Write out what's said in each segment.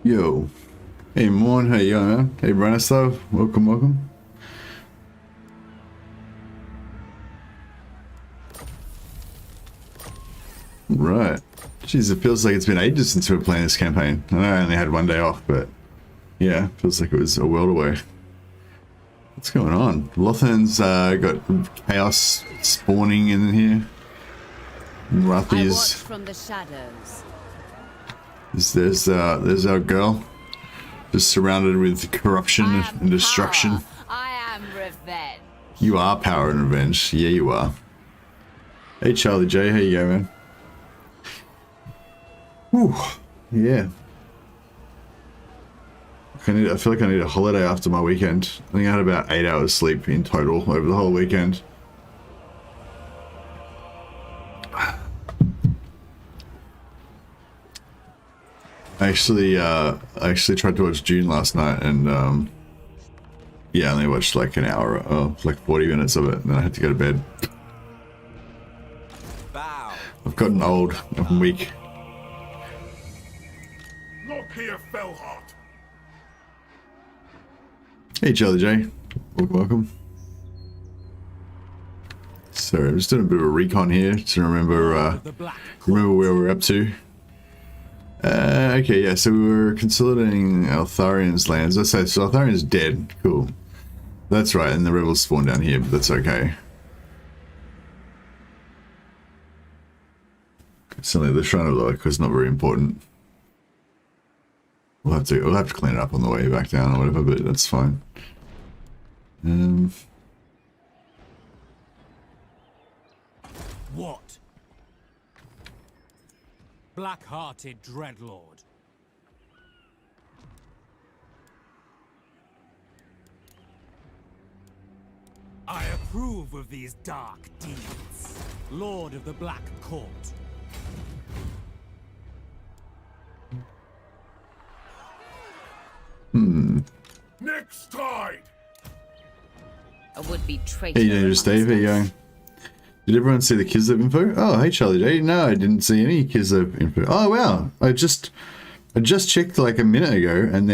Yo. Hey, Morn, how you going, man? Hey, Branislav, welcome, welcome. Right. Jeez, it feels like it's been ages since we were playing this campaign. I know I only had one day off, but yeah, feels like it was a world away. What's going on? Lothan's got chaos spawning in here. Morathi's. From the shadows. There's our girl, just surrounded with corruption and destruction. Power. I am revenge. You are power and revenge. Yeah, you are. Hey, Charlie J, how you going, man? Whew. Yeah. I feel like I need a holiday after my weekend. I think I had about 8 hours sleep in total over the whole weekend. I actually tried to watch June last night, and yeah, I only watched like an hour, like 40 minutes of it, and then I had to go to bed. I've gotten old. I'm weak. Look here, Fellheart. Hey, Charlie J. Welcome. Sorry, I'm just doing a bit of a recon here to remember where we're up to. Okay, yeah, so we were consolidating Altharian's lands. Let's say, so Altharian's dead. Cool. That's right, and the rebels spawned down here, but that's okay. Suddenly the Shrine of Loic was not very important. We'll have to clean it up on the way back down or whatever, but that's fine. What? Black-hearted Dreadlord. I approve of these dark deeds, Lord of the Black Court. Next tide. A would-be traitor. Hey, Dangerous Dave, how you going? Did everyone see the Kislev info? Oh, hey, Charlie J. No, I didn't see any Kislev info. Oh, wow. I just checked like a minute ago, and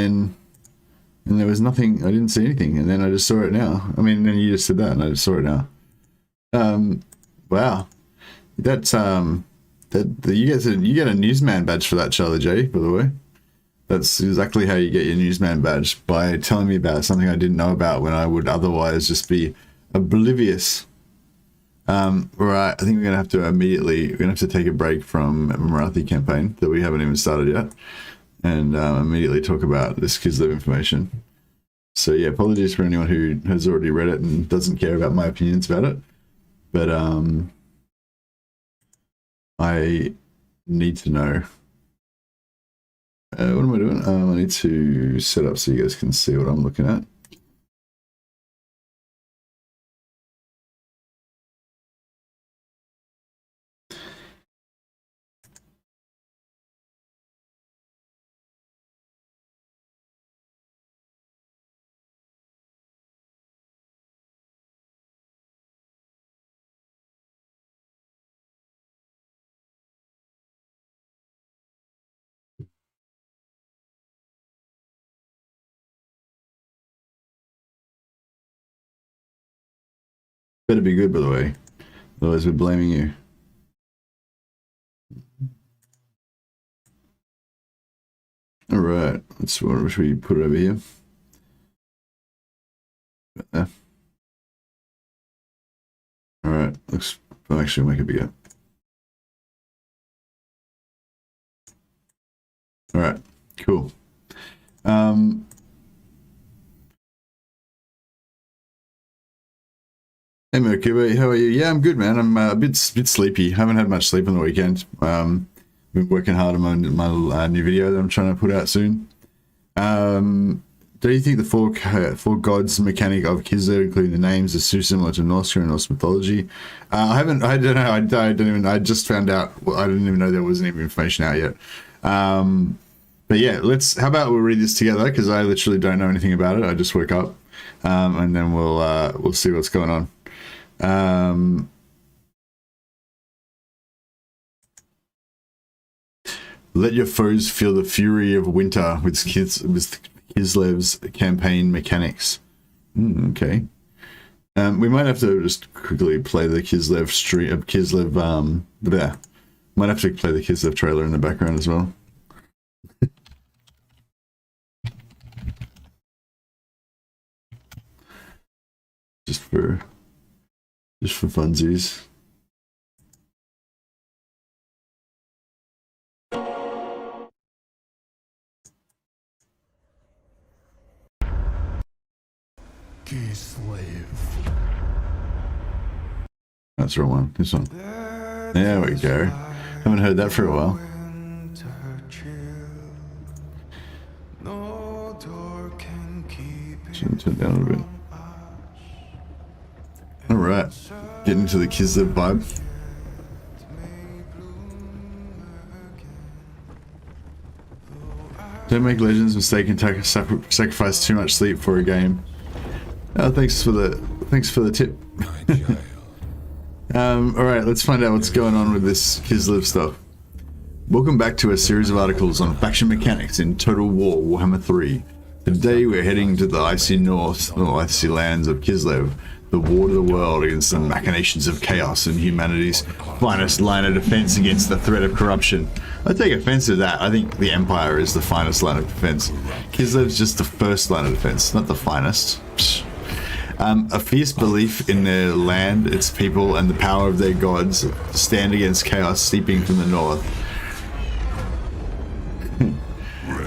there was nothing. I didn't see anything, and then I just saw it now. I mean, then you just said that, and I just saw it now. Wow. That's you get a newsman badge for that, Charlie J. By the way, that's exactly how you get your newsman badge, by telling me about something I didn't know about when I would otherwise just be oblivious. Right, I think we're gonna have to take a break from Morathi campaign that we haven't even started yet, and immediately talk about this Kislev information. So yeah, apologies for anyone who has already read it and doesn't care about my opinions about it, but I need to know. What am I doing? I need to set up so you guys can see what I'm looking at. Better be good, by the way. Otherwise, we're blaming you. All right. What should we put it over here? There. All right. Looks. I'll actually make it bigger. All right. Cool. Hey Mercury, how are you? Yeah, I'm good, man. I'm a bit sleepy. Haven't had much sleep on the weekend. Been working hard on my new video that I'm trying to put out soon. Do you think the four gods mechanic of Kislev, including the names, is too similar to Norse and Norse mythology? I don't know. I just found out. Well, I didn't even know there wasn't even information out yet. But yeah, how about we'll read this together, because I literally don't know anything about it. I just woke up, and then we'll see what's going on. Let your foes feel the fury of winter with Kislev's campaign mechanics. Okay. We might have to just quickly play the Kislev stream. Might have to play the Kislev trailer in the background as well. just for funsies. Kislev. That's the wrong one. This one. There we go. Haven't heard that for a while. Should turn down a bit. Alright. Getting to the Kislev vibe. Don't make legends mistake and sacrifice too much sleep for a game. Thanks for the tip. Alright, let's find out what's going on with this Kislev stuff. Welcome back to a series of articles on faction mechanics in Total War Warhammer 3. Today we're heading to the icy north, or icy lands of Kislev, the war to the world against the machinations of chaos and humanity's finest line of defense against the threat of corruption. I take offense to that. I think the Empire is the finest line of defense. Kislev's just the first line of defense, not the finest. A fierce belief in their land, its people, and the power of their gods stand against chaos seeping from the north.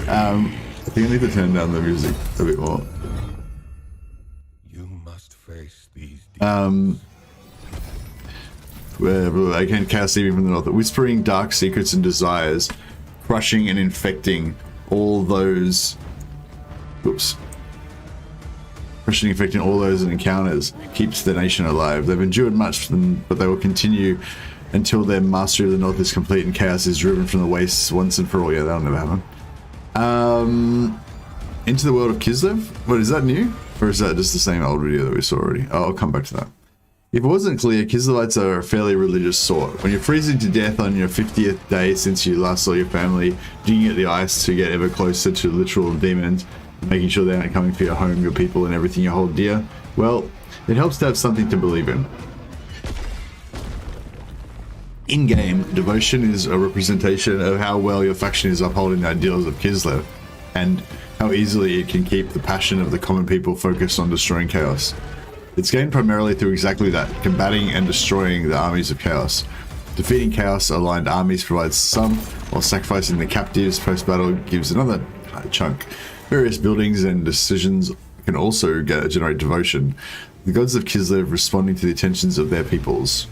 I think I need to turn down the music a bit more. You must face these Again, chaos seeping from the north, whispering dark secrets and desires, crushing and infecting all those. Crushing and infecting all those encounters keeps the nation alive. They've endured much, but they will continue until their mastery of the north is complete and chaos is driven from the wastes once and for all. Yeah, that'll never happen. Into the world of Kislev? What, is that new? Or is that just the same old video that we saw already? Oh, I'll come back to that. If it wasn't clear, Kislevites are a fairly religious sort. When you're freezing to death on your 50th day since you last saw your family, digging at the ice to get ever closer to literal demons, making sure they aren't coming for your home, your people, and everything you hold dear, well, it helps to have something to believe in. In-game, devotion is a representation of how well your faction is upholding the ideals of Kislev, and how easily it can keep the passion of the common people focused on destroying chaos. It's gained primarily through exactly that, combating and destroying the armies of chaos. Defeating chaos-aligned armies provides some, while sacrificing the captives post-battle gives another chunk. Various buildings and decisions can also generate devotion. The gods of Kislev responding to the attentions of their peoples.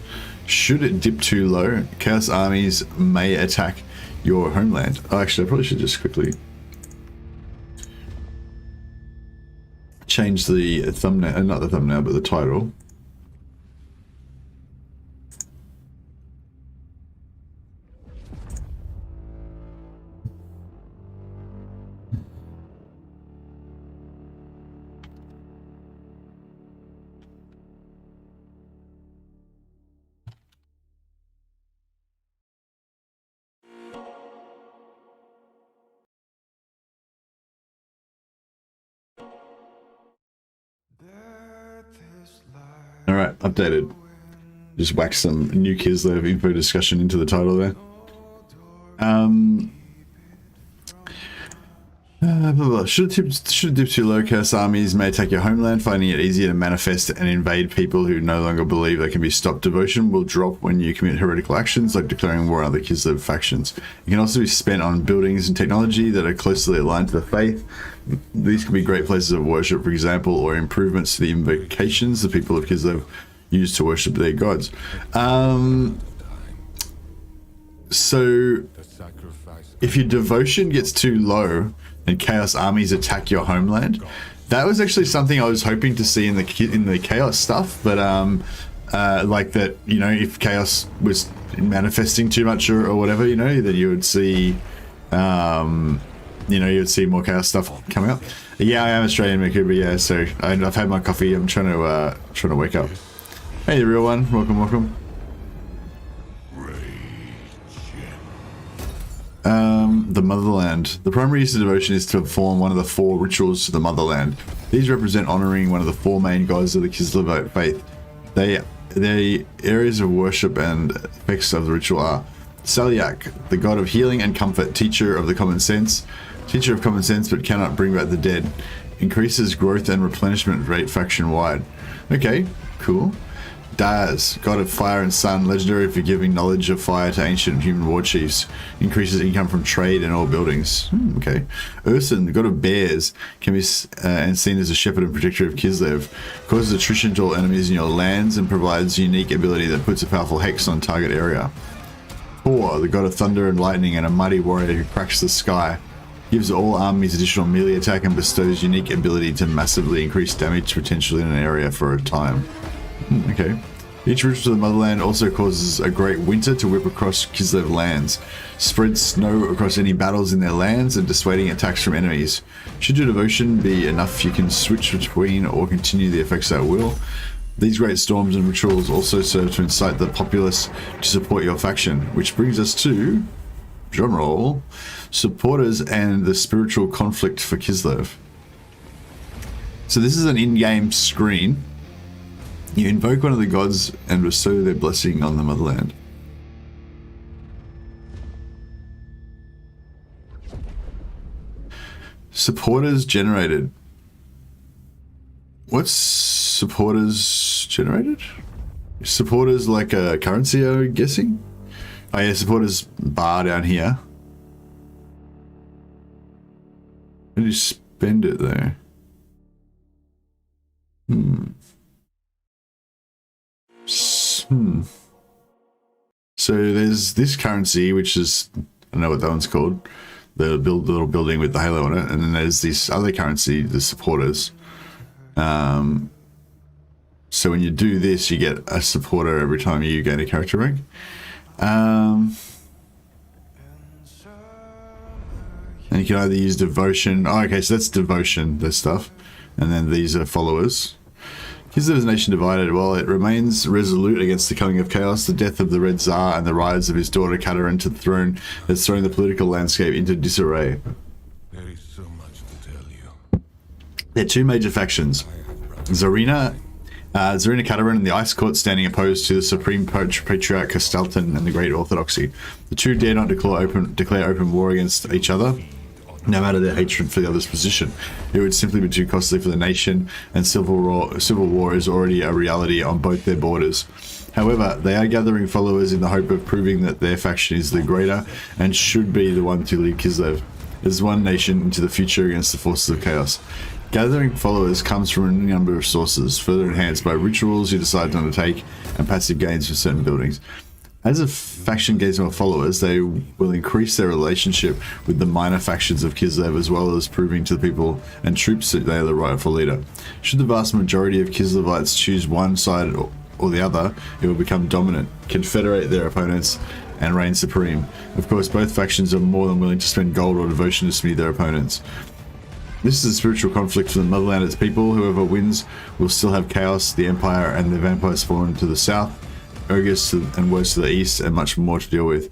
Should it dip too low, chaos armies may attack your homeland. Oh, actually, I probably should just quickly change the thumbnail, not the thumbnail, but the title. Alright, updated. Just whack some new Kislev info discussion into the title there. Should it dip too low, chaos armies may attack your homeland, finding it easier to manifest and invade people who no longer believe they can be stopped. Devotion will drop when you commit heretical actions like declaring war on other Kislev factions. It can also be spent on buildings and technology that are closely aligned to the faith. These can be great places of worship, for example, or improvements to the invocations the people of Kislev use to worship their gods. So if your devotion gets too low and chaos armies attack your homeland, that was actually something I was hoping to see in the chaos stuff, but like that, you know, if chaos was manifesting too much or whatever, you know, that you would see you know, you'd see more chaos stuff coming up. Yeah, I am Australian, Makuba, yeah, so I've had my coffee. I'm trying to wake up. Hey, the real one, welcome. the motherland. The primary use of devotion is to perform one of the 4 rituals to the motherland. These represent honoring one of the 4 main gods of the Kislev faith. The areas of worship and effects of the ritual are Salyak, the god of healing and comfort, teacher of common sense but cannot bring back the dead. Increases growth and replenishment rate faction wide. Okay, cool. Daz, god of fire and sun, legendary for giving knowledge of fire to ancient human war chiefs. Increases income from trade and all buildings. Okay. Urson, the god of bears, can be and seen as a shepherd and protector of Kislev. Causes attrition to all enemies in your lands and provides unique ability that puts a powerful hex on target area. Thor, the god of thunder and lightning and a mighty warrior who cracks the sky. Gives all armies additional melee attack and bestows unique ability to massively increase damage potential in an area for a time. Okay. Each ritual to the motherland also causes a great winter to whip across Kislev lands. Spreads snow across any battles in their lands and dissuading attacks from enemies. Should your devotion be enough, you can switch between or continue the effects at will. These great storms and rituals also serve to incite the populace to support your faction, which brings us to, drumroll, supporters and the spiritual conflict for Kislev. So this is an in-game screen. You invoke one of the gods and bestow their blessing on the motherland. Supporters generated. What's supporters generated? Supporters like a currency, I'm guessing? Oh yeah, supporters bar down here. How do you spend it there? So there's this currency, which is, I don't know what that one's called, the little building with the halo on it, and then there's this other currency, the supporters. So when you do this, you get a supporter every time you gain a character rank. And you can either use devotion. Oh, okay, so that's devotion, this stuff. And then these are followers. Kislev is a nation divided. While it remains resolute against the coming of chaos, the death of the Red Tsar and the rise of his daughter Katarina to the throne has thrown the political landscape into disarray. There is so much to tell you. There are 2 major factions. Zarina Katarina and the Ice Court standing opposed to the Supreme Patriarch Castalton and the Great Orthodoxy. The 2 dare not declare open war against each other, no matter their hatred for the other's position. It would simply be too costly for the nation, and civil war is already a reality on both their borders. However, they are gathering followers in the hope of proving that their faction is the greater and should be the one to lead Kislev as one nation into the future against the forces of chaos. Gathering followers comes from a number of sources, further enhanced by rituals you decide to undertake and passive gains from certain buildings. As a faction gains more followers, they will increase their relationship with the minor factions of Kislev, as well as proving to the people and troops that they are the rightful leader. Should the vast majority of Kislevites choose one side or the other, it will become dominant, confederate their opponents, and reign supreme. Of course, both factions are more than willing to spend gold or devotion to smite their opponents. This is a spiritual conflict for the motherland and its people. Whoever wins will still have chaos, the empire, and the vampires fallen to the south, ogres and worse to the east, and much more to deal with.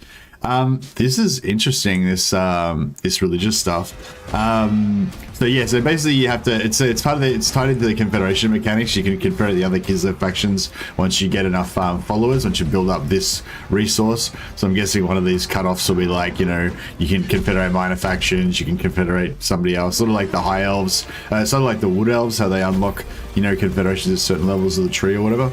This is interesting, this religious stuff. So yeah, so basically you have to, it's tied into the confederation mechanics. You can confederate the other Kislev factions once you get enough followers, once you build up this resource. So I'm guessing one of these cutoffs will be like, you know, you can confederate minor factions, you can confederate somebody else, sort of like the high elves, sort of like the wood elves, how they unlock, you know, confederations at certain levels of the tree or whatever.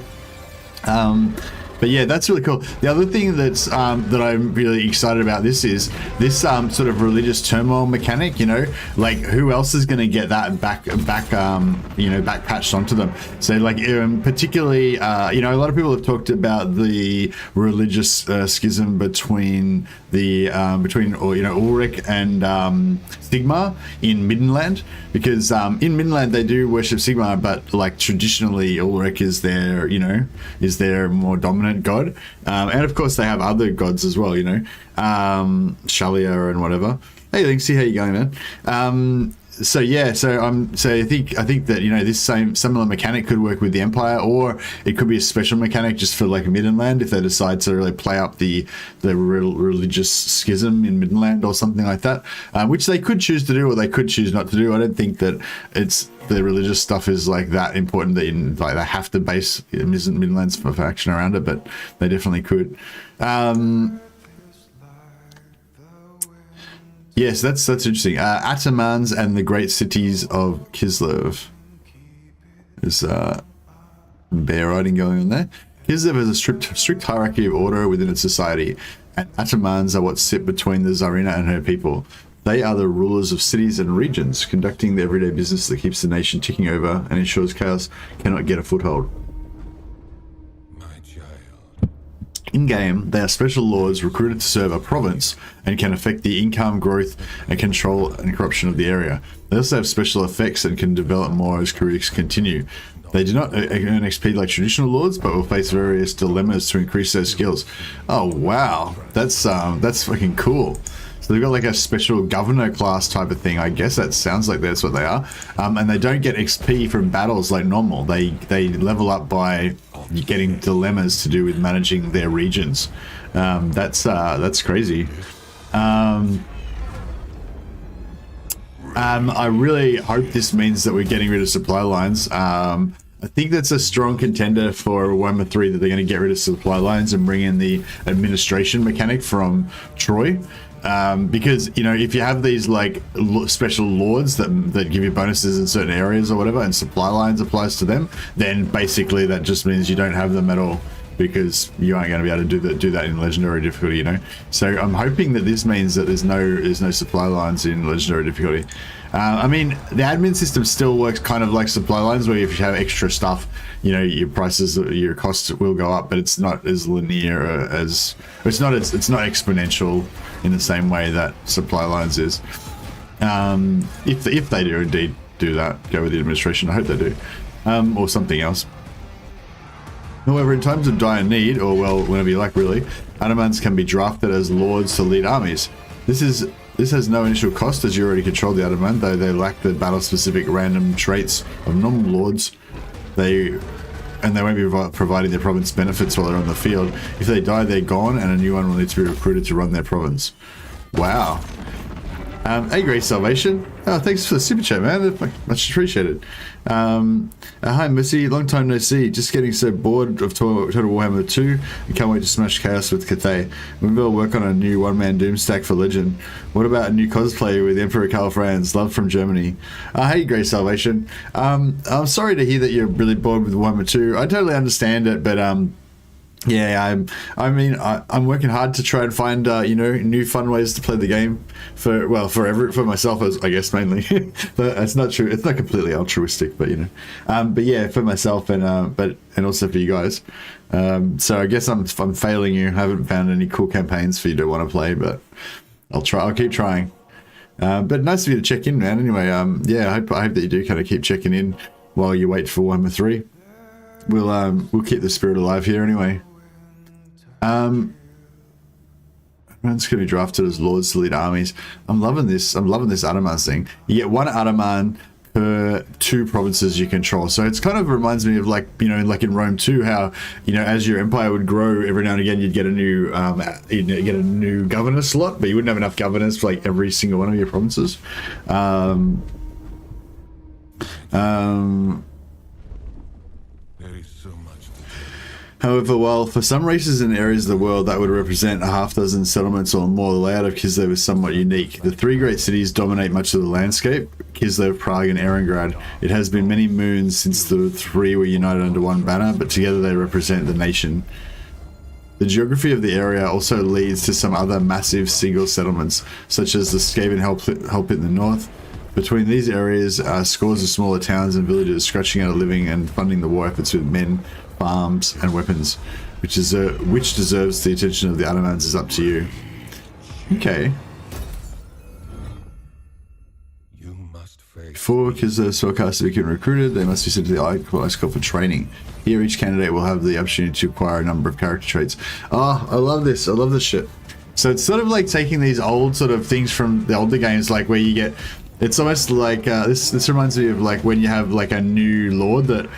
But yeah, that's really cool. The other thing that's that I'm really excited about this is this sort of religious turmoil mechanic. You know, like who else is going to get that back patched onto them? So like particularly, you know, a lot of people have talked about the religious schism between Ulrich and Sigmar in Middenland, because in Middenland they do worship Sigmar, but like traditionally Ulrich is their more dominant god, and of course they have other gods as well, you know, Shalia and whatever. Hey Linksy, how you going, man? so yeah, so I think that, you know, this same similar mechanic could work with the Empire, or it could be a special mechanic just for like Middenland if they decide to really play up the religious schism in Middenland or something like that, which they could choose to do, or they could choose not to do. I don't think that it's the religious stuff is like that important that like they have to base Middenland's faction around it, but they definitely could. Yes, that's interesting. Atamans and the great cities of Kislev. There's bear riding going on there. Kislev has a strict hierarchy of order within its society, and Atamans are what sit between the Tsarina and her people. They are the rulers of cities and regions, conducting the everyday business that keeps the nation ticking over and ensures chaos cannot get a foothold. In-game, they are special lords recruited to serve a province and can affect the income, growth, and control and corruption of the area. They also have special effects and can develop more as careers continue. They do not earn XP like traditional lords, but will face various dilemmas to increase their skills. Oh wow, that's fucking cool. So they've got like a special governor class type of thing. I guess that sounds like that's what they are. And they don't get XP from battles like normal. They level up by getting dilemmas to do with managing their regions. That's crazy. I really hope this means that we're getting rid of supply lines. I think that's a strong contender for Warhammer 3, that they're going to get rid of supply lines and bring in the administration mechanic from Troy. Because, you know, if you have these like special lords that give you bonuses in certain areas or whatever, and supply lines applies to them, then basically that just means you don't have them at all, because you aren't going to be able to do that in legendary difficulty, you know. So I'm hoping that this means that there's no supply lines in legendary difficulty. I mean, the admin system still works kind of like supply lines, where if you have extra stuff, you know, your prices, your costs will go up, but it's not as linear as it's not exponential in the same way that supply lines is. If they do indeed do that, go with the administration, I hope they do, or something else. However, in times of dire need, or well, whenever you like really, Atamans can be drafted as lords to lead armies. This has no initial cost, as you already control the Ataman, though they lack the battle-specific random traits of normal lords. They won't be providing their province benefits while they're on the field. If they die, they're gone, and a new one will need to be recruited to run their province. Wow. Hey, Grace Salvation. Oh, thanks for the super chat, man. Much appreciated. Hi, Missy. Long time no see. Just getting so bored of Total Warhammer 2. I can't wait to smash chaos with Cathay. Maybe I'll work on a new one-man Doom stack for Legend. What about a new cosplay with Emperor Karl Franz? Love from Germany. Hey, Grace Salvation. I'm sorry to hear that you're really bored with Warhammer 2. I totally understand it, but yeah, I'm working hard to try and find you know, new fun ways to play the game for myself, as I guess mainly. But it's not true. It's not completely altruistic, but you know, but yeah, for myself and also for you guys. So I guess I'm failing you. I haven't found any cool campaigns for you to want to play, but I'll try. I'll keep trying. But nice of you to check in, man. Anyway, yeah, I hope that you do kind of keep checking in while you wait for Warhammer 3. We'll keep the spirit alive here anyway. Everyone's going to be drafted as lords to lead armies. I'm loving this Atamans thing. You get one Ataman per 2 provinces you control. So it's kind of reminds me of, like, you know, like in Rome 2, how, you know, as your empire would grow, every now and again you'd get a new governor slot, but you wouldn't have enough governors for like every single one of your provinces. However, while for some races and areas of the world that would represent a half dozen settlements or more, the layout of Kislev is somewhat unique. The 3 great cities dominate much of the landscape: Kislev, Prague, and Erengrad. It has been many moons since the 3 were united under one banner, but together they represent the nation. The geography of the area also leads to some other massive single settlements, such as the Skaven Help in the north. Between these areas are scores of smaller towns and villages scratching out a living and funding the war efforts with men, farms, and weapons. Which deserves the attention of the Atamans is up to you. Okay. Before Kislev spellcasters become recruited, they must be sent to the Ice School for training. Here, each candidate will have the opportunity to acquire a number of character traits. Oh, I love this. I love this shit. So it's sort of like taking these old sort of things from the older games, like where you get It's almost like this reminds me of like when you have like a new lord that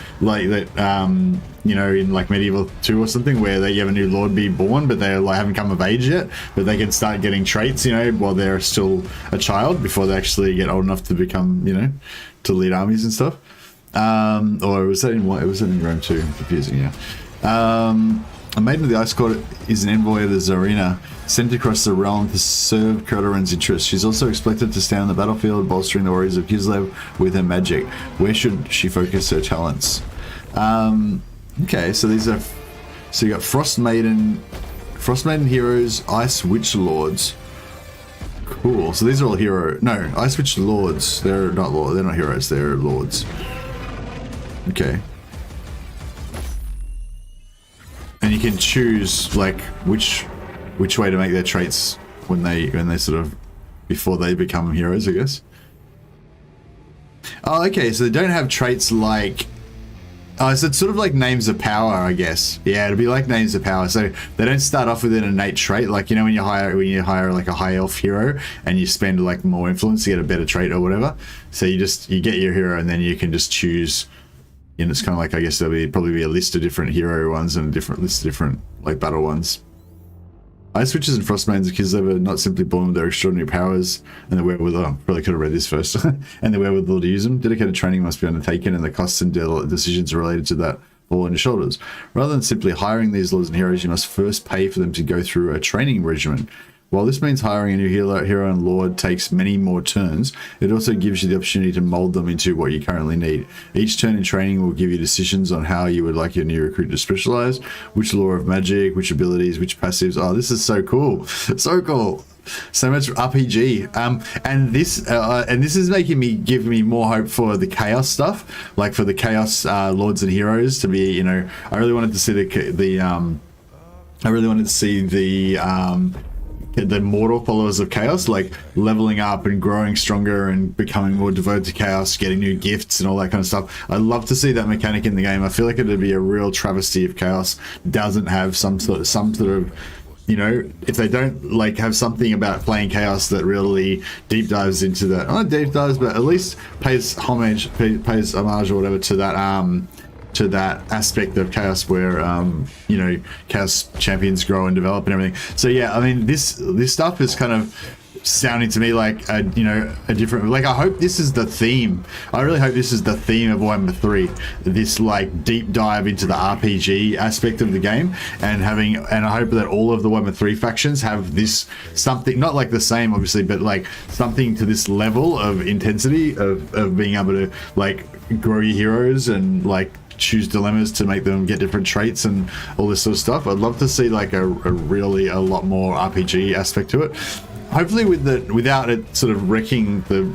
you know, in like Medieval 2 or something, where you have a new lord be born, but they like haven't come of age yet, but they can start getting traits, you know, while they're still a child before they actually get old enough to become, you know, to lead armies and stuff. Or was that in what? It was in Rome too. Confusing, yeah. A maiden of the Ice Court is an envoy of the Tsarina, sent across the realm to serve Kurdoran's interests. She's also expected to stand on the battlefield, bolstering the warriors of Kislev with her magic. Where should she focus her talents? Okay, so these are... So you got Frost Maiden heroes, Ice Witch Lords. Cool. So these are all hero... No, Ice Witch Lords. They're not heroes, they're lords. Okay. And you can choose like which way to make their traits when they sort of before they become heroes, I guess. Oh, okay, so they don't have traits like so it's sort of like names of power, I guess. Yeah, it'd be like names of power. So they don't start off with an innate trait, like, you know, when you hire like a high elf hero and you spend like more influence to get a better trait or whatever. So you get your hero and then you can just choose. And it's kind of like, I guess there'll probably be a list of different hero ones and a different list of different like battle ones. Ice Witches and Frostmaidens of Kislev are not simply born with their extraordinary powers and the wherewithal. Oh, probably could have read this first. And the wherewithal to use them. Dedicated training must be undertaken, and the costs and decisions related to that fall on your shoulders. Rather than simply hiring these lords and heroes, you must first pay for them to go through a training regimen. While this means hiring a new hero and lord takes many more turns, it also gives you the opportunity to mold them into what you currently need. Each turn in training will give you decisions on how you would like your new recruit to specialize, which lore of magic, which abilities, which passives. Oh, this is so cool. So cool. So much RPG. And this is giving me more hope for the chaos stuff, like for the chaos lords and heroes to be, you know, I really wanted to see the mortal followers of chaos, like leveling up and growing stronger and becoming more devoted to chaos, getting new gifts and all that kind of stuff. I'd love to see that mechanic in the game. I feel like it'd be a real travesty if chaos doesn't have some sort of, you know, if they don't like have something about playing chaos that really deep dives into that, not deep dives, but at least pays homage or whatever to that aspect of chaos where you know, chaos champions grow and develop and everything. So yeah, I mean, this stuff is kind of sounding to me like a different, like, I hope this is the theme. I really hope this is the theme of Warhammer 3, this like deep dive into the RPG aspect of the game, and I hope that all of the Warhammer 3 factions have this something, not like the same obviously, but like something to this level of intensity of being able to like grow your heroes and like choose dilemmas to make them get different traits and all this sort of stuff. I'd love to see like a lot more RPG aspect to it. Hopefully without it sort of wrecking the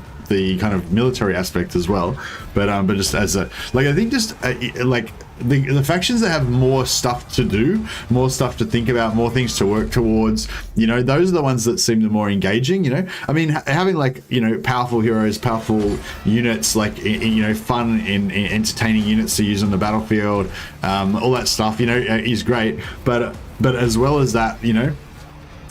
kind of military aspect as well, but just as a, like, I think just like the factions that have more stuff to do, more stuff to think about, more things to work towards, you know, those are the ones that seem the more engaging, you know. I mean, having like, you know, powerful heroes, powerful units, like, you know, fun and entertaining units to use on the battlefield, all that stuff, you know, is great, but as well as that, you know,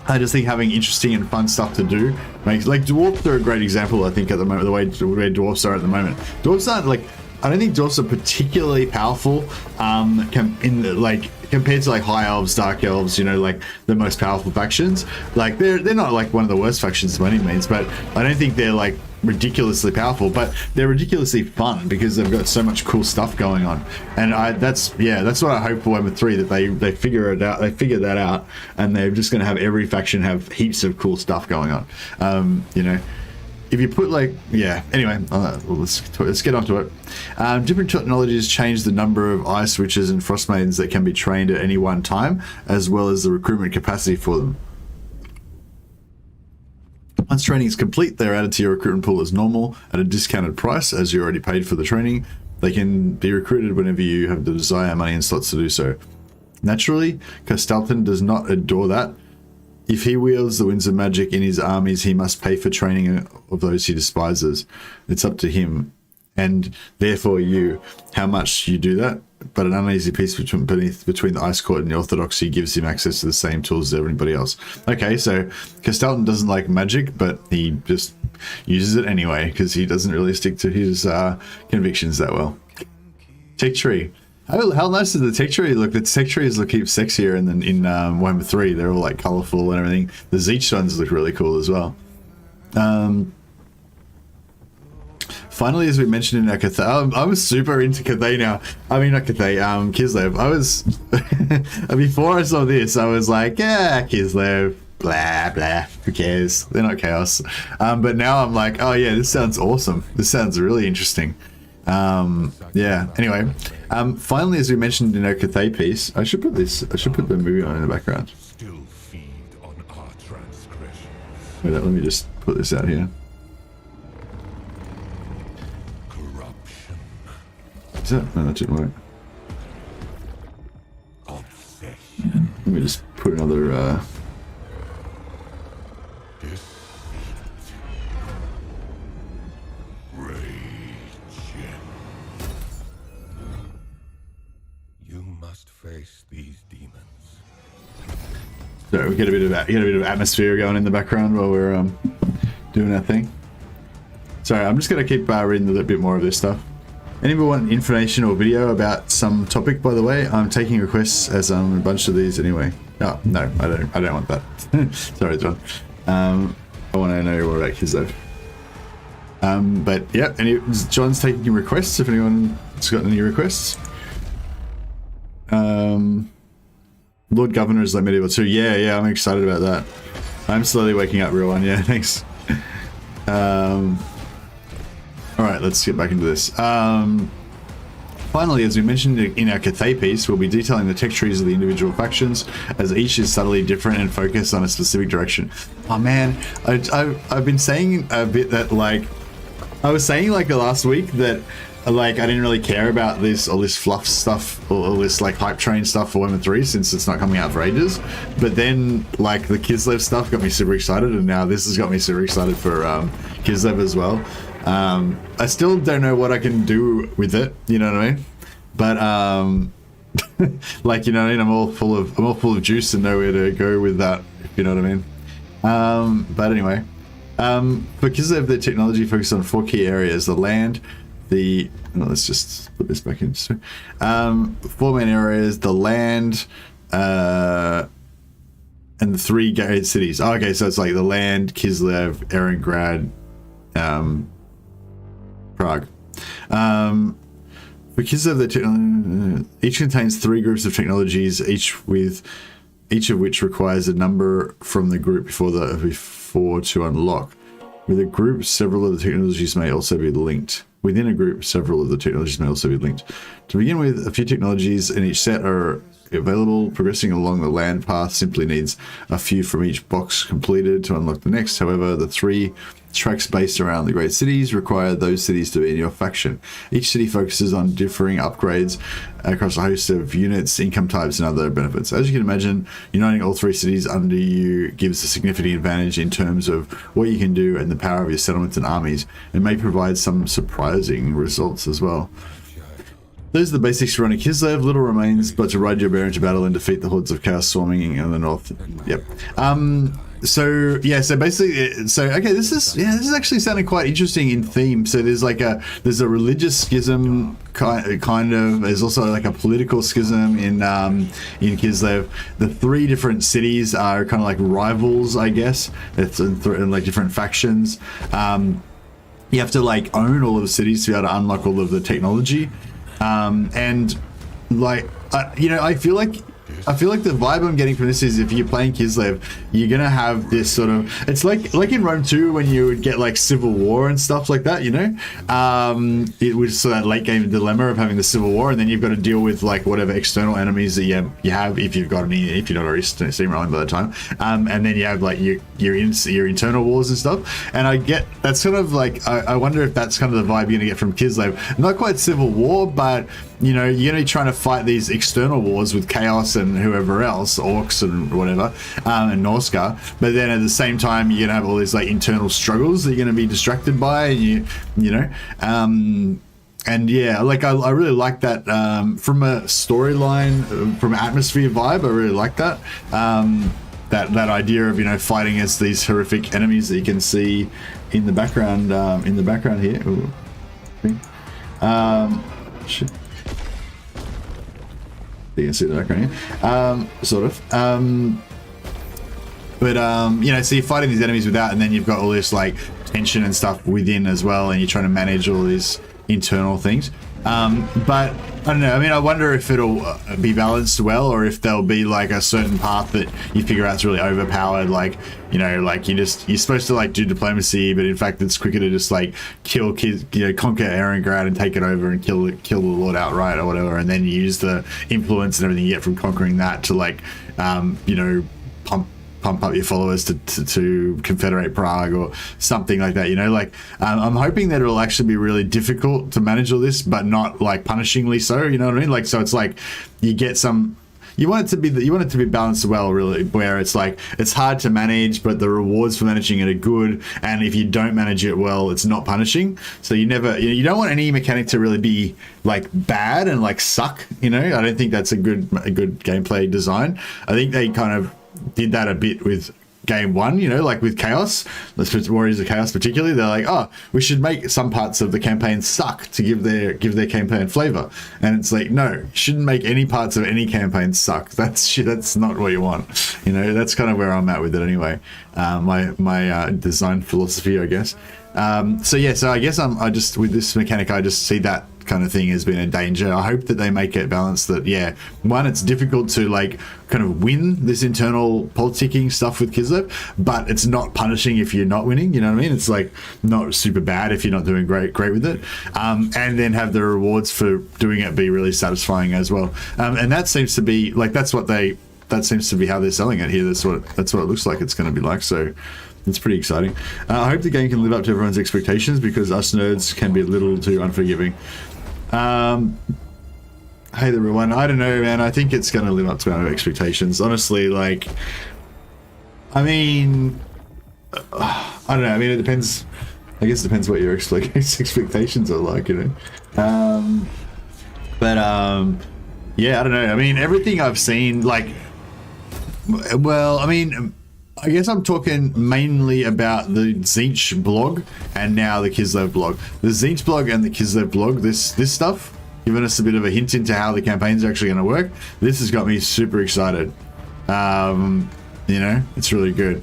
I just think having interesting and fun stuff to do makes, like, dwarves are a great example, I think, at the moment, the way dwarves are at the moment. Dwarves aren't, like, I don't think dwarves are particularly powerful compared to like high elves, dark elves, you know, like the most powerful factions. Like they're not like one of the worst factions by any means, but I don't think they're like ridiculously powerful, but they're ridiculously fun because they've got so much cool stuff going on. And that's what I hope for Warhammer 3, that they figure it out, they figure that out, and they're just going to have every faction have heaps of cool stuff going on. You know, if you put like, yeah, anyway, let's get onto it. Different technologies change the number of ice witches and frost maidens that can be trained at any one time, as well as the recruitment capacity for them. Once training is complete, they are added to your recruitment pool as normal at a discounted price, as you already paid for the training. They can be recruited whenever you have the desire, money, and slots to do so. Naturally, Castalton does not adore that. If he wields the winds of magic in his armies, he must pay for training of those he despises. It's up to him, and therefore you, how much you do that. But an uneasy peace between the Ice Court and the Orthodoxy gives him access to the same tools as everybody else. Okay, so Castalton doesn't like magic, but he just uses it anyway because he doesn't really stick to his convictions that well. Tech tree. How nice does the tech tree look? The tech trees look keep sexier, and then in Warhammer 3 they're all like colorful and everything. The Zeech ones look really cool as well. Finally, as we mentioned in our Cathay, I was super into Cathay now. I mean, not Cathay, Kislev. I was, before I saw this, I was like, yeah, Kislev, blah, blah, who cares? They're not chaos. But now I'm like, oh yeah, this sounds awesome. This sounds really interesting. Yeah, anyway, finally, as we mentioned in our Cathay piece, I should put the movie on in the background. Still feed on our transgressions. Wait, let me just put this out here. Corruption. Is that? No, that didn't work. Obsession. Let me just put another, Deceit. Rage. You must face these demons. so we get a bit of atmosphere going in the background while we're doing our thing. Sorry, I'm just gonna keep reading a little bit more of this stuff. Anyone want information or video about some topic, by the way? I'm taking requests as a bunch of these anyway. Oh, no, I don't want that. Sorry, John. I want to know more about Kislev. But yeah, John's taking requests if anyone's got any requests. Lord Governor is like Medieval 2. Yeah, I'm excited about that. I'm slowly waking up, real one. Yeah, thanks. Alright, let's get back into this. Finally, as we mentioned in our Cathay piece, we'll be detailing the tech trees of the individual factions, as each is subtly different and focused on a specific direction. Oh man, I've been saying a bit that, like, I was saying like last week that like I didn't really care about all this fluff stuff, or all this like hype train stuff for Warhammer 3 since it's not coming out for ages. But then like the Kislev stuff got me super excited, and now this has got me super excited for Kislev as well. I still don't know what I can do with it, you know what I mean? But like, you know what I mean, I'm all full of juice and know where to go with that, if you know what I mean. But anyway, for Kislev, the technology focused on 4 key areas: the land, let's just put this back in. 4 main areas: the land, and the 3 gated cities. Oh, okay, so it's like the land, Kislev, Erengrad, Prague. For Kislev, each contains 3 groups of technologies, each of which requires a number from the group before to unlock. With a group, several of the technologies may also be linked. Within a group, several of the technologies may also be linked. To begin with, a few technologies in each set are available. Progressing along the land path simply needs a few from each box completed to unlock the next. However, the 3 tracks based around the great cities require those cities to be in your faction. Each city focuses on differing upgrades across a host of units, income types, and other benefits. As you can imagine, uniting all 3 cities under you gives a significant advantage in terms of what you can do and the power of your settlements and armies. It may provide some surprising results as well. Those are the basics for running Kislev. Little remains but to ride your bear into battle and defeat the hordes of chaos swarming in the north. Yep. So yeah, so basically, okay, this is actually sounding quite interesting in theme. So there's a religious schism kind of. There's also like a political schism in Kislev. The 3 different cities are kind of like rivals, I guess. It's in like different factions. You have to like own all of the cities to be able to unlock all of the technology. And like, you know, I feel like the vibe I'm getting from this is if you're playing Kislev, you're gonna have this sort of, it's like in Rome 2 when you would get like civil war and stuff like that, you know. It was so that late game dilemma of having the civil war, and then you've got to deal with like whatever external enemies that you have if you've got any, if you're not already steamrolling by the time, and then you have like your internal wars and stuff. And I get that's sort of like I wonder if that's kind of the vibe you're gonna get from Kislev. Not quite civil war, but you know, you're gonna be trying to fight these external wars with Chaos and whoever else, Orcs and whatever, and Norska. But then at the same time, you're gonna have all these like internal struggles that you're gonna be distracted by, and you know. And yeah, like I really like that from a storyline, from an atmosphere vibe. I really like that. that idea of, you know, fighting against these horrific enemies that you can see in the background here. Ooh. Shit. You can see the background here. Sort of. You know, so you're fighting these enemies without, and then you've got all this like tension and stuff within as well, and you're trying to manage all these internal things. But I don't know. I mean, I wonder if it'll be balanced well, or if there'll be like a certain path that you figure out's really overpowered. Like, you know, like you're supposed to like do diplomacy, but in fact it's quicker to just like kill kids, you know, conquer Erengrad and take it over and kill the Lord outright or whatever, and then you use the influence and everything you get from conquering that to like, you know, pump up your followers to confederate Prague or something like that, you know. Like I'm hoping that it'll actually be really difficult to manage all this, but not like punishingly so, you know what I mean? Like, so it's like you get some, you want it to be balanced well, really, where it's like it's hard to manage, but the rewards for managing it are good, and if you don't manage it well, it's not punishing. So you don't want any mechanic to really be like bad and like suck, you know. I don't think that's a good gameplay design. I think they kind of did that a bit with game 1, you know, like with Chaos, Warriors of Chaos particularly. They're like, oh, we should make some parts of the campaign suck to give their campaign flavor, and it's like, no, you shouldn't make any parts of any campaign suck. That's not what you want, you know. That's kind of where I'm at with it anyway. My design philosophy, I guess. So yeah, so I guess I just with this mechanic, I just see that kind of thing has been a danger. I hope that they make it balanced, that yeah, one, it's difficult to like kind of win this internal politicking stuff with Kislev, but it's not punishing if you're not winning, you know what I mean? It's like not super bad if you're not doing great with it, and then have the rewards for doing it be really satisfying as well, and that seems to be like that seems to be how they're selling it here. That's what it looks like it's going to be like. So it's pretty exciting. I hope the game can live up to everyone's expectations, because us nerds can be a little too unforgiving. Hey everyone, I don't know, man. I think it's going to live up to our expectations, honestly. Like, I mean, I don't know. I mean, it depends. I guess it depends what your expectations are like, you know. Yeah, I don't know. I mean, everything I've seen, like, well, I mean, I guess I'm talking mainly about the Tzeentch blog and now the Kislev blog. The Tzeentch blog and the Kislev blog, this stuff, giving us a bit of a hint into how the campaigns are actually going to work. This has got me super excited. You know, it's really good.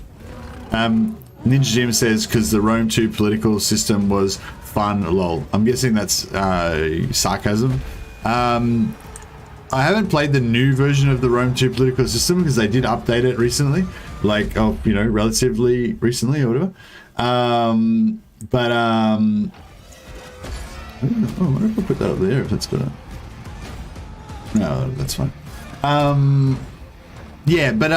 Ninja Jim says, because the Rome 2 political system was fun, lol. I'm guessing that's sarcasm. I haven't played the new version of the Rome 2 political system because they did update it recently, like, you know, relatively recently or whatever. I don't know. I wonder if I put that up there, if that's better. No, that's fine. Yeah, but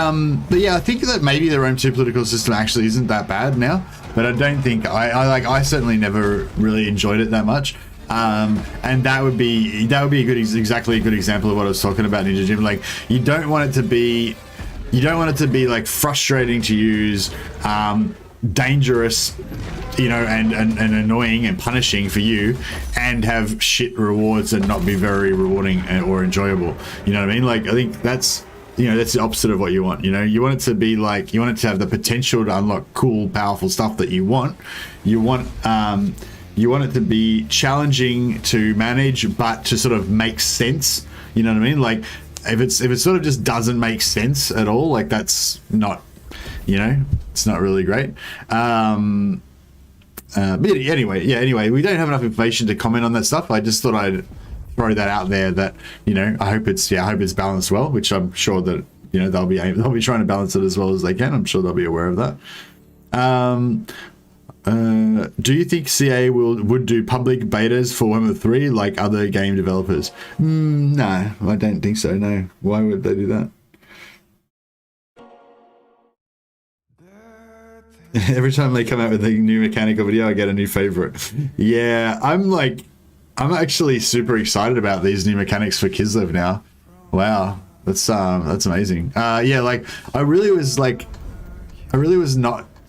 yeah, I think that maybe the Rome 2 political system actually isn't that bad now, but I don't think I certainly never really enjoyed it that much. And that would be exactly a good example of what I was talking about, Ninja Jim. Like, you don't want it to be like frustrating to use, dangerous, you know, and annoying and punishing for you, and have shit rewards and not be very rewarding or enjoyable. You know what I mean? Like, I think that's, you know, that's the opposite of what you want. You know, you want it to be like, you want it to have the potential to unlock cool, powerful stuff that you want. You want it to be challenging to manage, but to sort of make sense. You know what I mean? Like, if it sort of just doesn't make sense at all, like, that's not, you know, it's not really great. But anyway, we don't have enough information to comment on that stuff. I just thought I'd throw that out there, that, you know, I hope it's balanced well, which I'm sure that, you know, they'll be trying to balance it as well as they can. I'm sure they'll be aware of that. Do you think CA would do public betas for Warhammer 3 like other game developers? No, I don't think so. No, why would they do that? Every time they come out with a new mechanical video, I get a new favorite. Yeah, I'm actually super excited about these new mechanics for Kislev now. Wow, that's amazing. Yeah, like I really was not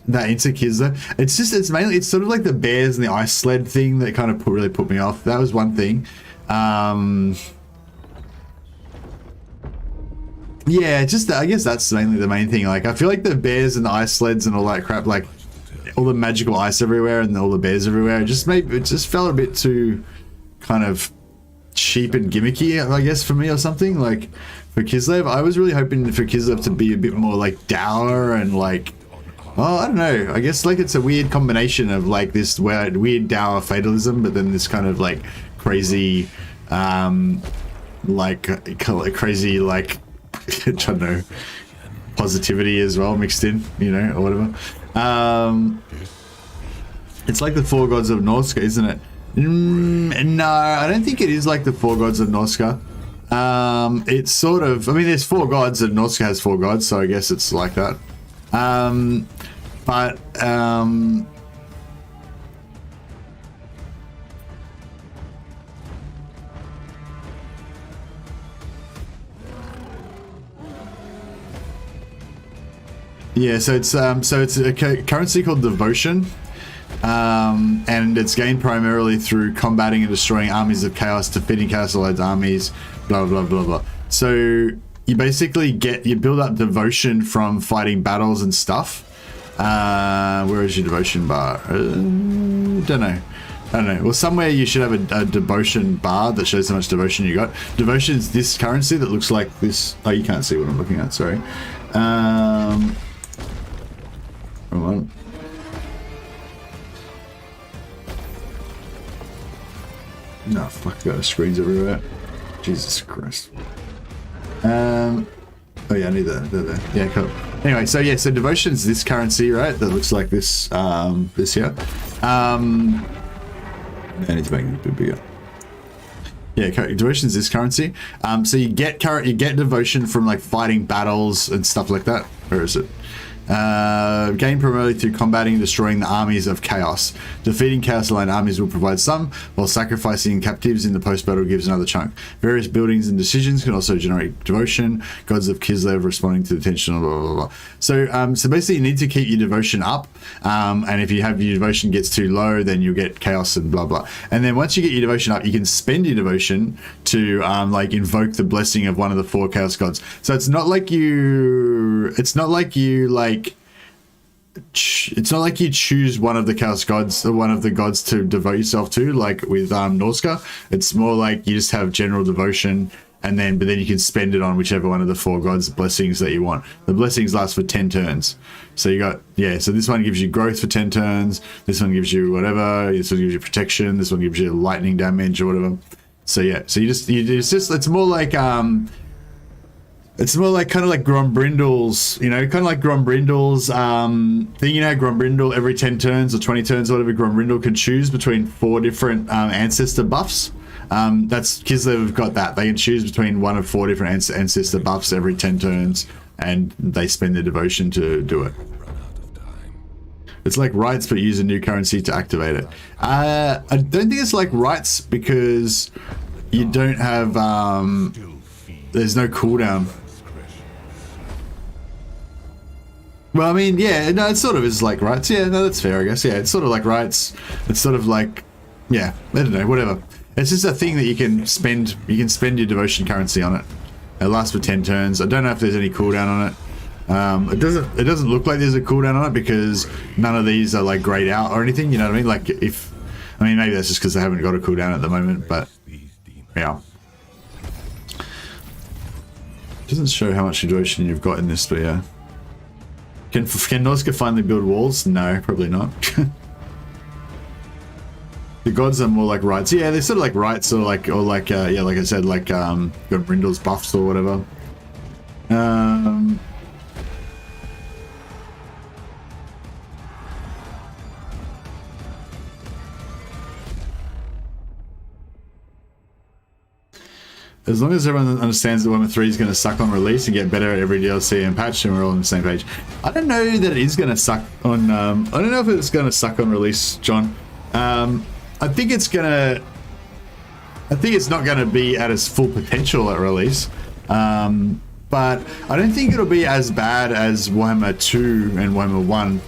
that into Kislev. It's sort of like the bears and the ice sled thing that kind of really put me off. That was one thing. Yeah, just I guess that's mainly the main thing. Like, I feel like the bears and the ice sleds and all that crap, like all the magical ice everywhere and all the bears everywhere, it just felt a bit too kind of cheap and gimmicky, I guess, for me or something. Like for Kislev, I was really hoping for Kislev to be a bit more like dour and like, oh, I don't know. I guess like it's a weird combination of like this weird dour fatalism, but then this kind of like crazy, crazy like I don't know, positivity as well mixed in, you know, or whatever. It's like the Four Gods of Norska, isn't it? No, I don't think it is like the Four Gods of Norska. It's sort of, I mean, there's four gods and Norska has four gods, so I guess it's like that. Yeah, so it's a currency called devotion, and it's gained primarily through combating and destroying armies of chaos, defeating Chaos Allied's armies, blah blah blah blah. So you basically you build up devotion from fighting battles and stuff. Where is your devotion bar? Don't know. Well, somewhere you should have a devotion bar that shows how much devotion you got. Devotion is this currency that looks like this. Oh, you can't see what I'm looking at. Sorry. Hold on. No, fuck, got the screens everywhere. Jesus Christ. Oh yeah, I need that. There. Yeah, cool. Anyway, so yeah, so devotion's this currency, right? That looks like this, this here. I need to make it a bit bigger. Yeah, devotion's this currency. So you get devotion from like fighting battles and stuff like that. Where is it? Gain primarily through combating and destroying the armies of chaos. Defeating Chaos Allied armies will provide some, while sacrificing captives in the post-battle gives another chunk. Various buildings and decisions can also generate devotion. Gods of Kislev responding to the tension, blah, blah, blah. So basically you need to keep your devotion up, and if you have your devotion gets too low, then you'll get chaos and blah, blah. And then once you get your devotion up, you can spend your devotion to like invoke the blessing of one of the four chaos gods. So it's not like you choose one of the chaos gods or one of the gods to devote yourself to, like with Norska. It's more like you just have general devotion, and then you can spend it on whichever one of the four gods' blessings that you want. The blessings last for 10 turns. So you got, yeah, so this one gives you growth for 10 turns, this one gives you whatever, this one gives you protection, this one gives you lightning damage or whatever. So yeah, so it's more like kind of like Grombrindal's, you know, kind of like Grombrindal's thing, you know, Grombrindal every 10 turns or 20 turns or whatever, Grombrindal can choose between 4 different ancestor buffs. That's Kislev have got that. They can choose between 1 of 4 different ancestor buffs every 10 turns, and they spend their devotion to do it. It's like rights, but use a new currency to activate it. I don't think it's like rights because you don't have, there's no cooldown. Well, I mean, yeah, no, it sort of is like rights. Yeah, no, that's fair, I guess. Yeah, it's sort of like rights. It's sort of like, yeah, I don't know, whatever. It's just a thing that you can spend your devotion currency on it. It lasts for 10 turns. I don't know if there's any cooldown on it. It doesn't look like there's a cooldown on it because none of these are like grayed out or anything, you know what I mean? Like maybe that's just because they haven't got a cooldown at the moment, but yeah. It doesn't show how much devotion you've got in this, but yeah. Can Norska finally build walls? No, probably not. The gods are more like rights. Yeah, they're sort of like rights or like yeah, like I said, like Brindle's buffs or whatever. As long as everyone understands that Warhammer 3 is going to suck on release and get better at every DLC and patch, and we're all on the same page. I don't know that it is going to suck on. I don't know if it's going to suck on release, John. I think it's not going to be at its full potential at release. But I don't think it'll be as bad as Warhammer 2 and Warhammer 1.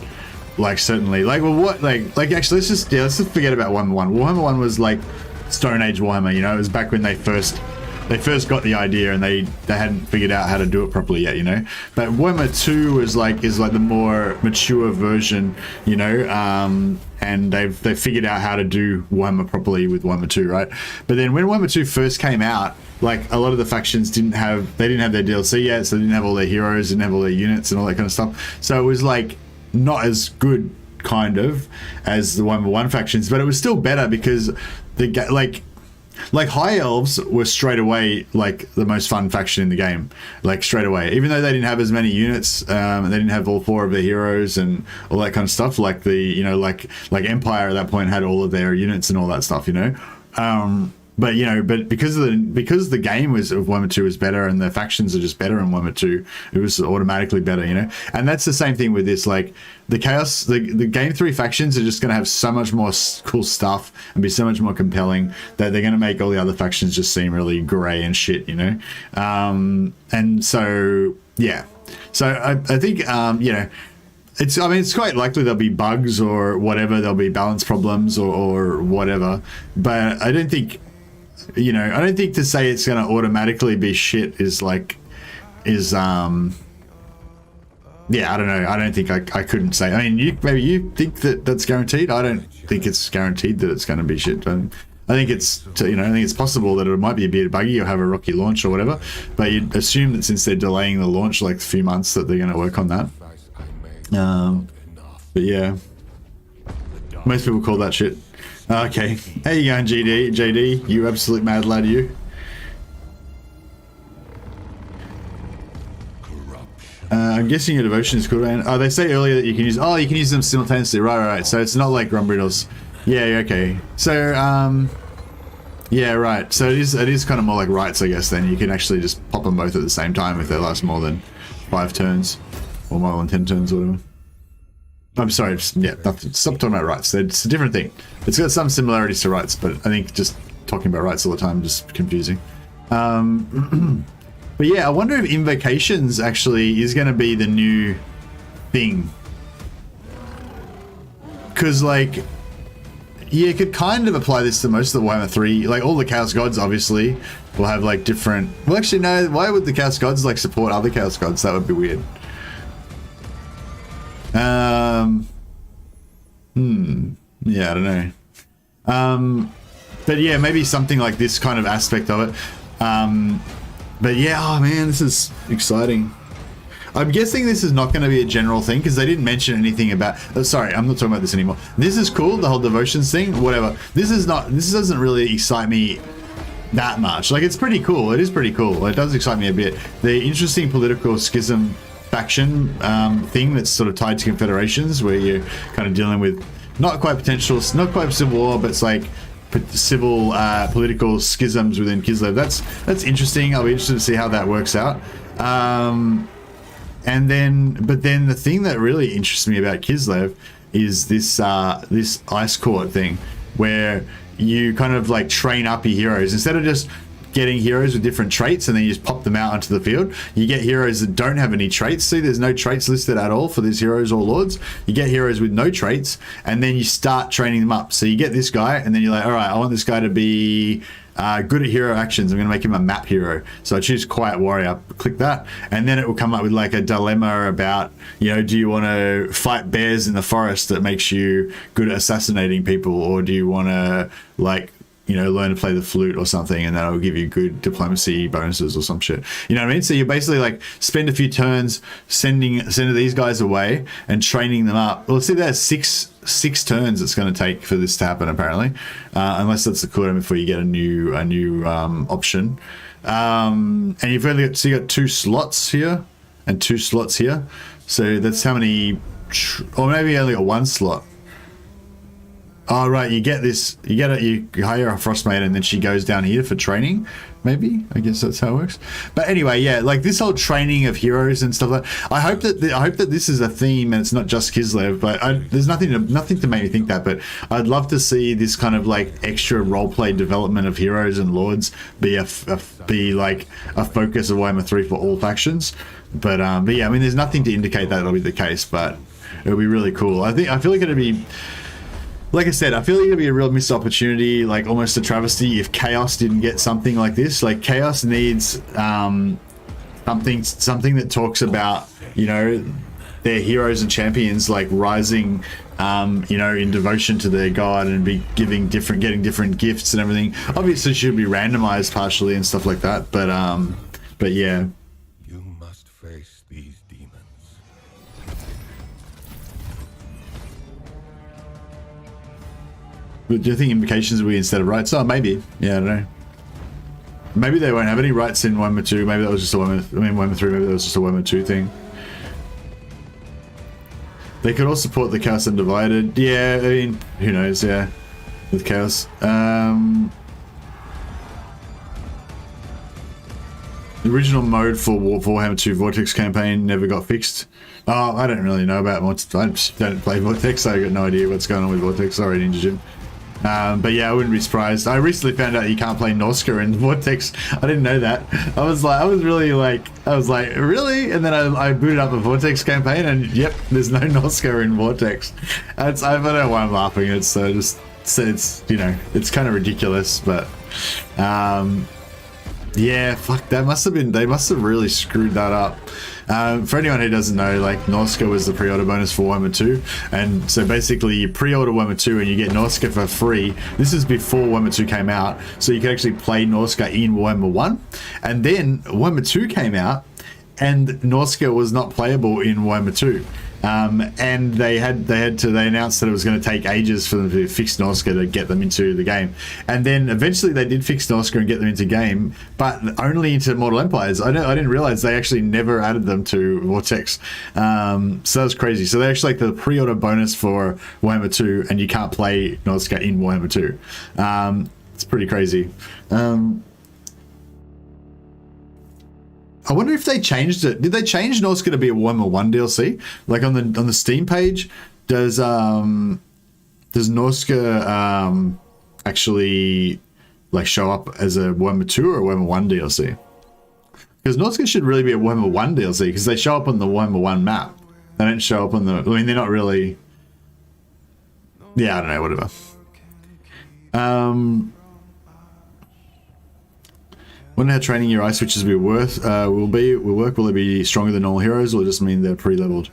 Like certainly, like well, what like actually let's just forget about Warhammer 1. Warhammer 1 was like Stone Age Warhammer. You know, it was back when they first they first got the idea and they hadn't figured out how to do it properly yet, you know. But Warhammer 2 is like the more mature version, you know, and they've figured out how to do Warhammer properly with Warhammer 2, right? But then when Warhammer 2 first came out, like a lot of the factions didn't have their DLC yet, so they didn't have all their heroes, didn't have all their units and all that kind of stuff. So it was like not as good kind of as the Warhammer 1 factions, but it was still better because like High Elves were straight away like the most fun faction in the game, like straight away, even though they didn't have as many units, and they didn't have all 4 of their heroes and all that kind of stuff. Like the, you know, like Empire at that point had all of their units and all that stuff, you know. But you know, because the game of Warhammer 2 was better and the factions are just better in Warhammer 2, it was automatically better, you know. And that's the same thing with this. Like the Chaos, the Game 3 factions are just going to have so much more cool stuff and be so much more compelling that they're going to make all the other factions just seem really grey and shit, you know. And so yeah, so I think you know. It's quite likely there'll be bugs or whatever, there'll be balance problems or whatever, but I don't think, you know, I don't think to say it's going to automatically be shit is yeah, I don't know. I don't think I couldn't say. I mean, maybe you think that's guaranteed. I don't think it's guaranteed that it's going to be shit. I think it's, you know, I think it's possible that it might be a bit buggy or have a rocky launch or whatever, but you'd assume that since they're delaying the launch like a few months that they're going to work on that. But yeah, most people call that shit. Okay, how you going, JD? You absolute mad lad, you. I'm guessing your devotion is cool, man. Oh, they say earlier that you can use them simultaneously. Right. So it's not like Grumbriddles. Yeah, okay. So yeah, right. So it is kind of more like rights, I guess. Then you can actually just pop them both at the same time if they last more than 5 turns or more than 10 turns or whatever. I'm sorry, yeah, nothing. Stop talking about rights. It's a different thing. It's got some similarities to rights, but I think just talking about rights all the time is just confusing. But yeah, I wonder if invocations actually is going to be the new thing. Because, like, yeah, you could kind of apply this to most of the Warhammer 3. Like, all the Chaos Gods, obviously, will have, like, different... Well, actually, no, why would the Chaos Gods, like, support other Chaos Gods? That would be weird. Yeah, I don't know. But yeah, maybe something like this kind of aspect of it. But yeah, oh man, this is exciting. I'm guessing this is not going to be a general thing because they didn't mention anything about... Oh, sorry, I'm not talking about this anymore. This is cool, the whole devotions thing, whatever. This doesn't really excite me that much. Like, it's pretty cool. It is pretty cool. It does excite me a bit. The interesting political schism faction thing that's sort of tied to confederations, where you're kind of dealing with not quite civil war, but it's like civil political schisms within Kislev. That's interesting. I'll be interested to see how that works out. But then the thing that really interests me about Kislev is this ice court thing, where you kind of like train up your heroes instead of just getting heroes with different traits and then you just pop them out onto the field. You get heroes that don't have any traits. See, there's no traits listed at all for these heroes or lords. You get heroes with no traits and then you start training them up. So you get this guy and then you're like, all right, I want this guy to be good at hero actions. I'm going to make him a map hero. So I choose Quiet Warrior, click that, and then it will come up with like a dilemma about, you know, do you want to fight bears in the forest that makes you good at assassinating people, or do you want to, like, you know, learn to play the flute or something, and that'll give you good diplomacy bonuses or some shit. You know what I mean? So you basically like spend a few turns sending these guys away and training them up. Well, let's see, there's six turns it's going to take for this to happen, apparently, unless that's the cooldown before you get a new option. And you've only got, so you got 2 slots here and 2 slots here. So that's how many, or maybe you only got 1 slot. Oh, right, you hire a Frostmaiden and then she goes down here for training, maybe? I guess that's how it works. But anyway, yeah, like this whole training of heroes and stuff like that, I hope that this is a theme and it's not just Kislev, but there's nothing to make me think that, but I'd love to see this kind of like extra roleplay development of heroes and lords be like a focus of Warhammer 3 for all factions. But yeah, I mean, there's nothing to indicate that it'll be the case, but it'll be really cool. I feel like it'll be... like I said, I feel like it'd be a real missed opportunity, like almost a travesty if Chaos didn't get something like this. Like Chaos needs something that talks about, you know, their heroes and champions like rising, you know, in devotion to their god and be getting different gifts and everything. Obviously, it should be randomized partially and stuff like that. But yeah. You must face these demons. But do you think invocations will be instead of rights? Oh, maybe. Yeah, I don't know. Maybe they won't have any rights in Warhammer 2. Maybe that was just a Warhammer 3. Maybe that was just a Warhammer 2 thing. They could all support the Chaos Undivided. Yeah, I mean, who knows? Yeah, with Chaos. The original mode for Warhammer 2 Vortex campaign never got fixed. Oh, I don't really know about I don't play Vortex, so I got no idea what's going on with Vortex. Sorry, Ninja Jim. But yeah, I wouldn't be surprised. I recently found out you can't play Norska in Vortex. I didn't know that. I was really like, really? And then I booted up a Vortex campaign, and yep, there's no Norska in Vortex. I don't know why I'm laughing. It's it's you know, it's kind of ridiculous, but yeah, fuck, they must have really screwed that up. For anyone who doesn't know, like, Norska was the pre-order bonus for Warhammer 2, and so basically you pre-order Warhammer 2 and you get Norska for free. This is before Warhammer 2 came out, so you could actually play Norska in Warhammer 1, and then Warhammer 2 came out and Norska was not playable in Warhammer 2. And they announced that it was going to take ages for them to fix Norska to get them into the game, and then eventually they did fix Norska and get them into game, but only into Mortal Empires. I didn't realize they actually never added them to Vortex, so that was crazy. So they're actually like the pre-order bonus for Warhammer 2, and you can't play Norska in Warhammer 2. It's pretty crazy. I wonder if they changed it. Did they change Norska to be a Warhammer 1 DLC? Like on the Steam page, does Norska actually like show up as a Warhammer 2 or a Warhammer 1 DLC? Because Norska should really be a Warhammer 1 DLC because they show up on the Warhammer 1 map. They don't show up on the. I mean, they're not really. Yeah, I don't know. Whatever. Wonder how training your ice switches will work. Will they be stronger than normal heroes, or just mean they're pre-leveled?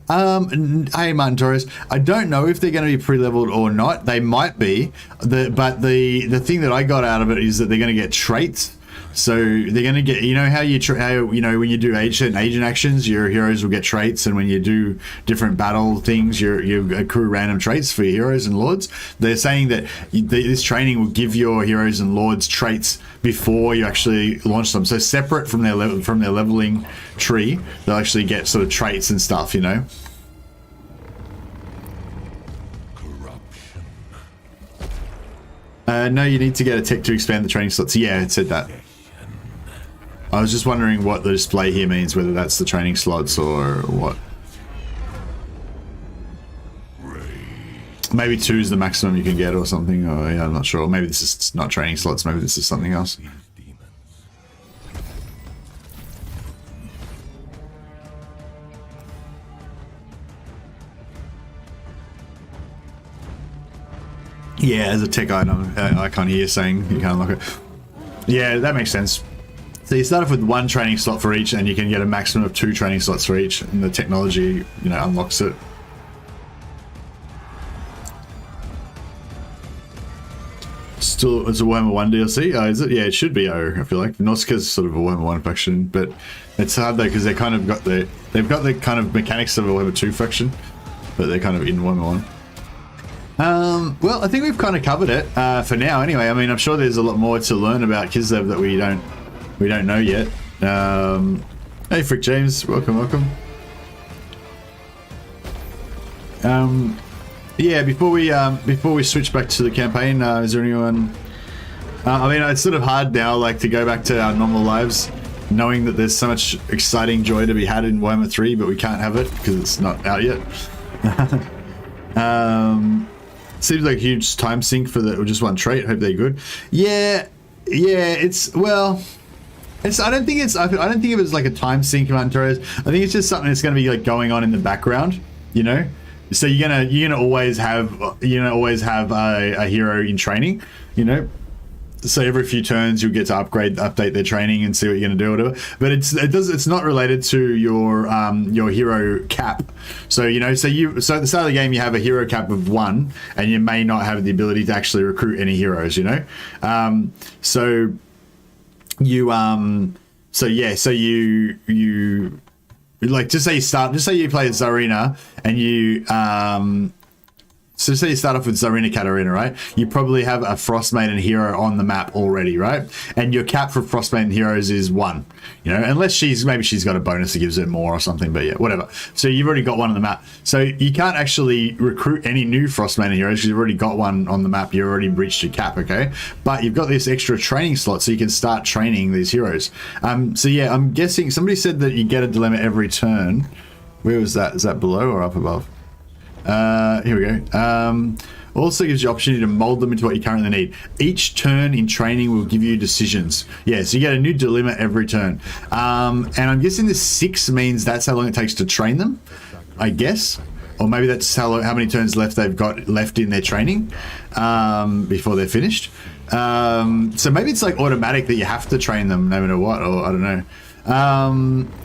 Hey, Martin Torres. I don't know if they're going to be pre-leveled or not. They might be, but the thing that I got out of it is that they're going to get traits. So they're going to get, you know how when you do agent actions, your heroes will get traits, and when you do different battle things, you accrue random traits for your heroes and lords. They're saying that this training will give your heroes and lords traits before you actually launch them. So separate from their leveling tree, they'll actually get sort of traits and stuff, you know. No, you need to get a tech to expand the training slots. Yeah, it said that. I was just wondering what the display here means, whether that's the training slots or what. Maybe 2 is the maximum you can get or something, or yeah, I'm not sure. Maybe this is not training slots, maybe this is something else. Yeah, as a tech item, icon here saying you can't unlock it. Yeah, that makes sense. So you start off with 1 training slot for each, and you can get a maximum of 2 training slots for each, and the technology, you know, unlocks it. Still, it's a Warhammer 1 DLC. Oh, is it? Yeah, it should be. I feel like Norska's sort of a Warhammer 1 faction, but it's hard though because they've got the kind of mechanics of a Warhammer 2 faction, but they're kind of in Warhammer 1. Well, I think we've kind of covered it for now. Anyway, I mean, I'm sure there's a lot more to learn about Kislev that we don't know yet. Hey, Frick James, welcome. Yeah, before we switch back to the campaign, is there anyone? I mean, it's sort of hard now, like, to go back to our normal lives, knowing that there's so much exciting joy to be had in Warhammer 3, but we can't have it because it's not out yet. Seems like a huge time sink for just one trait. Hope they're good. Yeah. It's well. I don't think of it as like a time sink, Torres. I think it's just something that's going to be like going on in the background, you know. So you're gonna always have a hero in training, you know. So every few turns you'll get to update their training and see what you're going to do or whatever. But it's not related to your hero cap. So at the start of the game you have a hero cap of 1, and you may not have the ability to actually recruit any heroes. You know, so you like, just say you play Tsarina and you so say you start off with Tsarina Katarina, right? You probably have a Frostmaiden hero on the map already, right? And your cap for Frostmaiden heroes is 1, you know, unless maybe she's got a bonus that gives it more or something, but yeah, whatever. So you've already got 1 on the map. So you can't actually recruit any new Frostmaiden heroes because you've already got 1 on the map. You already breached your cap, okay? But you've got this extra training slot so you can start training these heroes. So yeah, I'm guessing somebody said that you get a dilemma every turn. Where was that? Is that below or up above? Here we go. Also gives you opportunity to mold them into what you currently need. Each turn in training will give you decisions. Yeah, so you get a new dilemma every turn. And I'm guessing this 6 means that's how long it takes to train them, I guess. Or maybe that's how many turns they've got left in their training before they're finished. So maybe it's like automatic that you have to train them no matter what, or I don't know.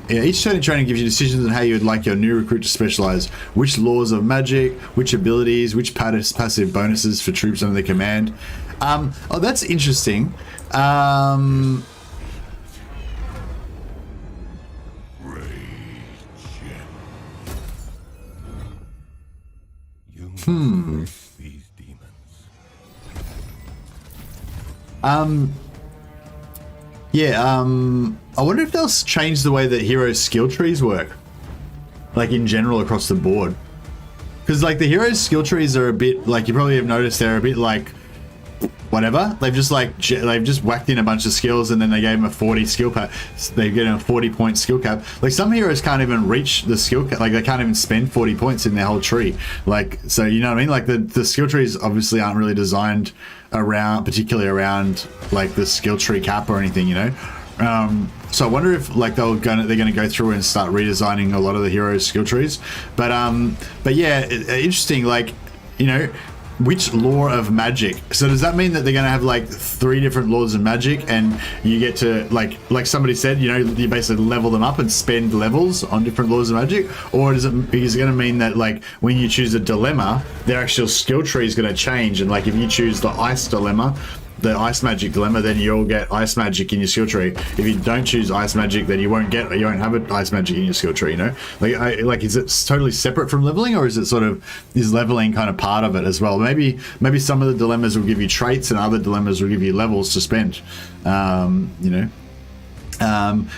Yeah, each turn in training gives you decisions on how you would like your new recruit to specialize, which laws of magic, which abilities, which passive bonuses for troops under their command. Oh, that's interesting. These demons. Yeah, I wonder if they'll change the way that heroes' skill trees work, like in general across the board. Because like the heroes' skill trees are a bit, like you probably have noticed, they're a bit like whatever. They've just whacked in a bunch of skills and then they gave them a 40 skill cap. They get a 40-point skill cap. Like some heroes can't even reach the skill cap. Like they can't even spend 40 points in their whole tree. Like, so you know what I mean? Like the skill trees obviously aren't really designed particularly around like the skill tree cap or anything, you know. So I wonder if like they're gonna go through and start redesigning a lot of the heroes' skill trees. But yeah, interesting. Like, you know, which law of magic? So does that mean that they're gonna have like 3 different laws of magic, and you get to like somebody said, you know, you basically level them up and spend levels on different laws of magic? Or is it gonna mean that like when you choose a dilemma, their actual skill tree is gonna change, and like if you choose the ice dilemma, the ice magic dilemma, then you'll get ice magic in your skill tree. If you don't choose ice magic, then you won't have an ice magic in your skill tree, you know? Like is it totally separate from leveling, or is it sort of, is leveling kind of part of it as well? Maybe some of the dilemmas will give you traits and other dilemmas will give you levels to spend, you know?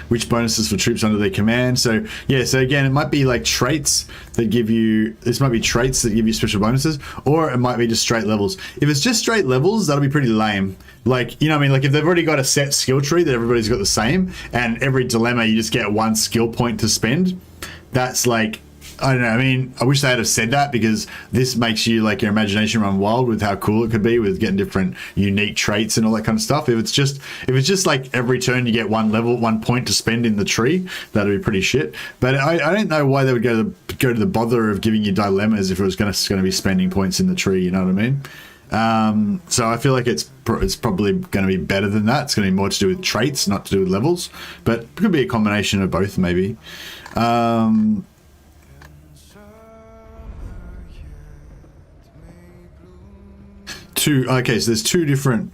Which bonuses for troops under their command. So yeah, so again, it might be like traits that give you, this might be traits that give you special bonuses, or it might be just straight levels. If it's just straight levels, that'll be pretty lame. Like, you know what I mean? Like if they've already got a set skill tree that everybody's got the same, and every dilemma you just get 1 skill point to spend, that's like, I don't know. I mean, I wish they had have said that, because this makes you like your imagination run wild with how cool it could be with getting different unique traits and all that kind of stuff. If it's just like every turn you get 1 point to spend in the tree, that'd be pretty shit. But I don't know why they would go to the bother of giving you dilemmas if it was going to be spending points in the tree. You know what I mean? So I feel like it's probably going to be better than that. It's going to be more to do with traits, not to do with levels. But it could be a combination of both, maybe. Okay, so there's 2 different,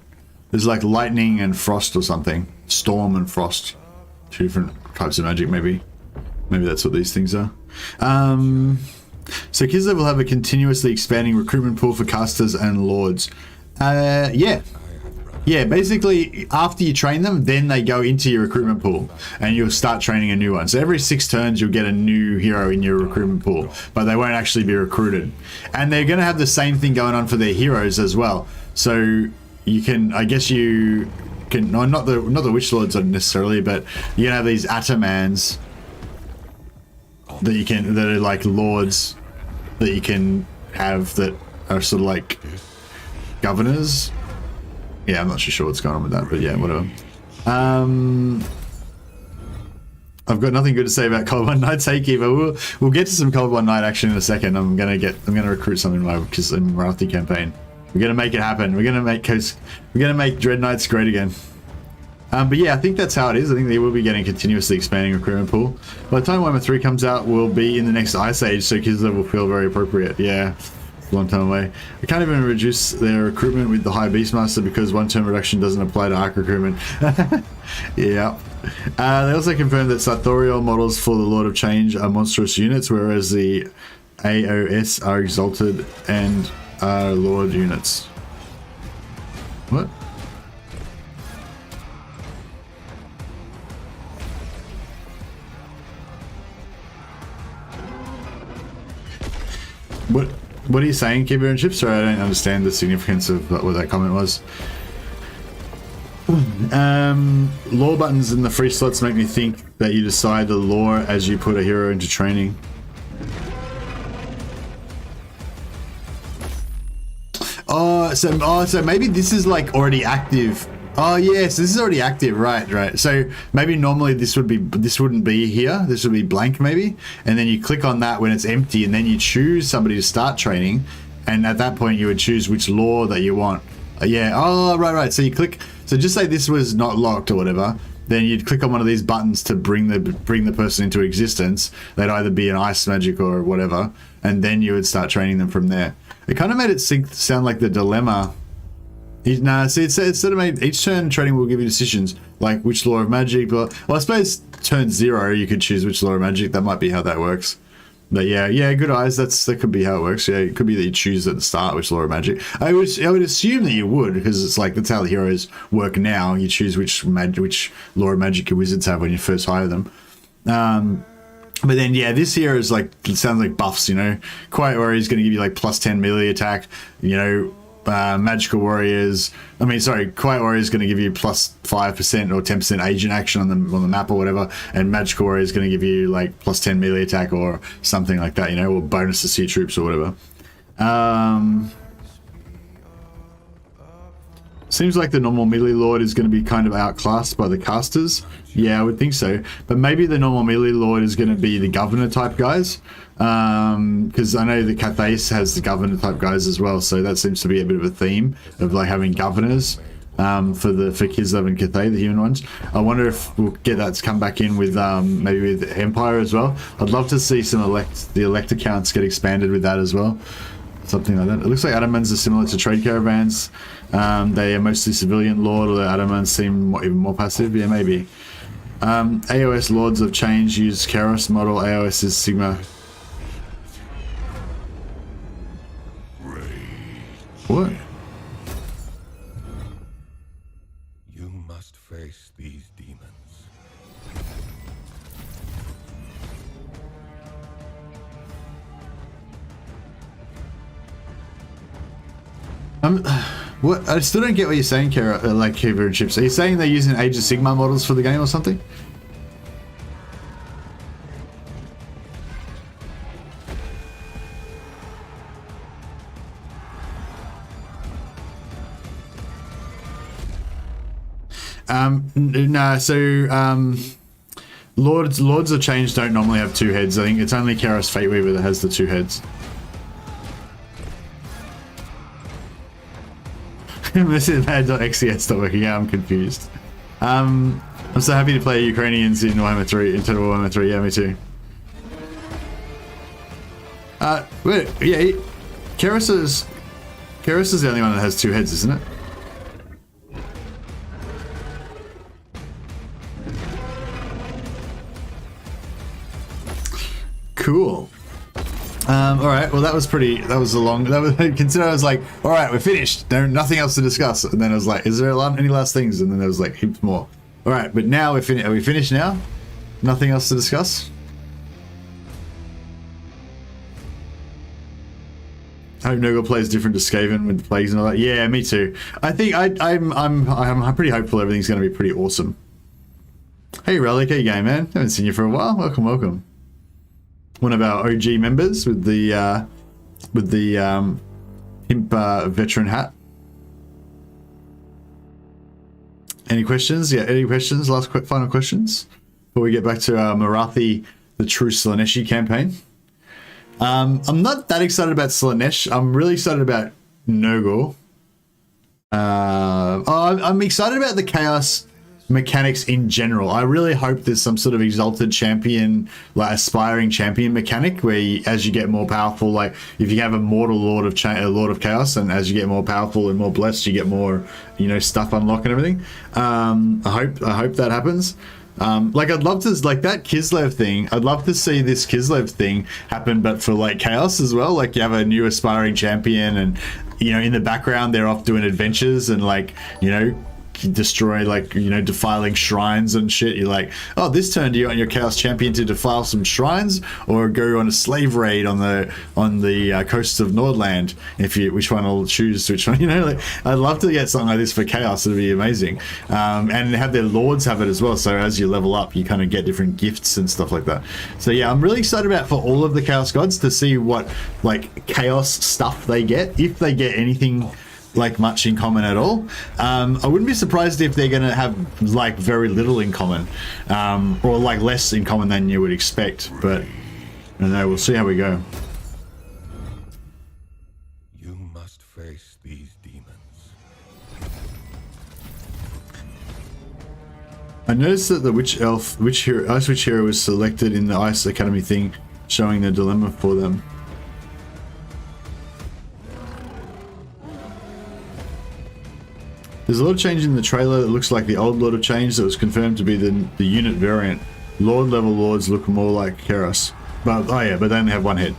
there's like lightning and frost or something, storm and frost, 2 different types of magic. Maybe that's what these things are. So Kislev will have a continuously expanding recruitment pool for casters and lords. Yeah, basically after you train them, then they go into your recruitment pool and you'll start training a new one. So every 6 turns you'll get a new hero in your recruitment pool, but they won't actually be recruited. And they're going to have the same thing going on for their heroes as well. So you can, I guess you can, no, not the witch lords necessarily, but you can have these Atamans that are like lords that you can have that are sort of like governors. Yeah, I'm not sure what's going on with that, but yeah, whatever. I've got nothing good to say about Colorblind Knight's Heiki, but we'll get to some Colorblind Knight action in a second. I'm gonna recruit some in my Morathi campaign. We're gonna make it happen. We're gonna make Dreadknights great again. But yeah, I think that's how it is. I think they will be getting continuously expanding recruitment pool. By the time Warhammer 3 comes out, we'll be in the next Ice Age, so Kislev will feel very appropriate. Yeah, it's a long time away. I can't even reduce their recruitment with the High Beastmaster because one-turn reduction doesn't apply to arc recruitment. Yeah. They also confirmed that sartorial models for the Lord of Change are monstrous units, whereas the AOS are exalted and are Lord units. What? What are you saying, Keeper and Chips? Sorry, I don't understand the significance of what that comment was. Lore buttons in the free slots make me think that you decide the lore as you put a hero into training. So maybe this is like already active. Oh yes, this is already active, right. So maybe normally this wouldn't be here. This would be blank maybe, and then you click on that when it's empty, and then you choose somebody to start training, and at that point you would choose which lore that you want. Yeah. Oh right. So you click. So just say this was not locked or whatever. Then you'd click on one of these buttons to bring the person into existence. They'd either be an ice magic or whatever, and then you would start training them from there. It kind of made it sound like the dilemma. Nah, see, it sort of made each turn training will give you decisions like which law of magic. Well, I suppose turn 0 you could choose which law of magic. That might be how that works. But yeah, good eyes. That could be how it works. Yeah, it could be that you choose at the start which law of magic. I would assume that you would, because it's like that's how the heroes work now. You choose which law of magic your wizards have when you first hire them. But then yeah, this here is like, it sounds like buffs. You know, Quiet Warrior is going to give you like +10 melee attack. You know. Magical Warriors, Quiet Warrior is going to give you +5% or 10% agent action on the map or whatever, and Magical Warrior is going to give you like +10 melee attack or something like that, you know, or bonuses to your troops or whatever. Seems like the normal melee lord is going to be kind of outclassed by the casters. Yeah, I would think so. But maybe the normal melee lord is going to be the governor type guys. Because I know the Cathay has the governor type guys as well. So that seems to be a bit of a theme of like having governors for Kislev and Cathay, the human ones. I wonder if we'll get that to come back in with maybe with Empire as well. I'd love to see some the elect accounts get expanded with that as well. Something like that. It looks like Atamans are similar to trade caravans. They are mostly civilian lord, although Atamans seem even more passive. Yeah, maybe. AOS Lords of Change use Keros model. AOS is Sigma. What? You must face these demons. What? I still don't get what you're saying, Kara, like Kiva and Chips. Are you saying they're using Age of Sigmar models for the game or something? No, so Lords of Change don't normally have 2 heads. I think it's only Karos Fateweaver that has the 2 heads. This is mad.xcs not working out. I'm confused. I'm so happy to play Ukrainians in Warhammer 3, in Total Warhammer 3. Yeah, me too. Wait, yeah, Karos is the only one that has 2 heads, isn't it? All right, well that was consider I was like, all right, we're finished, there's nothing else to discuss, and then I was like, is there any last things? And then there was like heaps more. All right, but now are we finished now? Nothing else to discuss? I hope Nurgle plays different to Skaven with plagues and all that. Yeah, me too. I think I'm pretty hopeful everything's going to be pretty awesome. Hey Relic, how you going, man? Haven't seen you for a while. Welcome. One of our OG members with the Imp veteran hat. Any questions? Yeah, any questions? Final questions? before we get back to Morathi, the true Slaaneshi campaign. I'm not that excited about Slaanesh. I'm really excited about Nurgle. I'm excited about the chaos mechanics in general. I really hope there's some sort of exalted champion, like aspiring champion mechanic, where as you get more powerful, like if you have a mortal lord of chaos, and as you get more powerful and more blessed, you get more, you know, stuff unlock and everything. I hope that happens. Like I'd love to, like that Kislev thing, I'd love to see this Kislev thing happen, but for like chaos as well. Like you have a new aspiring champion, and you know, in the background they're off doing adventures and like, you know, destroy, like, you know, defiling shrines and shit. You're like, oh, this turn do you want your chaos champion to defile some shrines or go on a slave raid on the coasts of Nordland? Which one will choose which one, you know? Like, I'd love to get something like this for chaos. It'd be amazing. And have their lords have it as well, so as you level up you kind of get different gifts and stuff like that. So yeah, I'm really excited about for all of the chaos gods to see what like chaos stuff they get, if they get anything like much in common at all. I wouldn't be surprised if they're going to have like very little in common, or like less in common than you would expect, but I don't know, we'll see how we go. You must face these demons. I noticed that the witch hero was selected in the Ice Academy thing, showing the dilemma for them. There's a lot of change in the trailer that looks like the old Lord of Change that was confirmed to be the unit variant. Lord level lords look more like Keros. But, oh yeah, but they only have one head.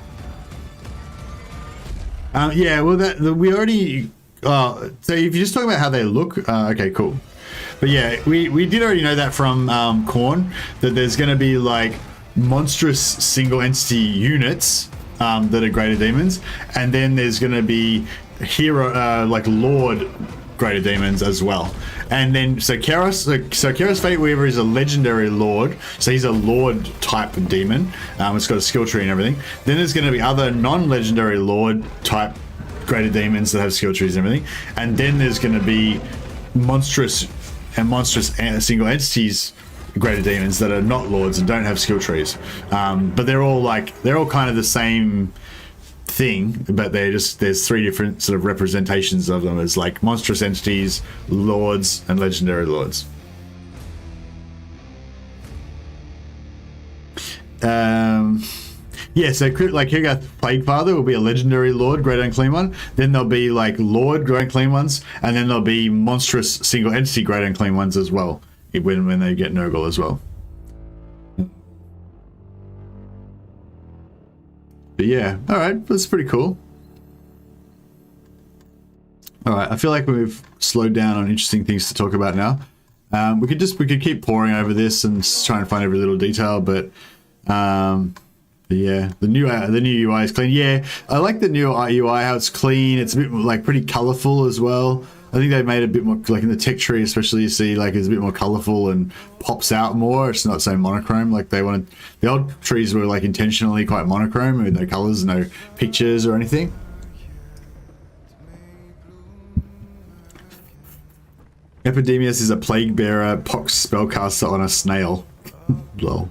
Yeah, well, we already... so if you're just talking about how they look, okay, cool. But yeah, we did already know that from Khorne, that there's going to be like monstrous single entity units that are greater demons, and then there's going to be hero, like Lord greater demons as well. And then so Keros Fate Weaver is a legendary lord, so he's a lord type demon. It's got a skill tree and everything. Then there's going to be other non-legendary lord type greater demons that have skill trees and everything, and then there's going to be monstrous single entities greater demons that are not lords and don't have skill trees, but they're all kind of the same thing, but there's three different sort of representations of them as like monstrous entities, lords, and legendary lords. Yeah, so like Hirgath Plaguefather will be a legendary lord, great unclean one. Then there'll be like lord, great unclean ones, and then there'll be monstrous single entity, great unclean ones as well when they get Nurgle as well. But yeah, all right, that's pretty cool. All right, I feel like we've slowed down on interesting things to talk about now. We could keep pouring over this and try and find every little detail, but yeah, the new UI is clean. Yeah, I like the new UI, how it's clean. It's a bit like pretty colorful as well. I think they made it a bit more, like in the tech tree especially, you see like it's a bit more colorful and pops out more. It's not so monochrome like they wanted. The old trees were like intentionally quite monochrome with no colors, no pictures or anything. Epidemius is a plague bearer, pox spellcaster on a snail. Lol.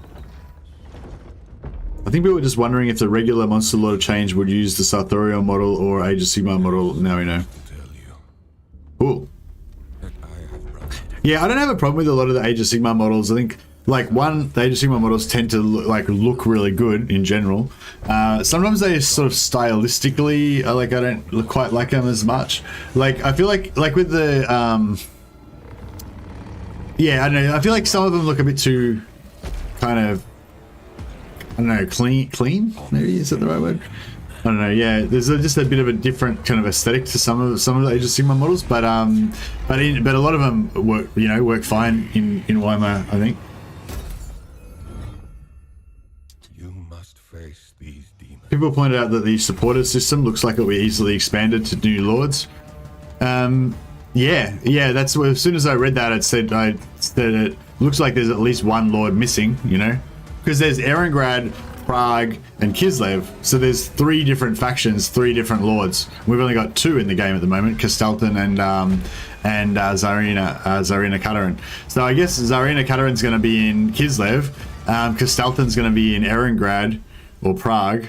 I think we were just wondering if the regular Monster Lord of Change would use the Sartorial model or Age of Sigmar model. Now we know. Cool. Yeah, I don't have a problem with a lot of the Age of Sigmar models. I think, like, the Age of Sigmar models tend to look really good in general. Sometimes they sort of stylistically, I don't quite like them as much. Like, I feel like with the, yeah, I don't know. I feel like some of them look a bit too kind of, I don't know, clean? Maybe, is that the right word? I don't know. Yeah, there's just a bit of a different kind of aesthetic to some of the Age of Sigmar models, but a lot of them work fine in Warhammer, I think. You must face these demons. People pointed out that the supported system looks like it'll be easily expanded to new lords. Yeah, that's what, as soon as I read that, it said it looks like there's at least one lord missing, you know, because there's Erengrad Prague, and Kislev. So there's 3 different factions, 3 different lords. We've only got 2 in the game at the moment, Kastelton and Tsarina Katarin. So I guess Tsarina Katarin's going to be in Kislev. Kastelton's going to be in Erengrad or Prague.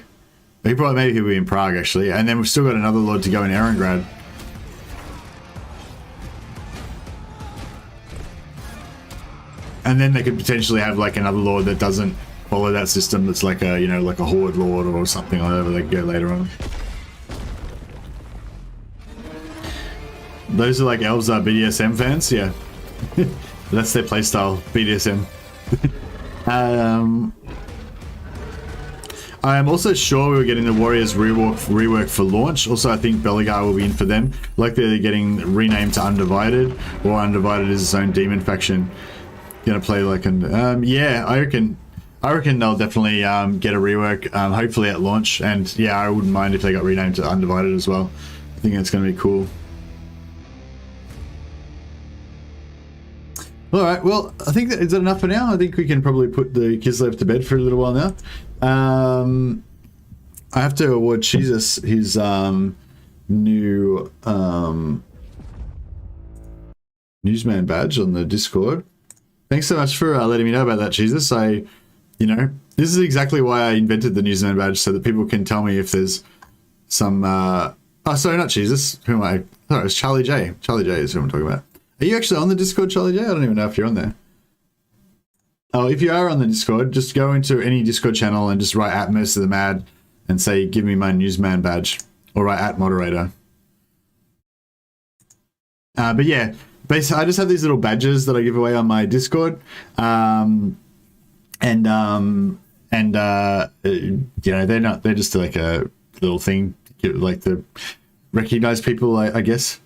Maybe he'll be in Prague actually. And then we've still got another lord to go in Erengrad. And then they could potentially have like another lord that doesn't follow that system. That's like a, you know, like a horde lord or something like that. They could go later on. Those are like elves are BDSM fans, yeah. That's their playstyle, BDSM. I am also sure we're getting the Warriors rework for launch. Also, I think Belegar will be in for them. Like they're getting renamed to Undivided, or Undivided is its own demon faction. Gonna play like an yeah, I reckon they'll definitely get a rework, hopefully at launch. And yeah, I wouldn't mind if they got renamed to Undivided as well. I think that's gonna be cool. All right, well, I think is that enough for now. I think we can probably put the Kislev to bed for a little while now. I have to award Jesus his new newsman badge on the Discord. Thanks so much for letting me know about that, Jesus. You know, this is exactly why I invented the newsman badge, so that people can tell me if there's some. Oh, sorry, not Jesus. Who am I? Sorry, it's Charlie J. Charlie J is who I'm talking about. Are you actually on the Discord, Charlie J? I don't even know if you're on there. Oh, if you are on the Discord, just go into any Discord channel and just write at Most of the Mad and say, give me my newsman badge, or write at moderator. But yeah, basically, I just have these little badges that I give away on my Discord. You know, they're just like a little thing, like to recognize people, I guess.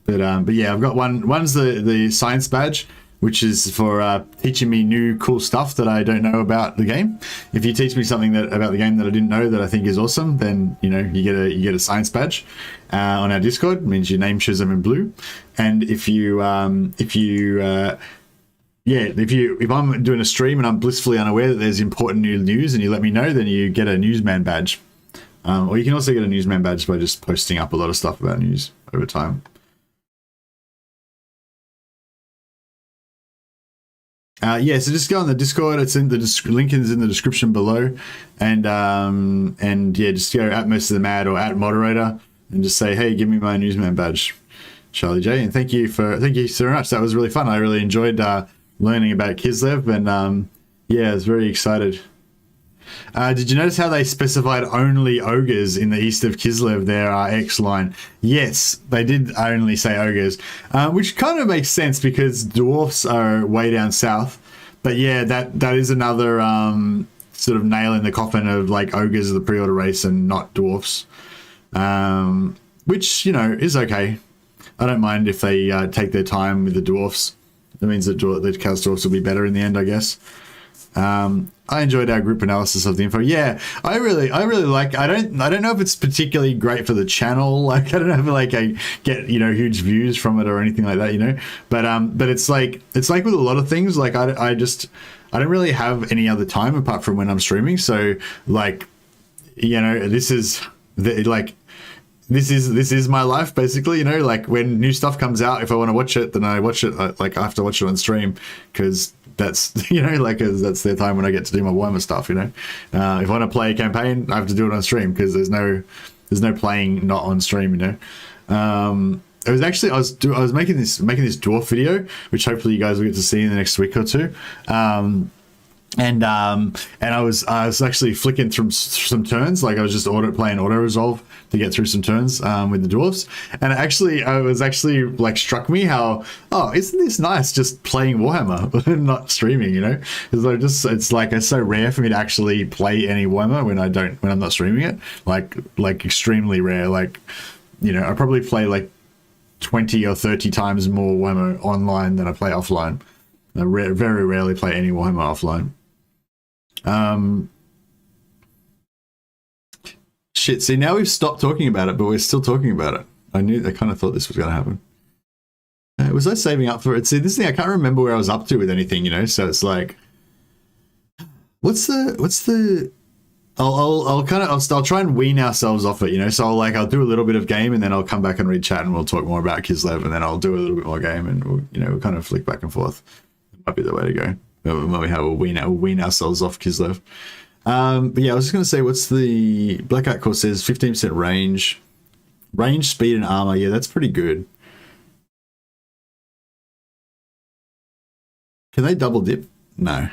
But yeah, I've got one's the science badge, which is for teaching me new cool stuff that I don't know about the game. If you teach me something about the game that I didn't know that I think is awesome, then you know you get a science badge on our Discord. It means your name shows up in blue. And if I'm doing a stream and I'm blissfully unaware that there's important new news and you let me know, then you get a newsman badge. Or you can also get a newsman badge by just posting up a lot of stuff about news over time. Yeah, so just go on the Discord. It's in the link is in the description below, and yeah, just go at Most of the Mad or at moderator and just say, hey, give me my newsman badge, Charlie J. And thank you so much. That was really fun. I really enjoyed learning about Kislev, and yeah, I was very excited. Did you notice how they specified only ogres in the east of Kislev, their X line? Yes, they did only say ogres, which kind of makes sense because dwarfs are way down south. But yeah, that is another sort of nail in the coffin of like ogres are the pre-order race and not dwarfs, which, you know, is okay. I don't mind if they take their time with the dwarfs. That means that the Chaos Dwarfs will be better in the end, I guess. I enjoyed our group analysis of the info. Yeah, I really like. I don't know if it's particularly great for the channel. Like, I don't know if like I get, you know, huge views from it or anything like that, you know. But it's like with a lot of things. Like I don't really have any other time apart from when I'm streaming. So like, you know, this is my life basically, you know. Like when new stuff comes out, if I want to watch it, then I watch it. Like I have to watch it on stream because that's, you know, like that's the time when I get to do my Warhammer stuff, you know. If I want to play a campaign, I have to do it on stream because there's no playing not on stream, you know. It was actually I was making this dwarf video, which hopefully you guys will get to see in the next week or two. And I was actually flicking through some turns, like I was just playing auto resolve to get through some turns with the dwarfs, and I was actually like struck me how, oh, isn't this nice just playing Warhammer and not streaming, you know? Because it's so rare for me to actually play any Warhammer when I'm not streaming it, like extremely rare. Like, you know, I probably play like 20 or 30 times more Warhammer online than I play offline. I very rarely play any Warhammer offline. Shit, see, now we've stopped talking about it, but we're still talking about it. I kind of thought this was going to happen. Was I saving up for it? See, this thing, I can't remember where I was up to with anything, you know, so it's like, What's the I'll try and wean ourselves off it, you know. So I'll do a little bit of game and then I'll come back and read chat and we'll talk more about Kislev, and then I'll do a little bit more game and we'll kind of flick back and forth. It might be the way to go. We'll wean ourselves off Kislev. But yeah, I was just gonna say, what's the Blackout Corsairs? 15% range, speed, and armor. Yeah, that's pretty good. Can they double dip? No.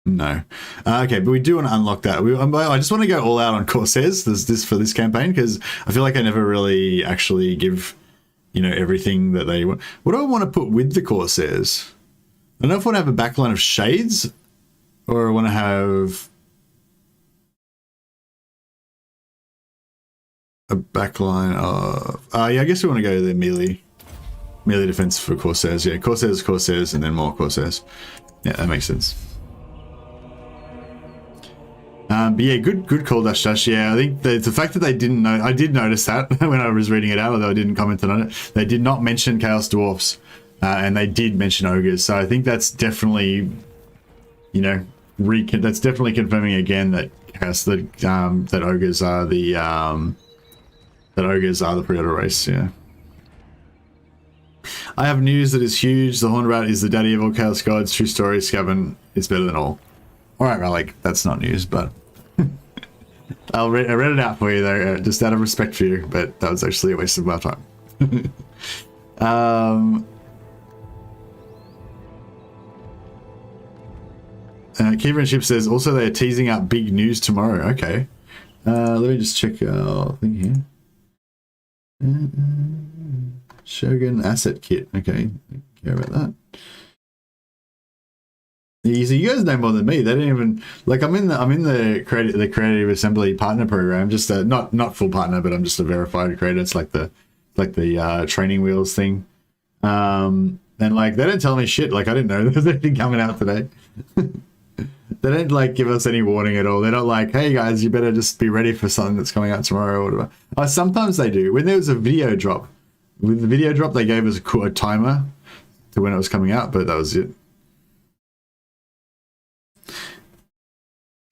No. Okay, but we do want to unlock that. I just want to go all out on Corsairs for this campaign, because I feel like I never really actually give, everything that they want. What do I want to put with the Corsairs? I don't know if I want to have a backline of shades, or I want to have a backline of... yeah, I guess we want to go to the melee defense for Corsairs. Yeah, Corsairs, and then more Corsairs. Yeah, that makes sense. But yeah, good call, Dash Dash. Yeah, I think the fact that they didn't know, I did notice that when I was reading it out, although I didn't comment on it. They did not mention Chaos Dwarfs, and they did mention Ogres. So I think that's definitely, that's definitely confirming again that that Ogres are the pre-order race. Yeah. I have news that is huge. The Horned Rat is the daddy of all Chaos Gods. True story. Skaven is better than all. All right, Malik, that's not news, but I read it out for you though, just out of respect for you. But that was actually a waste of my time. Kieran Ship says also they are teasing out big news tomorrow. Okay, let me just check our thing here. Shogun asset kit. Okay, care about that. Yeah, so you guys know more than me. They don't even I'm in the creative assembly partner program. Just not full partner, but I'm just a verified creator. It's like the training wheels thing. And they don't tell me shit. I didn't know there's anything coming out today. They don't give us any warning at all. They're not hey guys, you better just be ready for something that's coming out tomorrow or whatever. Sometimes they do. When there was a video drop, with the video drop, they gave us a timer to when it was coming out, but that was it.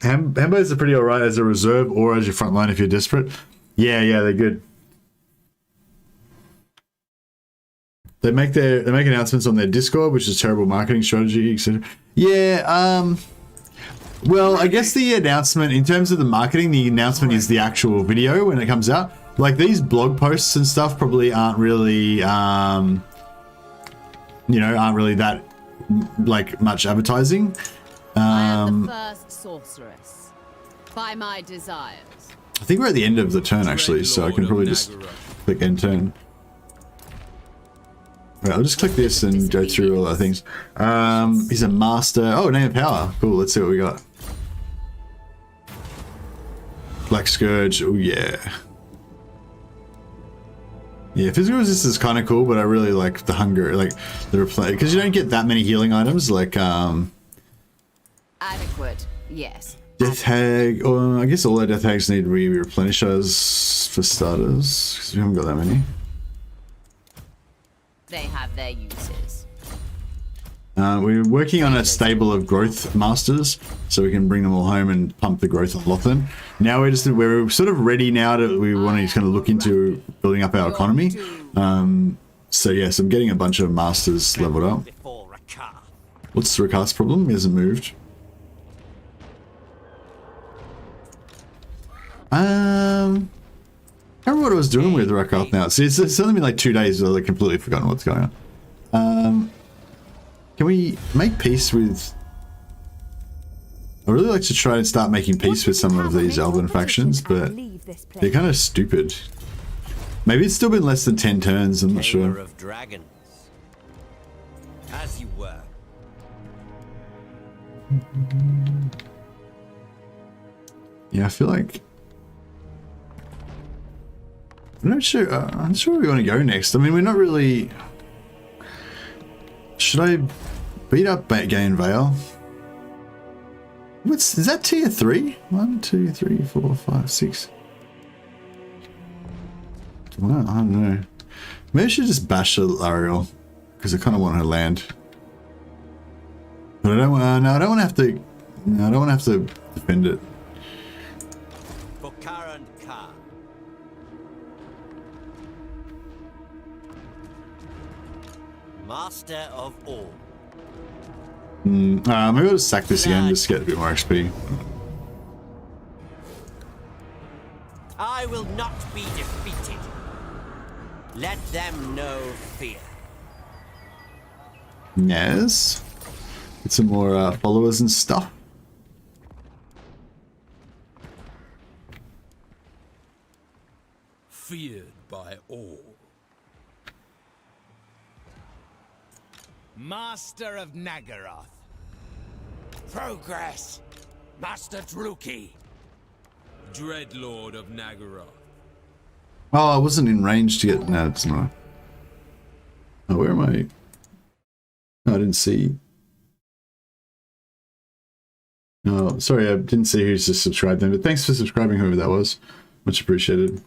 Hambos are pretty alright as a reserve or as your front line if you're desperate. Yeah, they're good. They make announcements on their Discord, which is terrible marketing strategy, etc. Yeah, well, I guess the announcement, in terms of the marketing, the announcement is the actual video when it comes out. These blog posts and stuff probably aren't really, aren't really that, much advertising. I am the first sorceress. By my desires. I think we're at the end of the turn, actually, so I can probably just click end turn. Right, I'll just click this and go through all our things. He's a master. Oh, name of power. Cool, let's see what we got. Black Scourge. Oh, yeah. Yeah, physical resistance is kind of cool, but I really like the hunger, the replay, because you don't get that many healing items, Adequate, yes. Death Hag, or I guess all our Death Hags need replenishers for starters, because we haven't got that many. They have their uses. We're working on a stable of growth masters, so we can bring them all home and pump the growth on Ulthuan. Now we're sort of ready now we want to kind of look into building up our economy. So yes, I'm getting a bunch of masters leveled up. What's the Rakat's problem? He hasn't moved. I remember what I was doing with Rakath now. See, it's only been 2 days, so I've completely forgotten what's going on. Can we make peace with... I really like to try and start making peace with some of these elven factions, but they're kind of stupid. Maybe it's still been less than 10 turns, I'm not sure. Of dragons. As you were. Yeah, I feel like... I'm not sure where we want to go next. I mean, we're not really... Should I beat up Gain Vale? Is that tier 3? 1, 2, 3, 4, 5, 6. Well, I don't know. Maybe I should just bash Ariel, because I kind of want her land. But I don't want. No, I don't want to have to. No, I don't want to have to defend it. For Karen Khan. Master of all. Maybe I'll just sack this again, just get a bit more XP. I will not be defeated. Let them know fear. Yes. Get some more followers and stuff. Feared by all. Master of Nagaroth. Progress. Master Druki. Dreadlord of Nagaroth. Oh, I wasn't in range to get. No, it's not. Oh, where am I? Oh, I didn't see. Oh, sorry, I didn't see who's just subscribed then, but thanks for subscribing, whoever that was. Much appreciated.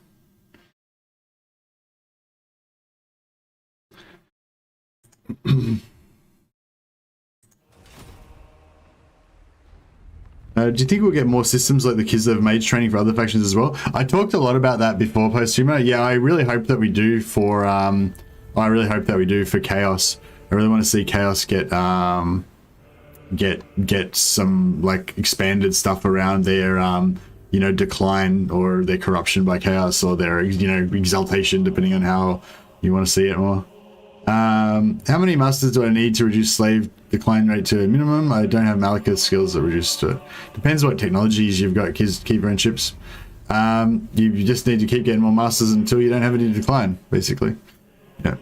Do you think we'll get more systems like the Kislev mage training for other factions as well? I talked a lot about that before post-streamer. Yeah, I really hope that we do for Chaos. I really want to see Chaos get some like expanded stuff around their you know, decline or their corruption by Chaos, or their, you know, exaltation, depending on how you want to see it more. How many masters do I need to reduce slave decline rate to a minimum? I don't have Malethith skills that reduce to it. Depends what technologies you've got, keeper and chips. You just need to keep getting more masters until you don't have any decline, basically. Yeah.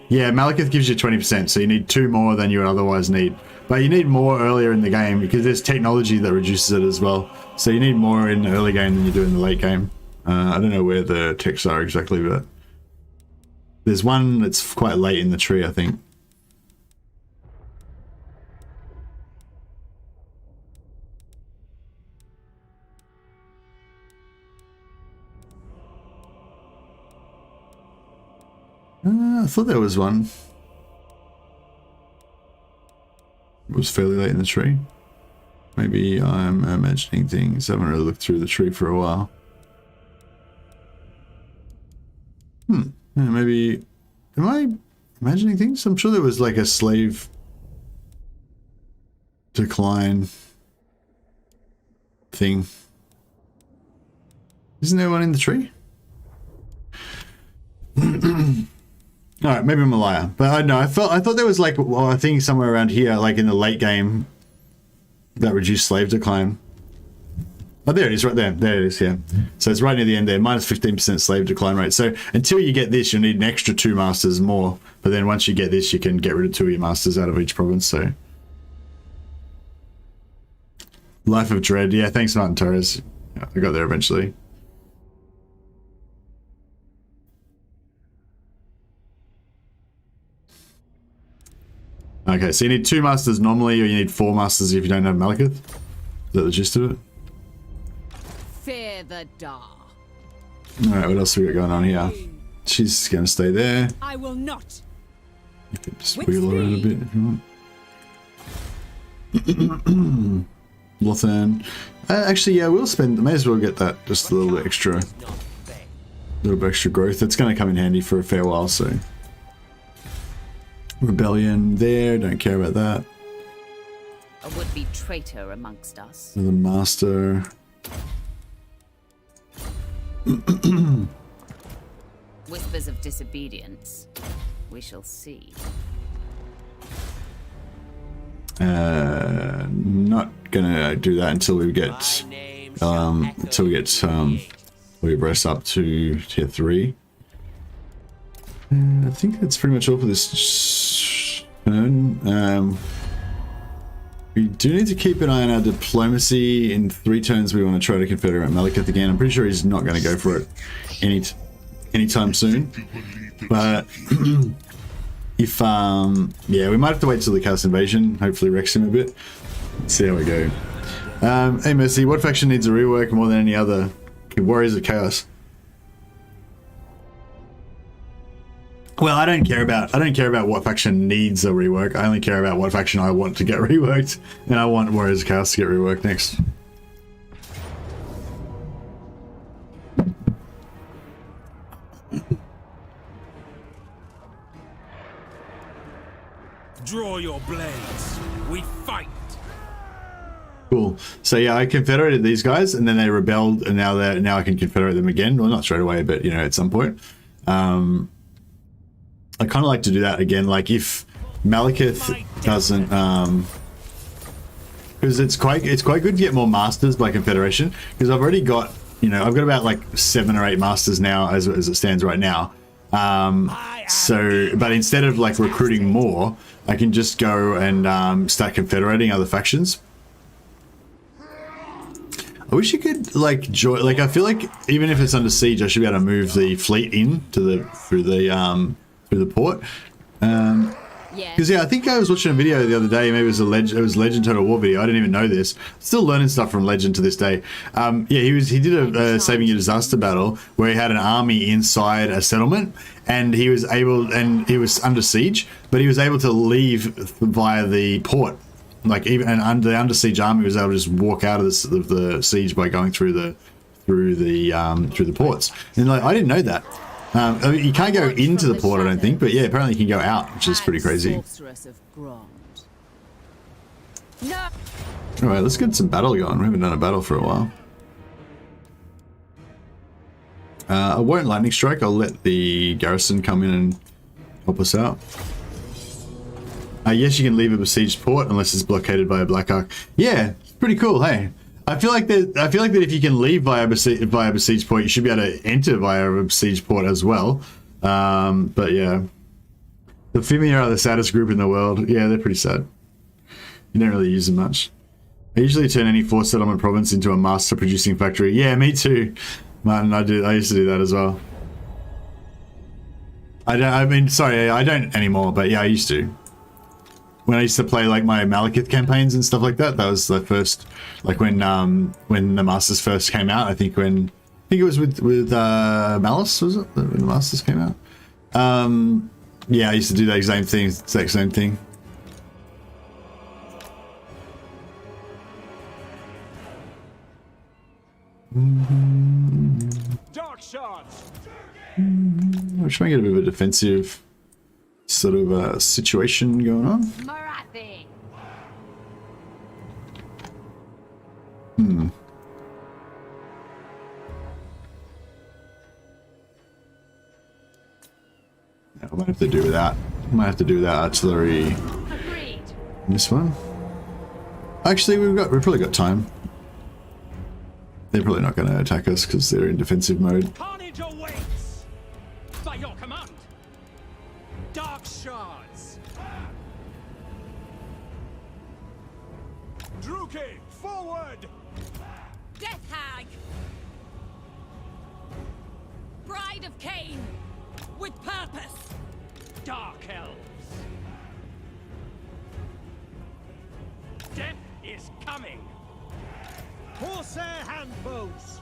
Yeah, Malethith gives you 20%, so you need 2 more than you would otherwise need. But you need more earlier in the game because there's technology that reduces it as well. So you need more in the early game than you do in the late game. I don't know where the techs are exactly, but there's one that's quite late in the tree, I think. I thought there was one. It was fairly late in the tree. Maybe I'm imagining things. I haven't really looked through the tree for a while. Yeah, maybe... Am I imagining things? I'm sure there was like a slave decline thing. Isn't there one in the tree? Alright, maybe I'm a liar. But I know, I thought there was like, well, I think somewhere around here, like in the late game, that reduced slave decline. Oh, there it is, right there. There it is, yeah. So it's right near the end there, minus 15% slave decline rate. So until you get this, you'll need an extra 2 masters more. But then once you get this, you can get rid of 2 of your masters out of each province, so. Life of Dread. Yeah, thanks, Martin Torres. Yeah, I got there eventually. Okay, so you need 2 masters normally, or you need 4 masters if you don't have Malethith? Is that the gist of it? Fear the dark. Alright, what else have we got going on here? She's gonna stay there. I will not. You can just wheel around a bit if you want. Ulthuan. Actually, yeah, we'll spend, may as well get that, just a little bit extra. Little bit extra growth. That's gonna come in handy for a fair while, so. Rebellion there, don't care about that. A would-be traitor amongst us. The master. Whispers of disobedience. We shall see. Not gonna do that until we get we rest up to tier 3. I think that's pretty much all for this turn. We do need to keep an eye on our diplomacy. In 3 turns we want to try to confederate Malethith again. I'm pretty sure he's not going to go for it anytime soon. But if yeah, we might have to wait till the Chaos Invasion. Hopefully wrecks him a bit. Let's see how we go. Hey Mercy, what faction needs a rework more than any other? Warriors of Chaos. Well, I don't care about what faction needs a rework. I only care about what faction I want to get reworked, and I want Warriors of Chaos to get reworked next. Draw your blades. We fight. Cool. So yeah, I confederated these guys, and then they rebelled, and now I can confederate them again. Well, not straight away, but you know, at some point. I kind of like to do that again. Like if Malethith doesn't, because it's quite good to get more masters by confederation. Because I've already got, you know, I've got about like 7 or 8 masters now as it stands right now. So, but instead of like recruiting more, I can just go and start confederating other factions. I wish you could like join. Like I feel like even if it's under siege, I should be able to move the fleet in to through the port. Because yeah, I think I was watching a video the other day. Maybe it was Legend Total War video. I didn't even know this. Still learning stuff from Legend to this day. Yeah, he did a saving a disaster battle where he had an army inside a settlement, and he was under siege, but he was able to leave via the port. Like even the under siege army was able to just walk out of the siege by going through the ports. And like I didn't know that. I mean, you can't go into the port, I don't think, but yeah, apparently you can go out, which is pretty crazy. All right, let's get some battle going. We haven't done a battle for a while. I won't lightning strike. I'll let the garrison come in and help us out. Yes, you can leave a besieged port unless it's blockaded by a Black Ark. Yeah, pretty cool. Hey, I feel like that if you can leave via besieged port, you should be able to enter via a besieged port as well. But yeah, the Fimir are the saddest group in the world. Yeah, they're pretty sad. You don't really use them much. I usually turn any forced settlement province into a master producing factory. Yeah, me too, Martin. I used to do that as well. I don't anymore. But yeah, I used to. When I used to play like my Malekith campaigns and stuff like that, that was the first, like when the Masters first came out. I think it was with Malice, was it, when the Masters came out? Yeah, I used to do that exact same thing. Dark shards. I'm trying to get a bit of a defensive sort of situation going on. Morathi. I might have to do with that. Might have to do that artillery. Agreed. This one. Actually, we've probably got time. They're probably not going to attack us because they're in defensive mode. Carnage awaits. By your command. Dark shards. Druki, forward. Death Hag. Bride of Cain. With purpose. Dark elves. Death is coming. Horsehair handbows.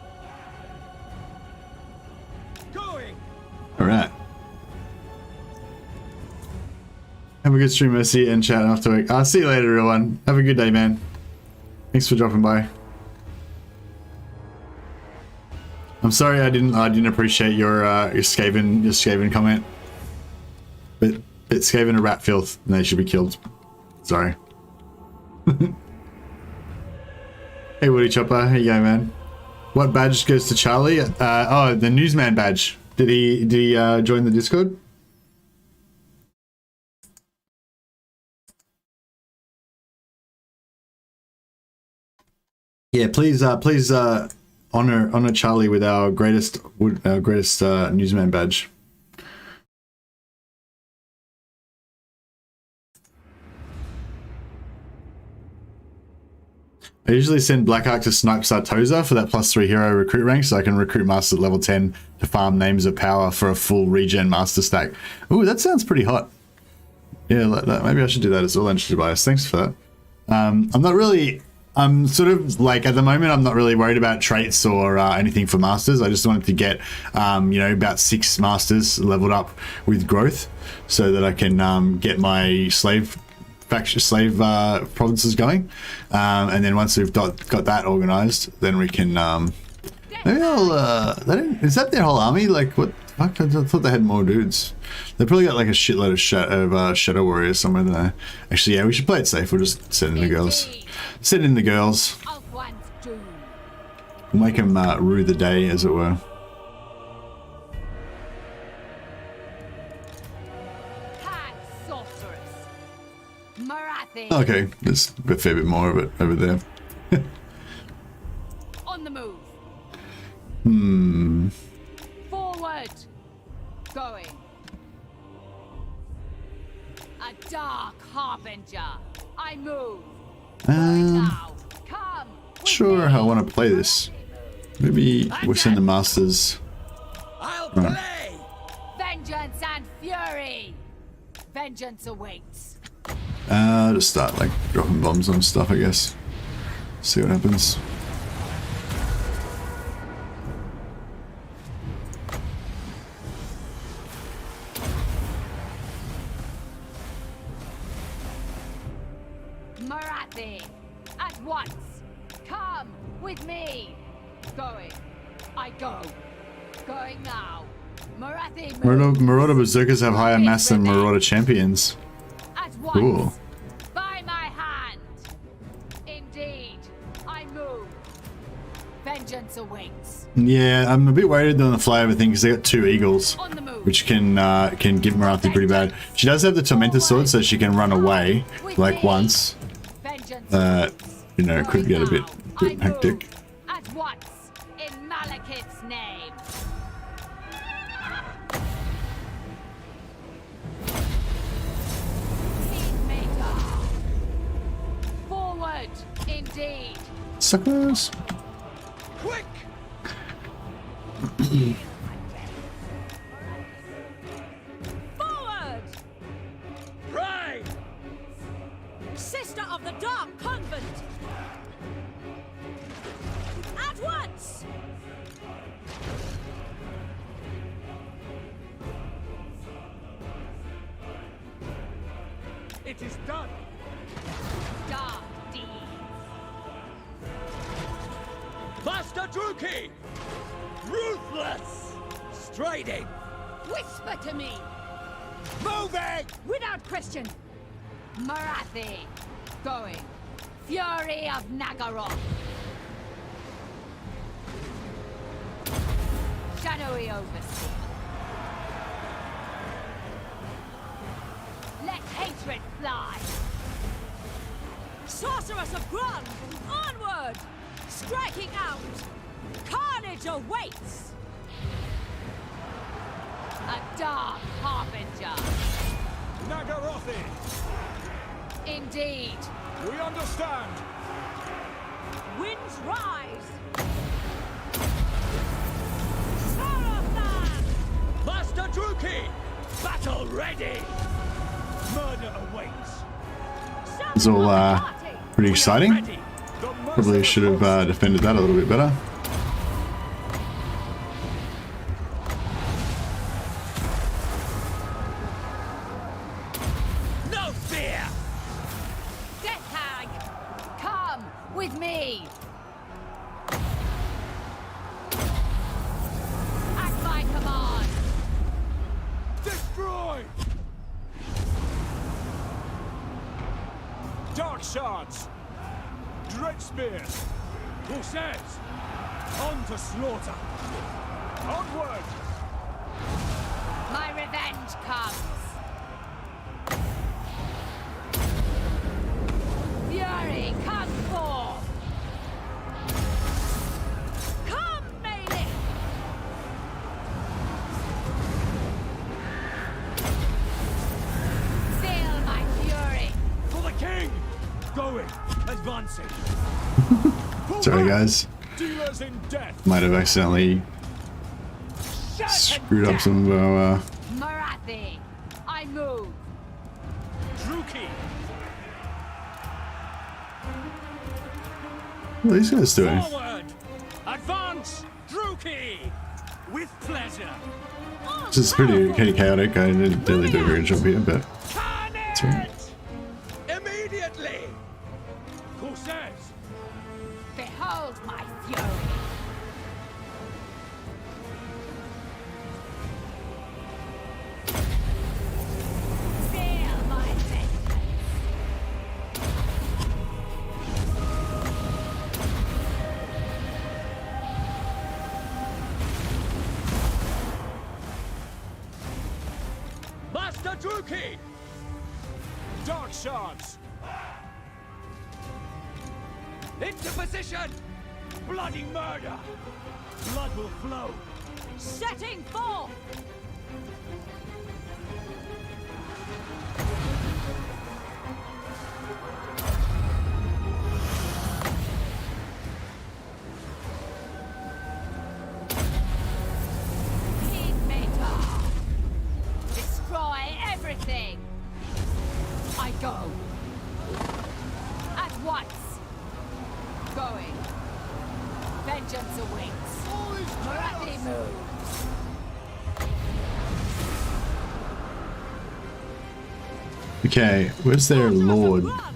Going. All right. Have a good stream, Mercy, and chat after week. I'll see you later, everyone. Have a good day, man. Thanks for dropping by. I'm sorry I didn't appreciate your Skaven comment. But Skaven are rat filth and they should be killed. Sorry. Hey Woody Chopper, how you going, man? What badge goes to Charlie? Oh, the newsman badge. Did he join the Discord? Yeah, please honor Charlie with our greatest newsman badge. I usually send Black Ark to snipe Sartosa for that +3 hero recruit rank so I can recruit masters at level 10 to farm names of power for a full regen master stack. Ooh, that sounds pretty hot. Yeah, maybe I should do that as well, Entry Bias. Thanks for that. I'm not really I'm sort of like, at the moment, I'm not really worried about traits or anything for masters. I just wanted to get, you know, about 6 masters leveled up with growth so that I can get my slave provinces going. And then once we've got that organized, then we can, maybe I'll, is that their whole army? Like, what? I thought they had more dudes. They probably got like a shitload of shadow warriors somewhere there. Actually, yeah, we should play it safe. We'll just send in the girls. Send in the girls. We'll make them rue the day, as it were. Okay, there's a fair bit more of it over there. On the move. Hmm. Forward. Going. A dark harbinger. I move. Now. Come. Sure how I want to play this. Maybe we'll send the masters. I'll play. Vengeance and fury. Vengeance awaits. Just start like dropping bombs on stuff, I guess. See what happens. Morathi, at once. Come with me. Going. I go. Going now. Morathi. Marauder Berserkers have higher mass than Marauder Champions. At once. Cool. By my hand. Indeed. I move. Vengeance awaits. Yeah, I'm a bit worried on the flyover thing because they got 2 eagles, On the move. which can give Morathi pretty bad. She does have the Tormentor Sword, so she can run away like once. Vengeance You know, it could get a bit hectic. at once. In Malethith's name. Peacemaker. Forward. Indeed. Suckers. Quick. Forward. Pride. Sister of the Dark Convent. At once. It is done. Dark deeds. Master Druki. Ruthless. Striding. Whisper to me. Moving. Without question. Morathi. Going. Fury of Nagaroth. Shadowy Overseer. Let hatred fly. Sorceress of Grun. Onward. Striking out. Carnage awaits. A dark harbinger. Nagarothi, Indeed. we understand. Winds rise. Sarathan! Master Druki. Battle ready. Murder awaits. It's all pretty exciting. Ready. The Probably should have defended that a little bit better. No fear. Death Hag! Come with me! At my command! Destroy. Dark shards. Dread spears. Who says? On to slaughter. Onward. My revenge comes! Fury, come forth! Come, Maleth! Feel my fury! For the king. Going. Advancing. Sorry, guys. Dealers in death. Might have accidentally screwed up some of our. Morathi, I move! Druki. What are these guys doing? Forward! Advance! Druki! With pleasure! This is pretty chaotic. I didn't really do a very good job here, but that's all right. Immediately! Corsairs! Behold my fury. Seal my vengeance. Master Druki! Dark shards! Into position! Bloody murder! Blood will flow! Setting forth. Kingmaker. Destroy everything. I go. At once. Going. Vengeance awaits. Morathi moves. Okay, where's their lord? I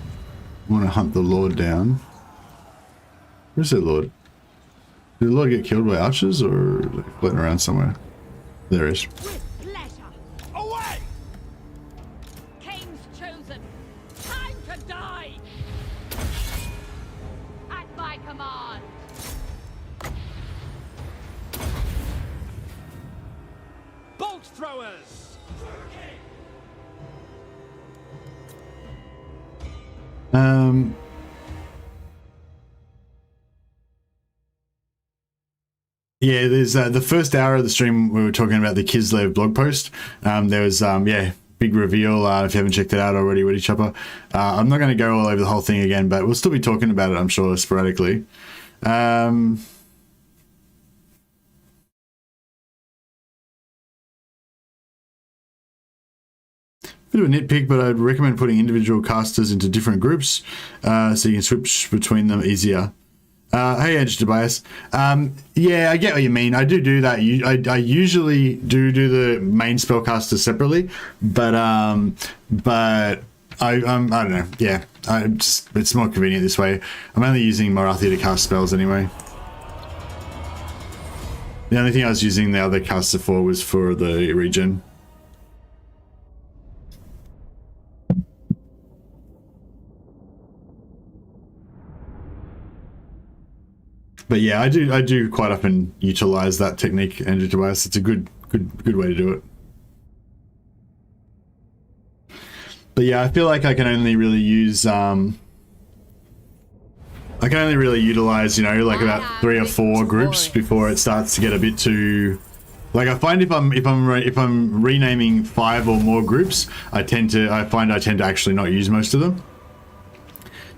want to hunt the lord down. Where's their lord? Did the lord get killed by archers or floating around somewhere? There he is. With pleasure. Away! King's chosen. Time to die. At my command. Bolt throwers! Yeah, there's the first hour of the stream we were talking about the Kislev blog post. There was yeah, big reveal. If you haven't checked it out already, Woody Chopper. I'm not going to go all over the whole thing again, but we'll still be talking about it, I'm sure, sporadically. Bit of a nitpick, but I'd recommend putting individual casters into different groups so you can switch between them easier. Hey, Edge Tobias. Yeah, I get what you mean. I do that. I usually do the main spellcaster separately, but I don't know. Yeah, it's more convenient this way. I'm only using Morathi to cast spells anyway. The only thing I was using the other caster for was for the regen. But yeah, I do quite often utilize that technique, Andrew Tobias. It's a good way to do it. But yeah, I feel like I can only really use I can only really utilize, you know, like about 3 or 4 groups before it starts to get a bit too, like, I find if I'm renaming 5 or more groups, I tend to actually not use most of them.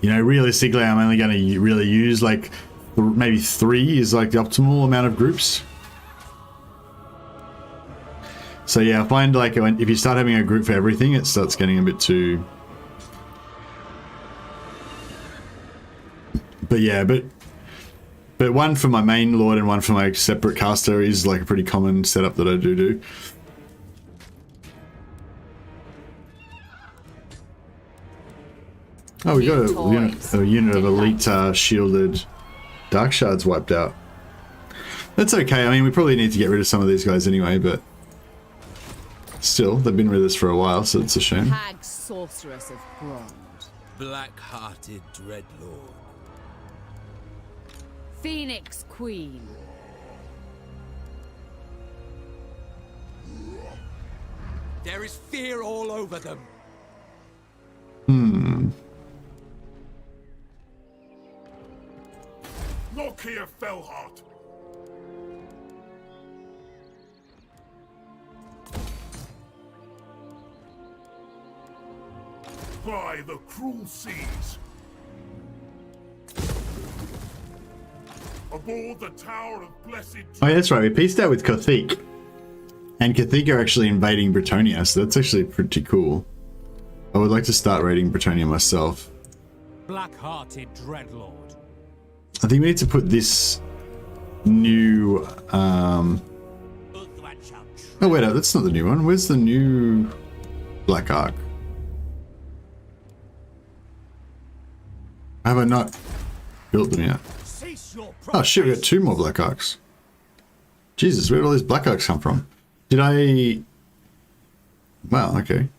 You know, realistically, I'm only going to really use like maybe 3 is like the optimal amount of groups. So yeah, I find like if you start having a group for everything, it starts getting a bit too. But yeah, but one for my main lord and one for my separate caster is like a pretty common setup that I do. Oh, we got a unit of elite shielded dark shards wiped out. That's okay. I mean, we probably need to get rid of some of these guys anyway, but still, they've been with us for a while, so it's a shame. Hag sorceress of bronze. Black-hearted dreadlord. Phoenix queen. There is fear all over them. Look here, Fellheart. By the cruel seas. Aboard the Tower of Blessed. Oh yeah, that's right. We pieced out with Cathik. And Cathik are actually invading Britannia, so that's actually pretty cool. I would like to start raiding Britannia myself. Black-hearted dreadlord. I think we need to put this new oh wait, that's not the new one. Where's the new Black Arc? Have I not built them yet? Oh shit, we got 2 more Black Arcs. Jesus, where did all these Black Arcs come from? Did I... Wow, okay.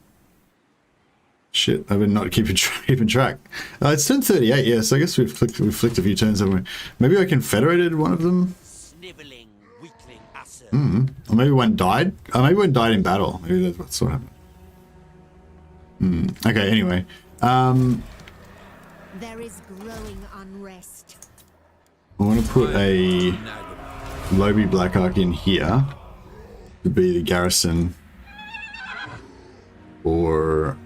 Shit, I've been not keeping track. It's turn 38, yeah, so I guess we've flicked a few turns, haven't we? Maybe I confederated one of them? Sniveling, weakling assert. Or maybe one died? Oh, maybe one died in battle. Maybe that's what happened. Okay, anyway. There is growing unrest. I want to put a Lobby Black Arc in here to be the garrison for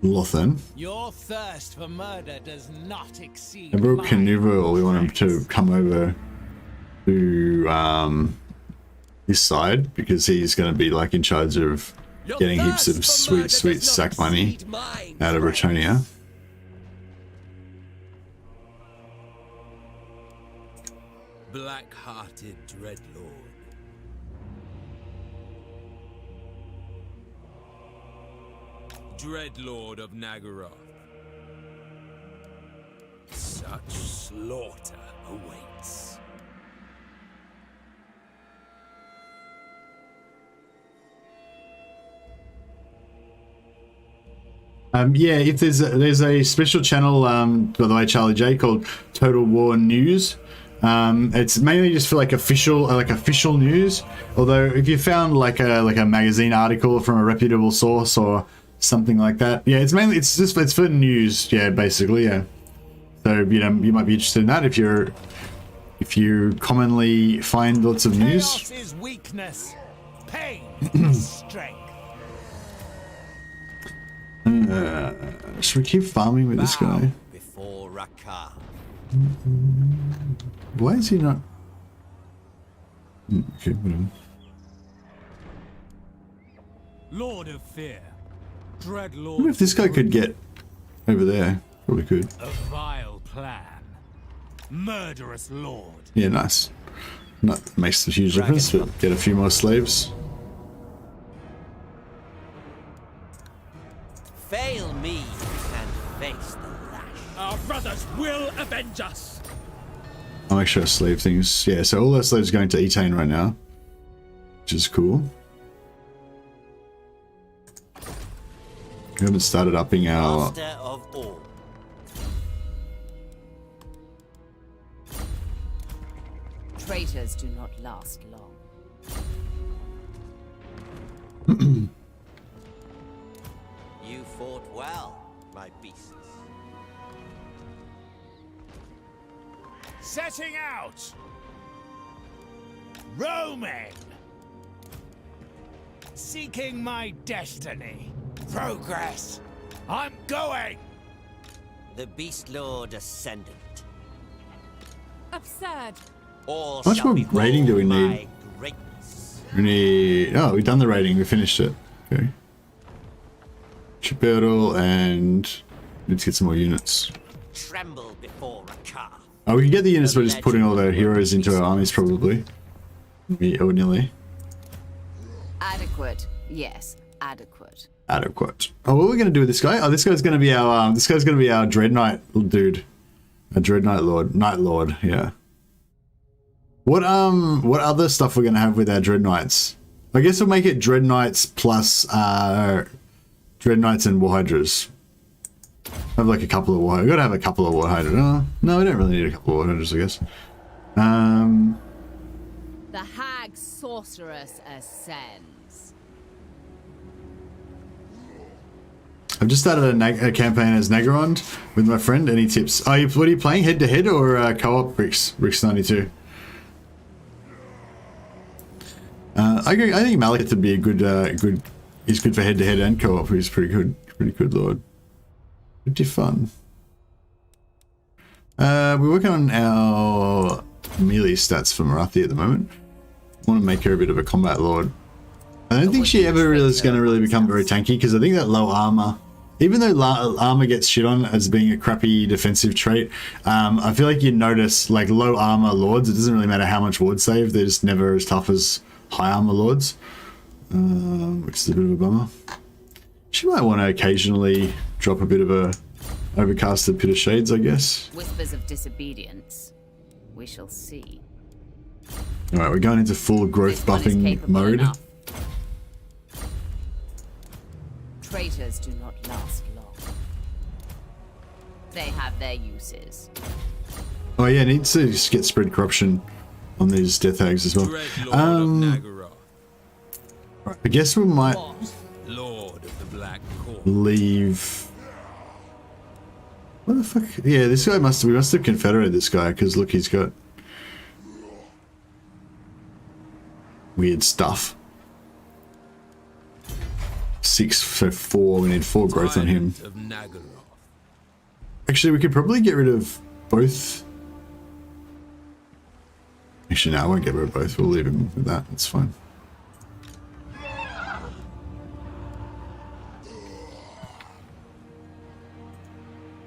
Ulthuan. Your thirst for murder does not exceed Eberl mine. Canuvel, we want him to come over to this side because he's going to be like in charge of getting heaps of sweet sack money out of Ratonia. Black-hearted Dreadlord. Dreadlord of Nagaroth. Such slaughter awaits. Yeah, if there's a special channel, by the way, Charlie J, called Total War News. It's mainly just for like official news. Although if you found like a magazine article from a reputable source or something like that, yeah, it's for news. Yeah, basically, yeah. So you might be interested in that if you commonly find lots of news. Chaos is weakness. Pain is strength. Should we keep farming with this guy? Before Rakar. Why is he not? Okay, whatever. Lord of Fear. I Dreadlord. wonder if this guy could get over there. Probably could. A vile plan. Murderous lord. Yeah, nice. That makes a huge difference, but get a few more slaves. Fail me and face the lash. Our brothers will avenge us. I'll make sure I slave things. Yeah, so all our slaves are going to Etain right now, which is cool. We haven't started upping our... Master of all. Traitors do not last long. You fought well, my beasts. Setting out. Roaming. Seeking my destiny. Progress. I'm going. The Beast Lord Ascendant. Absurd. All How much shall more behold rating do we need? my greatness. We need... Oh, we've done the rating. We finished it. Okay. Chiperl and... Let's get some more units. Tremble before Rakar. Oh, we can get the units by just putting all our heroes into our armies, probably. Or nearly. Adequate. Yes, adequate. Adequate. Oh, what are we going to do with this guy? Oh, this guy's going to be our Dreadknight dude. A Dreadknight Lord. Night Lord, yeah. What other stuff we're going to have with our Dreadknights? I guess we'll make it Dreadknights plus Dreadknights and Warhydras. Have like a couple of Warhydras. We've got to have a couple of Warhydras. Oh, no, we don't really need a couple of Warhydras, I guess. The hag sorceress ascends. I've just started a campaign as Nagarond with my friend. Any tips? What are you playing? Head to head or co-op? Bricks 92. I think Malethith would be a good. He's good for head to head and co-op. He's pretty good lord. Pretty fun. We're working on our melee stats for Morathi at the moment. I want to make her a bit of a combat lord. I don't think she ever really is going to really become very tanky because I think that low armor even though armor gets shit on as being a crappy defensive trait, I feel like you notice like low armor lords, it doesn't really matter how much ward save, they're just never as tough as high armor lords, which is a bit of a bummer. She might want to occasionally drop a bit of a overcasted Pit of Shades, I guess. Whispers of disobedience. We shall see. Alright, we're going into full growth This one is buffing capable mode. enough. Traitors do not last long. They have their uses. Oh yeah, needs to just get spread corruption on these death hags as well. Dread Lord of Nagaroth, Right, I guess we might Lord of the Black Court. leave. What the fuck? Yeah, this guy we must have confederated this guy, because look, he's got weird stuff. 6 for 4, we need 4 growth on him. Tyrant of Nagaroth. Actually, we could probably get rid of both. Actually, no, I won't get rid of both. We'll leave him with that. That's fine.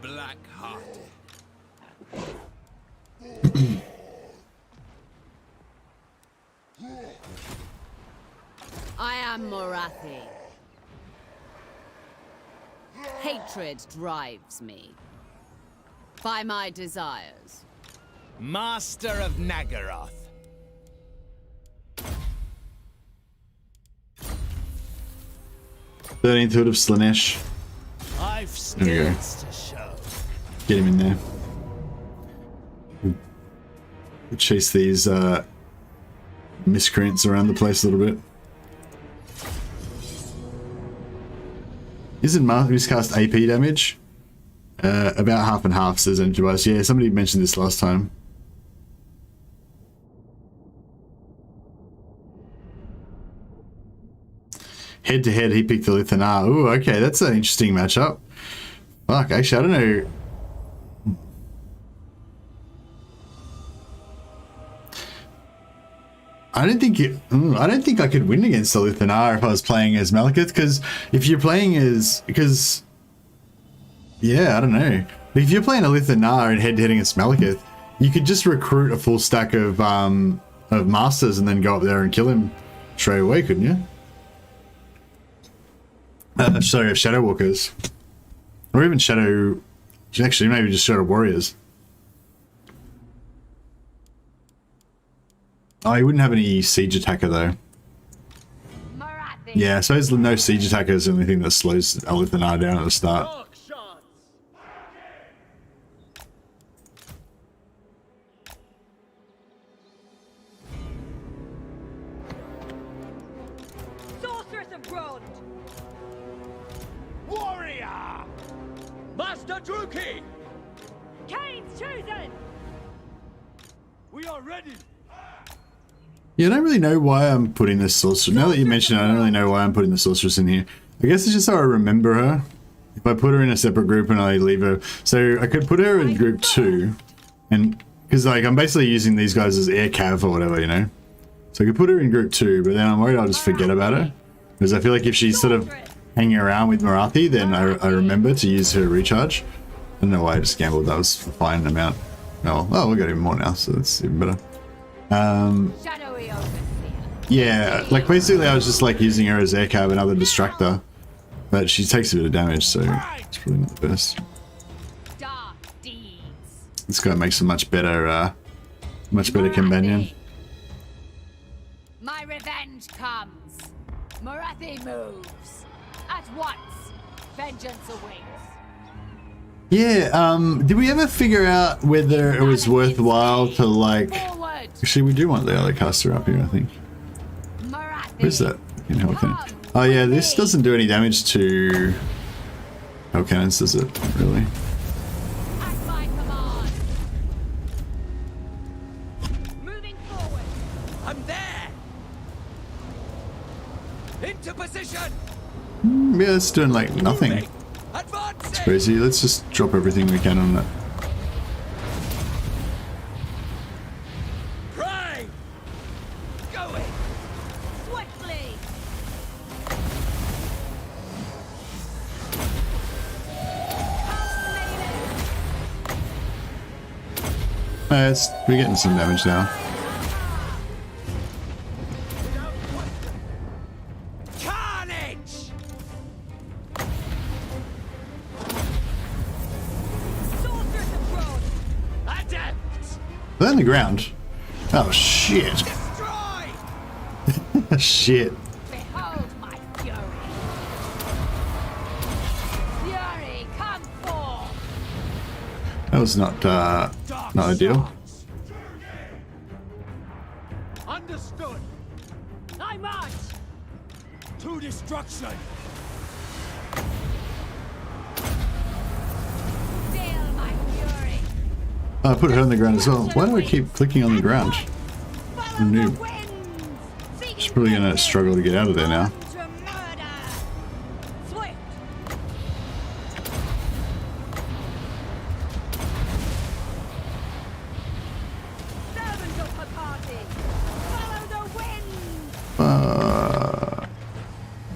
Black-hearted. I am Morathi. Hatred drives me. By my desires. Master of Nagaroth. Thirteenth Hood of Slaanesh. I've There we go. skills to show. Get him in there. We'll chase these miscreants around the place a little bit. Isn't miscast AP damage? About half and half, says Enterprise. Yeah, somebody mentioned this last time. Head to head, he picked the Lithanar. Ooh, okay, that's an interesting matchup. Fuck, actually, I don't know. I don't think I could win against the Lithanar if I was playing as Malethith, because if you're playing as, yeah, I don't know. If you're playing a Lithanar and head-to-head against Malethith, you could just recruit a full stack of masters and then go up there and kill him straight away, couldn't you? Sorry, of Shadow Walkers. Or even Shadow... Actually, maybe just Shadow Warriors. Oh, he wouldn't have any siege attacker though. Morathi. Yeah, I suppose no siege attacker is the only thing that slows Lithanar down at the start. Sorceress of Grond! Warrior! Master Druki! Kane's chosen! We are ready. Yeah, I don't really know why I'm putting this sorceress. Now that you mention it, I don't really know why I'm putting the sorceress in here. I guess it's just so I remember her. If I put her in a separate group and I leave her, so I could put her in group 2, and because like I'm basically using these guys as air cav or whatever, you know. So I could put her in group 2, but then I'm worried I'll just forget about her, because I feel like if she's sort of hanging around with Morathi, then I remember to use her recharge. I don't know why I just gambled. That was a fine amount. Oh, we got even more now, so that's even better. Shadowy overseer. Yeah, like basically I was just like using her as air cab and other distractor, but she takes a bit of damage, so it's probably not the best. Dark deeds. This guy makes a much better companion. My revenge comes. Morathi moves. At once. Vengeance awaits. Yeah, did we ever figure out whether it was worthwhile to like... Forward. Actually, we do want the other caster up here, I think. Morathi. Where's that? In Hell Cannon. Oh yeah, this doesn't do any damage to Hell Cannons, does it? Not really. At my command. Moving forward! I'm there! Into position! Yeah, it's doing like nothing. Advancing! It's crazy. Let's just drop everything we can on that. Pray! Going! Swiftly! We're getting some damage now. Carnage! Sorceress abroad! Adept! They're on the ground. Oh shit! Destroy! Shit. Behold my fury! Fury, come forth! That was not ideal. Understood. I march to destruction. Feel my fury! I put her on the ground as well. Why do I keep clicking on the ground? Follow Noob. the winds! She's probably gonna struggle to get out of there now. To murder! Swift! Servant of the party! Follow the winds!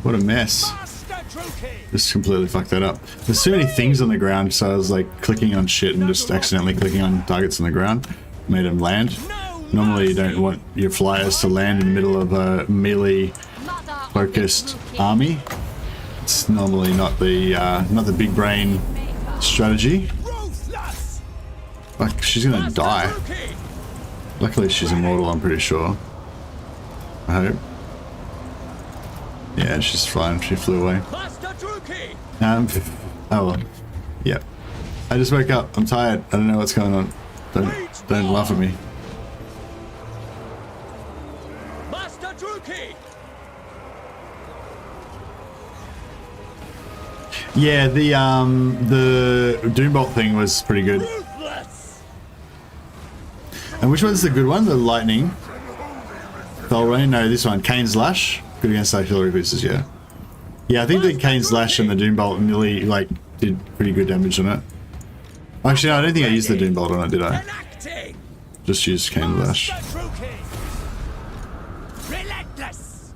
What a mess. Master Druki! Just completely fucked that up. There's too many things on the ground, so I was like clicking on shit and just accidentally clicking on targets on the ground. Made them land. Normally you don't want your flyers to land in the middle of a melee focused army. It's normally not the big brain strategy. Ruthless! Like, she's gonna die. Druki! Luckily she's immortal, I'm pretty sure. I hope. Yeah, she's fine. She flew away. Master Druki! Oh well. Yep. I just woke up. I'm tired. I don't know what's going on. Don't laugh at me. Master Druki! Yeah, the Doombolt thing was pretty good. Ruthless! And which one's the good one? The lightning. Tholrain? No, this one. Kane's Lash. Good against artillery pieces, yeah. Yeah, I think the Kane's Lash and the Doombolt nearly, like, did pretty good damage on it. Actually, no, I don't think I used the Doombolt on it, did I? Enacting! Just used Kane's Lash. Master Druki! Relentless!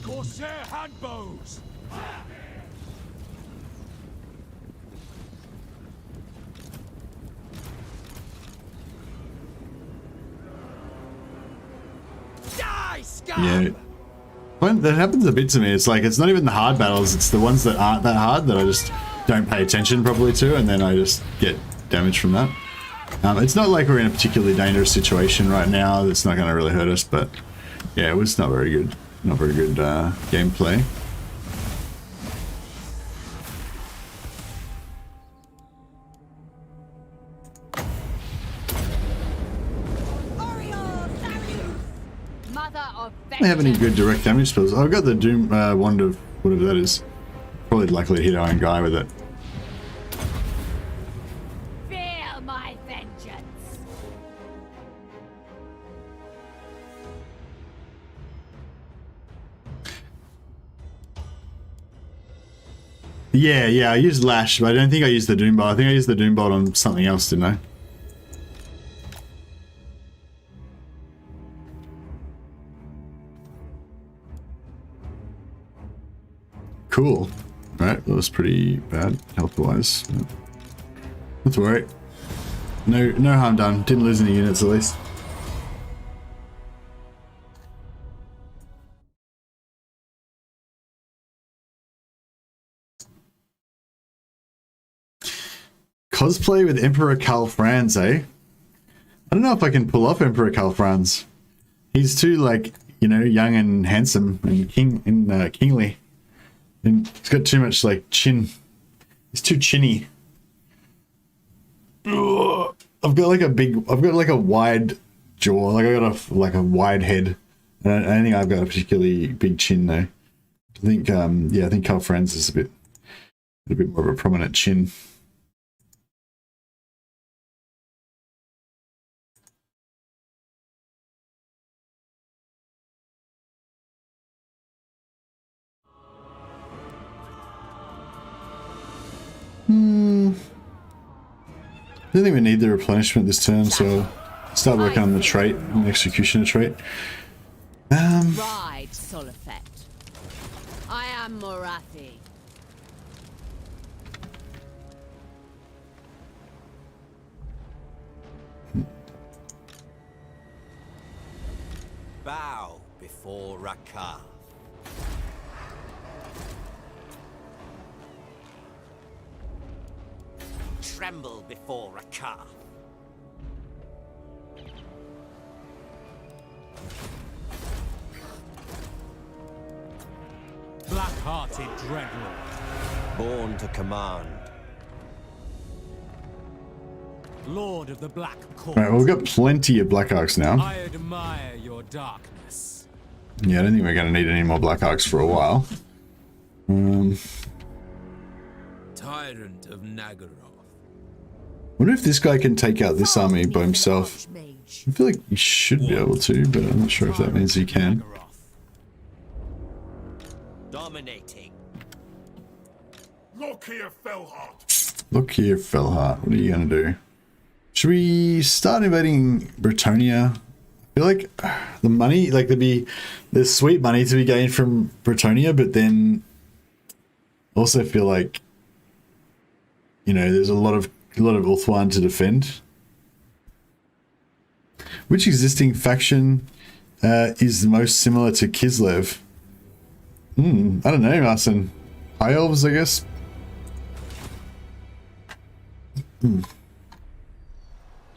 Corsair handbows! Die, scum! Yeah. Well, that happens a bit to me. It's like, it's not even the hard battles, it's the ones that aren't that hard that I just don't pay attention properly to, and then I just get damage from that. It's not like we're in a particularly dangerous situation right now that's not going to really hurt us, but yeah, it was not very good. Not very good gameplay. Mother of I don't have any good direct damage spells. I've got the Doom Wand of whatever that is. Probably likely to hit our own guy with it. Feel my vengeance! Yeah, I used Lash, but I don't think I used the Doombolt. I think I used the Doombolt on something else, didn't I? Cool. Alright, that was pretty bad, health-wise. Not to worry. No harm done. Didn't lose any units, at least. Cosplay with Emperor Karl Franz, eh? I don't know if I can pull off Emperor Karl Franz. He's too, like, you know, young and handsome and kingly. And he's got too much, like, chin. He's too chinny. Ugh. I've got like a wide jaw. Like, I got a wide head. And I don't think I've got a particularly big chin, though. I think, yeah, I think Karl Franz is a bit more of a prominent chin. I don't think we need the replenishment this turn, so start working on the trait, the executioner trait. Ride, Solifet. I am Morathi. Bow before Rakar. Tremble before Rakar. Black-hearted Dreadlord. Born to command. Lord of the Black Court. Right, well, we've got plenty of Black Arcs now. I admire your darkness. Yeah, I don't think we're going to need any more Black Arcs for a while. Tyrant of Nagaroth. Wonder if this guy can take out this army by himself. I feel like he should be able to, but I'm not sure if that means he can. Dominating. Look here, Fellheart. Look here, Fellheart. What are you going to do? Should we start invading Bretonia? I feel like the money, like there's sweet money to be gained from Bretonia, but then also feel like, you know, there's a lot of Ulthuan to defend. Which existing faction is the most similar to Kislev? I don't know, Marcin. High Elves, I guess.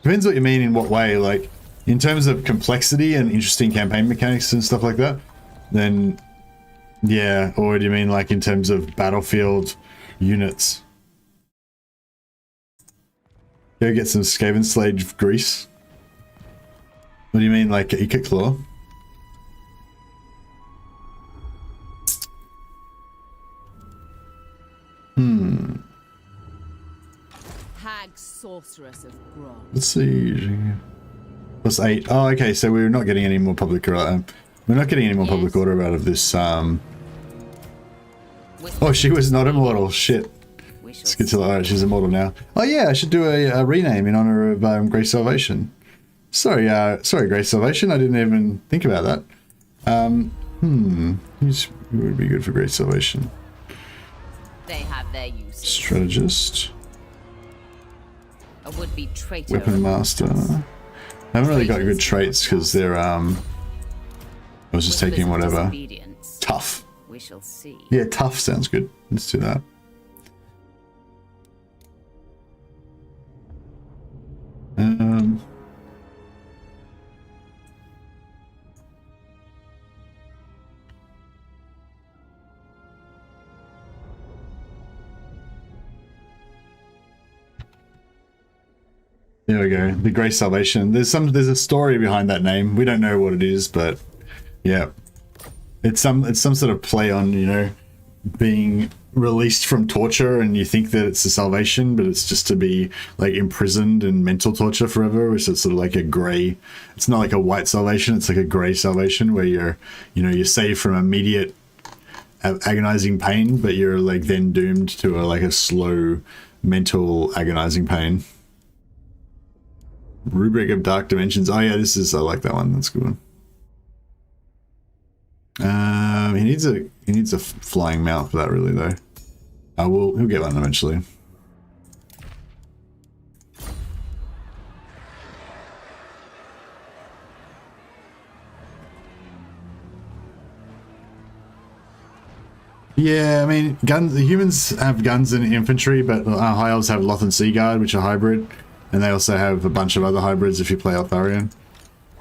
Depends what you mean in what way. Like, in terms of complexity and interesting campaign mechanics and stuff like that, then yeah. Or do you mean like in terms of battlefield units? Go get some Skaven Slave grease. What do you mean, like Eka Claw? Hag sorceress of Grom. Let's see. Plus 8. Oh, okay. So we're not getting any more public. We're not getting any more public order out of this. Oh, she was not immortal. Shit. Let's get to alright. She's immortal now. Oh yeah, I should do a rename in honor of Grace Salvation. Sorry, Grace Salvation. I didn't even think about that. Who would be good for Grace Salvation? They have their use. Strategist. A would-be traitor. Weapon Master. I haven't really got good traits because they're I was just taking whatever. Tough. We shall see. Yeah, tough sounds good. Let's do that. There we go. The Grace Salvation. There's a story behind that name. We don't know what it is, but yeah. It's some sort of play on, you know, being released from torture and you think that it's a salvation, but it's just to be like imprisoned in mental torture forever, which is sort of like a gray. It's not like a white salvation, it's like a gray salvation where you're saved from immediate agonizing pain, but you're like then doomed to a slow mental agonizing pain. Rubric of Dark Dimensions. Oh yeah, I like that one. That's a good one. He needs a flying mount for that, really, though. He'll get one eventually. Yeah, I mean, guns. The humans have guns and infantry, but High Elves have Loth and Seaguard, which are hybrid, and they also have a bunch of other hybrids if you play Altharian.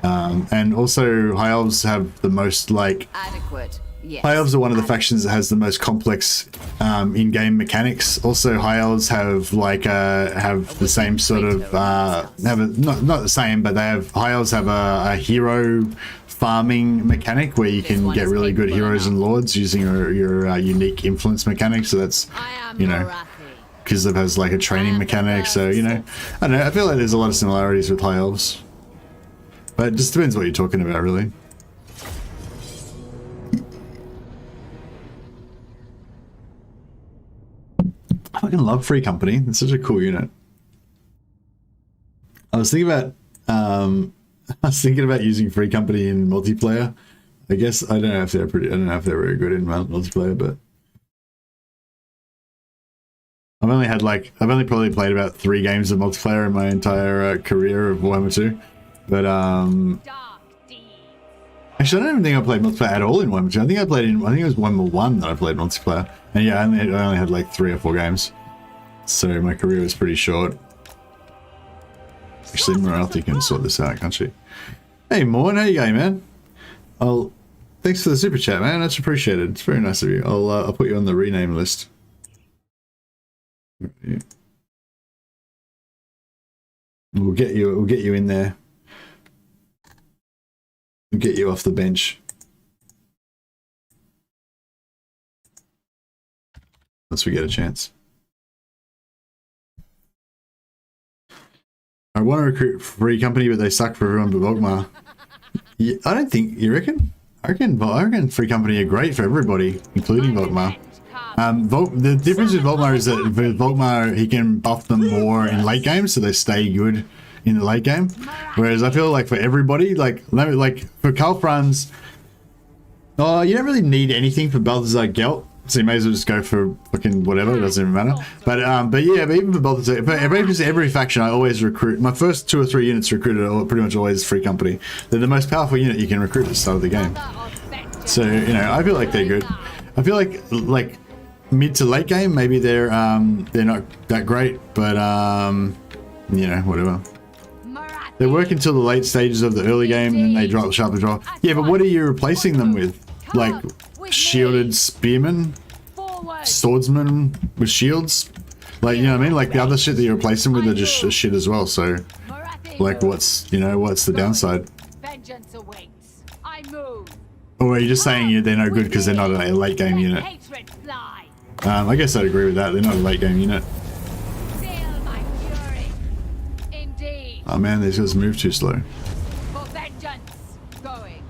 And also, High Elves have the most adequate. Yes. High Elves are one of the factions that has the most complex in-game mechanics. Also, High Elves have have the same sort of not the same, but High Elves have a hero farming mechanic where you can get really good heroes and lords using your unique influence mechanic. So that's Kislev has a training mechanic. So I don't know. I feel like there's a lot of similarities with High Elves, but it just depends what you're talking about, really. I fucking love Free Company. It's such a cool unit. I was thinking about using Free Company in multiplayer. I guess I don't know if they're very good in multiplayer, but I've only probably played about 3 games of multiplayer in my entire career of Warhammer 2. But Dark deeds. Actually, I don't even think I played multiplayer at all in 1.2. I think I played in, I think it was 1.1 that I played multiplayer. And yeah, I only had like 3 or 4 games. So my career was pretty short. Actually, Morathi can sort this out, can't she? Hey, Morn, how you going, man? Thanks for the super chat, man. That's appreciated. It's very nice of you. I'll put you on the rename list. We'll get you in there. We'll get you off the bench. Once we get a chance. I want to recruit free company, but they suck for everyone but Volkmar. Yeah, I don't think, you reckon? I reckon free company are great for everybody, including Volkmar. The difference with Volkmar is that with Volkmar, he can buff them more in late game, so they stay good in the late game. Whereas I feel like for everybody, like for Kalfrans, you don't really need anything for Balthazar Gelt, so you may as well just go for fucking whatever, it doesn't even matter. But yeah, but even for Balthazar, for every faction, I always recruit, my first 2 or 3 units recruited are pretty much always free company. They're the most powerful unit you can recruit at the start of the game. So, you know, I feel like they're good. I feel like mid to late game, maybe they're not that great, but you know, whatever. They work until the late stages of the early game, and then they drop sharply drop. Yeah, but what are you replacing them with? Like shielded spearmen, swordsmen with shields? Like, you know what I mean? Like the other shit that you replace them with are just shit as well. So, like, what's the downside? Or are you just saying they're no good because they're not a late game unit? I guess I'd agree with that. They're not a late game unit. Oh man, these guys move too slow. For vengeance, going.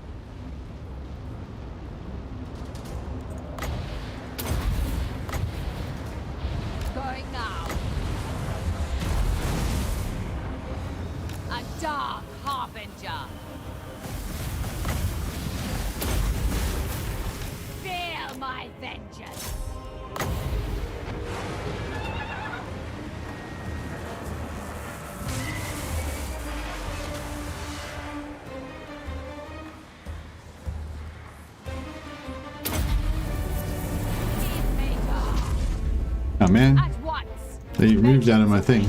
Going now. A dark harbinger. Feel my vengeance. Oh man, they moved out of my thing.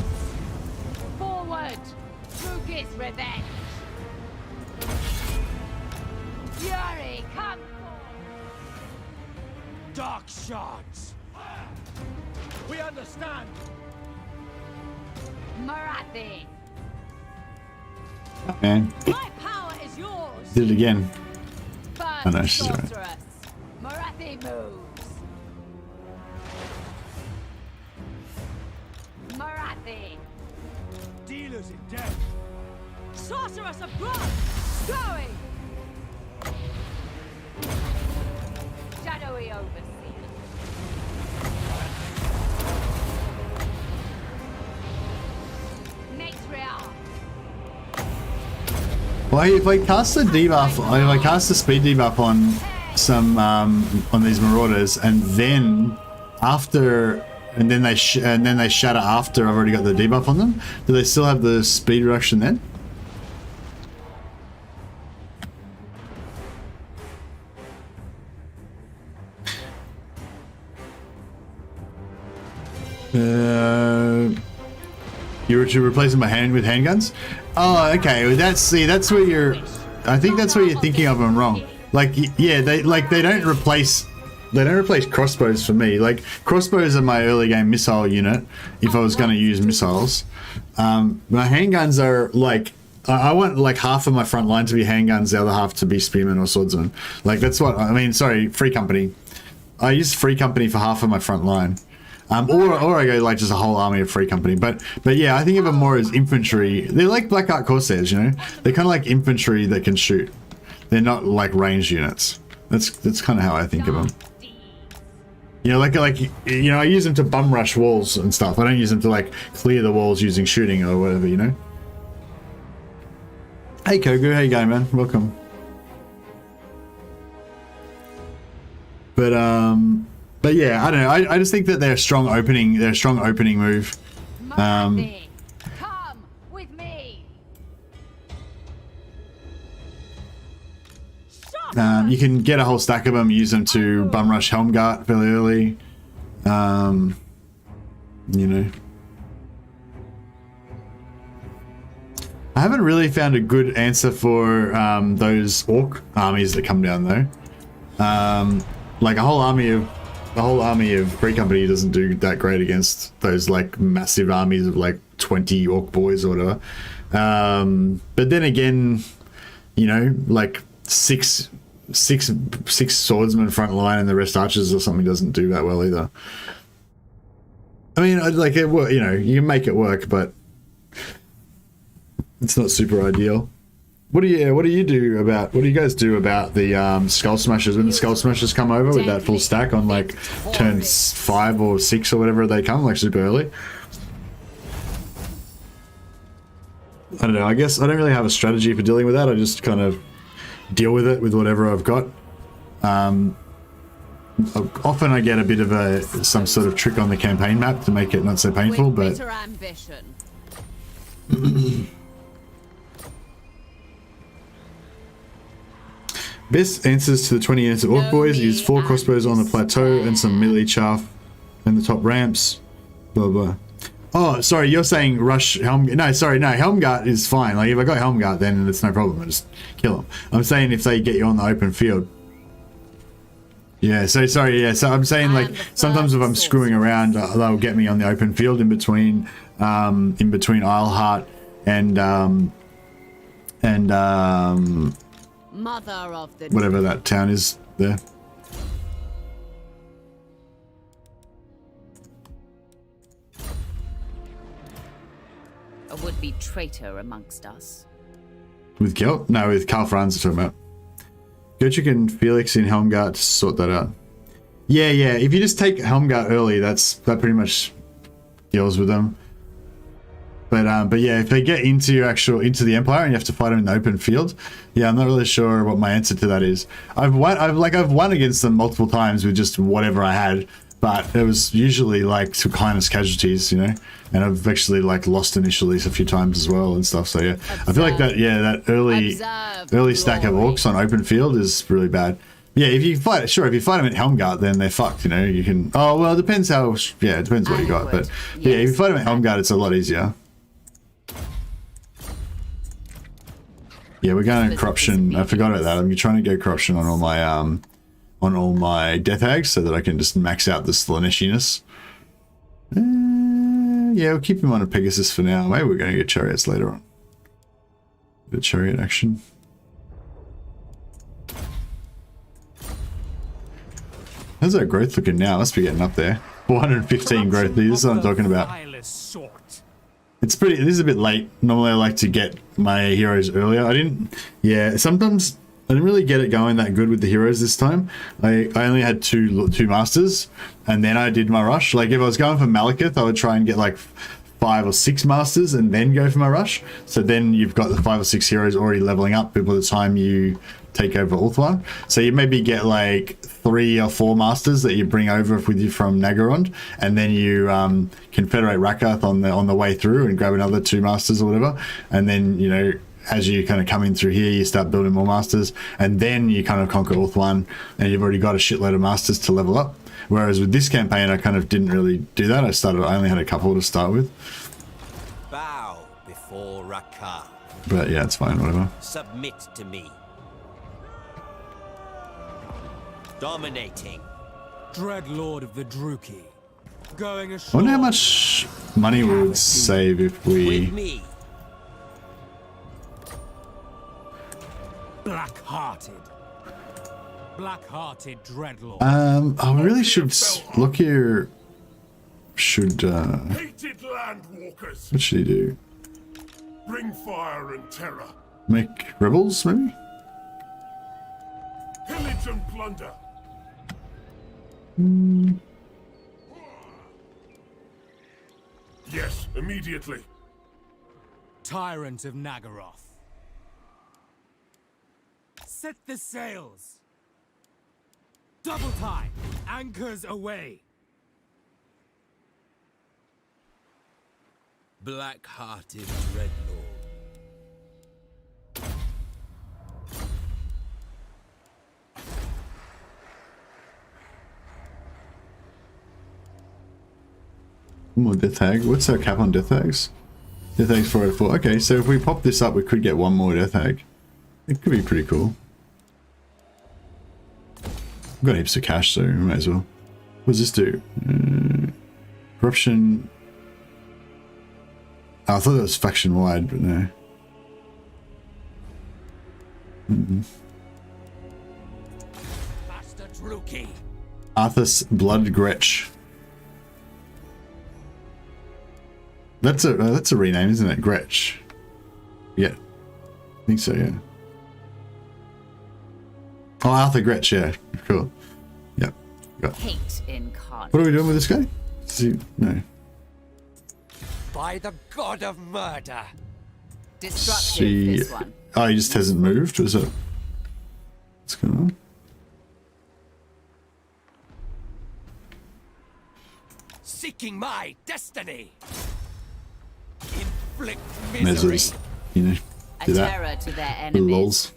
Forward, Rugi's revenge. Fury, come Dark shards. We understand. Morathi. Oh man, My power is yours. did it again. First Oh no, she's right. sorceress. Morathi moves. Morathi. Dealers in death. Sorceress of blood. Going. Shadowy overseer. Matriarch. Well, if I cast the debuff, if I cast the speed debuff on some on these marauders, and then after, and then they shatter after I've already got the debuff on them, do they still have the speed reduction then? You were to replace them by with handguns? Oh, okay. Well, that's where you're. I think that's where you're thinking of them wrong. Like, yeah, they don't replace crossbows for me. Like, crossbows are my early game missile unit if I was going to use missiles. My handguns are like, I want like half of my front line to be handguns, the other half to be spearmen or swordsmen. Like, that's what I mean. Sorry, free company. I use free company for half of my front line. Or I go like just a whole army of free company, but yeah, I think of them more as infantry. They're like Black Art Corsairs, you know. They're kind of like infantry that can shoot. They're not like ranged units. That's kind of how I think of them. You know, like you know, I use them to bum rush walls and stuff. I don't use them to like clear the walls using shooting or whatever, you know. Hey Kogu, how you going, man? Welcome. But yeah, I don't know. I just think that they're a strong opening. They're a strong opening move. Come with me. You can get a whole stack of them, use them to bum rush Helmgart fairly early. You know. I haven't really found a good answer for those orc armies that come down though. Like the whole army of Free Company doesn't do that great against those like massive armies of like 20 orc boys or whatever. But then again, you know, like six swordsmen front line and the rest archers or something doesn't do that well either. I mean, like it, you know, you can make it work, but it's not super ideal. What do you guys do about the Skull Smashers when the Skull Smashers come over with that full stack on like turn 5 or 6 or whatever they come, like super early? I don't know. I guess I don't really have a strategy for dealing with that. I just kind of deal with it with whatever I've got. Often I get a bit of some sort of trick on the campaign map to make it not so painful, but best answers to the 20 units of Orc Boys. Use 4 crossbows on the plateau and some melee chaff in the top ramps. Blah blah. Oh, sorry, you're saying rush Helmgart. No, sorry, no, Helmgart is fine. Like, if I got Helmgart, then it's no problem. I just kill them. I'm saying if they get you on the open field. Yeah, so sorry, yeah, so I'm saying like sometimes if I'm screwing around, they'll get me on the open field in between Isleheart and Mother of the whatever that town is there. A would-be traitor amongst us. With Gelt? No, with Karl Franz talking about. Gotrek and Felix in Helmgart to sort that out. Yeah, if you just take Helmgart early, that pretty much deals with them. But yeah, if they get into the Empire and you have to fight them in the open field, yeah, I'm not really sure what my answer to that is. I've won against them multiple times with just whatever I had, but it was usually like to kindness casualties, you know. And I've actually like lost initially a few times as well and stuff. So yeah, I feel like that early stack of orcs on open field is really bad. Yeah, if you fight them at Helmgart, then they're fucked. You know, you can. Oh well, it depends how. Yeah, it depends what you got. But yeah, if you fight them at Helmgart, it's a lot easier. Yeah, we're going to corruption. I forgot about that. I'm trying to go corruption on all my death hags so that I can just max out the Slaaneshiness. Yeah, we'll keep him on a Pegasus for now. Maybe we're going to get chariots later on. The chariot action. How's our growth looking now? Must be getting up there. 415 growth. This is what I'm talking about. It's pretty. This is a bit late. Normally I like to get my heroes earlier. Sometimes I didn't really get it going that good with the heroes this time. I only had two masters, and then I did my rush. Like if I was going for Malethith, I would try and get like 5 or 6 masters and then go for my rush. So then you've got the 5 or 6 heroes already leveling up by the time you take over Ulthuan. So you maybe get like 3 or 4 masters that you bring over with you from Nagorond, and then you confederate Rakath on the way through and grab another 2 masters or whatever, and then you know, as you kind of come in through here, you start building more masters, and then you kind of conquer Ulthuan, and you've already got a shitload of masters to level up. Whereas with this campaign, I kind of didn't really do that. I only had a couple to start with. Bow before Rakath. But yeah, it's fine, whatever. Submit to me. Dominating. Dreadlord of the Druki. Going ashore. I wonder how much money we would save if we... With me. Black-hearted Dreadlord. I really should look here. Hated landwalkers. What should he do? Bring fire and terror. Make rebels, maybe? Pillage and plunder. Yes, immediately. Tyrant of Nagoroth. Set the sails. Double time. Anchors away. Black-hearted Dreadlord. One more death hag. What's our cap on death hags? Death hags 404. Okay, so if we pop this up, we could get one more death hag. It could be pretty cool. We've got heaps of cash, so we might as well. What does this do? Corruption. Oh, I thought that was faction wide, but no. Bastard rookie. Arthas Blood Gretch. That's a rename, isn't it? Gretch. Yeah, I think so. Yeah. Oh, Arthur Gretch. Yeah, cool. Yep. Got. Hate incarnate. What are we doing with this guy? No. By the god of murder. Destructive, this one. Oh, he just hasn't moved. Is it? What's going on? Seeking my destiny. Inflict Measures, misery. you know, A do that. terror to their Little enemies. lols.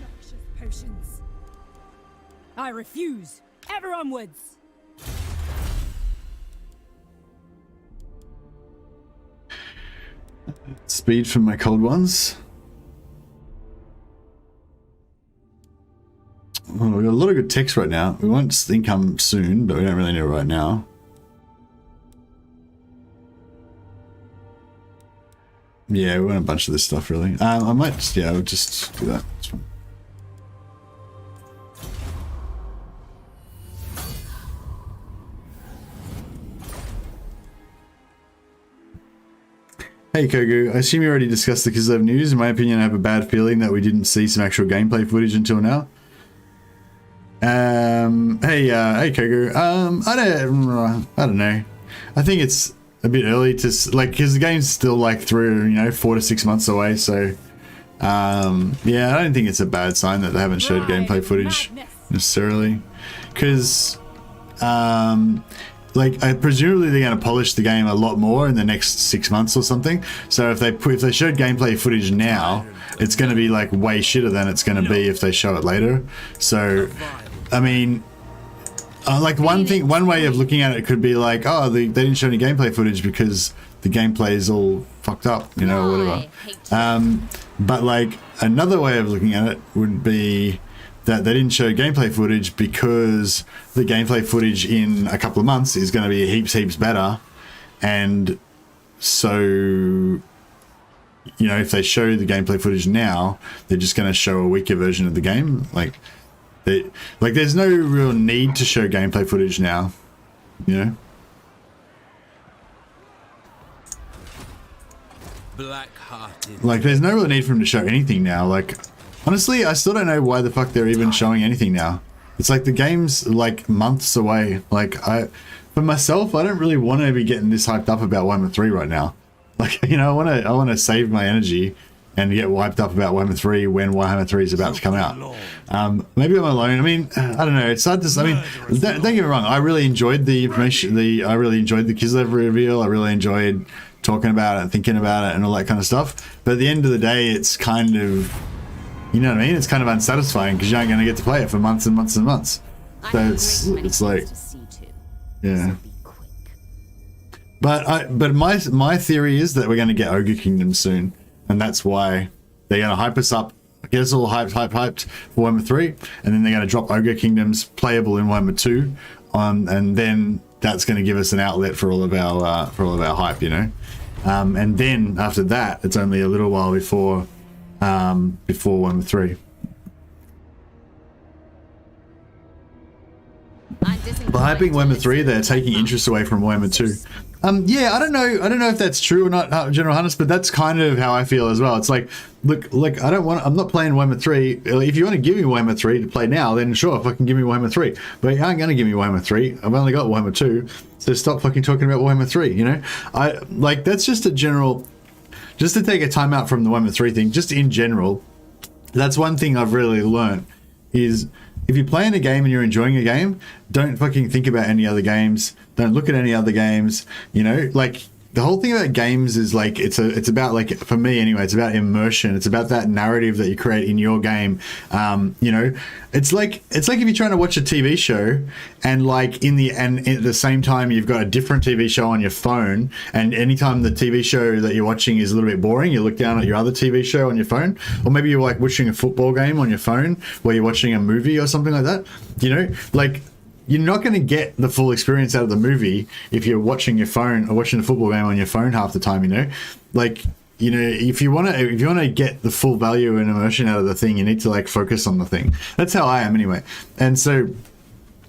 Noxious potions. I refuse. Ever onwards. Speed from my cold ones. Oh, we've got a lot of good text right now. We want income soon, but we don't really need it right now. Yeah, we want a bunch of this stuff, really. I might just, yeah, I'll just do that. It's fine. Hey Kogu, I assume you already discussed the Kislev news. In my opinion, I have a bad feeling that we didn't see some actual gameplay footage until now. Hey Kogu, I don't know. I think it's a bit early to, like, because the game's still like through, 4 to 6 months away, so yeah, I don't think it's a bad sign that they haven't showed gameplay footage necessarily, because like, presumably they're going to polish the game a lot more in the next 6 months or something. So if they showed gameplay footage now, it's going to be like way shitter than it's going to be if they show it later. So, I mean, like one way of looking at it could be like, oh, they didn't show any gameplay footage because the gameplay is all fucked up, or whatever. But like another way of looking at it would be that they didn't show gameplay footage because the gameplay footage in a couple of months is going to be heaps better, and so if they show the gameplay footage now, they're just going to show a weaker version of the game. Like there's no real need to show gameplay footage now, Black-hearted. like there's no real need for them to show anything now. Like, honestly, I still don't know why the fuck they're even showing anything now. It's like the game's like months away. Like, for myself, I don't really want to be getting this hyped up about Warhammer 3 right now. Like, I want to save my energy and get wiped up about Warhammer 3 when Warhammer 3 is about to come out. Maybe I'm alone. I mean, I don't know. It's hard to. I mean, don't get me wrong. I really enjoyed the information. I really enjoyed the Kislev reveal. I really enjoyed talking about it and thinking about it and all that kind of stuff. But at the end of the day, it's kind of, you know what I mean? It's kind of unsatisfying because you aren't going to get to play it for months and months and months. So it's like, yeah. But my theory is that we're going to get Ogre Kingdom soon, and that's why they're going to hype us up, get us all hyped for Warhammer 3, and then they're going to drop Ogre Kingdoms playable in Warhammer 2, and then that's going to give us an outlet for all of our hype, and then after that, it's only a little while before Warhammer 3. By hyping Warhammer 3, they're taking interest away from Warhammer 2. Yeah, I don't know if that's true or not, General Hunnis, but that's kind of how I feel as well. It's like, look, I'm not playing Warhammer 3. If you want to give me Warhammer 3 to play now, then sure, fucking give me Warhammer 3. But you aren't going to give me Warhammer 3. I've only got Warhammer 2, so stop fucking talking about Warhammer 3, that's just a general, just to take a time out from the Warhammer 3 thing, just in general, that's one thing I've really learned is, if you're playing a game and you're enjoying a game, don't fucking think about any other games. Don't look at any other games. Like, the whole thing about games is like it's about, like, for me anyway, it's about immersion. It's about that narrative that you create in your game. You know, it's like if you're trying to watch a TV show and like at the same time you've got a different TV show on your phone, and anytime the TV show that you're watching is a little bit boring, you look down at your other TV show on your phone, or maybe you're like watching a football game on your phone where you're watching a movie or something like that. You know, like, you're not going to get the full experience out of the movie if you're watching your phone or watching a football game on your phone half the time. You know, like, you know, if you want to get the full value and immersion out of the thing, you need to like focus on the thing. That's how I am anyway. And so,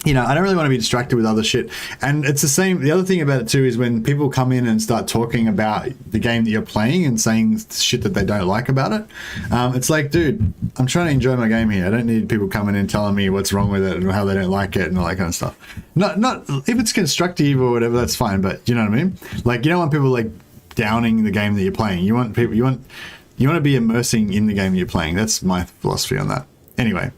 you know, I don't really want to be distracted with other shit. And it's the same. The other thing about it too is when people come in and start talking about the game that you're playing and saying shit that they don't like about it. It's like, dude, I'm trying to enjoy my game here. I don't need people coming in telling me what's wrong with it and how they don't like it and all that kind of stuff. Not if it's constructive or whatever, that's fine. But you know what I mean? Like, you don't want people like downing the game that you're playing. You want to be immersing in the game that you're playing. That's my philosophy on that. Anyway,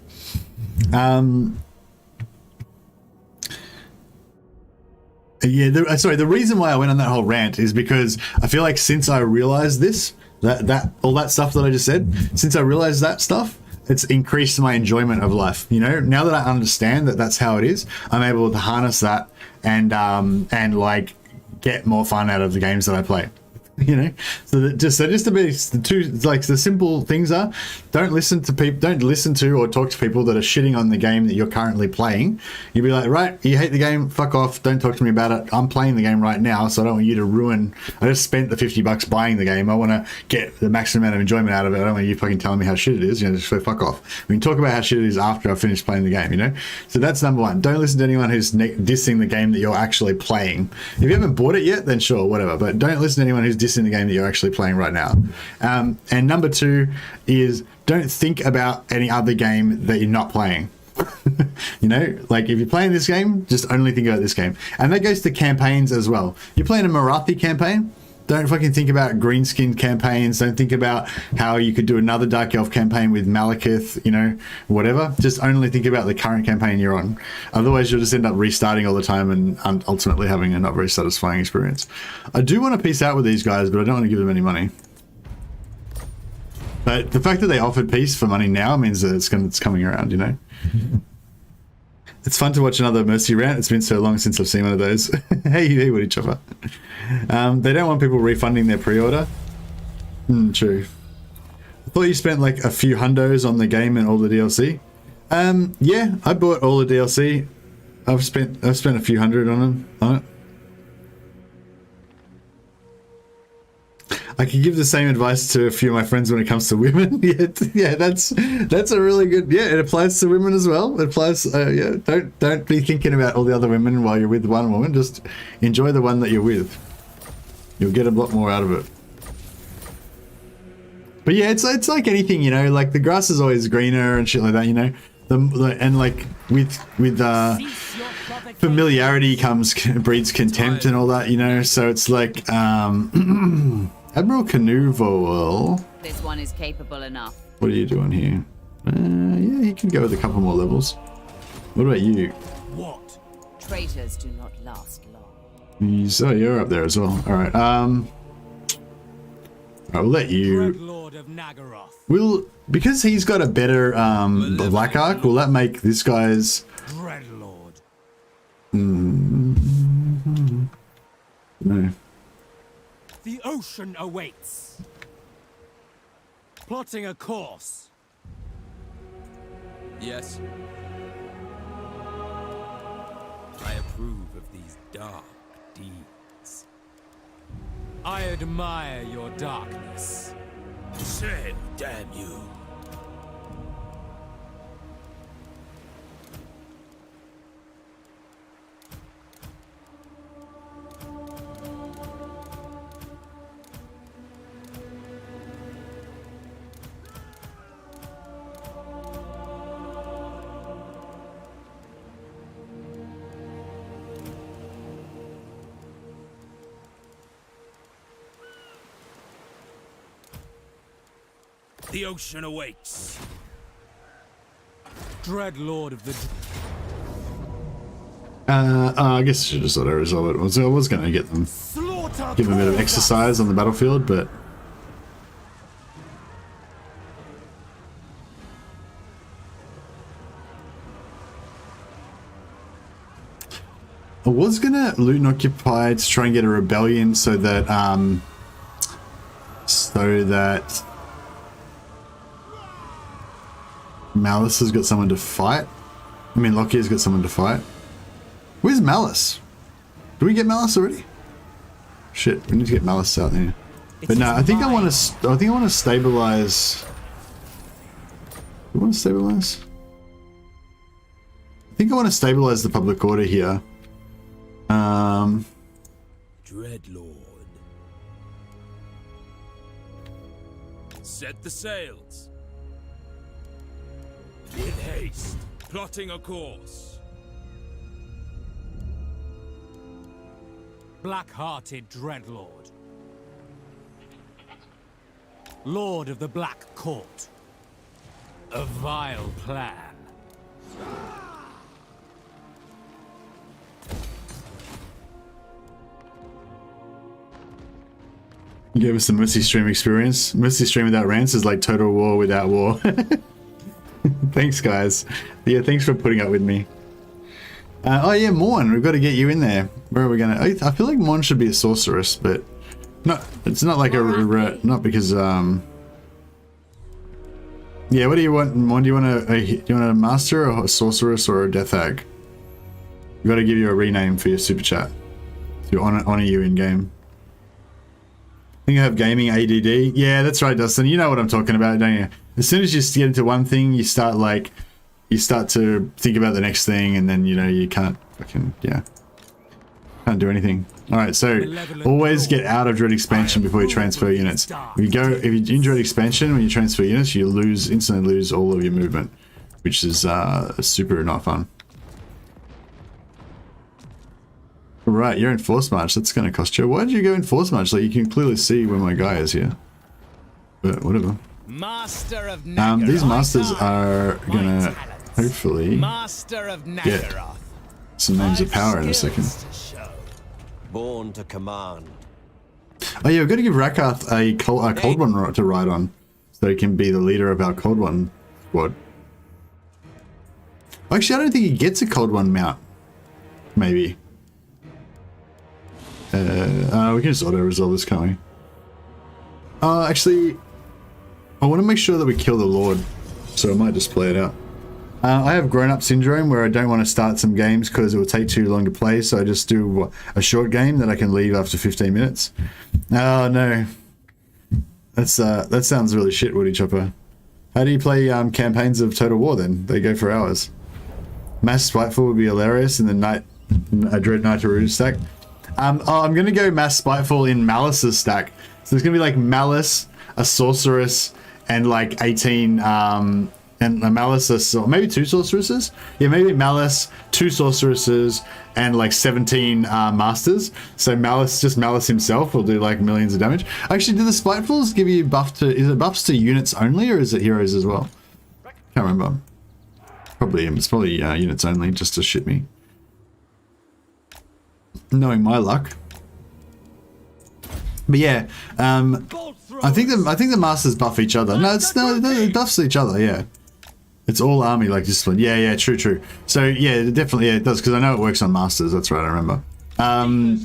yeah, the reason why I went on that whole rant is because I feel like since I realized this, that all that stuff that I just said, since I realized that stuff, it's increased my enjoyment of life. You know, now that I understand that that's how it is, I'm able to harness that and like get more fun out of the games that I play. You know, so just to be the two, like the simple things are, don't listen to or talk to people that are shitting on the game that you're currently playing. You'll be like, right, you hate the game, fuck off, don't talk to me about it. I'm playing the game right now, so I don't want you to ruin. I just spent the $50 buying the game. I want to get the maximum amount of enjoyment out of it. I don't want you fucking telling me how shit it is. You know, just fuck off. We can talk about how shit it is after I've finished playing the game. You know, so that's number one. Don't listen to anyone who's dissing the game that you're actually playing. If you haven't bought it yet, then sure, whatever. But don't listen to anyone who's dissing the game that you're actually playing right now. And number two is don't think about any other game that you're not playing. You know, like if you're playing this game, just only think about this game. And that goes to campaigns as well. You're playing a Morathi campaign, don't fucking think about green skin campaigns. Don't think about how you could do another Dark Elf campaign with Malethith, you know, whatever. Just only think about the current campaign you're on. Otherwise, you'll just end up restarting all the time and ultimately having a not very satisfying experience. I do want to peace out with these guys, but I don't want to give them any money. But the fact that they offered peace for money now means that it's coming around, you know. It's fun to watch another Mercy rant. It's been so long since I've seen one of those. hey, Woody Chopper. They don't want people refunding their pre-order. True. I thought you spent like a few hundos on the game and all the DLC. Yeah, I bought all the DLC. I've spent a few hundred on it. I can give the same advice to a few of my friends when it comes to women. yeah, that's a really good. Yeah, it applies to women as well. It applies. Yeah, don't be thinking about all the other women while you're with one woman. Just enjoy the one that you're with. You'll get a lot more out of it. But yeah, it's like anything, you know. Like the grass is always greener and shit like that, you know. And like with familiarity breeds contempt and all that, you know. So it's like Admiral Canoeval. This one is capable enough. What are you doing here? Yeah, you can go with a couple more levels. What about you? What? Traitors do not last long. So you're up there as well. All right. I'll let you. Lord of Nagaroth. Will, because he's got a better black arc, will that make this guy's Dreadlord. No. The ocean awaits. Plotting a course. Yes. I approve of these dark deeds. I admire your darkness. Sin, damn you. The ocean awaits. Dreadlord of the... I guess I should just let her resolve it. I was going to get them. Slaughter give them a bit of exercise on the battlefield, but I was gonna loot and occupy to try and get a rebellion so that Malice has got someone to fight. I mean, Lockie's got someone to fight. Where's Malice? Do we get Malice already? Shit, we need to get Malice out here. But no, I think I want to. I think I want to stabilize. Do I want to stabilize? I think I want to stabilize the public order here. Dreadlord. Set the sails. With haste, plotting a course. Black-hearted Dreadlord. Lord of the Black Court. A vile plan. You gave us the Mercy Stream experience. Mercy Stream without rants is like Total War without war. Thanks, guys. Yeah, thanks for putting up with me. Oh yeah, Morn, we've got to get you in there. Where are we gonna? I feel like Morn should be a sorceress, but no, it's not like not because yeah. What do you want, Morn? Do you want a master or a sorceress or a death hag? We've got to give you a rename for your super chat to honor you in game. I think you have gaming ADD. Yeah, that's right, Dustin. You know what I'm talking about, don't you? As soon as you get into one thing, you start to think about the next thing, and then you can't fucking can't do anything. All right, so always get out of Dread expansion before you transfer units. If you in Dread expansion, when you transfer units, you instantly lose all of your movement, which is super not fun. Right, you're in Force March. That's going to cost you. Why did you go in Force March? Like, you can clearly see where my guy is here. But whatever. Master of these masters are going to hopefully get some names of power in a second. Born to command. Oh yeah, we've got to give Rakath a Cold One to ride on, so he can be the leader of our Cold One squad. Actually, I don't think he gets a Cold One mount. Maybe. We can just auto-resolve this, can't we? Actually, I want to make sure that we kill the Lord, so I might just play it out. I have grown-up syndrome where I don't want to start some games because it will take too long to play, so I just do a short game that I can leave after 15 minutes. Oh no. That sounds really shit, Woody Chopper. How do you play campaigns of Total War then? They go for hours. Mass Spiteful would be hilarious in the Dread Knight stack. I'm going to go Mass Spiteful in Malice's stack. So there's going to be like Malice, a Sorceress, and like 18, and a Malice, maybe 2 Sorceresses? Yeah, maybe Malice, 2 Sorceresses, and like 17 Masters. So Malice, just Malice himself will do like millions of damage. Actually, do the Spitefuls give you is it buffs to units only, or is it heroes as well? Can't remember. It's probably units only, just to shit me. Knowing my luck. But yeah, I think the masters buff each other. No, it buffs each other. Yeah, it's all army like discipline. Yeah, true. So yeah, definitely, it does, because I know it works on masters. That's right, I remember.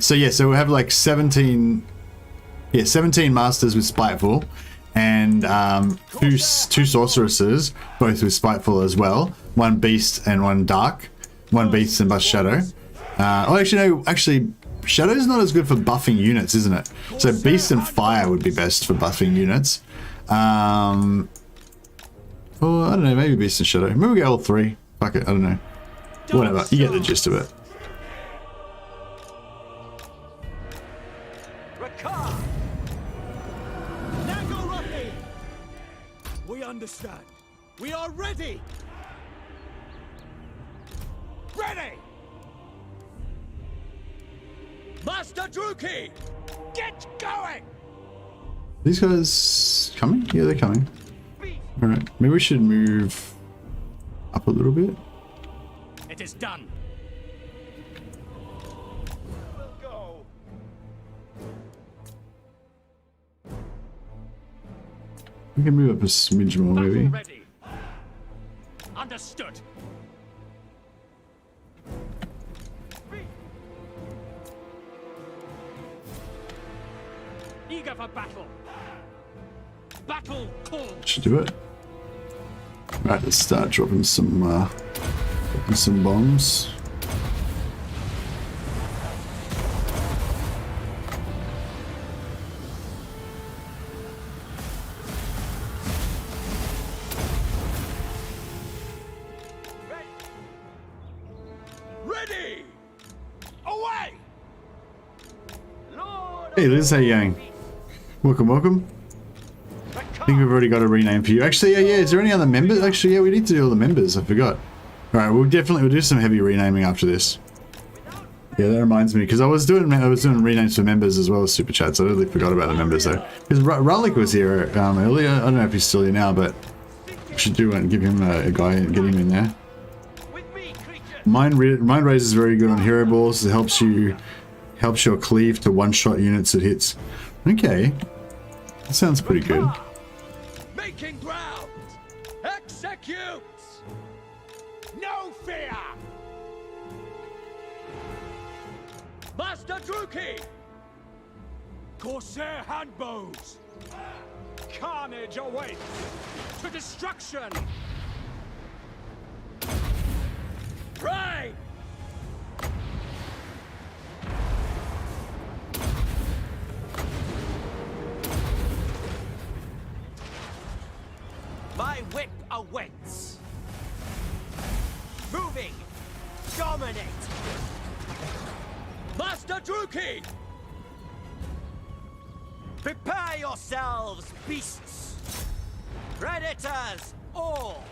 So yeah, so we have like 17 masters with Spiteful, and two sorceresses, both with Spiteful as well. 1 beast and 1 dark. 1 beast and bust shadow. Actually, Shadow's not as good for buffing units, isn't it? So Beast and Fire would be best for buffing units. Or I don't know, maybe Beast and Shadow. Maybe we go all 3. Fuck it, I don't know. Whatever, you get the gist of it. We understand. We are ready. Ready. Master Druki, get going! These guys coming? Yeah, they're coming. Alright, maybe we should move up a little bit. It is done. We can move up a smidge more, maybe. Ready. Understood. Eager for battle. Battle call. Should do it. Right, let's start dropping some bombs. Ready! Away! Hey Liz, how you going? Welcome, welcome. I think we've already got a rename for you. Actually, yeah, is there any other members? Actually, yeah, we need to do all the members. I forgot. Alright, we'll do some heavy renaming after this. Yeah, that reminds me, because I was doing renames for members as well as super chats. I totally forgot about the members though. Because Ralik was here earlier. I don't know if he's still here now, but we should do and give him a guy and get him in there. Mind Raise is very good on hero balls. It helps your cleave to one-shot units it hits. Okay, that sounds pretty good. Making ground! Execute! No fear! Master Druki! Corsair handbows. Carnage awaits. To destruction. Right! My whip awaits. Moving. Dominate. Master Druki! Prepare yourselves, beasts. Predators, all.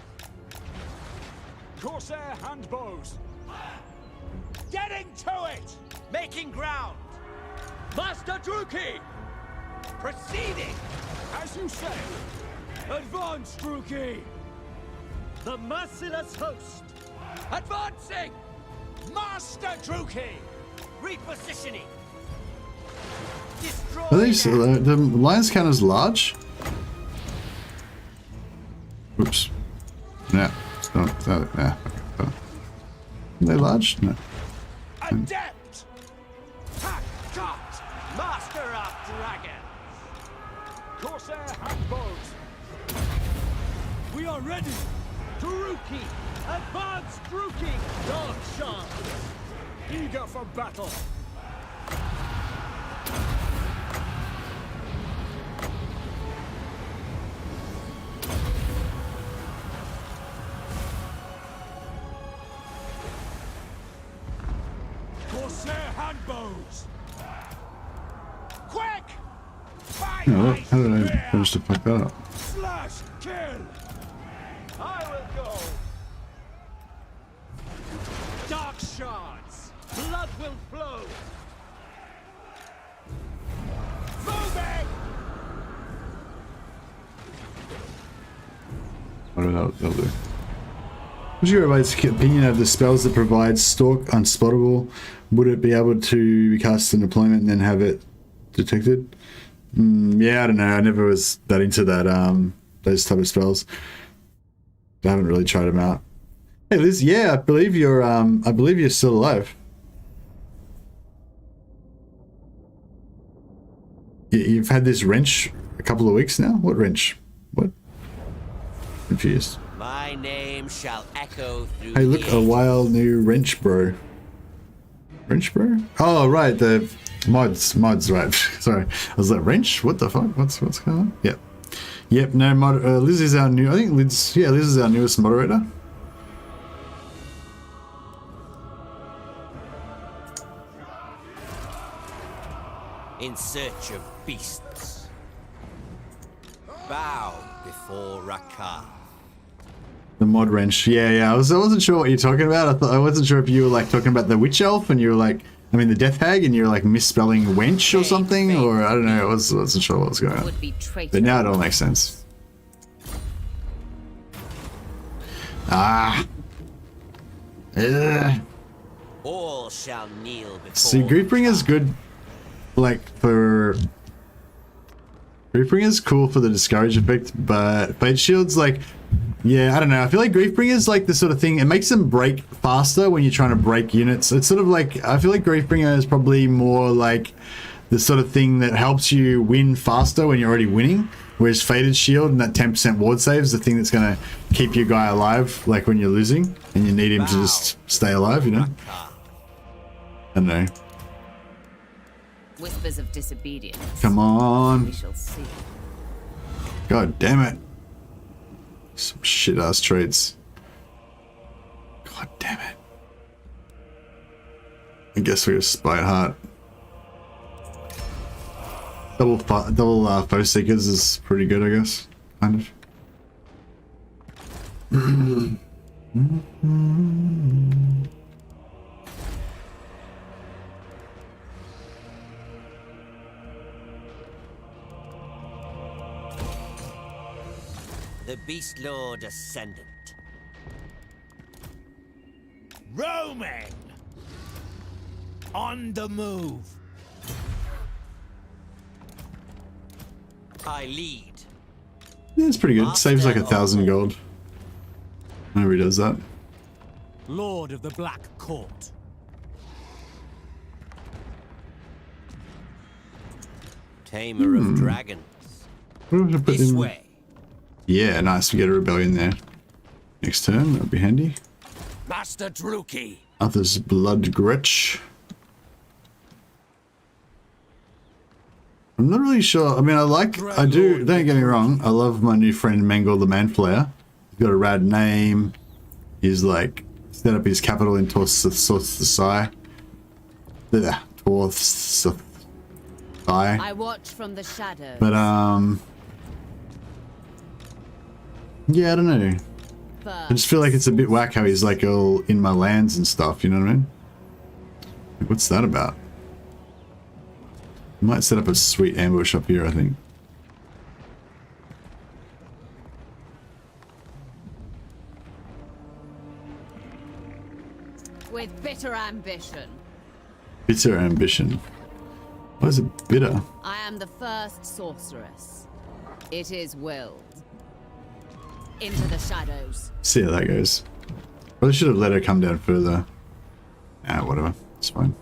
Corsair handbows. Getting to it. Making ground. Master Druki! Proceeding. As you say. Advance, Druki. The merciless host. Advancing! Master Druki. Repositioning. Destroy. Are these the lion's count is large? Oops. No, it's not. Yeah. Are they large? No. Adept. Hack cut. Master of dragons. Corsair handbows. We are ready. Druki. Advance, Druki. Dark Shard. Eager for battle. Corsair handbows. Quick! Fight Oh, how did I manage to fuck that up? Slash kill. I will go! Dark shards. Blood will flow. Moving. What that'll do. What's your everybody's opinion of the spells that provide Stalk Unspottable? Would it be able to be cast in deployment and then have it detected? Yeah, I don't know. I never was that into that those type of spells. I haven't really tried them out. Hey Liz, yeah, I believe you're still alive. You've had this wrench a couple of weeks now? What wrench? What? Confused. My name shall echo through. Hey, look, the a wild new wrench bro. Wrench bro? Oh, right, the mods, right. Sorry. I was like, wrench? What the fuck? What's going on? Yep. Yep, no mod. Liz is our new, I think Liz is our newest moderator. in search of beasts. Bow before Rakar. The mod wrench. Yeah. I wasn't sure what you're talking about. I wasn't sure if you were like talking about the witch elf and you were like, I mean the death hag, and you're like misspelling wench or something, or I don't know. I wasn't sure what was going on. But now it all makes sense. Ah. Ugh. All shall kneel before. See, Griefbringer's good, like for Griefbringer's cool for the discourage effect, but Fate Shield's like, yeah, I don't know. I feel like Griefbringer's like the sort of thing, it makes them break faster when you're trying to break units. It's sort of like, I feel like Griefbringer is probably more like the sort of thing that helps you win faster when you're already winning. Whereas Fated Shield and that 10% ward save is the thing that's going to keep your guy alive, like when you're losing and you need him to just stay alive, you know? I don't know. Whispers of disobedience. Come on. We shall see. God damn it. Some shit ass traits. God damn it. I guess we have Spite Heart. Double Foe Seekers is pretty good, I guess. Kind of. The Beast Lord Ascendant. Roaming! On the move! I lead. Yeah, it's pretty good. Saves like 1,000 gold. Nobody does that. Lord of the Black Court. Tamer of Dragons. What do I put This in? way. Yeah, nice. We get a rebellion there. Next turn, that'd be handy. Master Druki. Others Blood Gretch. I'm not really sure. I mean, I do, don't get me wrong. I love my new friend Mengel the Manflayer. He's got a rad name. He's like, set up his capital in Torthsai. I watch from the shadows. But, yeah, I don't know. I just feel like it's a bit whack how he's like all in my lands and stuff, you know what I mean? What's that about? Might set up a sweet ambush up here, I think. With bitter ambition. Bitter ambition. Why is it bitter? I am the first sorceress. It is willed. Into the shadows. See how that goes. Probably should have let her come down further. Ah, whatever. It's fine.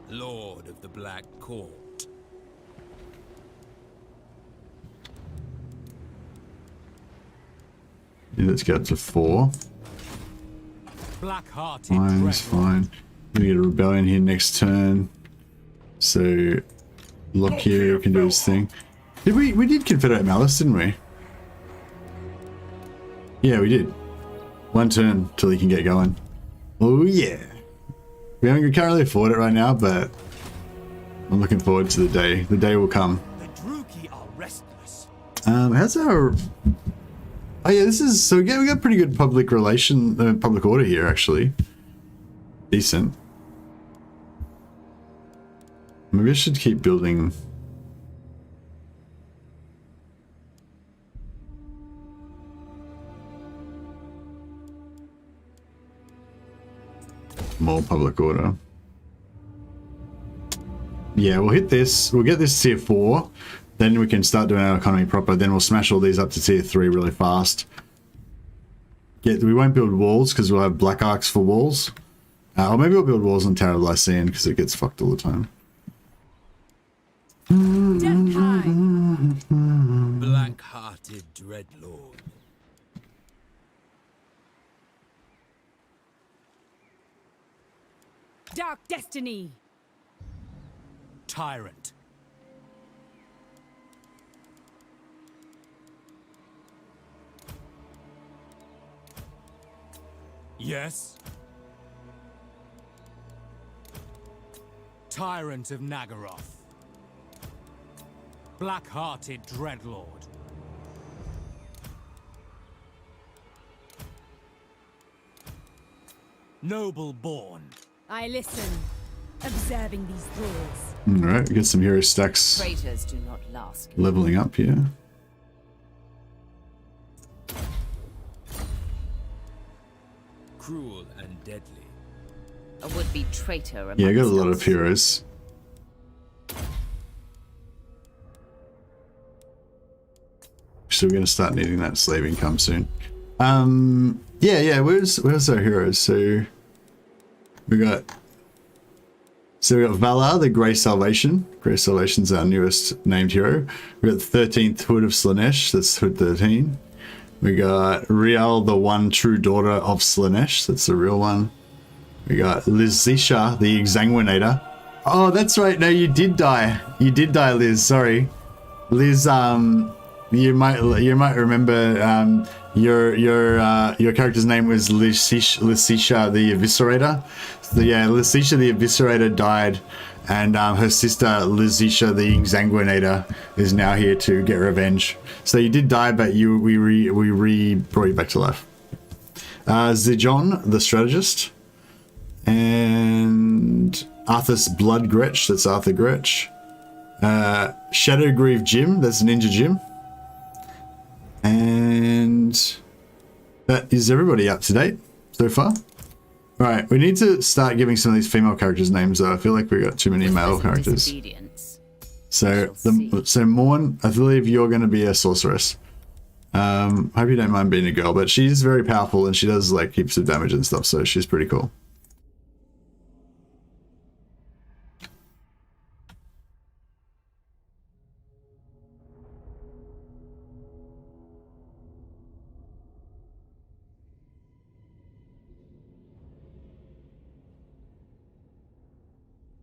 Lord of the Black Court. Yeah, let's get up to 4. Black-hearted. Fine's fine. Gonna get a rebellion here next turn. So Lock here can do his thing. Did we did Confederate Malice, didn't we? Yeah, we did. 1 turn till he can get going. Oh yeah. We can't really afford it right now, but I'm looking forward to the day. The day will come. The Druki are restless. How's our... Oh yeah, this is... So we got pretty good public order here, actually. Decent. Maybe I should keep building... more public order. Yeah, we'll hit this. We'll get this tier 4. Then we can start doing our economy proper. Then we'll smash all these up to tier 3 really fast. We won't build walls because we'll have black arcs for walls. Or maybe we'll build walls on Tower of Lycian because it gets fucked all the time. Black-hearted Dreadlord. Dark Destiny. Tyrant. Yes. Tyrant of Nagaroth. Black-hearted Dreadlord. Noble born. I listen, observing these rules. Alright, we get some hero stacks Traitors do not last. leveling up here. Cruel and deadly. A would-be traitor. Yeah, I got a lot amongst of heroes. so we're going to start needing that slave income soon. Yeah, where's our heroes? So we got Valar, the Grey Salvation. Grey Salvation's our newest named hero. We got the 13th Hood of Slaanesh, that's Hood 13. We got Rial, the one true daughter of Slaanesh, that's the real one. We got Lizisha, the Exsanguinator. Oh, that's right. No, you did die. You did die, Liz. Sorry, Liz. You might remember. Your character's name was Lizisha the Eviscerator. So yeah, Lizisha the Eviscerator died, and her sister Lizisha the Exsanguinator is now here to get revenge. So you did die, but we brought you back to life. Zijon the Strategist, and Arthur's Blood Gretch, that's Arthur Gretch. Shadowgrieve Jim, that's Ninja Jim. And that is everybody up to date so far. Alright, we need to start giving some of these female characters names though. I feel like we got too many male characters. So Morn, I believe you're going to be a sorceress. Hope you don't mind being a girl, but she's very powerful and she does like heaps of damage and stuff, so she's pretty cool.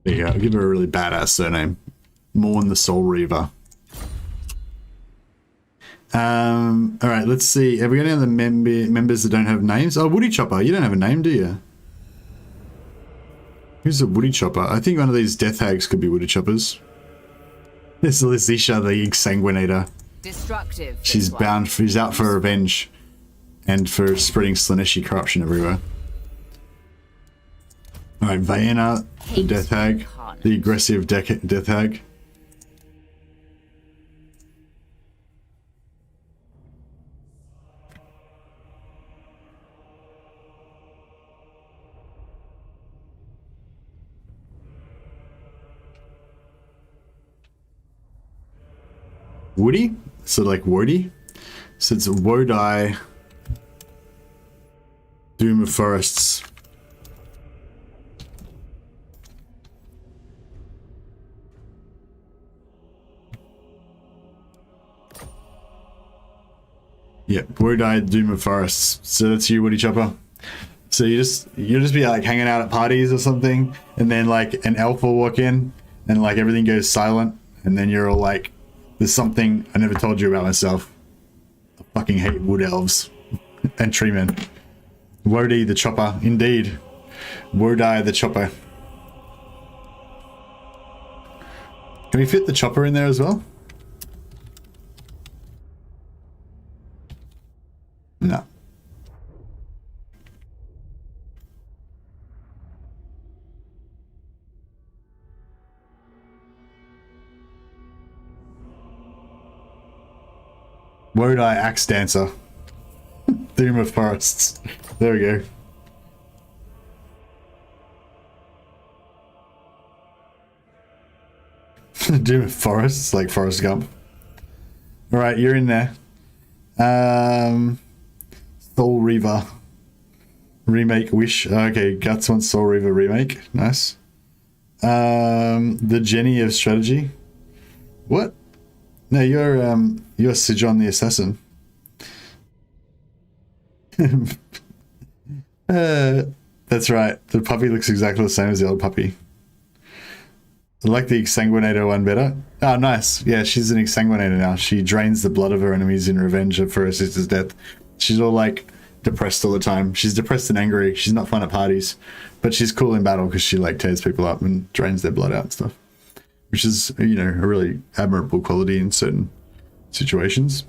There you go. I'll give her a really badass surname. Morn the Soul Reaver. Alright, let's see. Have we got any other members that don't have names? Oh, Woody Chopper. You don't have a name, do you? Who's a Woody Chopper? I think one of these Death Hags could be Woody Choppers. This is Lizisha, the Exsanguinator. Destructive. She's bound. She's out for revenge and for spreading Slaaneshi corruption everywhere. Alright, Vienna, the Death Hag, the aggressive Death Hag. Woody? So like Woody? So it's Wodai, Doom of Forests. Yep, Wodai, Doom of Forests. So that's you, Woody Chopper. So you'll just be like hanging out at parties or something, and then like an elf will walk in, and like everything goes silent, and then you're all like, "There's something I never told you about myself. I fucking hate wood elves and treemen." Wodai the Chopper, indeed. Wodai the Chopper. Can we fit the chopper in there as well? No. Wodai Axe Dancer. Doom of Forests. There we go. Doom of Forests, like Forrest Gump. Alright, you're in there. Soul Reaver remake Wish. Okay, Guts wants Soul Reaver remake. Nice. The Jenny of Strategy. What? No, you're Sijon the Assassin. That's right. The puppy looks exactly the same as the old puppy. I like the Exsanguinator one better. Oh, nice. Yeah, she's an Exsanguinator now. She drains the blood of her enemies in revenge for her sister's death. She's all like depressed all the time. She's depressed and angry. She's not fun at parties, but she's cool in battle because she like tears people up and drains their blood out and stuff, which is, you know, a really admirable quality in certain situations.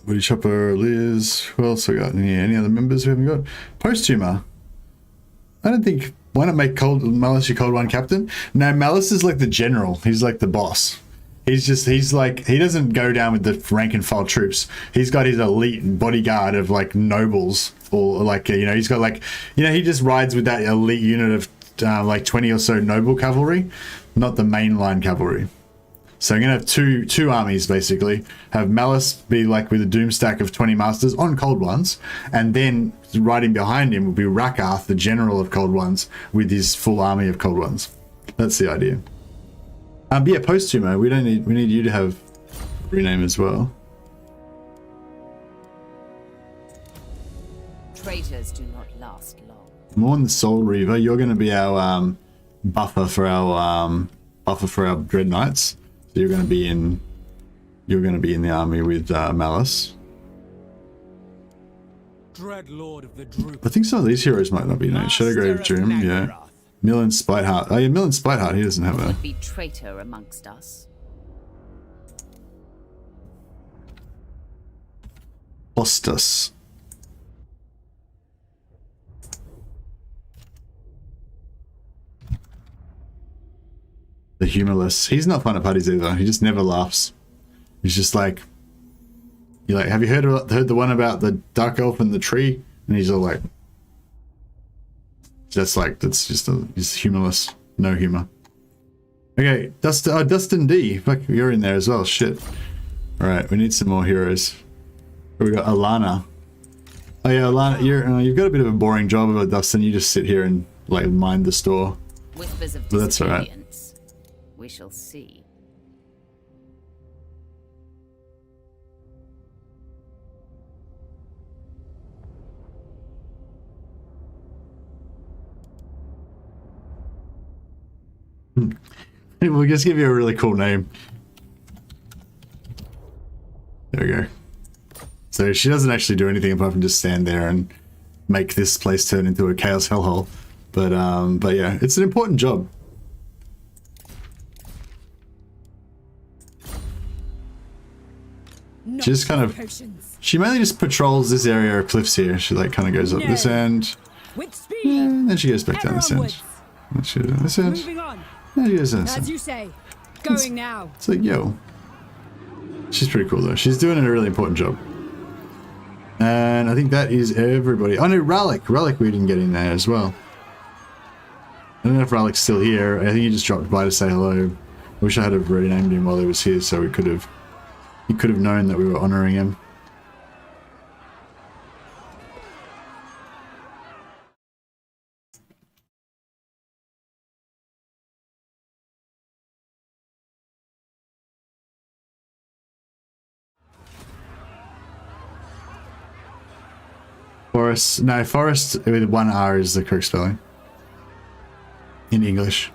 Woody Chopper, Liz. Who else we got? Any other members we haven't got? Posthumor. I don't think. Why not make Malice your Cold One captain? No, Malice is like the general. He's like the boss. He's like, he doesn't go down with the rank and file troops. He's got his elite bodyguard of like nobles, or like, you know, he's got like, you know, he just rides with that elite unit of like 20 or so noble cavalry, not the mainline cavalry. So I'm going to have two armies, basically. Have Malice be like with a doom stack of 20 masters on Cold Ones, and then riding behind him will be Rakath, the general of Cold Ones, with his full army of Cold Ones. That's the idea. But yeah, post-humo, we need you to have rename as well. Traitors do not last long. Mourn the Soul Reaver, you're going to be our buffer for our Dreadknights. So you're going to be in the army with Malice. Dreadlord of the Droop. I think some of these heroes might not be named. Shadowgrave Doom, yeah. Millen Spiteheart. Oh yeah, Millen Spiteheart, he doesn't have a... Would be traitor amongst us. Hostus. The humorless. He's not fun at parties either. He just never laughs. He's just like, you're like, have you heard the one about the dark elf and the tree? And he's all like, that's just humorless. No humor. Okay, Dustin D. Fuck, you're in there as well. Shit. All right, we need some more heroes. We got Alana. Oh yeah, Alana, you've got a bit of a boring job, but Dustin, you just sit here and like mind the store. Whispers of But that's all right. disobedience. We shall see. We'll just give you a really cool name. There we go. So she doesn't actually do anything apart from just stand there and make this place turn into a chaos hellhole. But yeah, it's an important job. She just kind of, she mainly just patrols this area of cliffs here. She like kind of goes up this end, and then she goes back down this end. And she goes down this end. Moving on. And she goes down this As end. you say. Going now. It's like, yo. She's pretty cool though. She's doing a really important job. And I think that is everybody. Oh no, Ralik. Ralik we didn't get in there as well. I don't know if Ralik's still here. I think he just dropped by to say hello. I wish I had have renamed him while he was here so he could have known that we were honoring him. Forest. No, forest with one R is the correct spelling. In English.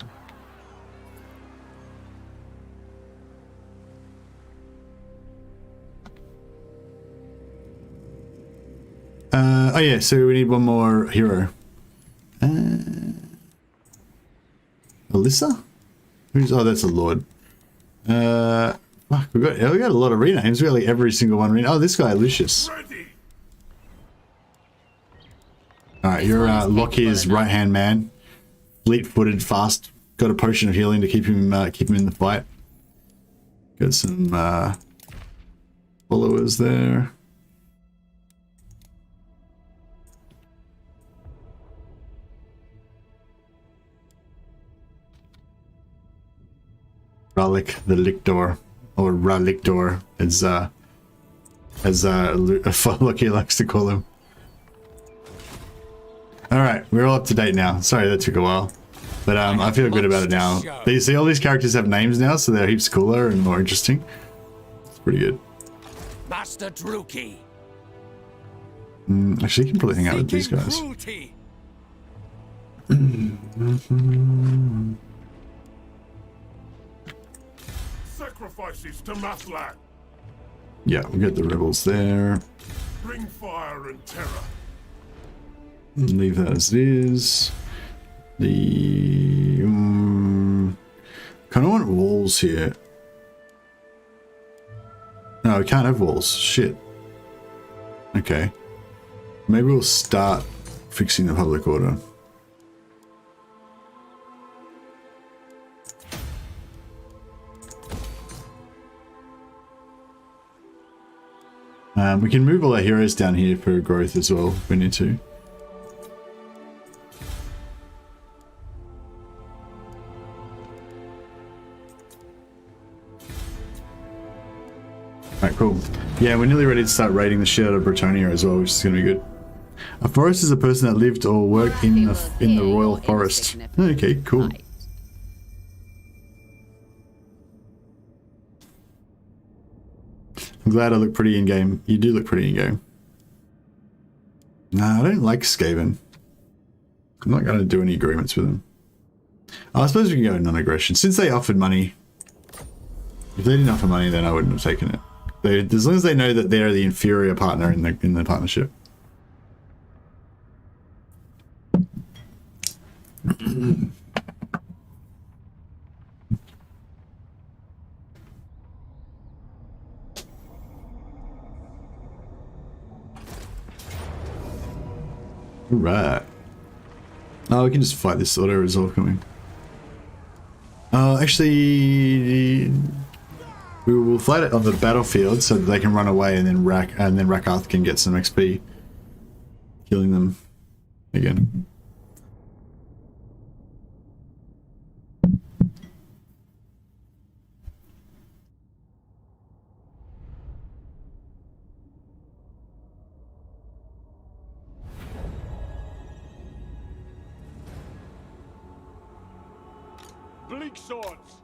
Oh yeah, so we need one more hero. Alyssa? Who's, oh, that's a lord. Fuck, we got a lot of renames. We got like every single one renamed. Oh, this guy, Lucius. Alright, you're Lockier's right-hand man. Fleet-footed, fast. Got a potion of healing to keep him in the fight. Got some followers there. Ralik the Lictor, or Ralictor, as Loki likes to call him. Alright, we're all up to date now. Sorry that took a while. But I feel good about it now. You see, all these characters have names now, so they're heaps cooler and more interesting. It's pretty good. Master Druki. Actually, you can probably hang out with these guys. Sacrifices to Mathlan. Yeah, we got the rebels there. Bring fire and terror. Leave that as it is. The kind of want walls here. No, we can't have walls. Shit. Okay. Maybe we'll start fixing the public order. We can move all our heroes down here for growth as well if we need to. Cool. Yeah, we're nearly ready to start raiding the shit out of Bretonia as well, which is going to be good. A forest is a person that lived or worked in the royal forest. Okay, cool. I'm glad I look pretty in game. You do look pretty in game. Nah, I don't like Skaven. I'm not going to do any agreements with them. I suppose we can go non-aggression. Since they offered money, if they didn't offer money, then I wouldn't have taken it. As long as they know that they're the inferior partner in the partnership. Right. Oh, we can just fight this auto resolve coming. Actually, we will fight it on the battlefield so that they can run away, and then Rakath can get some XP, killing them again. Bleak swords.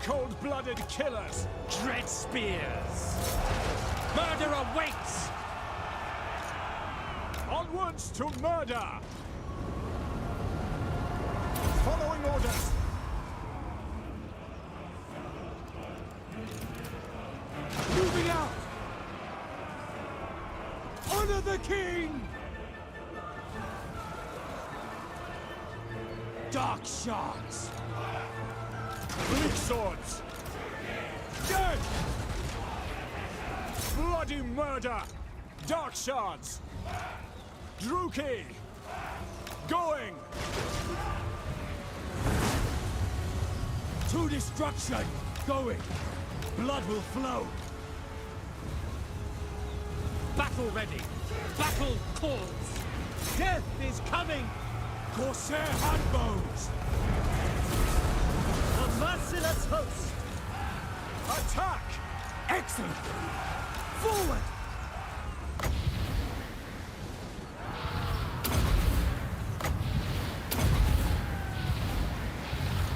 Cold-blooded killers, dread spears. Murder awaits. Onwards to murder. Following orders. Moving out. Honor the king. Dark shards. Bleak swords! Dead! Bloody murder! Dark shards! Druki! Going! To destruction! Going! Blood will flow! Battle ready! Battle calls! Death is coming! Corsair handbows! Merciless host! Attack! Excellent! Forward!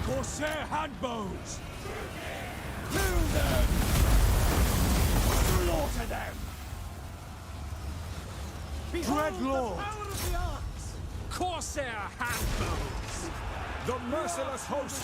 Corsair handbows! Kill them! Slaughter them! Dreadlord! Corsair handbows! The merciless host!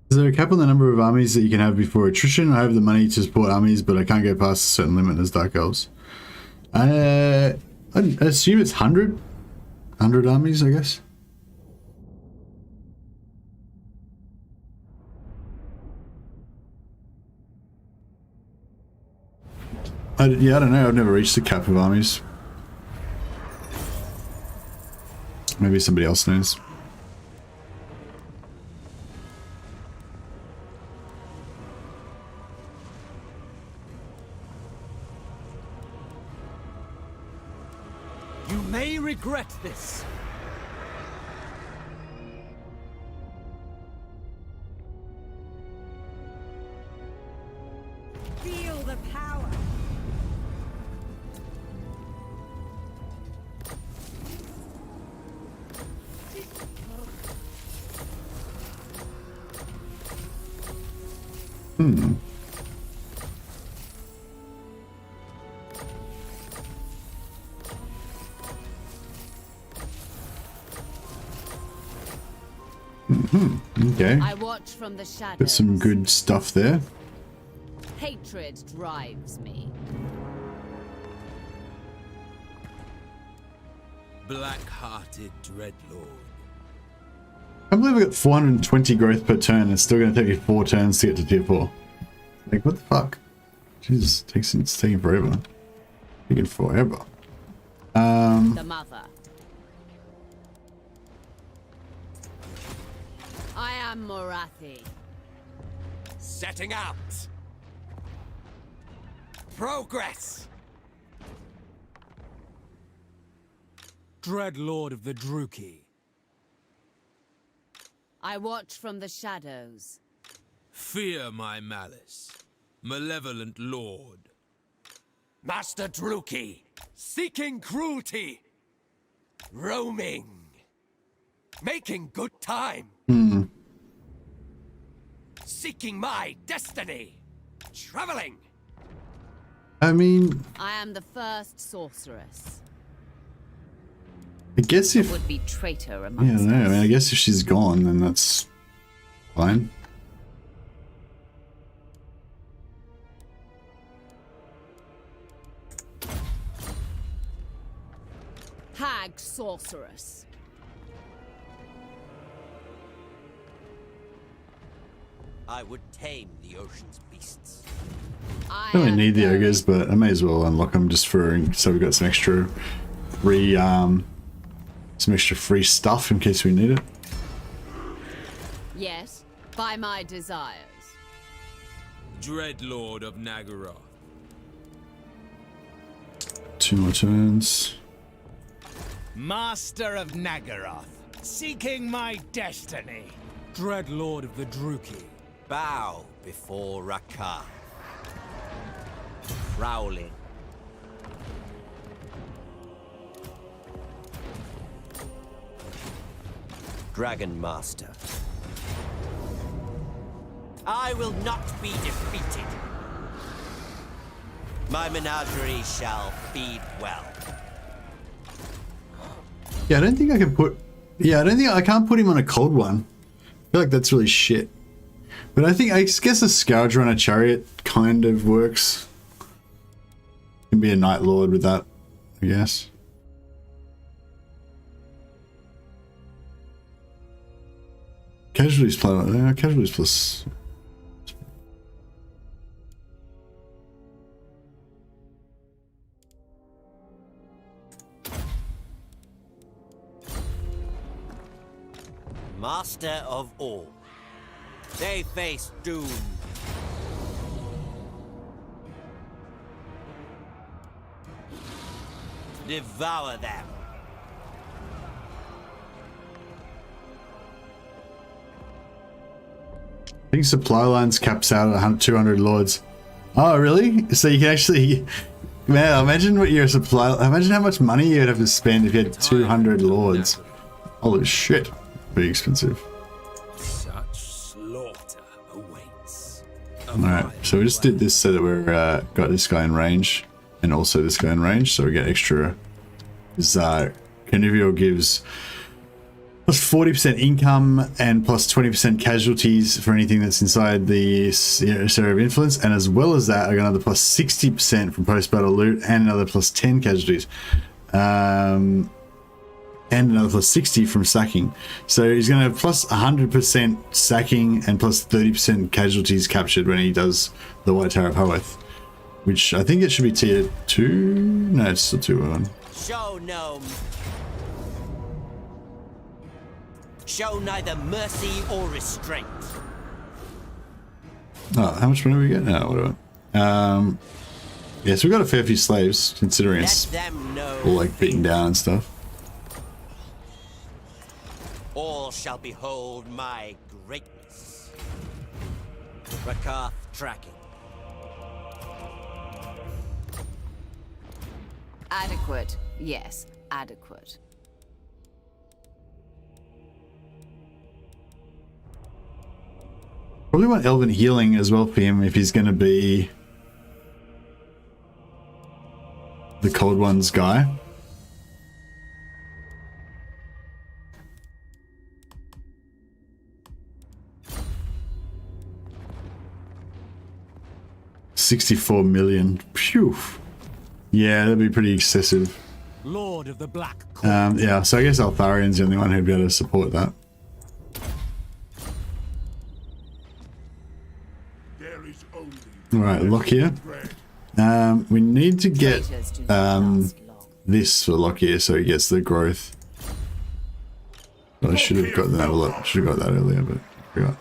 Is there a cap on the number of armies that you can have before attrition? I have the money to support armies, but I can't go past a certain limit as Dark Elves. I assume it's 100? 100 armies, I guess? Yeah, I don't know. I've never reached the cap of armies. Maybe somebody else knows. You may regret this. Okay. I watch from the shadows. Got some good stuff there. Hatred drives me. Black-hearted dreadlord. I believe I got 420 growth per turn. It's still going to take me 4 turns to get to tier 4. Like, what the fuck? Jesus, it's taking forever. Taking forever. The mother. I am Morathi. Setting out. Progress. Dreadlord of the Druki. I watch from the shadows. Fear my malice, malevolent lord. Master Druki, seeking cruelty. Roaming. Making good time. Seeking my destiny. Traveling. I mean, I am the first sorceress. I guess if... Would be traitor Yeah, I amongst don't know. I us. mean, I guess if she's gone, then that's fine. Hag sorceress. I would tame the ocean's beasts. I Don't really am need the very- ogres, but I may as well unlock them just for so we've got some extra free stuff in case we need it. Yes, by my desires. Dreadlord of Nagaroth. 2 more turns. Master of Nagaroth, seeking my destiny. Dreadlord of the Druki. Bow before Rakar. Prowling. Dragon Master. I will not be defeated. My menagerie shall feed well. Yeah, I don't think I can put... Yeah, I can't put him on a cold one. I feel like that's really shit. But I guess a Scourger on a chariot kind of works. Can be a Night Lord with that, I guess. Casualties plus... casualties plus... Master of all. They face doom. Devour them. I think supply lines caps out at 200 lords. Oh, really? So you can actually... Man, imagine what your supply... Imagine how much money you'd have to spend if you had 200 lords. Holy shit. Pretty expensive. Such slaughter awaits. Alright, so we just did this so that we're got this guy in range. And also this guy in range, so we get extra... Carnivore gives... plus 40% income and plus 20% casualties for anything that's inside the area of influence, and as well as that, I got another plus 60% from post-battle loot and another plus 10 casualties, and another plus 60 from sacking. So he's going to have plus 100% sacking and plus 30% casualties captured when he does the White Tower of Hoeth, which I think it should be tier 2. No, it's still tier 1. Show neither mercy or restraint. Oh, how much money do we get? No, whatever. Yeah, so we got a fair few slaves, considering Let it's them know all like beaten down and stuff. all shall behold my greatness. Rakarth tracking. Adequate. Yes, adequate. Probably want Elven Healing as well for him if he's going to be the Cold Ones guy. $64 million. Phew. Yeah, that'd be pretty excessive. Lord of the Black. Yeah, so I guess Altharian's the only one who'd be able to support that. Alright, lock here. We need to get this for lock here so he gets the growth. I should have got that earlier, but I forgot.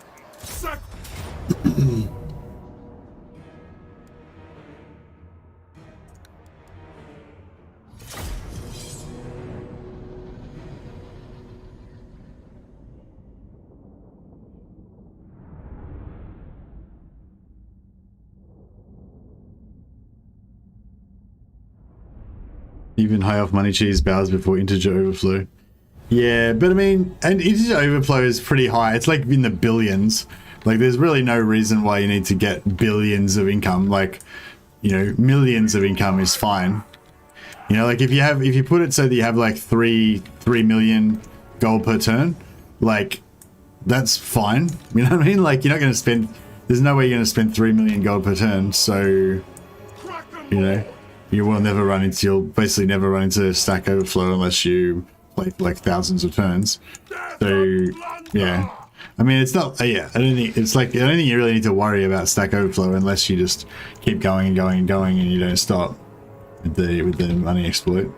Even high off money cheese bows before integer overflow. Yeah, but I mean, and integer overflow is pretty high. It's like in the billions. Like, there's really no reason why you need to get billions of income. Like, you know, millions of income is fine. You know, like if you put it so that you have like 3 million gold per turn, like that's fine. You know what I mean? Like, you're not going to spend. There's no way you're going to spend 3 million gold per turn. So, you know. You will never run into, you'll basically never run into stack overflow unless you play for like thousands of turns. So, yeah. I mean, it's not, yeah, I don't think you really need to worry about stack overflow unless you just keep going and going and going and you don't stop with the money exploit.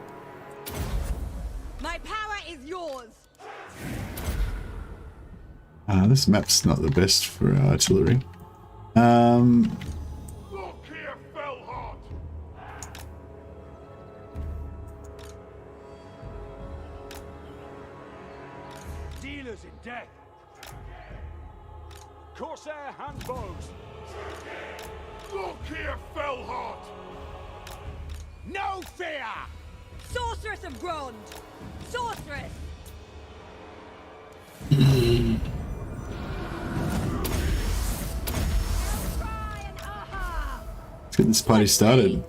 My power is yours. This map's not the best for artillery. Dealers in death. Corsair hand bows. Look here, Fellheart. No fear. Sorceress of Grond. Sorceress. Let's get this party started.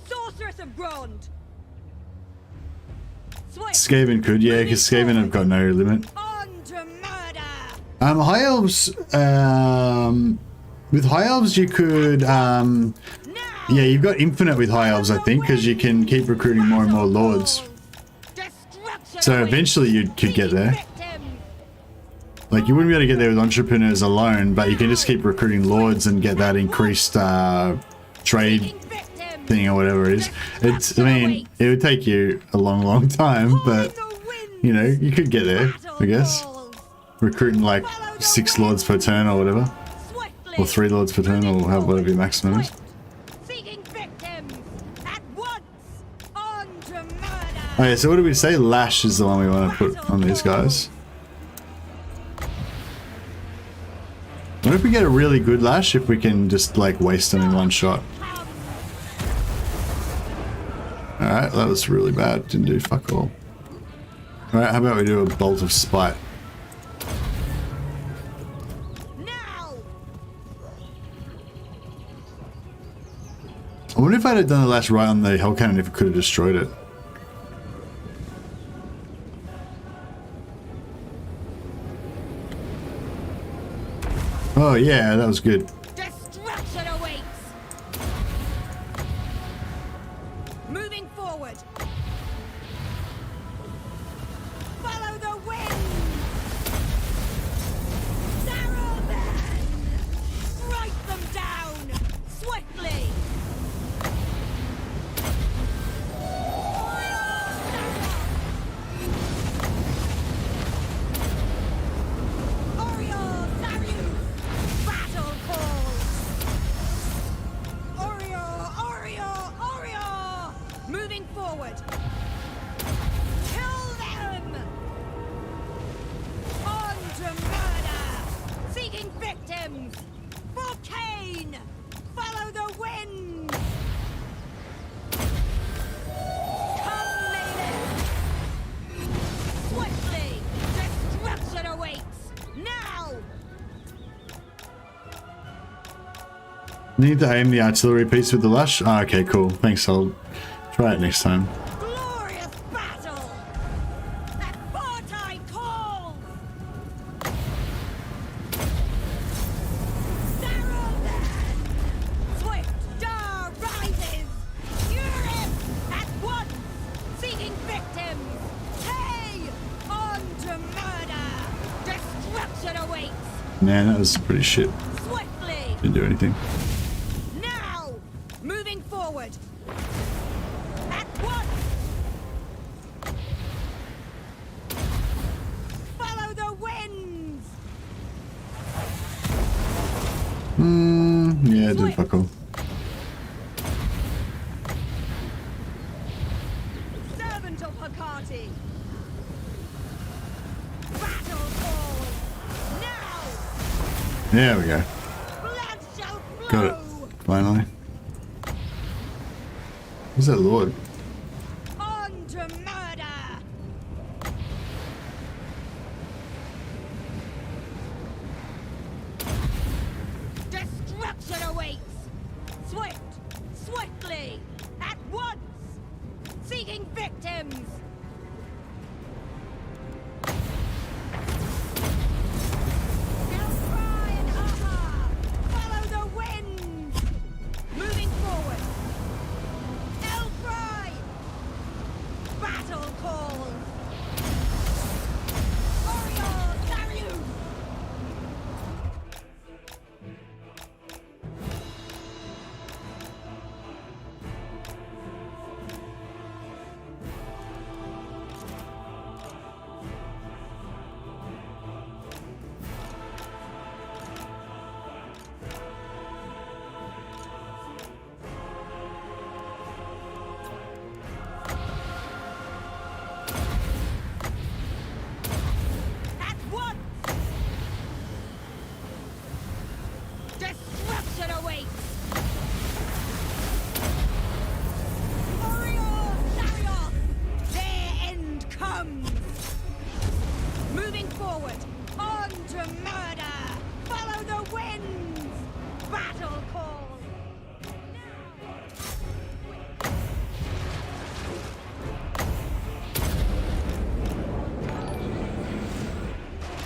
Sorceress of Grond. Skaven could, yeah, because Skaven have got no limit. High elves, with high elves you could, yeah, you've got infinite with high elves, I think, because you can keep recruiting more and more lords. So eventually you could get there. Like, you wouldn't be able to get there with entrepreneurs alone, but you can just keep recruiting lords and get that increased trade thing or whatever it is. It's, I mean, it would take you a long time, but you know, you could get there, I guess. Recruiting like 6 lords per turn or whatever, or 3 lords per turn, or whatever your maximum is. Oh yeah, so what did we say? Lash is the one we want to put on these guys. What if we get a really good lash if we can just like waste them in one shot? Alright, that was really bad. Didn't do fuck all. Alright, how about we do a bolt of spite? I wonder if I'd have done the lash right on the hell cannon if it could have destroyed it. Oh yeah, that was good. Destruction awaits. Moving forward. Follow the wind. Narrow them. Strike them down swiftly. Need to aim the artillery piece with the lash? Ah, okay, cool. Thanks, I'll try it next time. Glorious battle! That wartime calls! Saruman! Swift star rises! Fury at once! Seeking victims! Hey! On to murder! Destruction awaits! Man, that was pretty shit. Swiftly! Didn't do anything. Now! Moving forward! At once! Follow the winds! Yeah, it did fuck all. Servant of Hecate! Battle call! Now! There we go. Blood shall flow! Got it. Finally. Who's that lord? On to murder! Destruction awaits! Swift! Swiftly! At once! Seeking victims! Outcry and aha! Follow the winds! Moving forward! Outcry! Battle call! Oriole Darius! At once! Destruction awaits! Oriole Darius! Their end comes! Moving forward! On to murder! Follow the winds! Battle call!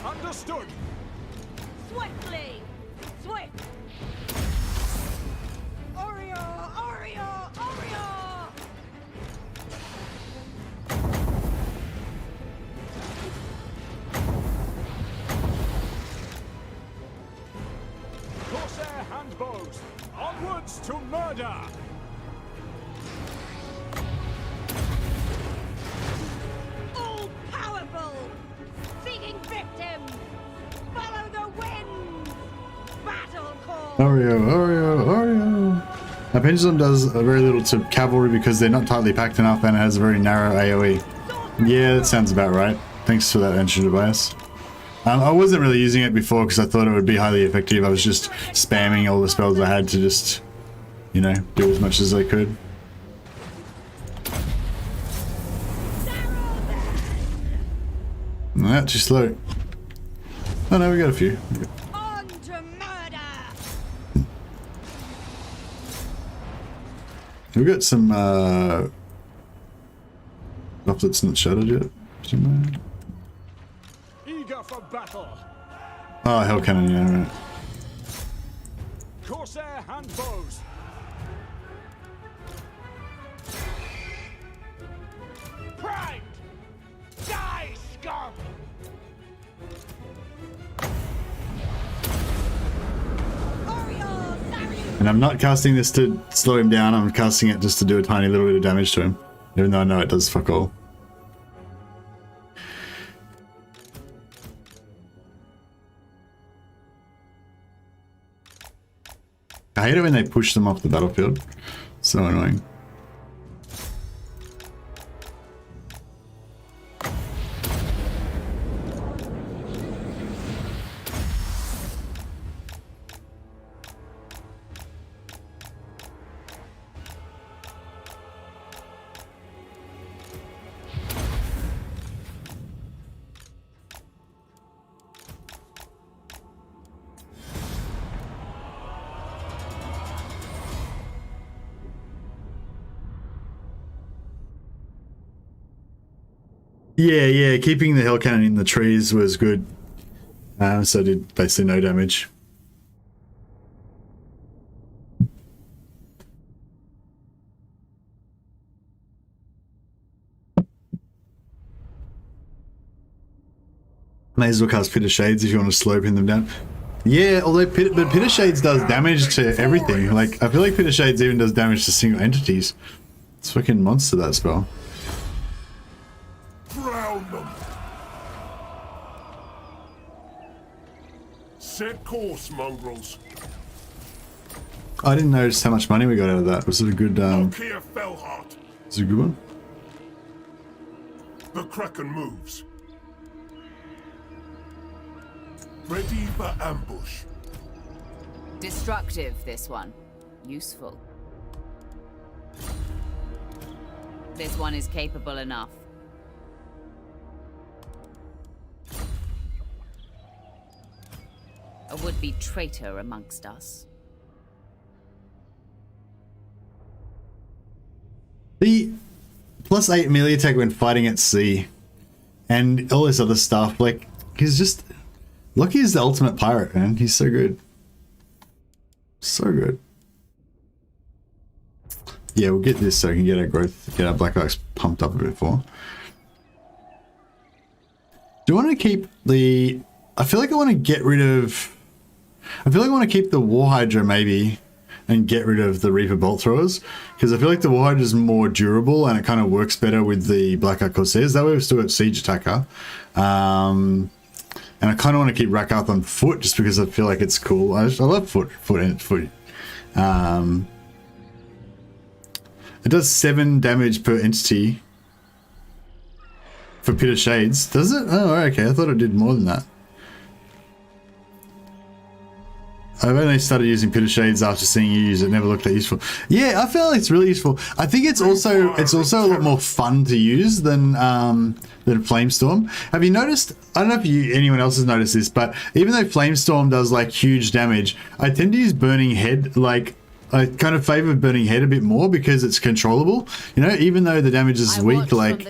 Understood. Swiftly! Swift! Oriole! Oriole! Oriole! Corsair handbows. Onwards to murder. All powerful! Seeking victims! Follow the winds! Battle call! Oreo, Oreo, Oreo. Now, Pendulum does very little to cavalry because they're not tightly packed enough and it has a very narrow AoE. Yeah, that sounds about right. Thanks for that entry device. I wasn't really using it before because I thought it would be highly effective. I was just spamming all the spells I had to just, you know, do as much as I could. Nah, too slow. Oh no, we got a few. On to murder! We got some stuff that's not shattered yet. Somewhere. Eager for battle. Oh, hell cannon, yeah, right. Corsair handbows. Primed. Die, scum. Oriole Darius! And I'm not casting this to slow him down, I'm casting it just to do a tiny little bit of damage to him. Even though I know it does fuck all. I hate it when they push them off the battlefield. So annoying. Yeah, keeping the hell cannon in the trees was good. So it did basically no damage. May as well cast Pit of Shades if you want to slow pin them down. Yeah, although Pit of Shades does damage to everything. Like, I feel like Pit of Shades even does damage to single entities. It's fucking monster, that spell. Drown them. Set course, mongrels. I didn't notice how much money we got out of that. Was it a good, Here, Fellheart. was it a good one? The Kraken moves. Ready for ambush. Destructive, this one. Useful. This one is capable enough. A would-be traitor amongst us. The +8 melee attack when fighting at sea and all this other stuff, like, he's just... Lucky is the ultimate pirate, man. He's so good. So good. Yeah, we'll get this so we can get our growth, get our Black Ox pumped up a bit more. Do you want to keep the... I feel like I want to get rid of... I feel like I want to keep the War Hydra maybe and get rid of the Reaper Bolt Throwers, because I feel like the War Hydra is more durable and it kind of works better with the Black Ox Corsairs. That way we've still got Siege Attacker. And I kind of want to keep Rakarth on foot just because I feel like it's cool. I love foot. It does 7 damage per entity for Pit of Shades. Does it? Oh, okay. I thought it did more than that. I've only started using Pit of Shades after seeing you use it. Never looked that useful. Yeah, I feel like it's really useful. I think it's also a lot more fun to use than Flamestorm. Have you noticed? I don't know if anyone else has noticed this, but even though Flamestorm does like huge damage, I tend to use Burning Head. Like, I kind of favor Burning Head a bit more because it's controllable. You know, even though the damage is weak, like,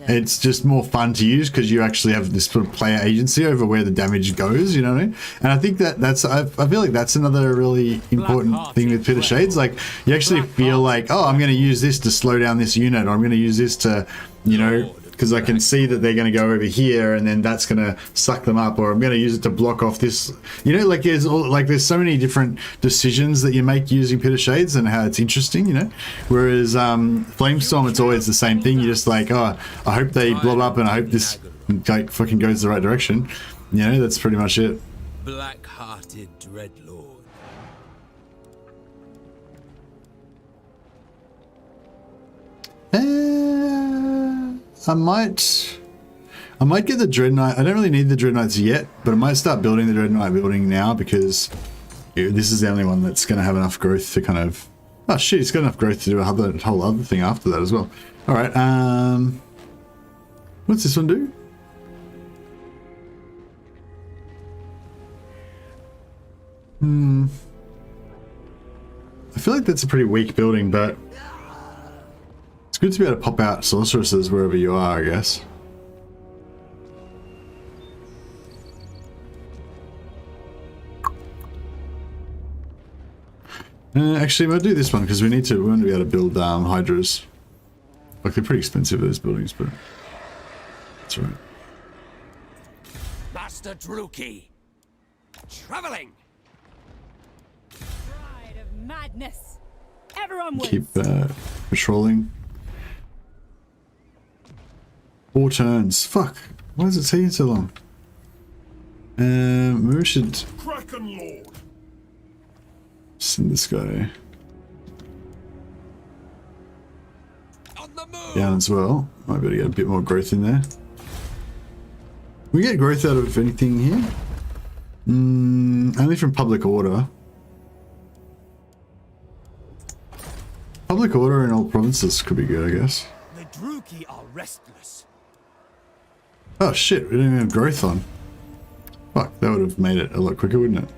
it's just more fun to use because you actually have this sort of player agency over where the damage goes, you know what I mean? And I think that's, I feel like that's another really important thing with Pit of Shades. Like, you actually feel like, oh, I'm going to use this to slow down this unit, or I'm going to use this to, you know, because I can see that they're going to go over here and then that's going to suck them up, or I'm going to use it to block off this, you know, like there's so many different decisions that you make using Pit of Shades and how it's interesting, you know, whereas Flamestorm, it's always the same thing. You're just like, oh, I hope they blow up and I hope this like fucking goes the right direction, you know. That's pretty much it. Black-hearted Dreadlord. I might get the Dreadknight. I don't really need the Dreadknights yet, but I might start building the Dreadknight building now because this is the only one that's going to have enough growth to kind of... Oh shit, it's got enough growth to do a whole other thing after that as well. Alright, what's this one do? I feel like that's a pretty weak building, but... It's good to be able to pop out sorceresses wherever you are, I guess. Actually, we'll do this one because we want to be able to build hydras. Like, they're pretty expensive, those buildings, but that's right. Master Druki. Traveling. Pride of madness. Everyone wins. Keep patrolling. 4 turns. Fuck. Why is it taking so long? Maybe we should Kraken Lord. send this guy On the move. down as well. Might be able to get a bit more growth in there. We get growth out of anything here? Only from public order. Public order in all provinces could be good, I guess. The Druki are restless. Oh shit, we didn't even have growth on. Fuck, that would have made it a lot quicker, wouldn't it?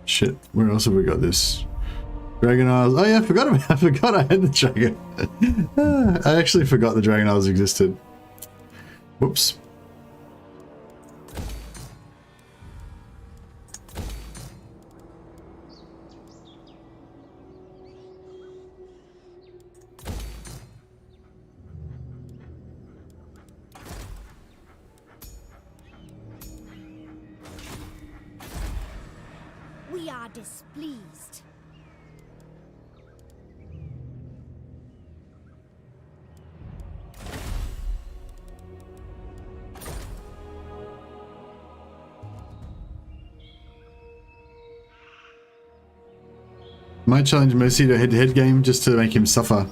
Shit, where else have we got this? Dragon Isles. Oh yeah, I forgot I had the dragon. I actually forgot the Dragon Isles existed. Whoops. We are displeased. Might challenge Mercy to a head-to-head game just to make him suffer.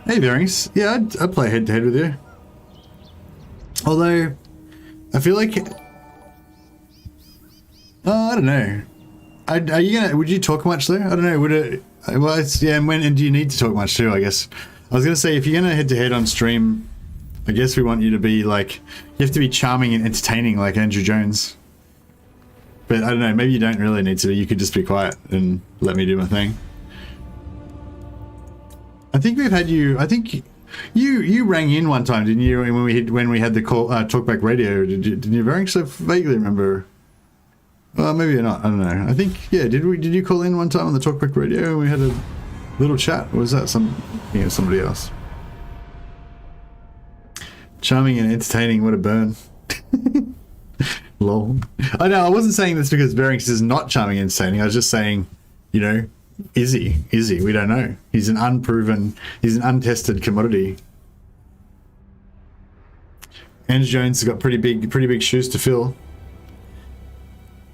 Hey, Bearings. Yeah, I'd play head-to-head with you. Although, I feel like... I don't know. Are you gonna... Would you talk much though? I don't know. Would it... Well, it's... Yeah, and do you need to talk much too, I guess. I was gonna say, if you're gonna head-to-head on stream, I guess we want you to be like... You have to be charming and entertaining like Andrew Jones. But I don't know, maybe you don't really need to. You could just be quiet and let me do my thing. I think we've had you. I think you rang in one time, didn't you? When we had the call talkback radio, didn't you? Very so vaguely remember. Well, maybe you're not. I don't know. I think yeah. Did you call in one time on the talkback radio and we had a little chat? Or was that somebody else? Charming and entertaining. What a burn. Lol. I know. I wasn't saying this because Varynx is not charming and entertaining. I was just saying, you know. Is he? Is he? We don't know. He's an unproven, he's an untested commodity. Andrew Jones has got pretty big shoes to fill.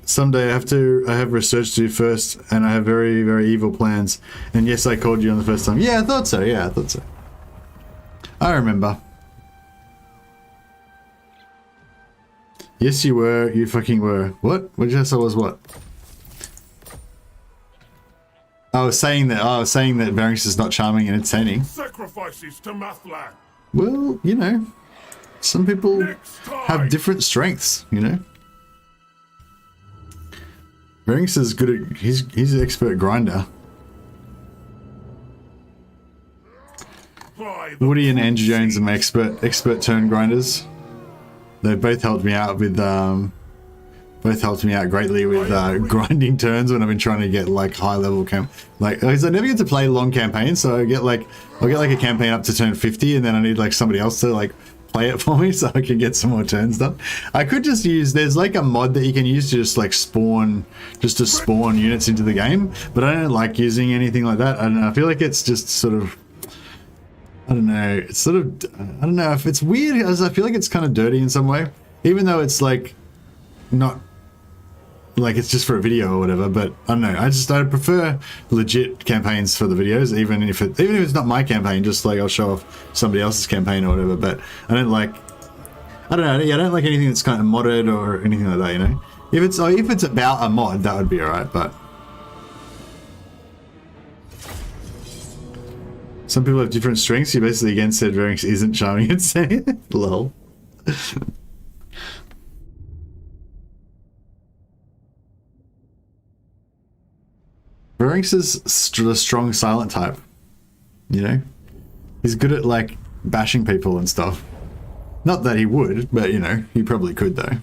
Someday I have research to do first, and I have very, very evil plans. And yes, I called you on the first time. Yeah, I thought so. Yeah, I thought so. I remember. Yes, you were. You fucking were. What? What did you say? I was what? I was saying that Varynx is not charming and entertaining. Sacrifices to Mathlan. Well, you know, some people have different strengths, you know. Varynx is good at he's an expert grinder. Woody and Andrew Jones are my expert turn grinders. They both helped me out with greatly with grinding turns when I've been trying to get like high level because I never get to play long campaigns, so I'll get like a campaign up to turn 50 and then I need like somebody else to like play it for me so I can get some more turns done. I could just use, there's like a mod that you can use to just like spawn units into the game, but I don't like using anything like that. I don't know, I feel like it's just sort of, I don't know, it's sort of, I don't know if it's weird, as I feel like it's kind of dirty in some way, even though it's like not like it's just for a video or whatever. But I don't know, I prefer legit campaigns for the videos, even if it's not my campaign, just like I'll show off somebody else's campaign or whatever. But I don't like anything that's kind of modded or anything like that, you know. If it's about a mod, that would be alright, but some people have different strengths. You basically again said Varynx isn't charming and saying lol. Varynx is the strong silent type, you know? He's good at, like, bashing people and stuff. Not that he would, but, you know, he probably could, though.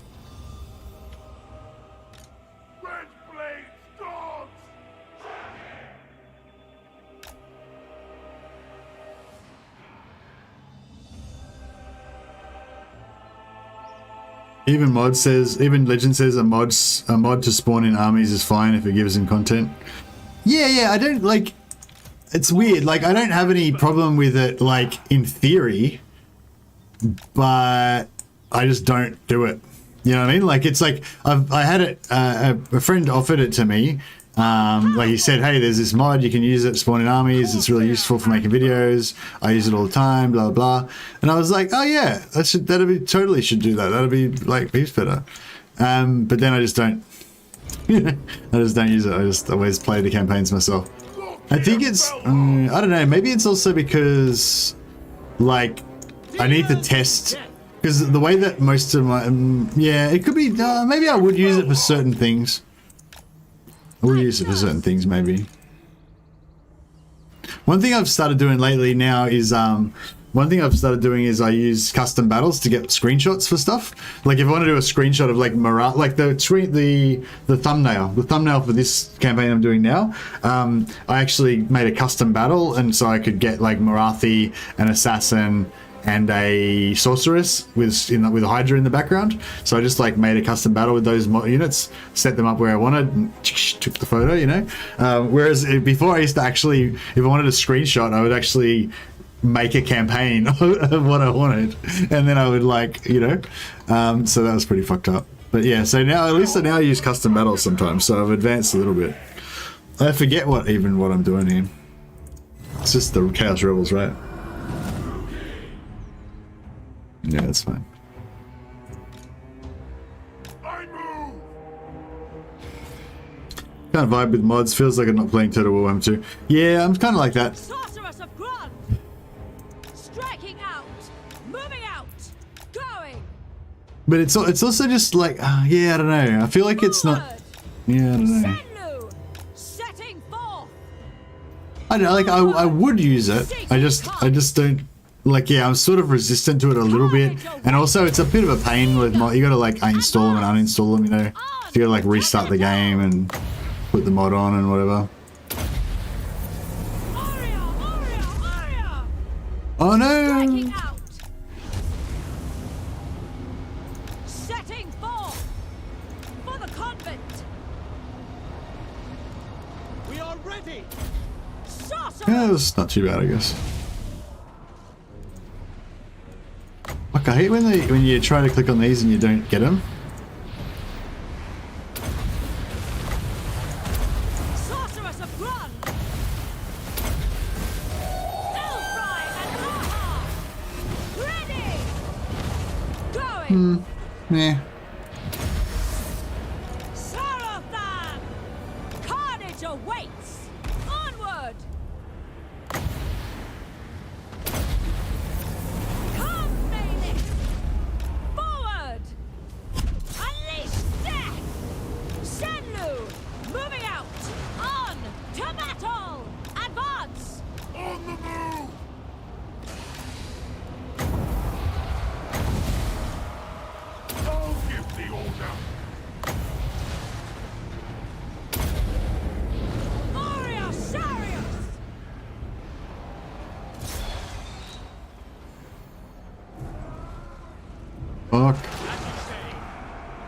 Red blade dogs! Even Legend says a mod to spawn in armies is fine if it gives him content. Yeah, I don't, like, it's weird, like, I don't have any problem with it, like, in theory, but I just don't do it, you know what I mean? Like, it's like, I had it, a friend offered it to me, like he said, hey, there's this mod, you can use it to spawn in armies, it's really useful for making videos, I use it all the time, blah, blah, blah, and I was like, oh yeah, totally should do that, that'd be, like, heaps better, but then I just don't, I just don't use it. I just always play the campaigns myself. I think it's, I don't know, maybe it's also because, like, I need to test, because the way that most of my, yeah, it could be, maybe I would use it for certain things. I would use it for certain things, maybe. One thing I've started doing lately now is one thing I've started doing is I use custom battles to get screenshots for stuff. Like if I want to do a screenshot of like like the thumbnail for this campaign I'm doing now, I actually made a custom battle, and so I could get like Morathi, an assassin, and a sorceress with a Hydra in the background. So I just like made a custom battle with those units, set them up where I wanted, and took the photo, you know. Whereas before I used to actually, if I wanted a screenshot, I would actually make a campaign of what I wanted, and then I would like, you know, so that was pretty fucked up. But yeah, so now at least I use custom battles sometimes, so I've advanced a little bit. I forget what I'm doing here. It's just the Chaos Rebels, right? Yeah, that's fine. Kind of vibe with mods. Feels like I'm not playing Total Warhammer 2. Yeah, I'm kind of like that. Sorceress of Grun! Striking out! Moving out! Going! But it's also just like, yeah, I don't know. I feel like it's not. Yeah, I don't know. Sennu! Setting forth! I don't know. Like I would use it. I just don't. Like, yeah, I'm sort of resistant to it a little bit, and also it's a bit of a pain with mod. You gotta like install them and uninstall them, you know. So you gotta like restart the game and put the mod on and whatever. Oh no! Striking out! Setting forth! For the convent! We are ready! Sorceress! Yeah, it's not too bad, I guess. Fuck, I hate when you try to click on these and you don't get them. Sorceress of Grun! Elfry and Aha! Ready! Going! Meh. Sarathan! Carnage awaits! Onward! Come, Maleth! Forward! Unleash death! Sennu! Moving out! On! To battle! Advance! On the move! I'll give the order. Warrior Chariots! Fuck.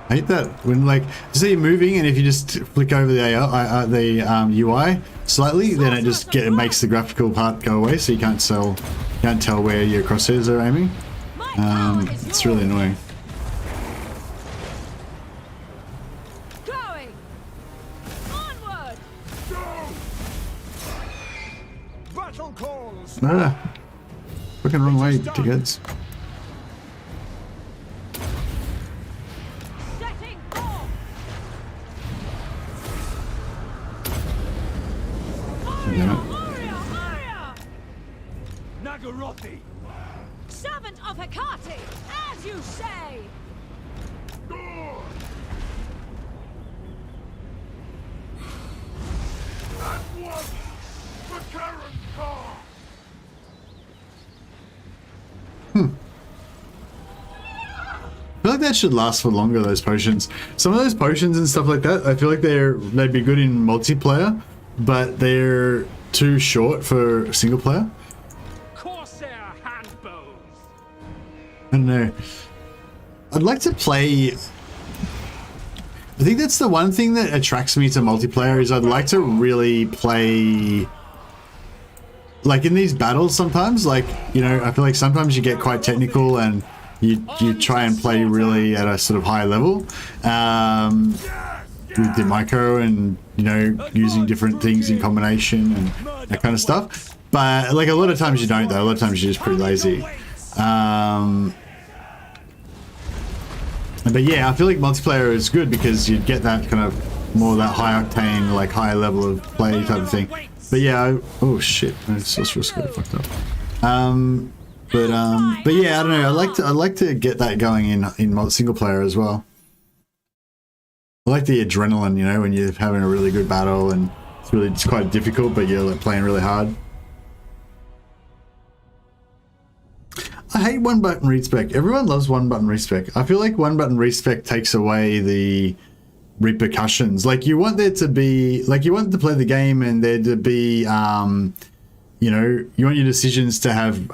I hate that when like say you're moving and if you just flick over the UI slightly, then it makes the graphical part go away, so you can't tell where your crosshairs are aiming. My power is It's really yours. annoying. Going! Onward! Battle calls! Fucking wrong way, dickheads. Setting forth! Damn it. Warrior! Nagarothi! Servant of Hecate, as you say! At once! The Karen car! I feel like that should last for longer, those potions. Some of those potions and stuff like that, I feel like they'd be good in multiplayer, but they're too short for single player. Corsair handbows! I don't know. I'd like to play... I think that's the one thing that attracts me to multiplayer is I'd like to really play... Like in these battles sometimes, like, you know, I feel like sometimes you get quite technical and you try and play really at a sort of high level with the micro and, you know, using different things in combination and that kind of stuff. But like a lot of times you don't though, a lot of times you're just pretty lazy. But yeah, I feel like multiplayer is good because you get that kind of more that high octane, like high level of play type of thing. But yeah, oh shit, my sorceress got fucked up. But yeah, I don't know. I like to get that going in single player as well. I like the adrenaline, you know, when you're having a really good battle and it's quite difficult, but you're like playing really hard. I hate one button respec. Everyone loves one button respec. I feel like one button respec takes away the repercussions. Like you want there to be, like you want to play the game and there to be, you know, you want your decisions to have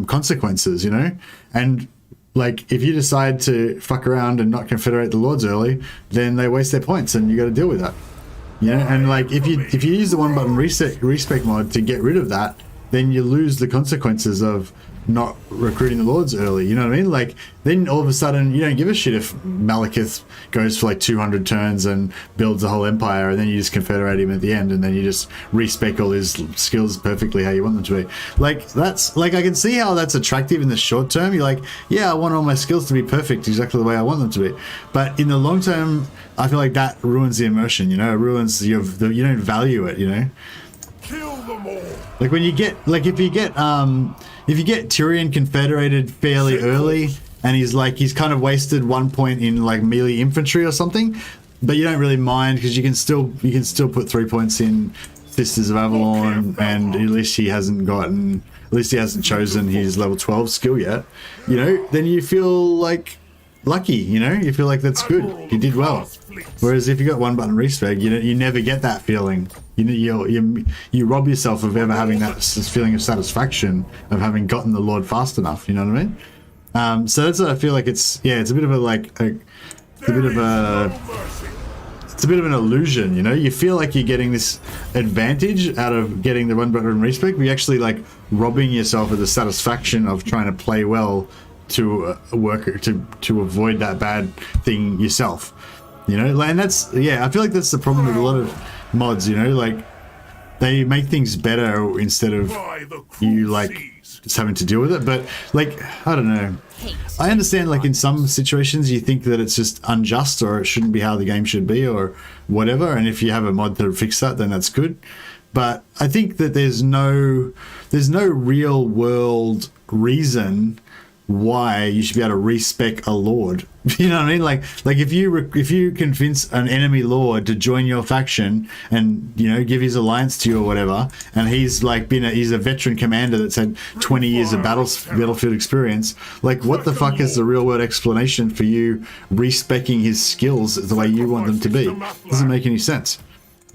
consequences, you know, and like if you decide to fuck around and not confederate the lords early, then they waste their points and you got to deal with that, you know. And like if you use the one button respec mod to get rid of that, then you lose the consequences of not recruiting the lords early, you know what I mean? Like then all of a sudden you don't give a shit if Malethith goes for like 200 turns and builds a whole empire, and then you just confederate him at the end, and then you just respec all his skills perfectly how you want them to be. Like that's like, I can see how that's attractive in the short term. You're like, yeah, I want all my skills to be perfect exactly the way I want them to be, but in the long term I feel like that ruins the immersion, you know. It ruins you don't value it, you know. Kill them all. Like when you get, like if you get Tyrion confederated fairly early, and he's kind of wasted 1 point in like melee infantry or something, but you don't really mind because you can still put 3 points in Sisters of Avalon, and at least he hasn't chosen his level 12 skill yet, you know. Then you feel like lucky, you know. You feel like that's good, you did well. Whereas if you got one button respec, you never get that feeling. You rob yourself of ever having that feeling of satisfaction of having gotten the Lord fast enough, you know what I mean? So that's what I feel like. It's a bit of an illusion, you know. You feel like you're getting this advantage out of getting the one button respec, but you're actually like robbing yourself of the satisfaction of trying to play well to to avoid that bad thing yourself, you know. And that's, I feel like that's the problem with a lot of mods, you know. Like they make things better instead of you like just having to deal with it. But like, I don't know, I understand like in some situations you think that it's just unjust or it shouldn't be how the game should be or whatever, and if you have a mod to fix that, then that's good. But I think that there's no real world reason why you should be able to respec a lord. You know what I mean? Like if you convince an enemy lord to join your faction and, you know, give his alliance to you or whatever, and he's like he's a veteran commander that's had 20 years of battlefield experience, like what the fuck is the real world explanation for you respecking his skills the way you want them to be? Doesn't make any sense,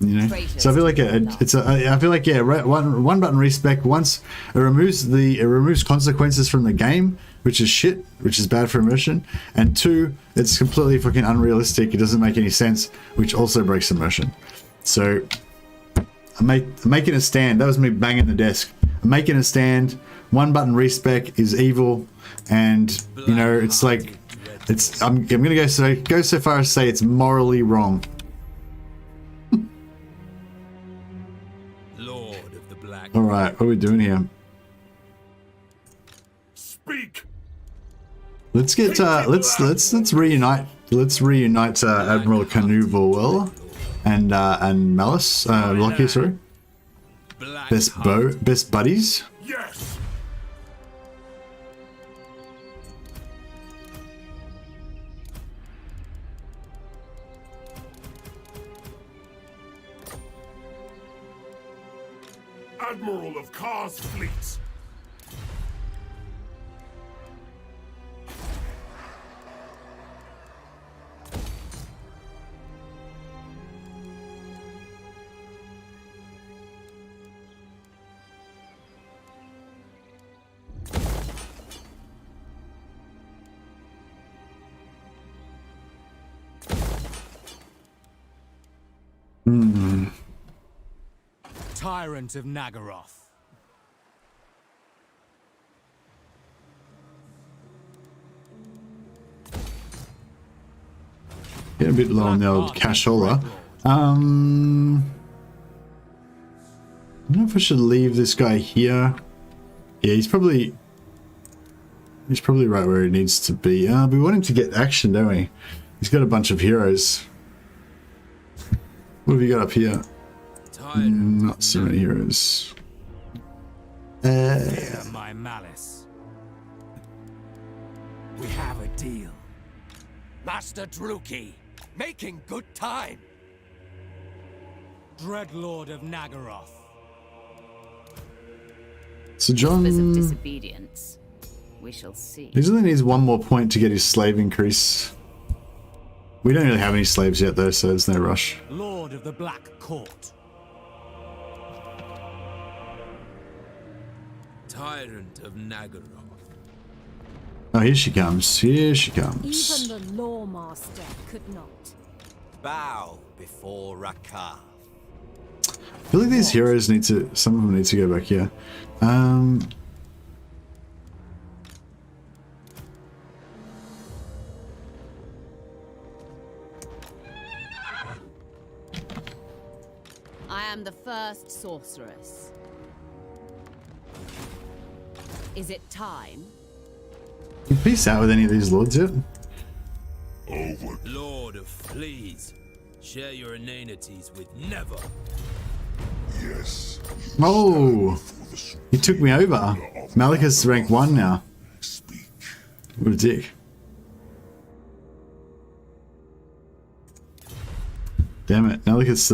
you know. So I feel like one button respec, once it removes consequences from the game, which is shit, which is bad for immersion, and two, it's completely fucking unrealistic, it doesn't make any sense, which also breaks immersion. So I'm making a stand. That was me banging the desk. I'm making a stand. One button respec is evil, and you know, it's like I'm gonna go so far as to say it's morally wrong. Lord of the Black. All right, what are we doing here? Speak. Let's get let's reunite Admiral Canuvel and Malice Loki, sorry. Best buddies. Yes. Admiral of Kar's fleets. Tyrant of Nagaroth. Get a bit low on the old cashola. I don't know if I should leave this guy here. Yeah, he's probably right where he needs to be. We want him to get action, don't we? He's got a bunch of heroes. What have you got up here? Not so many heroes. My malice. We have a deal. Master Druki, making good time. Dreadlord of Nagaroth. So John, Of disobedience. We shall see. He only needs one more point to get his slave increase. We don't really have any slaves yet though, so there's no rush. Lord of the Black Court. Tyrant of Nagaroth. Oh, here she comes. Here she comes. Even the Lawmaster could not. Bow before Rakar. I feel like these heroes need to, some of them need to go back here. I am the first sorceress. Is it time? You peace out with any of these lords yet? Lord of Fleas. Share your inanities with never. Yes. Oh, he took me over. Malethith's rank 1 now. Speak. What a dick. Damn it, Malethith's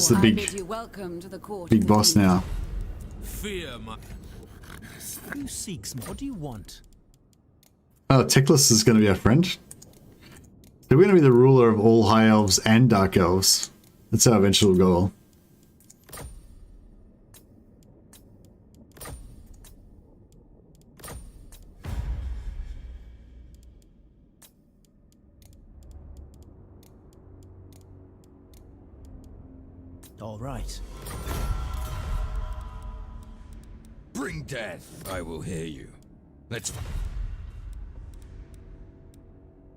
the big boss now. Fear my... Who seeks me? What do you want? Oh, Teclis is going to be our friend. So we're going to be the ruler of all high elves and dark elves. That's our eventual goal. All right. Bring death. I will hear you. Let's...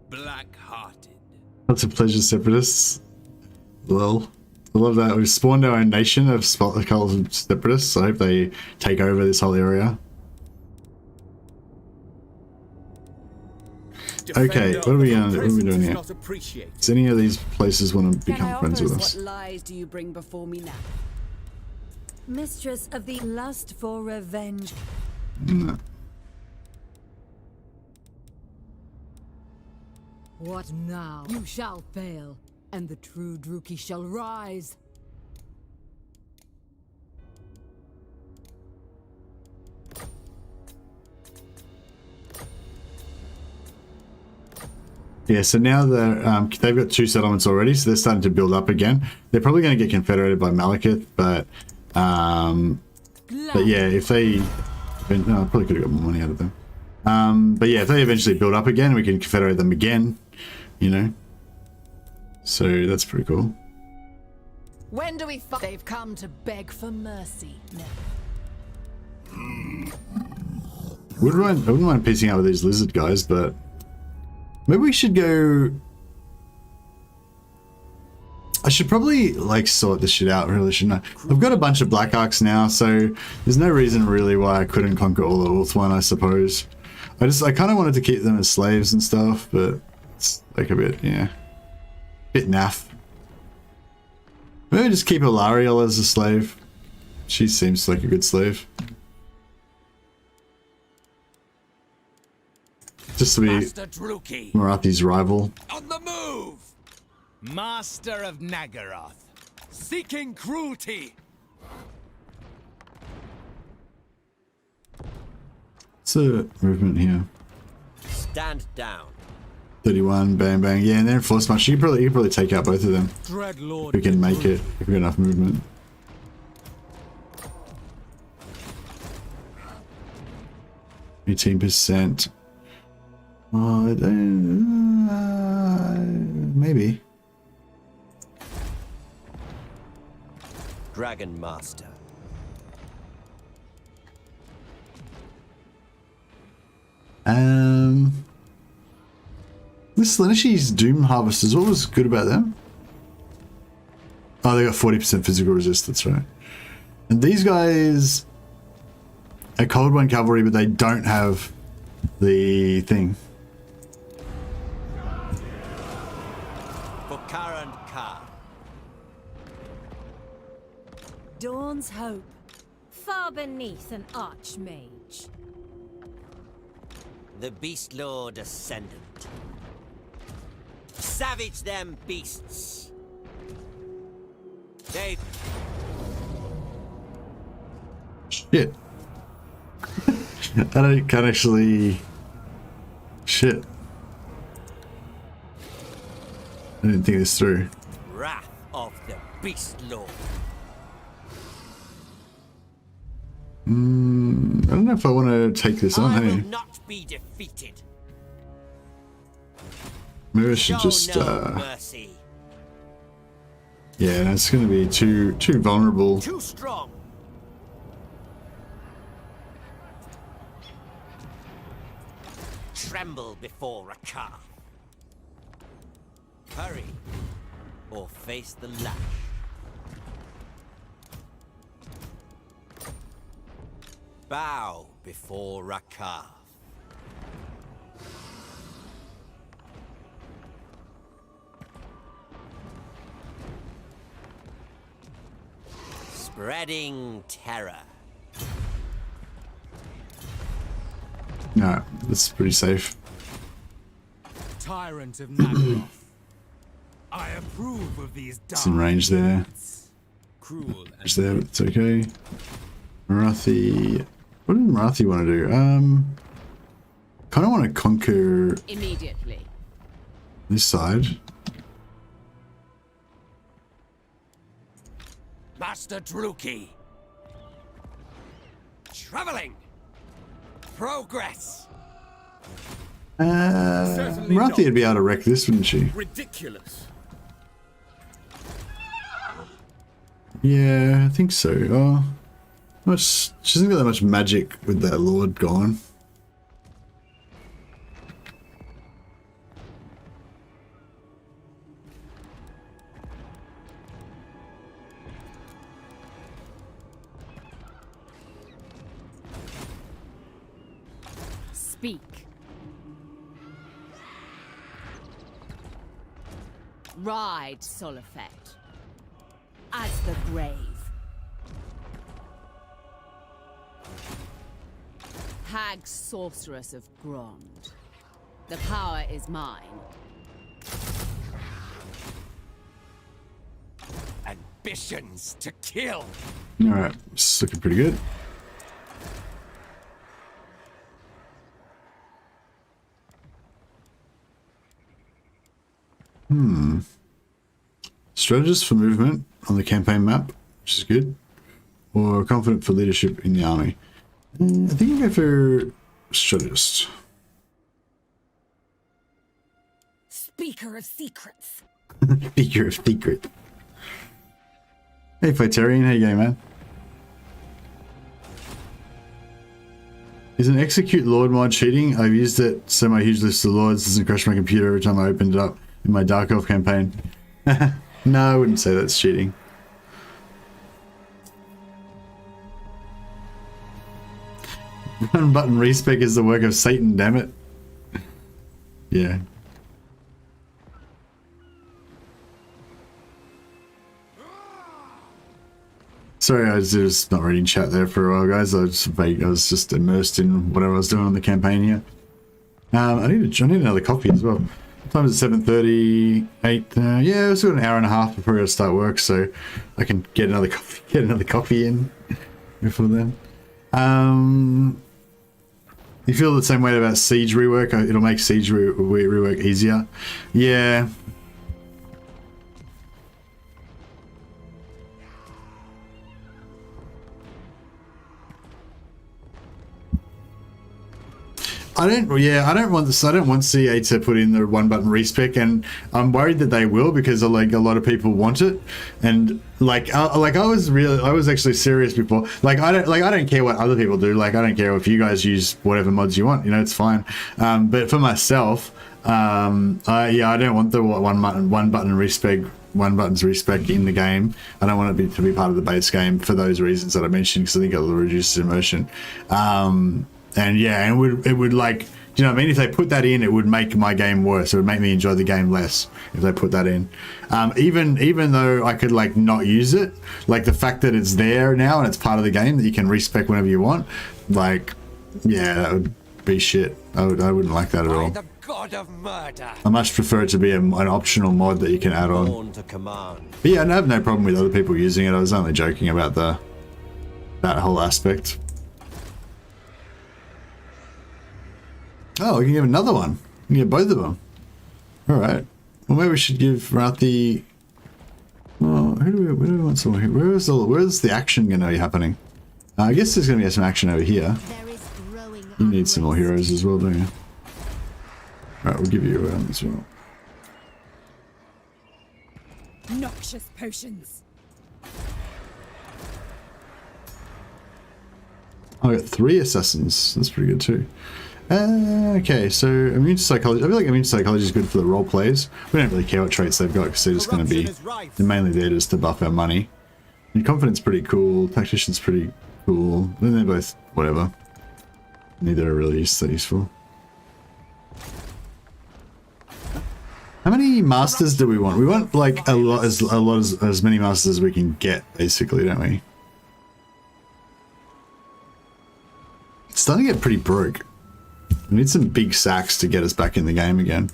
Black-hearted. Lots of pleasure separatists. Lol. I love that. We've spawned our own nation of cult separatists. I hope they take over this whole area. Okay, what are we doing here? Does any of these places want to become friends with us? What lies do you bring before me now? Mistress of the lust for revenge. No. What now? You shall fail, and the true Druki shall rise. Yeah, so now they've got 2 settlements already, so they're starting to build up again. They're probably going to get confederated by Malethith, but yeah, if they... No, I probably could have got more money out of them. But yeah, if they eventually build up again, we can confederate them again, you know. So that's pretty cool. When do we fight? They've come to beg for mercy. No. I wouldn't mind piecing out with these lizard guys, but maybe we should go... I should probably like sort this shit out, really, shouldn't I? I've got a bunch of Black Arcs now, so there's no reason really why I couldn't conquer all the Ulthuan, I suppose. I kind of wanted to keep them as slaves and stuff, but it's like a bit, yeah, bit naff. Maybe just keep Ilariel as a slave. She seems like a good slave. Just to be Morathi's rival. On the move! Master of Nagaroth. Seeking cruelty. What's the movement here? Stand down. 31, bang bang. Yeah, and then force march. You could probably take out both of them. If we can make it, if we got enough movement. %. Oh, maybe. Dragon Master. This Slaaneshi's Doom Harvesters, what was good about them? Oh, they got 40% physical resist, that's right. And these guys are Cold One Cavalry, but they don't have the thing. For Karen Ka. Dawn's hope. Far beneath an archmage. The Beast Lord Ascendant. Savage them beasts. They... Shit. can't actually. Shit. I didn't think this through. Wrath of the Beast Lord. I don't know if I want to take this on. I Hey, will not be defeated. maybe I should Show just. no mercy. Yeah, it's going to be too vulnerable. Too strong. Tremble before a calf. Hurry, or face the lash. Bow before a calf. Spreading terror. No, this is pretty safe. Tyrant of Nagloth. I approve of these It's in range there. cruel Range there, but it's okay. Morathi. What did Morathi want to do? Kind of want to conquer Immediately. this side. Master Druki. Traveling. Progress. Morathi would be able to wreck this, wouldn't she? ridiculous. Yeah, I think so. Oh, she doesn't got that much magic with that lord gone. Speak. Ride, Solifet, as the grave. Hag sorceress of Grond. The power is mine. Ambitions to kill. Alright, this is looking pretty good. Strategist for movement on the campaign map, which is good. Or confident for leadership in the army. I think I'll go for strategist. Speaker of secrets. Figure of secret. Hey Fightarian, how you going, man? Is an execute lord mod cheating? I've used it so my huge list of lords doesn't crash my computer every time I opened it up in my Dark Elf campaign. No, I wouldn't say that's cheating. One button respec is the work of Satan, damn it. Yeah. Sorry, I was just not reading chat there for a while, guys. I was just immersed in whatever I was doing on the campaign here. I need another coffee as well. Time is 7:38. Yeah, we've got an hour and a half before I start work, so I can get another coffee in before then. You feel the same way about Siege rework? It'll make Siege rework easier. Yeah. I don't want CA to put in the one button respec, and I'm worried that they will, because like a lot of people want it, and I was actually serious before. I don't care what other people do. Like, I don't care if you guys use whatever mods you want. You know, it's fine. But for myself, I don't want the one button respec in the game. I don't want it to be part of the base game for those reasons that I mentioned, because I think it'll reduce immersion. And yeah, it would like, you know what I mean? If they put that in, it would make my game worse. It would make me enjoy the game less if they put that in. Even though I could like not use it, like the fact that it's there now and it's part of the game that you can respec whenever you want, like, yeah, that would be shit. I wouldn't like that at all. The god of murder. I much prefer it to be an optional mod that you can add on. Born to command. But yeah, I have no problem with other people using it. I was only joking about that whole aspect. Oh, we can give another one. We can get both of them. Alright. Well, maybe we should give Morathi... Well, where do we want someone here? Where's the action going to be happening? I guess there's going to be some action over here. You need some more heroes as well, don't you? Alright, we'll give you as well. Noxious potions. I got 3 assassins. That's pretty good too. Okay, so immune to psychology. I feel like immune to psychology is good for the role players. We don't really care what traits they've got because they're just going to be they're mainly there just to buff our money. And confidence pretty cool. Tactician's pretty cool. Then they're both whatever. Neither are really so useful. How many masters do we want? We want like as many masters as we can get, basically, don't we? It's starting to get pretty broke. We need some big sacks to get us back in the game again.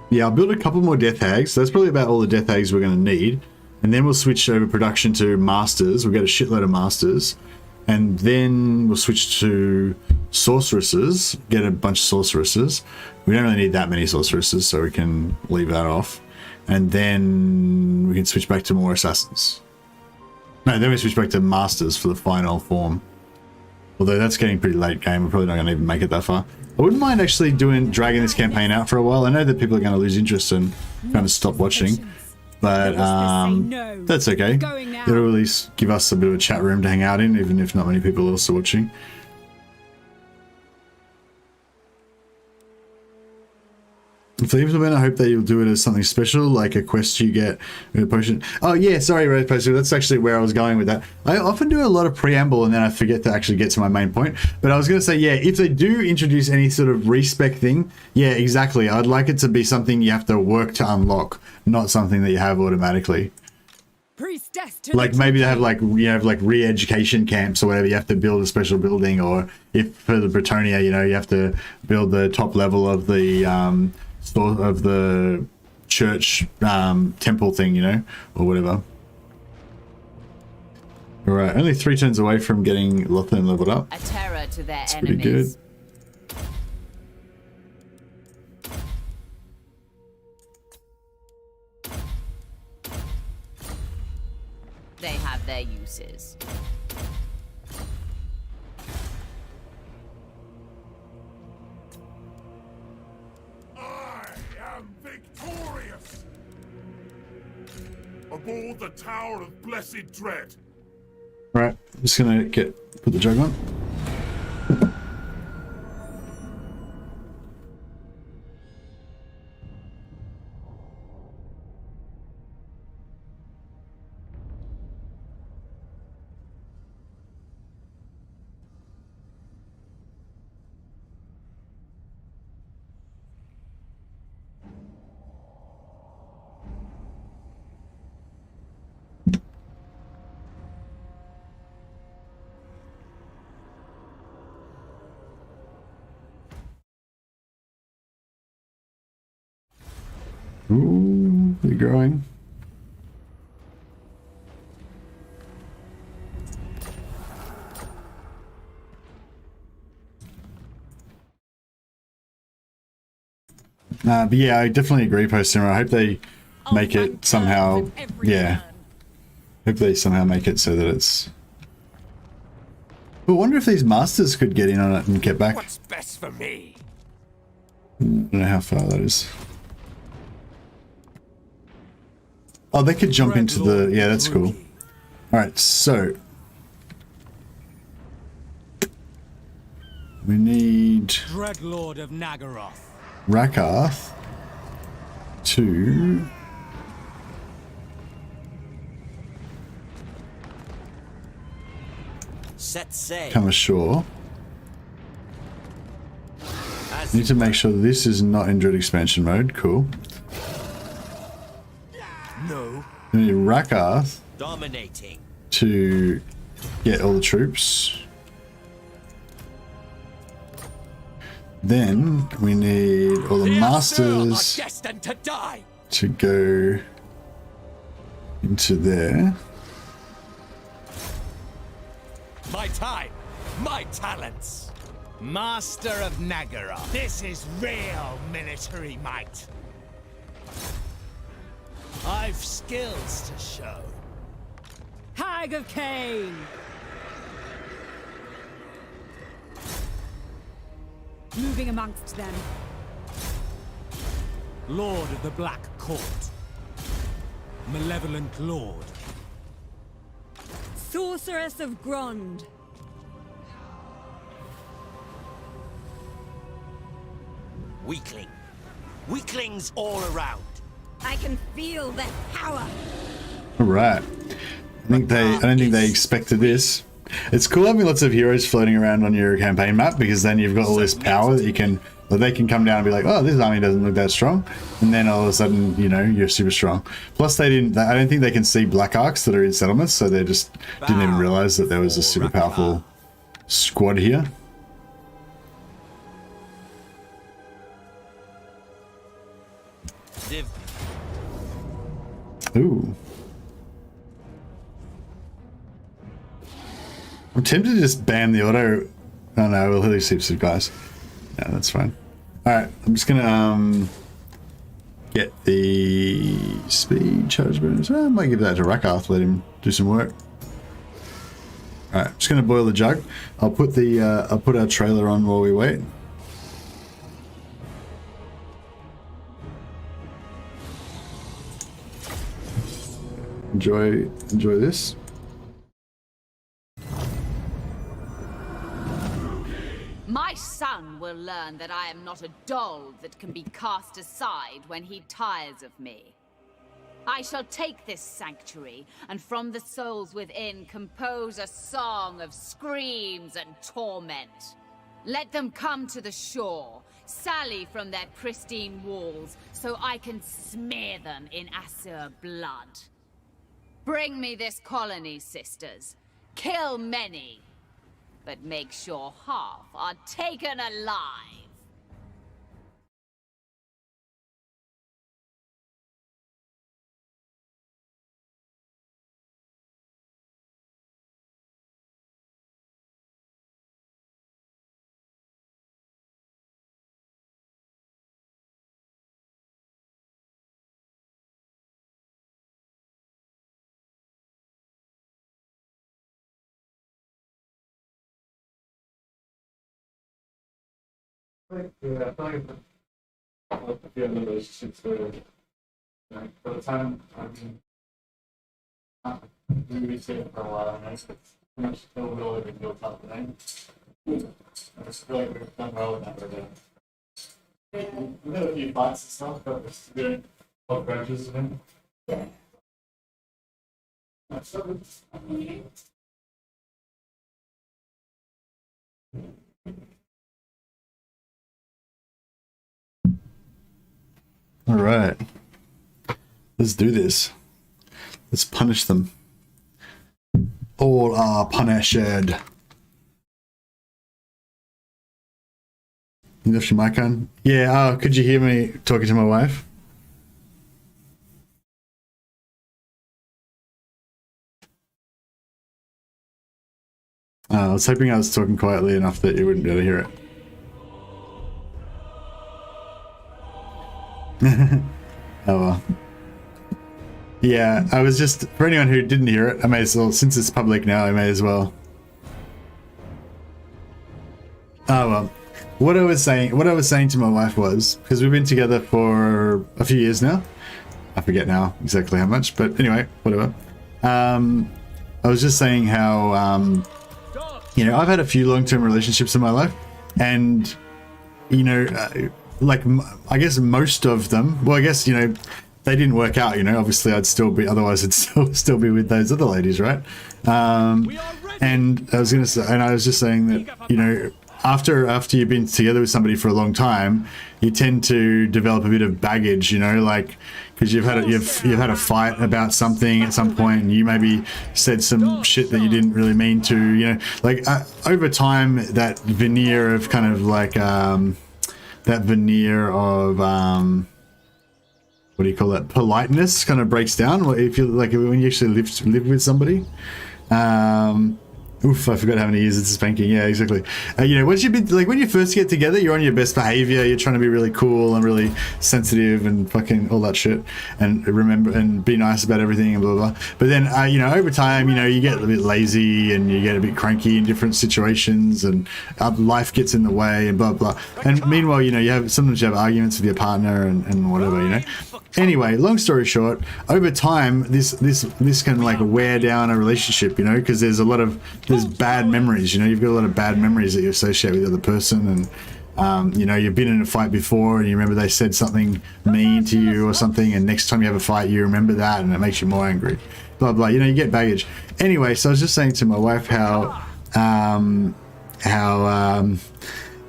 Yeah, I'll build a couple more Death Hags. That's probably about all the Death Hags we're going to need. And then we'll switch over production to Masters. We'll get a shitload of Masters. And then we'll switch to Sorceresses. Get a bunch of Sorceresses. We don't really need that many Sorceresses, so we can leave that off. And then we can switch back to more Assassins. No, then we switch back to Masters for the final form. Although that's getting pretty late game. We're probably not going to even make it that far. I wouldn't mind actually dragging this campaign out for a while. I know that people are going to lose interest and kind of stop watching. But that's okay. It'll at least give us a bit of a chat room to hang out in, even if not many people are also watching. If they implement, I hope that you'll do it as something special, like a quest you get with a potion. Oh yeah, sorry, Red Poster. That's actually where I was going with that. I often do a lot of preamble and then I forget to actually get to my main point. But I was going to say, yeah, if they do introduce any sort of respec thing, yeah, exactly. I'd like it to be something you have to work to unlock, not something that you have automatically. Like maybe they have like re-education camps or whatever. You have to build a special building, or if for the Bretonia, you know, you have to build the top level of the church temple thing, you know, or whatever. All right, only 3 turns away from getting Ulthuan leveled up. A terror to their That's enemies. pretty good. They have their uses. Victorious! Aboard the Tower of Blessed Dread. Right, I'm just gonna put the jug on. Ooh, they're growing. But yeah, I definitely agree, Poster. I hope they make it somehow. Yeah, hope they somehow make it so that it's. I wonder if these masters could get in on it and get back. What's best for me? I don't know how far that is. Oh, they could jump into the... Yeah, that's cool. Alright, so... we need... Dreadlord of Nagaroth. Rakarth to... Set sail. come ashore. Need to make sure this is not in Dread expansion mode. Cool. No. We need Rakarth Dominating. to get all the troops. Then we need all the masters destined to die. to go into there. My time, my talents. Master of Nagara. This is real military might. I've skills to show. Hag of Cain! Moving amongst them. Lord of the Black Court. Malevolent Lord. Sorceress of Grond. Weakling. Weaklings all around. I can feel their power. All right. I don't think they expected this. It's cool having lots of heroes floating around on your campaign map, because then you've got all this power that you can, that they can come down and be like, oh, this army doesn't look that strong, and then all of a sudden, you know, you're super strong. Plus, I don't think they can see black arcs that are in settlements, so they just didn't even realize that there was a super powerful squad here. Ooh. I'm tempted to just ban the auto. Oh no, we'll hit heaps of guys. Yeah, that's fine. Alright, I'm just gonna get the speed charge bonus. I might give that to Rakath, let him do some work. Alright, just gonna boil the jug. I'll put our trailer on while we wait. Enjoy this. My son will learn that I am not a doll that can be cast aside when he tires of me. I shall take this sanctuary, and from the souls within compose a song of screams and torment. Let them come to the shore, sally from their pristine walls, so I can smear them in Assur blood. Bring me this colony, sisters. Kill many, but make sure half are taken alive. Yeah, I feel like a few other relationships where, like, by the time I've been moving to for a while, and it's pretty much still really been built up today. I just feel like we've done well with that already. We've had a few fights and stuff, but we're still doing a lot of grudges with him. Yeah. That's so good. All right, let's do this. Let's punish them. All are punished. You left your mic on? Yeah, oh, could you hear me talking to my wife? I was hoping I was talking quietly enough that you wouldn't be able to hear it. Oh well. Yeah, I was just, for anyone who didn't hear it, I may as well, since it's public now, I may as well. Oh well. What I was saying to my wife was, because we've been together for a few years now. I forget now exactly how much, but anyway, whatever. I was just saying how, you know, I've had a few long-term relationships in my life, and, you know, like, I guess most of them, well, I guess, you know, they didn't work out, you know, obviously I'd still be, otherwise I'd still be with those other ladies, right? And I was gonna say, and I was just saying that, you know, after you've been together with somebody for a long time, you tend to develop a bit of baggage, you know, like, because you've had a fight about something at some point, and you maybe said some shit that you didn't really mean to, you know, like over time that veneer of kind of like that veneer of what do you call that, politeness kind of breaks down if you like when you actually live with somebody. Oof, I forgot how many years it's spanking. Yeah, exactly. You know, once you've been, like, when you first get together, you're on your best behavior. You're trying to be really cool and really sensitive and fucking all that shit, and remember and be nice about everything and blah blah blah. But then, you know, over time, you know, you get a bit lazy and you get a bit cranky in different situations, and life gets in the way and blah blah. And meanwhile, you know, sometimes you have arguments with your partner and whatever, you know. Anyway, long story short, over time, this can like wear down a relationship, you know, because there's bad memories, you know, you've got a lot of bad memories that you associate with the other person, and you know, you've been in a fight before and you remember they said something mean to you or something, and next time you have a fight you remember that and it makes you more angry, blah blah, you know, you get baggage. Anyway, so I was just saying to my wife how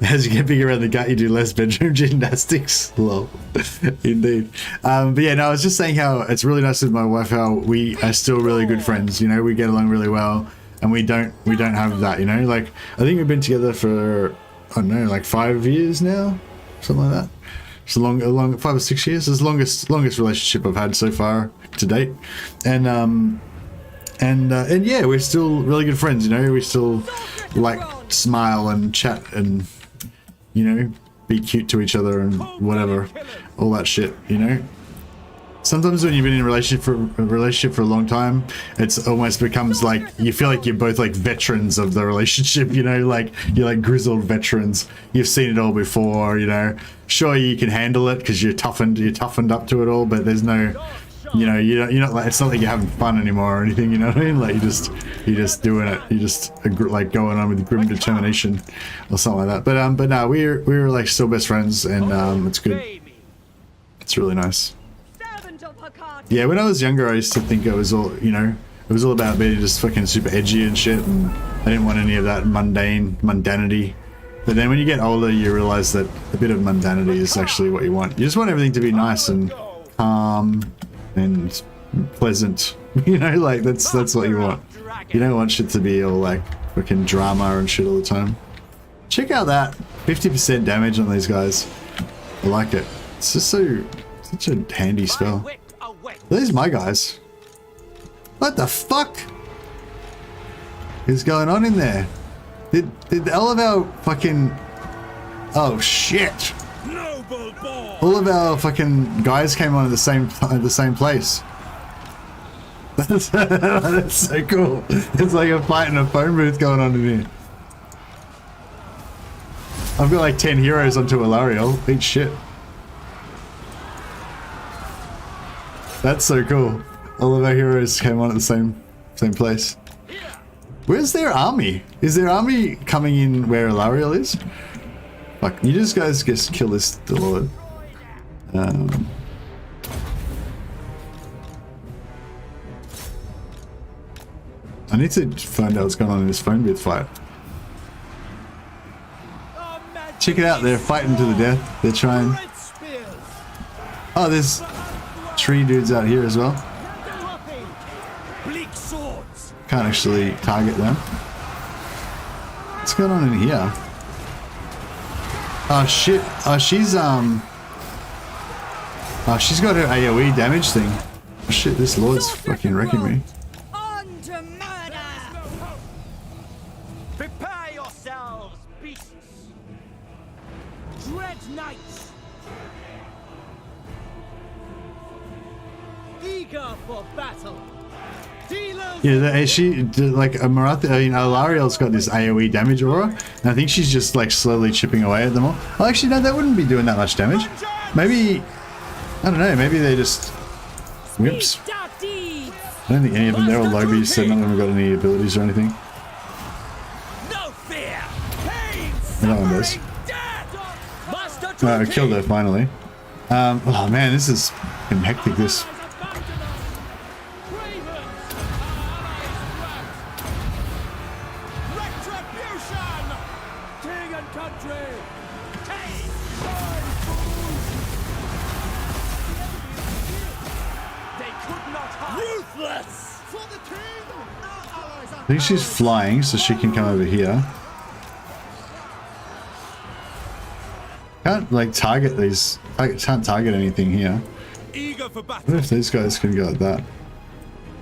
as you get bigger around the gut, you do less bedroom gymnastics. Lol. Indeed. But yeah, no, I was just saying how it's really nice with my wife, how we are still really good friends, you know, we get along really well, and we don't have that, you know, like, I think we've been together for, I don't know, like 5 years now, something like that. It's a long 5 or 6 years. It's the longest relationship I've had so far to date. And yeah, we're still really good friends, you know, we still like smile and chat and, you know, be cute to each other and whatever, all that shit, you know. Sometimes when you've been in a relationship for a long time, it's almost becomes like you feel like you're both like veterans of the relationship, you know, like you're like grizzled veterans. You've seen it all before, you know. Sure, you can handle it because you're toughened up to it all, but there's no, you know, you're not like, it's not like you're having fun anymore or anything, you know what I mean? Like you're just doing it. You just like going on with grim determination or something like that. But no, we're like still best friends, and it's good. It's really nice. Yeah, when I was younger, I used to think it was all, you know, it was all about being just fucking super edgy and shit, and I didn't want any of that mundanity. But then when you get older, you realize that a bit of mundanity is actually what you want. You just want everything to be nice and calm and pleasant, you know, like that's what you want. You don't want shit to be all like fucking drama and shit all the time. Check out that 50% damage on these guys. I like it. It's just such a handy spell. These are my guys. What the fuck is going on in there? Did all of our fucking, oh shit, all of our fucking guys came on at the same place. That's so cool. It's like a fight in a phone booth going on in here. I've got like 10 heroes onto Alariel. Eat shit. That's so cool. All of our heroes came on at the same place. Where's their army? Is their army coming in where Alariel is? Fuck, you guys just kill this Lord. I need to find out what's going on in this phone booth fight. Check it out, they're fighting to the death. They're trying. Oh, there's 3 dudes out here as well. Can't actually target them. What's going on in here? Oh shit. Oh, she's got her AoE damage thing. Oh shit, this Lord's fucking wrecking me. On to murder! Prepare yourselves, beasts! Dreadknights! Eager for battle! Yeah, she like a Morathi. I mean, Alariel's got this AoE damage aura, and I think she's just like slowly chipping away at them all. Oh, actually, no, that wouldn't be doing that much damage. Maybe, I don't know. Maybe they just wimps. I don't think any of them. They're all lobies, so none of them got any abilities or anything. No fear. That one does. I killed her finally. Oh man, this is hectic. This. Ruthless! For the king! Our allies are I think she's flying, so she can come over here. Can't like target these. Can't target anything here. Eager for battle. What if these guys can go like that?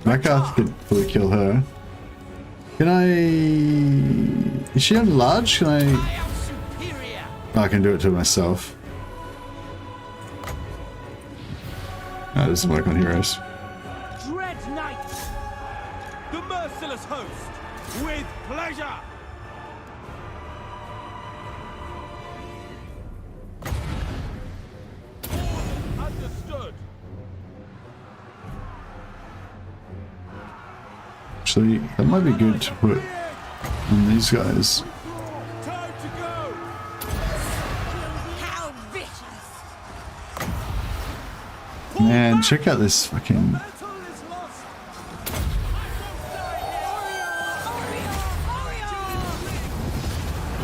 Rakarth could fully kill her. Can I? Is she on large? Can I? am superior. Oh, I can do it to myself. No, it doesn't work on heroes. Dreadknights! The merciless host. With pleasure. Understood. Actually, that might be good to put on these guys. Time to go. How vicious! Man, check out this fucking. Battle is lost!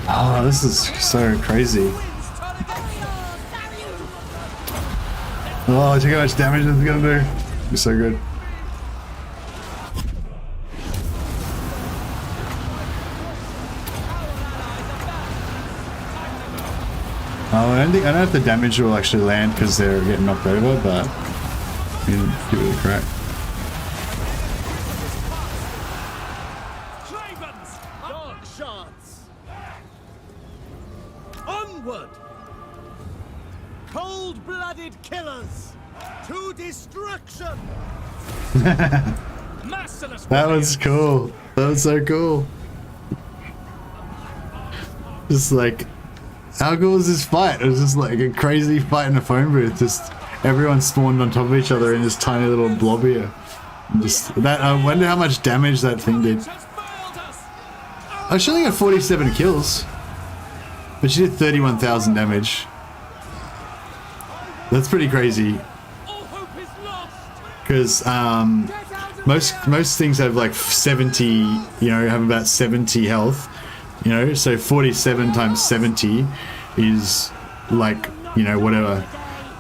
Oh, this is so crazy. Oh, check out how much damage this is gonna do. Be so good. Oh, I don't know if the damage will actually land because they're getting knocked over, but we can give it a crack. Cravens! Dark shards! Onward! Cold-blooded killers! To destruction! Merciless That was cool. That was so cool. Just like, how cool was this fight? It was just like a crazy fight in a phone booth. Just everyone spawned on top of each other in this tiny little blob here. And just that. I wonder how much damage that thing did. She only got 47 kills, but she did 31,000 damage. That's pretty crazy. All hope is lost! Because most things have like 70, you know, have about 70 health, you know, so 47 times 70 is like, you know, whatever.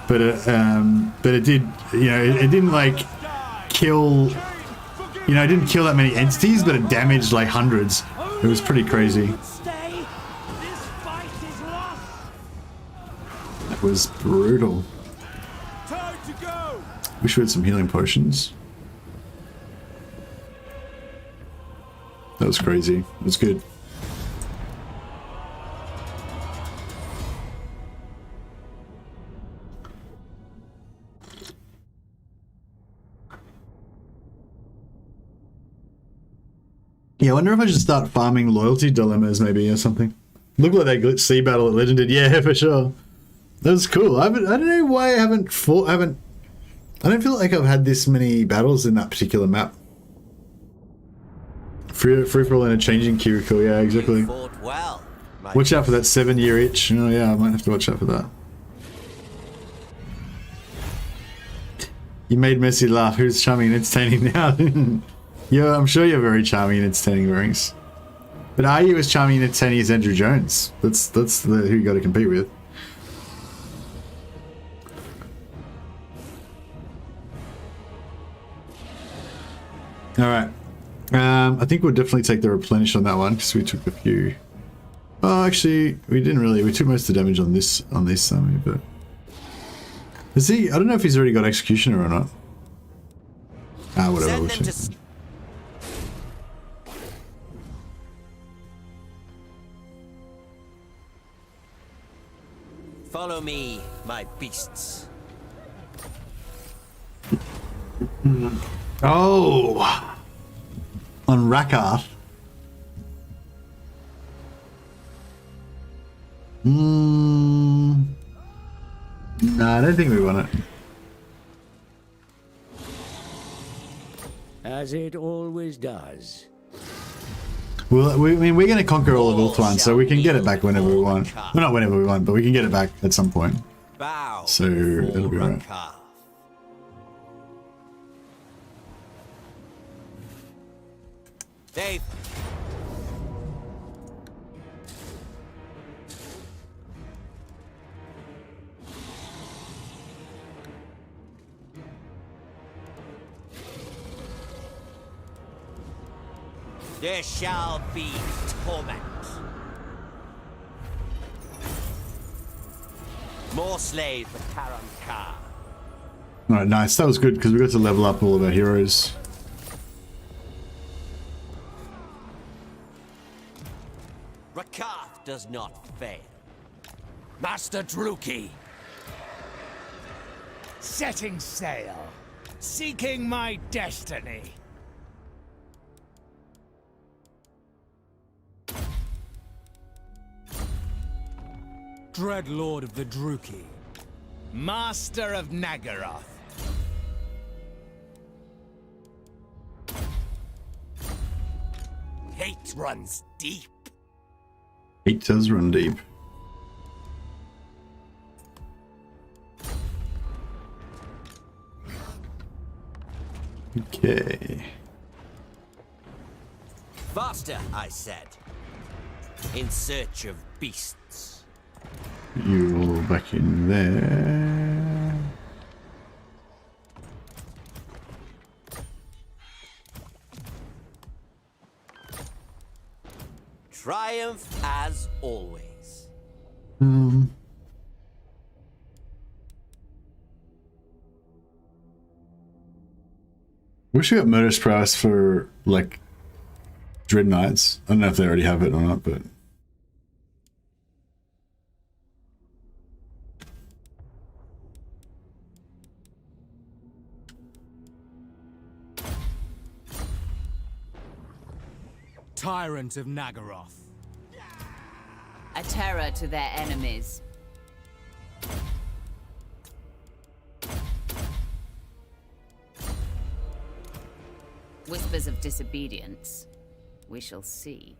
But it did, you know, it didn't like kill, you know, it didn't kill that many entities, but it damaged like hundreds. It was pretty crazy. Stay! This fight is lost! It was brutal. Time to go. Wish we had some healing potions. That was crazy. It was good. Yeah, I wonder if I should start farming loyalty dilemmas maybe or something. Look like that glitch sea battle at Legend did. Yeah, for sure. That was cool. I don't know why I haven't fought. I don't feel like I've had this many battles in that particular map. Free for all in a changing Kiriko. Yeah, exactly. Fought well. Watch out for that 7-year itch. Oh yeah, I might have to watch out for that. You made Messi laugh. Who's charming and entertaining now? Yeah, I'm sure you're very charming and entertaining, Rings. But are you as charming and entertaining as Andrew Jones? That's who you got to compete with. All right. I think we'll definitely take the replenish on that one because we took a few. Oh, actually, we didn't really. We took most of the damage on this army, but is he? I don't know if he's already got Executioner or not. Ah, whatever. Send We'll them check. to follow me, my beasts. Oh, on Rakarth. No, I don't think we want it. As it always does. Well, I mean, we're going to conquer all of Ulthuan, so we can get it back whenever we want. Well, not whenever we want, but we can get it back at some point. Bow. So it'll be right. Rakarth. Dave. There shall be torment. More slaves for Karamka. Alright, nice. That was good because we got to level up all of our heroes. Rakath does not fail. Master Druki. Setting sail. Seeking my destiny. Dreadlord of the Druki. Master of Nagaroth. Hate runs deep. Hate does run deep. Okay. Faster, I said. In search of beasts. You all back in there. Triumph as always. Wish we got Murder's Price for like Dreadknights. I don't know if they already have it or not, but Tyrant of Nagaroth. A terror to their enemies. Whispers of disobedience. We shall see.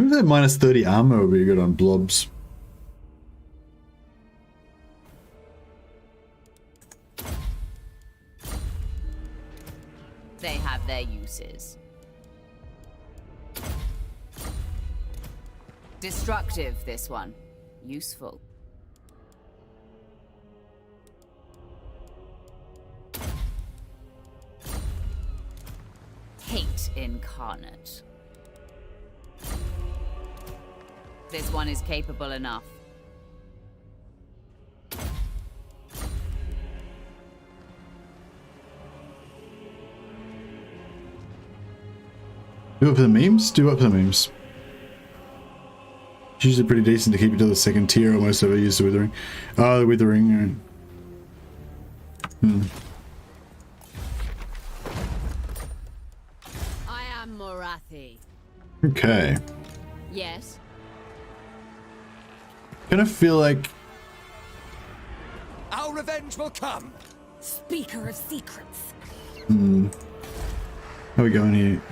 maybe that minus 30 armor would be good on blobs. They have their uses. Destructive, this one. Useful. Hate incarnate. This one is capable enough. Do up for the memes? Do up for the memes. It's usually pretty decent to keep it to the second tier, almost ever used the Withering. Oh, the Withering. I am Morathi. Okay. Yes. Kind of feel like Our revenge will come. Speaker of secrets. how we going here?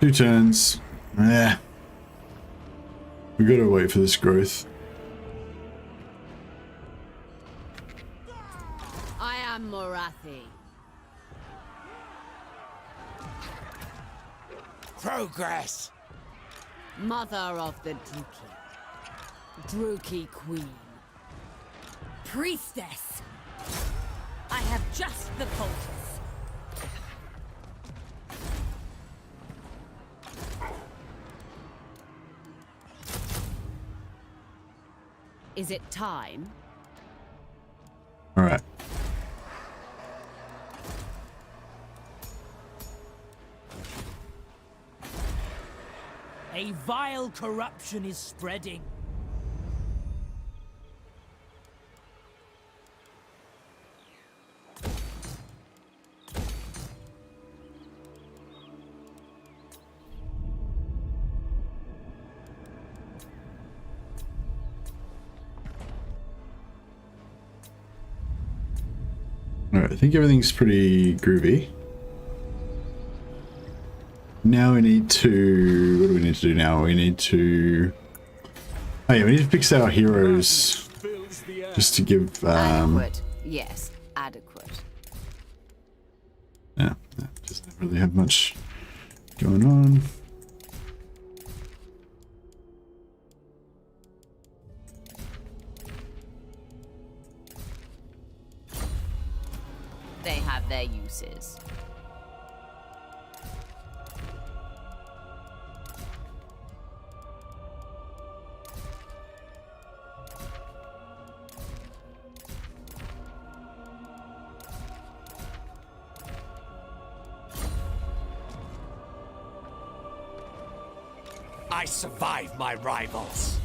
2 turns. Yeah. We gotta wait for this growth. I am Morathi. Progress. Mother of the Druki. Druki Queen. Priestess. I have just the poultice. Is it time? Alright. A vile corruption is spreading. Alright, I think everything's pretty groovy. Now we need to... what do we need to do now? We need to... oh yeah, we need to fix our heroes. Just to give... Adequate. Yes. adequate. Yeah, doesn't really have much going on. They have their uses. I survive my rivals.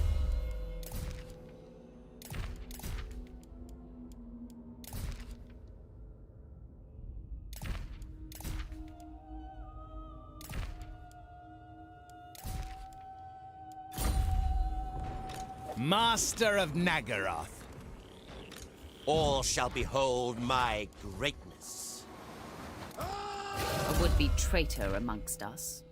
Master of Nagaroth. All shall behold my greatness. A would-be traitor amongst us.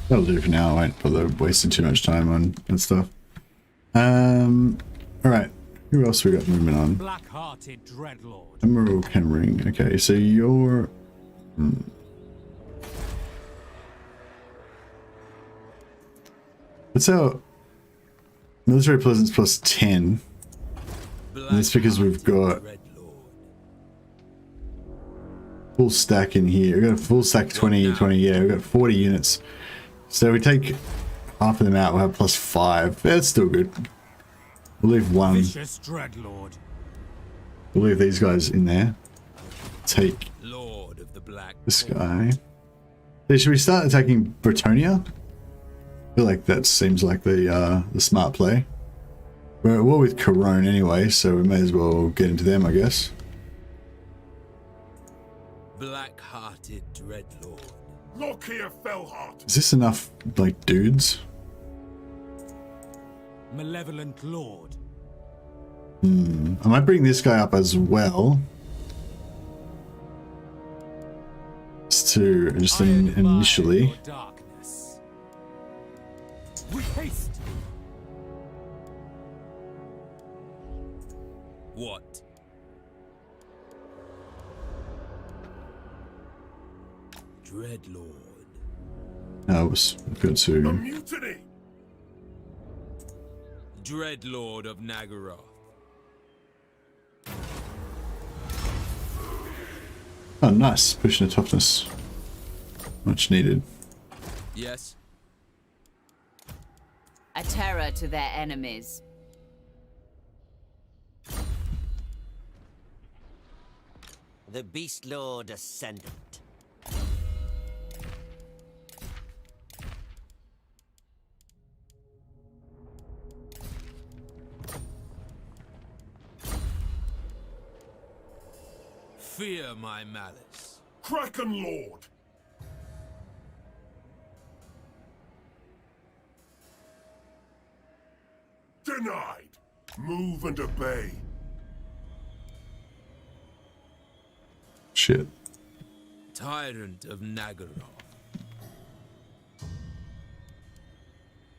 That'll do for now. I won't bother wasting too much time on that stuff. Alright. Who else we got movement on? Black-hearted Dreadlord. Emerald Kenring. Okay, so you're... What's our... Military presence plus 10. And that's because we've got... full stack in here. We've got a full stack 20, yeah, we've got 40 units. So we take half of them out, we'll have plus 5. That's still good. We'll leave one. Vicious Dreadlord. We'll leave these guys in there. Take Lord of the Black this guy. Hey, should we start attacking Bretonia? I feel like that seems like the smart play. We're at war with Corone anyway, so we may as well get into them, I guess. Black-hearted Dreadlord. Look here, Fellheart. Is this enough, like, dudes? Malevolent Lord. I might bring this guy up as well. Just initially. Darkness. With haste. What? Dreadlord. That was good A too. mutiny. Dreadlord of Nagaroth. Oh, nice. Pushing the toughness. Much needed. Yes. A terror to their enemies. The Beast Lord Ascendant. Fear my malice. Kraken Lord. Denied. Move and obey. Shit. Tyrant of Nagaroth.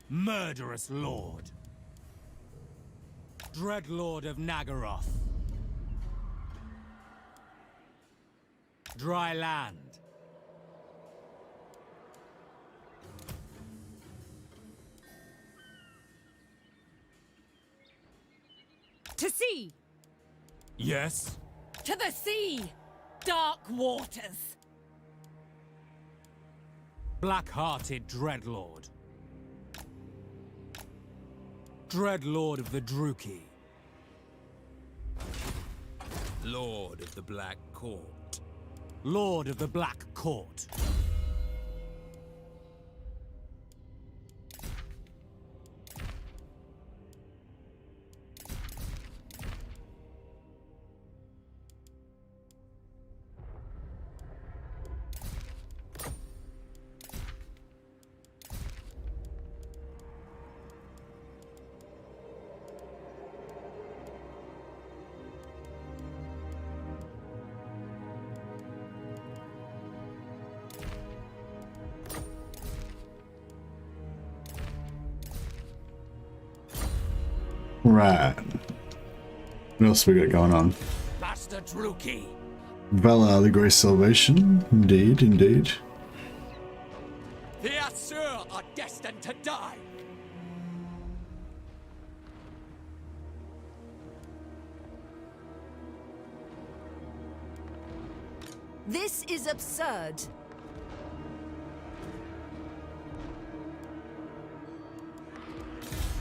Murderous Lord. Dreadlord of Nagaroth. Dry land. To sea! Yes. To the sea! Dark waters! Black-hearted Dreadlord. Dreadlord of the Druki. Lord of the Black Court. Lord of the Black Court. Right. What else we got going on? Master Druki. Valar, the Great Salvation. Indeed, indeed. The Assert are destined to die. This is absurd.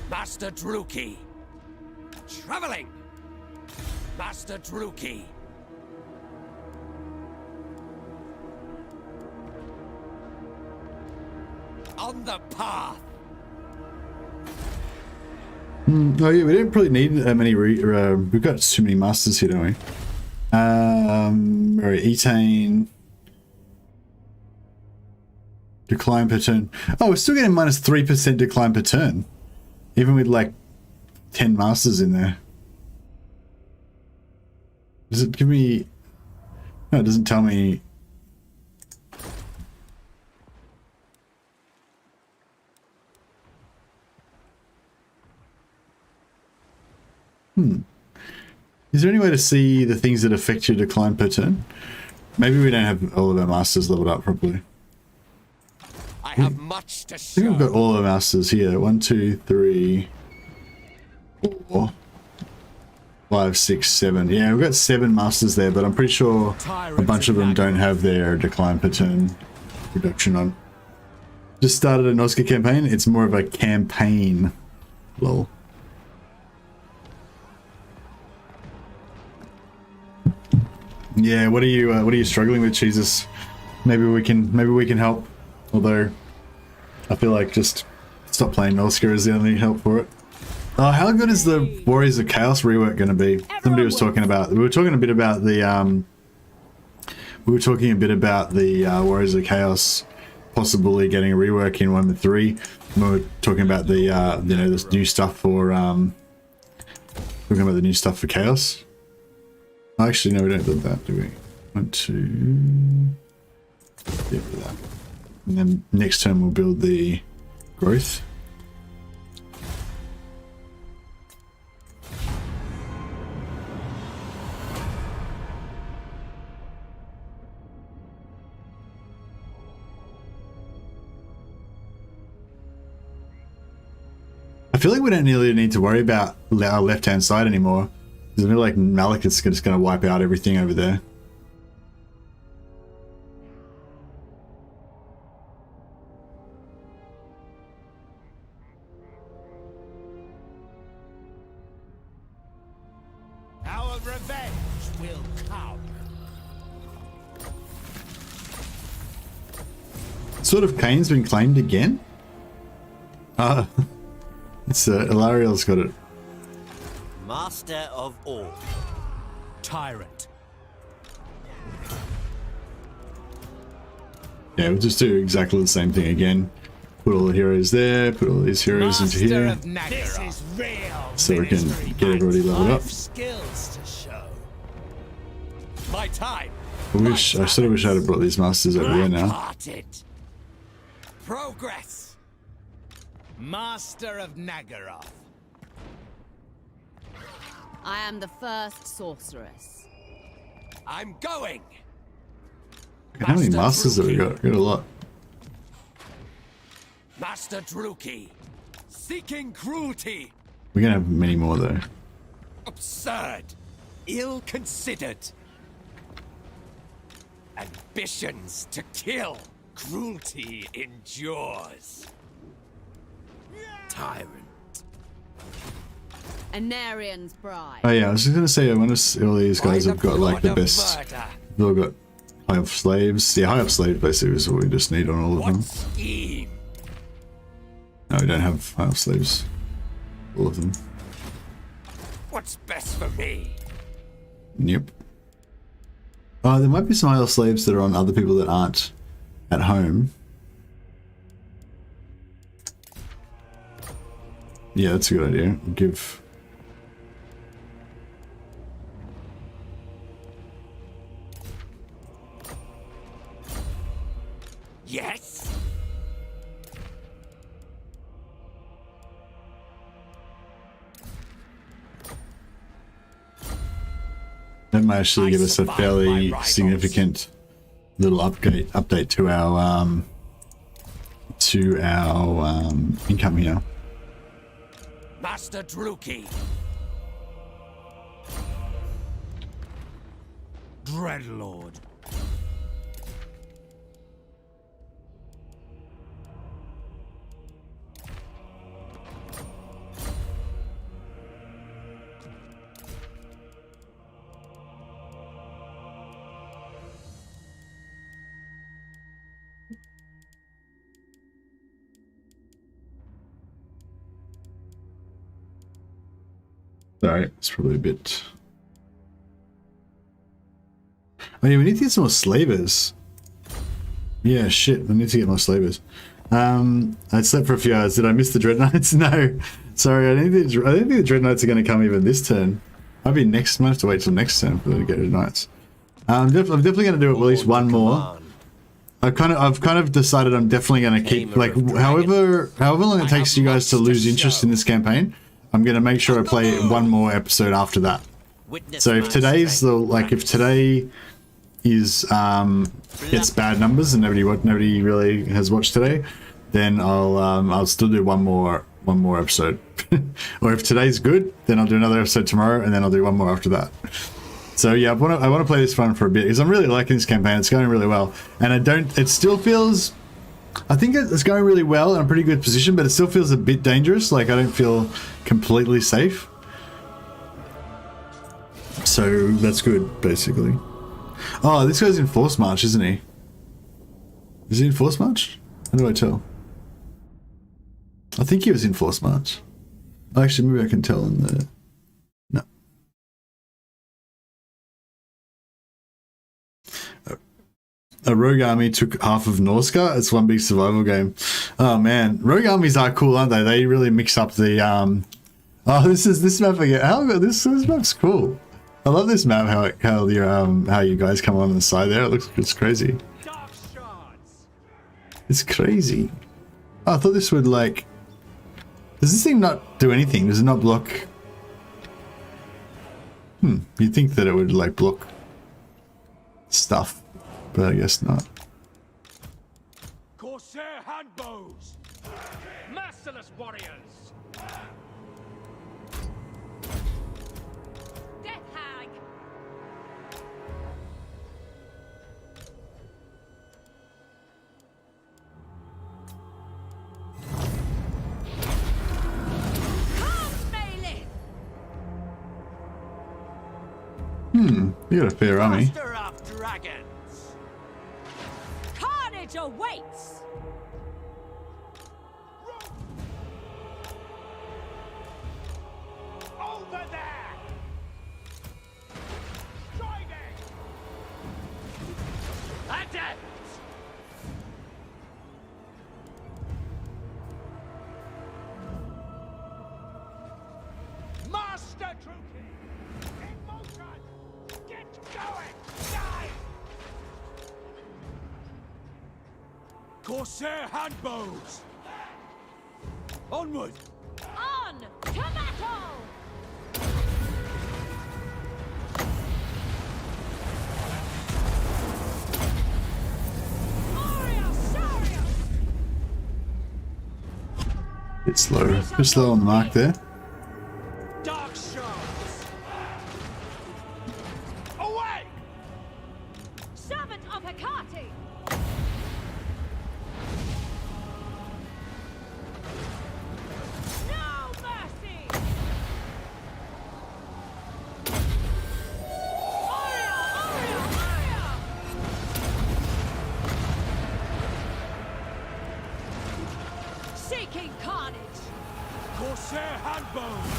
Master Druki. Traveling. Master Druki. On the path. Oh yeah, we don't probably need many. We've got too many masters here, don't we? Right, Etane. Decline per turn. Oh, we're still getting minus 3% decline per turn, even with like 10 masters in there. Does it give me? No, it doesn't tell me. Is there any way to see the things that affect your decline per turn? Maybe we don't have all of our masters leveled up properly. I have much to I think show. we've got all of our masters here. 1, 2, 3, 4, 5, 6, 7. Yeah, we've got 7 masters there, but I'm pretty sure a bunch of them don't have their decline per turn reduction on. Just started a Noska campaign. It's more of a campaign. Lol. Yeah, what are you struggling with, Jesus? Maybe we can help. Although I feel like just stop playing Noska is the only help for it. Oh, how good is the Warriors of Chaos rework going to be? Somebody was talking about. We were talking a bit about the. We were talking a bit about the Warriors of Chaos possibly getting a rework in 1.3. We were talking about the you know, this new stuff for talking about the new stuff for Chaos. Actually, no, we don't do that, do we? 1, 2. Yeah, for that. And then next turn we'll build the growth. I feel like we don't really need to worry about our left-hand side anymore. Because I feel like Malekith's just going to wipe out everything over there. Our revenge will come. Sword of Cain's been claimed again? It's Ilariel's got it. Master of all. Tyrant. Yeah, we'll just do exactly the same thing again. Put all the heroes there, put all these heroes into here. This is real. So we can get everybody leveled up. Skills to show. My time. I sort of wish I'd have brought these masters over here now. Hearted. Progress. Master of Nagaroth. I am the first sorceress. I'm going. How many masters have we got? We got a lot. Master Druki. Seeking cruelty. We're gonna have many more though. Absurd. Ill-considered. Ambitions to kill. Cruelty endures. Tyrant. Anarian's bride. Oh yeah, I was just gonna say I wonder if all these guys By have got like the blood of best. murder. They've all got high up slaves. Yeah, high up slave basically is what we just need on all of What them. scheme? No, we don't have high up slaves. All of them. What's best for me? Yep. There might be some high up slaves that are on other people that aren't at home. Yeah, that's a good idea. Give. Yes. That might actually give us a fairly significant little update to our income here. Master Druki. Dreadlord. Sorry, it's probably a bit... Oh yeah, we need to get some more slavers. Yeah, shit, I need to get more slavers. I slept for a few hours. Did I miss the Dreadknights? No. Sorry, I don't think the Dreadknights are going to come even this turn. Might be next, might have to wait till next turn for them to get Dreadknights. I'm definitely going to do at least one more. I've kind of decided I'm definitely going to keep, like, however long it takes you guys to lose interest in this campaign, I'm going to make sure I play one more episode after that. So if today's if today is gets bad numbers and nobody really has watched today, then I'll still do one more episode. Or if today's good, then I'll do another episode tomorrow, and then I'll do one more after that. So yeah, I want to play this one for a bit because I'm really liking this campaign. It's going really well, and it still feels. I think it's going really well in a pretty good position, but it still feels a bit dangerous. Like I don't feel completely safe. So that's good, basically. Oh, this guy's in Force March, isn't he? Is he in Force March? How do I tell? I think he was in Force March. Actually, maybe I can tell in the... No. A rogue army took half of Norsca. It's one big survival game. Oh man, rogue armies are cool, aren't they? They really mix up the... Oh, this map again. This map's cool. I love this map. How you guys come on the side there. It's crazy. It's crazy. Oh, I thought this would like. Does this thing not do anything? Does it not block? You'd think that it would like block stuff, but I guess not. Corsair handbows, merciless warriors. You got a fair army. Master of dragons. Carnage awaits! Over there! Striding! Adept! Master Druki! In motion! Get going! Die! Corsair handbows! Onward! On to battle! Bit slow on the mark there. Dark shards! Away! Servant of Hecate! No mercy! Aria! Seeking carnage! Corsair handbows!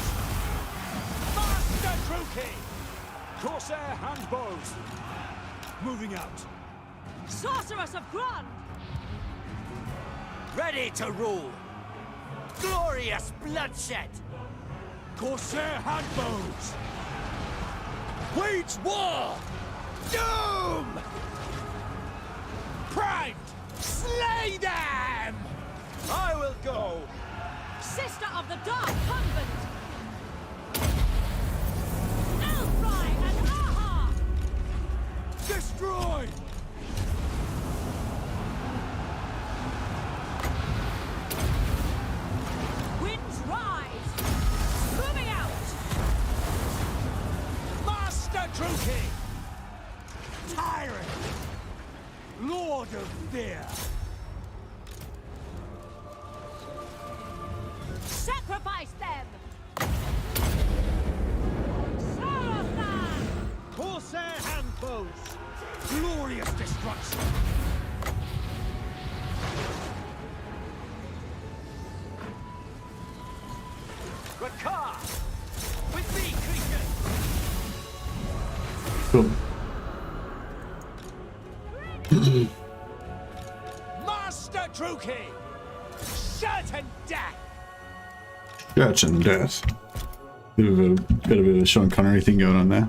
Master Druki! Corsair handbows! Moving out. Sorceress of Grund! Ready to rule. Glorious bloodshed. Corsair handbows! Wage war! Doom! Primed! Slay them! I will go! Sister of the Dark Convent! Elfry and Aha! Druki! Tyrant! Lord of Fear! Sacrifice them! Corsair handbows! Glorious destruction! Rakar! With me, creature! Cool. Master Druki! Certain death! Certain death. Got a bit of a Sean Connery thing going on there.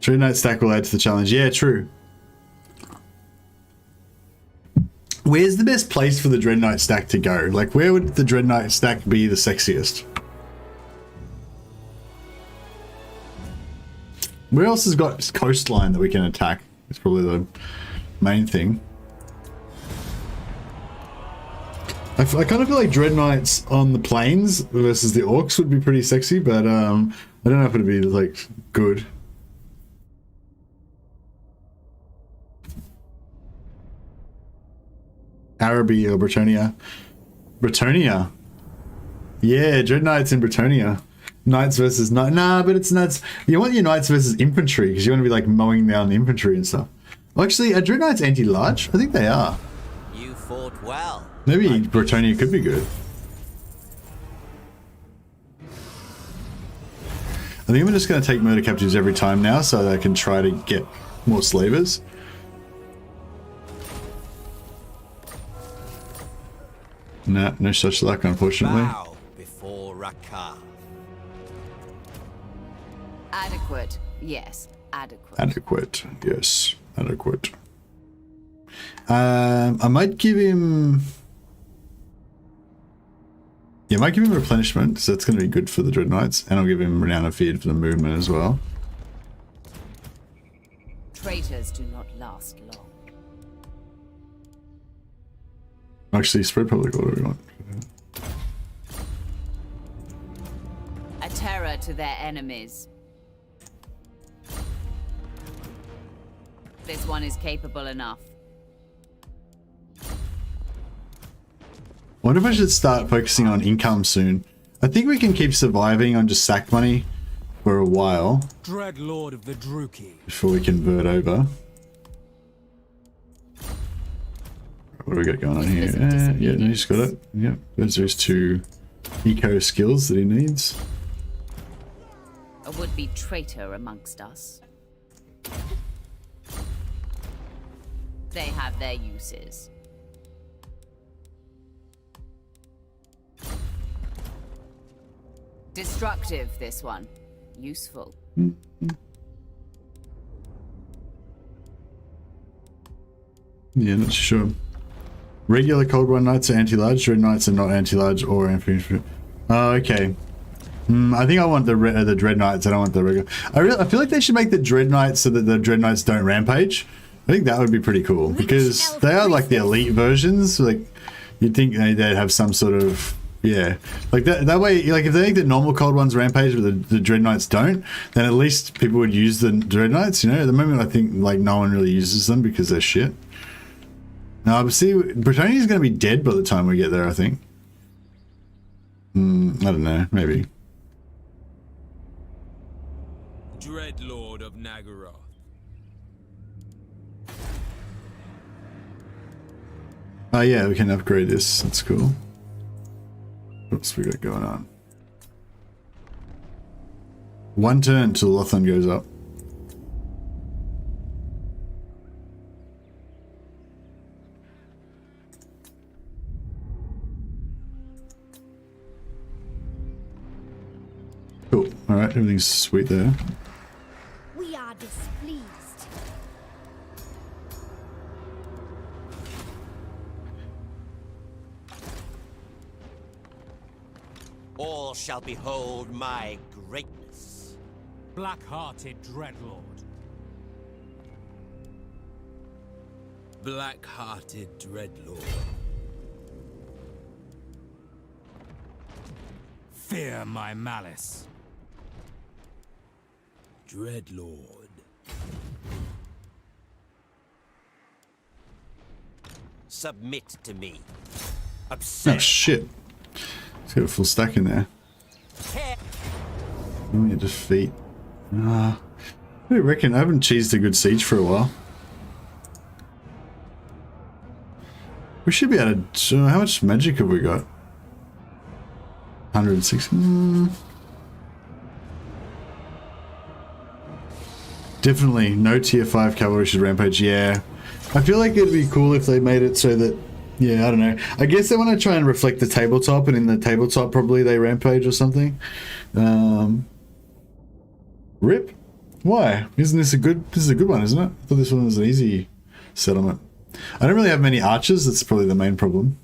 Dreadknight stack will add to the challenge. Yeah, true. Where's the best place for the Dreadknight stack to go? Like, where would the Dreadknight stack be the sexiest? Where else has got coastline that we can attack? It's probably the main thing. I kind of feel like Dreadknights on the plains versus the orcs would be pretty sexy, but I don't know if it'd be like good. Araby or Bretonia. Bretonia. Yeah, Dreadknights in Bretonia. Knights versus knights. Nah, but it's nuts. You want your knights versus infantry because you want to be like mowing down the infantry and stuff. Well, actually, are Dreadknights anti-large? I think they are. You fought well. Maybe Bretonia could be good. I think I'm just going to take murder captives every time now so that I can try to get more slavers. Nah, no such luck, unfortunately. Bow before Rakar. Adequate. Yes, adequate. Adequate. Yes, adequate. I might give him... Yeah, I might give him replenishment, because that's going to be good for the Dreadknights, and I'll give him Renown of Feared for the movement as well. Traitors do not last long. Actually, spread public order we want. A terror to their enemies. This one is capable enough. I wonder if I should start focusing on income soon. I think we can keep surviving on just sack money for a while. Dreadlord of the Druki. Before we convert over. What do we got going on here? Yeah, he's got it. Yep, those are his 2 eco skills that he needs. A would-be traitor amongst us. They have their uses. Destructive, this one. Useful. Yeah, not sure. Regular Cold One Knights are anti-large, Dreadknights are not anti-large or infantry. Oh, okay. I think I want the Dreadknights, I don't want the regular. I feel like they should make the Dreadknights so that the Dreadknights don't rampage. I think that would be pretty cool, because they are like the elite versions. Like, you'd think they'd have some sort of... Yeah, like that way, like if they think that normal cold ones rampage but the Dreadknights don't, then at least people would use the Dreadknights, you know? At the moment I think like no one really uses them because they're shit. No, but see, Bretonia's going to be dead by the time we get there, I think. I don't know, maybe. Dreadlord of Nagaroth. Oh yeah, we can upgrade this, that's cool. What else we got going on? 1 turn till Ulthuan goes up. Cool. Alright, everything's sweet there. We are displeased. All shall behold my greatness. Black-hearted Dreadlord. Black-hearted Dreadlord. Fear my malice. Dreadlord. Submit to me. Oh Absurd. shit. It's got a full stack in there. Let me defeat. I reckon I haven't cheesed a good siege for a while. We should be able to. How much magic have we got? 106. Definitely no tier 5 cavalry should rampage. Yeah, I feel like it'd be cool if they made it so that. Yeah, I don't know. I guess they want to try and reflect the tabletop, and in the tabletop probably they rampage or something. Rip? Why? Isn't this a good? This is a good one, isn't it? I thought this one was an easy settlement. I don't really have many archers. That's probably the main problem.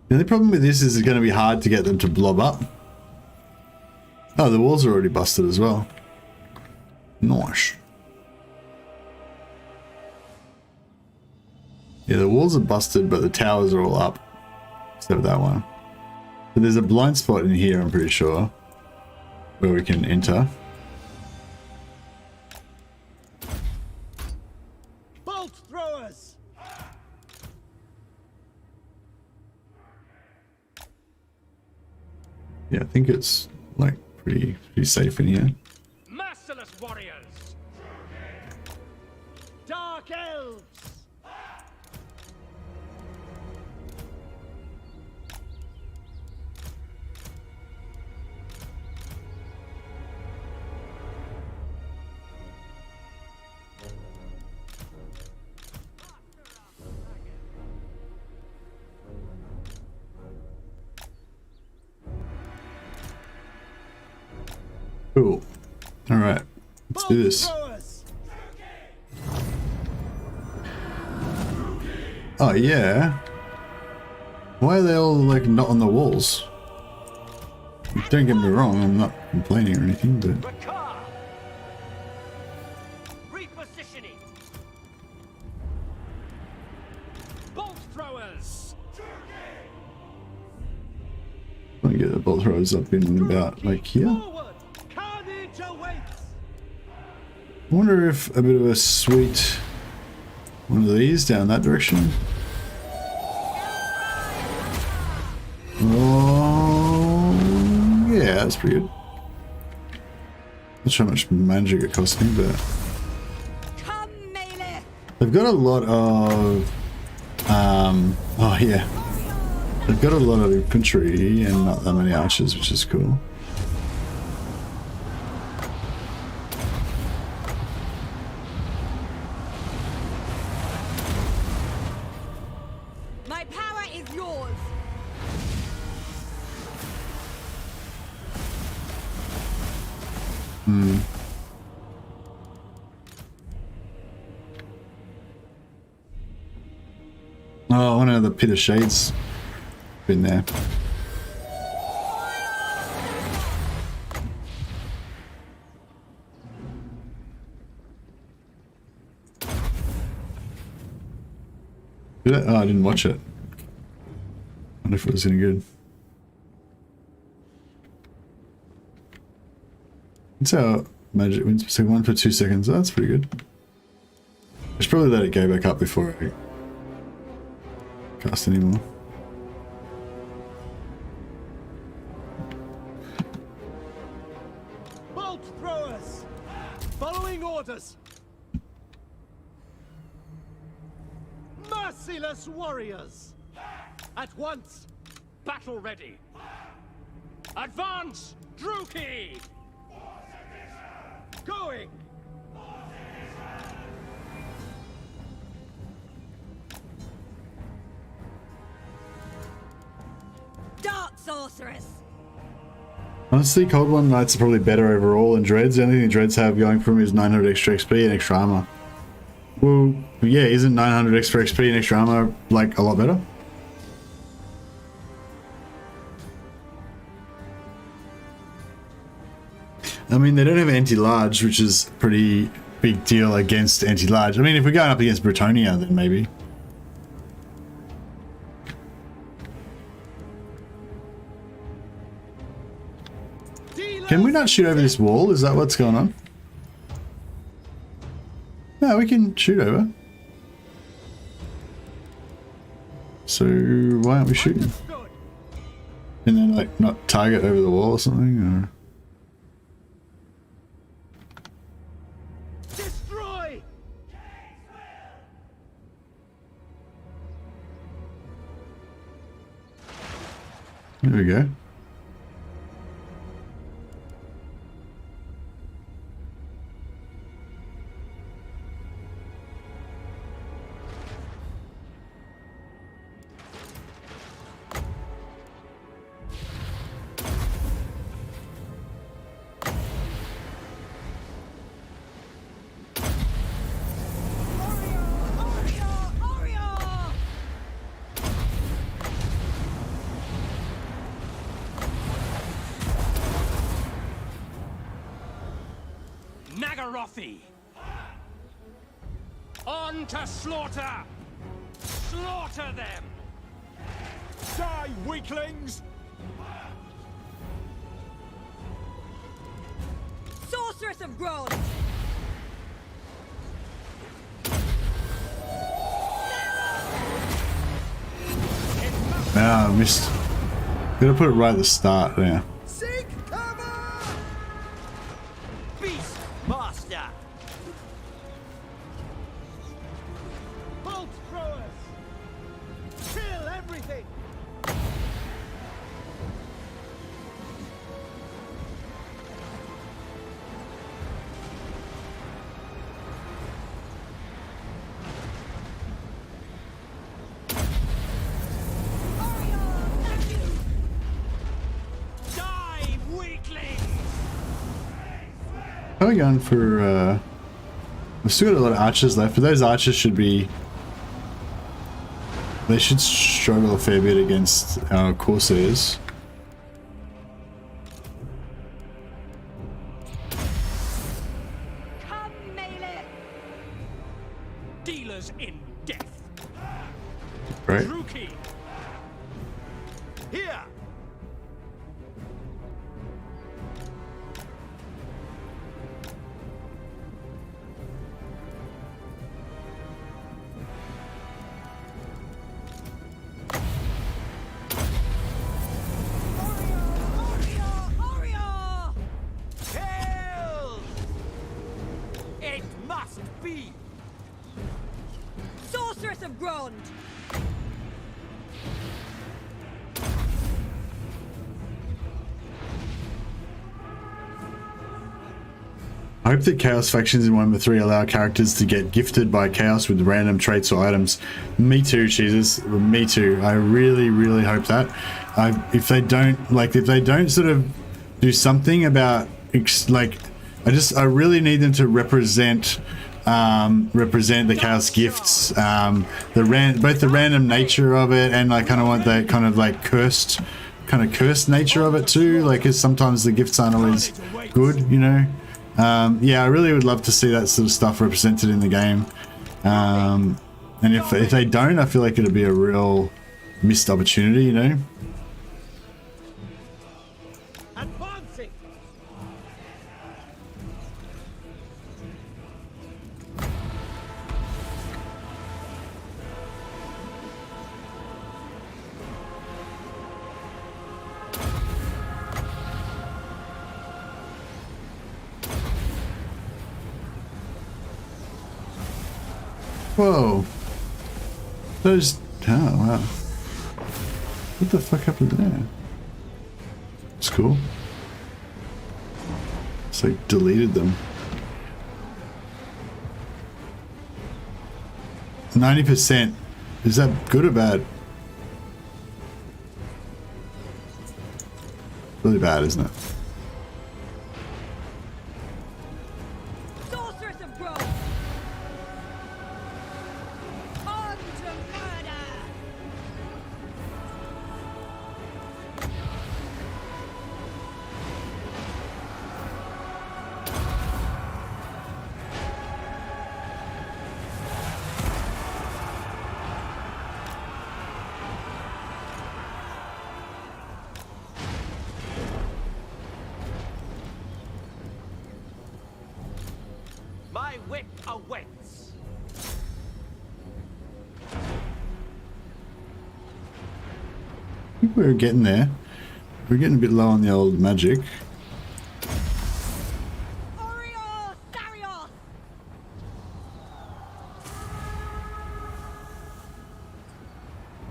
The only problem with this is it's going to be hard to get them to blob up. Oh, the walls are already busted as well. Nice. Yeah, the walls are busted, but the towers are all up. Except that one. But there's a blind spot in here, I'm pretty sure, where we can enter. Bolt throwers. Yeah, I think it's like pretty safe in here. Merciless warriors. Dark elves. Cool. All right, let's do this. Oh yeah. Why are they all like not on the walls? Don't get me wrong, I'm not complaining or anything, but Repositioning. Bolt throwers. let me get the bolt throwers up in about like here. Forward. Carnage awaits. I wonder if a bit of a sweet one of these down that direction. Oh, yeah, that's pretty good. Not sure how much magic it cost me, but Come, Maleth. they've got a lot of, oh yeah, they've got a lot of infantry and not that many archers, which is cool. My power is yours. Oh, I wonder the Pit of Shades been there. Did it? Oh, I didn't watch it. I wonder if it was any good. That's how magic wins per second, 1 for 2 seconds. Oh, that's pretty good. I should probably let it go back up before I cast anymore. Bolt throwers. Following orders. Merciless warriors. At once. Battle ready. Advance, Druki. Going. Dark sorceress. Honestly, Cold One Knights are probably better overall than Dreads. The only thing Dreads have going for them is 900 extra XP and extra armor. Well, yeah, isn't 900 extra XP and extra armor like a lot better? I mean, they don't have anti-large, which is a pretty big deal against anti-large. I mean, if we're going up against Bretonia, then maybe. Can we not shoot over this wall? Is that what's going on? No, we can shoot over. So why aren't we shooting? Understood. And then like not target over the wall or something? Or... Destroy! There we go. Nagarothi! On to slaughter! Slaughter them! Die, weaklings! Sorceress of Growth! Ah, I missed. Gotta put it right at the start there. Seek cover! Beast Master! Bolt throwers! Kill everything! Die, weaklings! How are we going for, we've still got a lot of archers left, but those archers should be... They should struggle a fair bit against our Corsairs. Come, Maleth! Dealers in death! Right? Druki! Here! Kill! It must be! Sorceress of Grond! I hope that Chaos factions in Warhammer 3 allow characters to get gifted by Chaos with random traits or items. Me too, Jesus. Me too. I really, really hope that. If they don't sort of do something about, I really need them to represent the Chaos gifts, both the random nature of it, and I kind of want that kind of like cursed nature of it too. Like, 'cause sometimes the gifts aren't always good, you know. Yeah, I really would love to see that sort of stuff represented in the game. And if they don't, I feel like it'd be a real missed opportunity, you know. Advancing! Whoa. Those... Oh, wow. What the fuck happened there? It's cool. It's like deleted them. 90%. Is that good or bad? Really bad, isn't it? Sorceress of Growth! On to murder! whip awaits. I think we're getting there. We're getting a bit low on the old magic.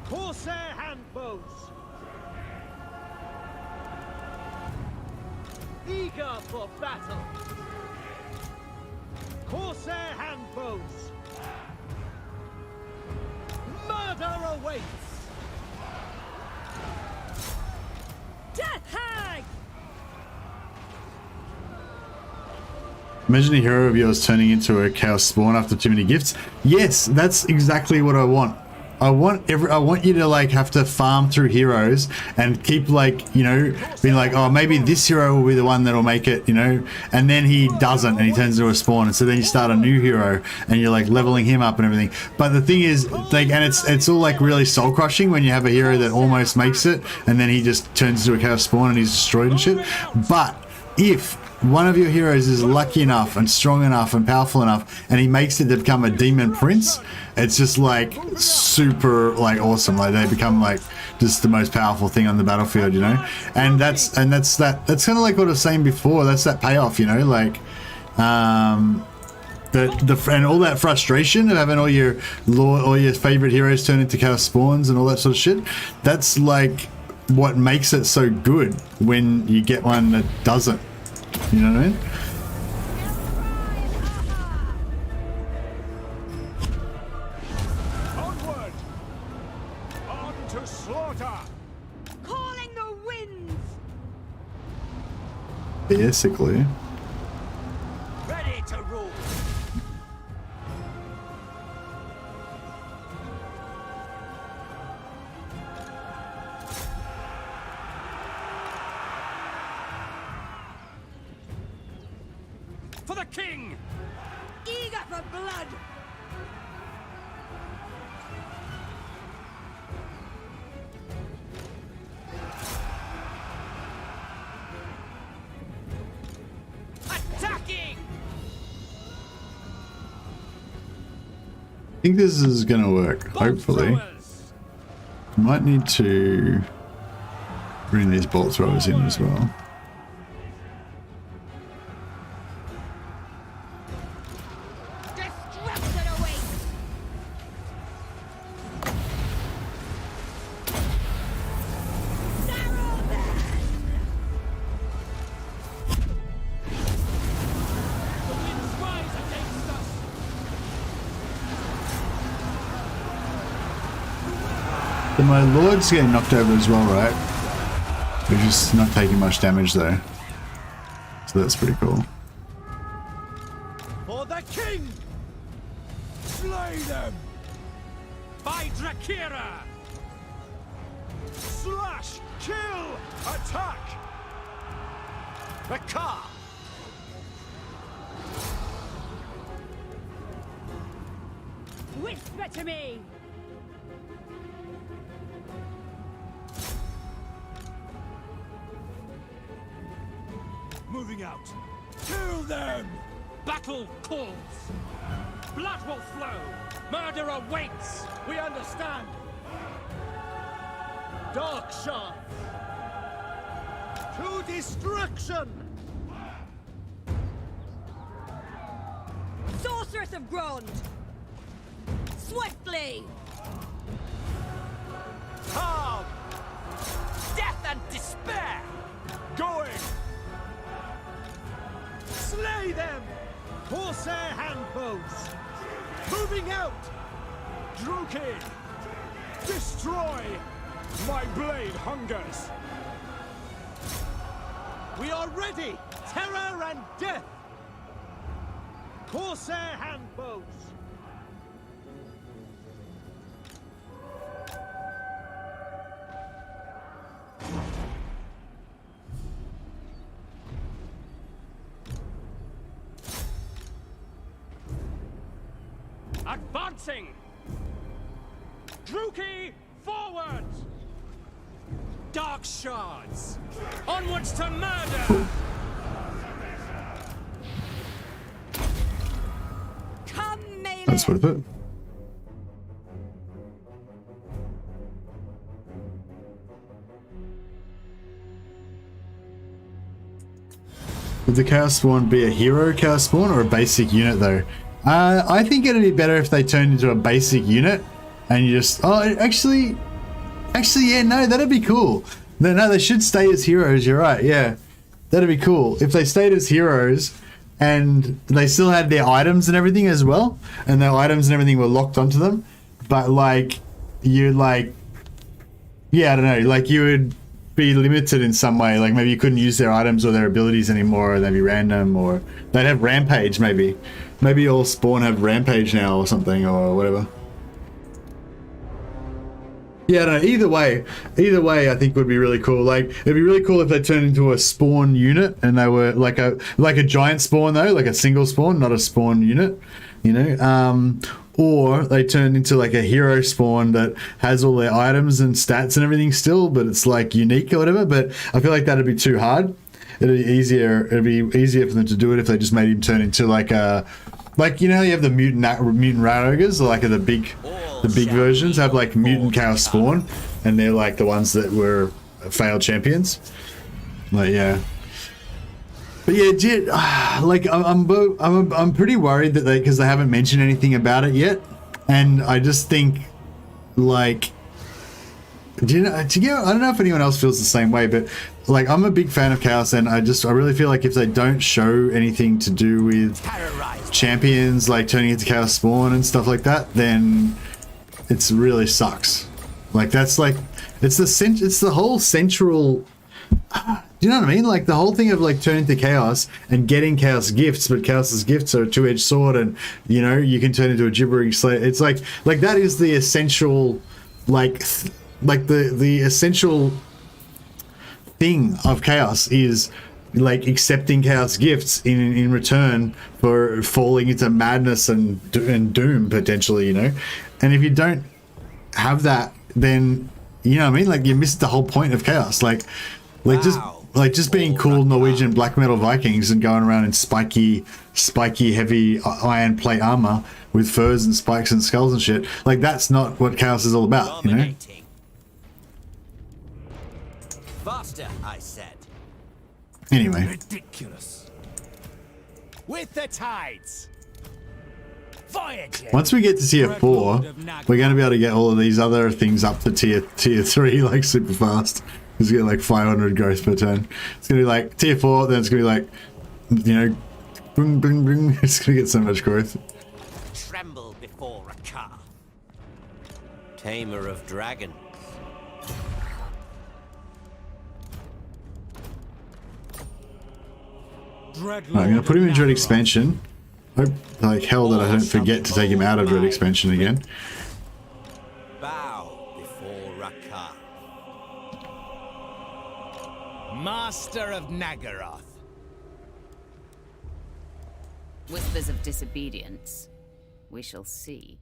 Corsair handbows. Eager for battle. Corsair handbows. Murder awaits. Death hag! Imagine a hero of yours turning into a chaos spawn after too many gifts. Yes, that's exactly what I want. I want you to like have to farm through heroes and keep like, you know, being like, oh, maybe this hero will be the one that'll make it, you know, and then he doesn't and he turns into a spawn, and so then you start a new hero and you're like leveling him up and everything. But the thing is, like, and it's all like really soul crushing when you have a hero that almost makes it and then he just turns into a chaos spawn and he's destroyed and shit. But if one of your heroes is lucky enough and strong enough and powerful enough and he makes it to become a demon prince, it's just like super like awesome. Like they become like just the most powerful thing on the battlefield, you know. And that's kind of like what I was saying before. That's that payoff, you know, like and all that frustration of having all your favorite heroes turn into chaos spawns and all that sort of shit. That's like what makes it so good when you get one that doesn't. You know what I mean? Onward! On to slaughter! Calling the winds! Basically. Ready to rule. For the king! Eager for blood! Attacking! I think this is gonna work, hopefully. Might need to bring these bolt throwers in as well. Destruction awaits! Narrow them! The winds rise against us! So my lord's getting knocked over as well, right? We're just not taking much damage though. So that's pretty cool. For the king! Slay them! By Drakira! Slash! Kill! Attack! The car! Whisper to me! Moving out! Kill them! Battle calls! Blood will flow! Murder awaits! We understand! Dark shafts! To destruction! Sorceress of Grond! Swiftly! Calm! Death and despair! Going! Slay them! Corsair handbows! Moving out! Druki! Destroy! My blade hungers! We are ready! Terror and death! Corsair handbows! Advancing! Druki, forward! Dark shards! Onwards to murder! That's worth it. Would the chaos spawn be a hero chaos spawn or a basic unit though? I think it'd be better if they turned into a basic unit and you just, oh, actually, yeah, no, that'd be cool. No, they should stay as heroes. You're right. Yeah, that'd be cool if they stayed as heroes and they still had their items and everything as well, and their items and everything were locked onto them. But like, you like, yeah, I don't know, like you would be limited in some way. Like maybe you couldn't use their items or their abilities anymore, or they'd be random, or they'd have rampage. Maybe all spawn have rampage now or something, or whatever. Yeah, I don't know. Either way, I think would be really cool. Like, it'd be really cool if they turned into a spawn unit and they were like a giant spawn though, like a single spawn, not a spawn unit, you know. Or they turned into like a hero spawn that has all their items and stats and everything still, but it's like unique or whatever. But I feel like that'd be too hard. It'd be easier for them to do it if they just made him turn into like a, like, you know, you have the mutant rat ogres, like the big versions have like mutant chaos spawn, and they're like the ones that were failed champions. Like, yeah. But yeah, like I'm pretty worried that because they haven't mentioned anything about it yet, and I just think, like, I don't know if anyone else feels the same way, but like I'm a big fan of Chaos, and I really feel like if they don't show anything to do with champions like turning into Chaos spawn and stuff like that, then it's really sucks. Like that's like it's the whole central. Do you know what I mean? Like the whole thing of like turning to Chaos and getting Chaos gifts, but Chaos's gifts are a two-edged sword, and you know you can turn into a gibbering slayer. It's like that is the essential, like the essential thing of Chaos is like accepting Chaos gifts in return for falling into madness and doom potentially, you know. And if you don't have that, then you know what I mean. Like you missed the whole point of Chaos. Like just being cool Norwegian black metal Vikings and going around in spiky heavy iron plate armor with furs and spikes and skulls and shit. Like that's not what Chaos is all about, you know? Faster, I said. Anyway. Ridiculous. With the tides. Voyager. Once we get to tier 4, we're going to be able to get all of these other things up to tier 3 like super fast. It's going to get like 500 growth per turn. It's going to be like tier 4, then it's going to be like, you know, bring, bring, bring. It's going to get so much growth. Tremble before a car. Tamer of dragons. Right, I'm going to put him in Dread Expansion. Hope like hell that I don't forget to take him out of Dread Expansion again. Bow before Rakar. Master of Nagaroth. Whispers of disobedience. We shall see.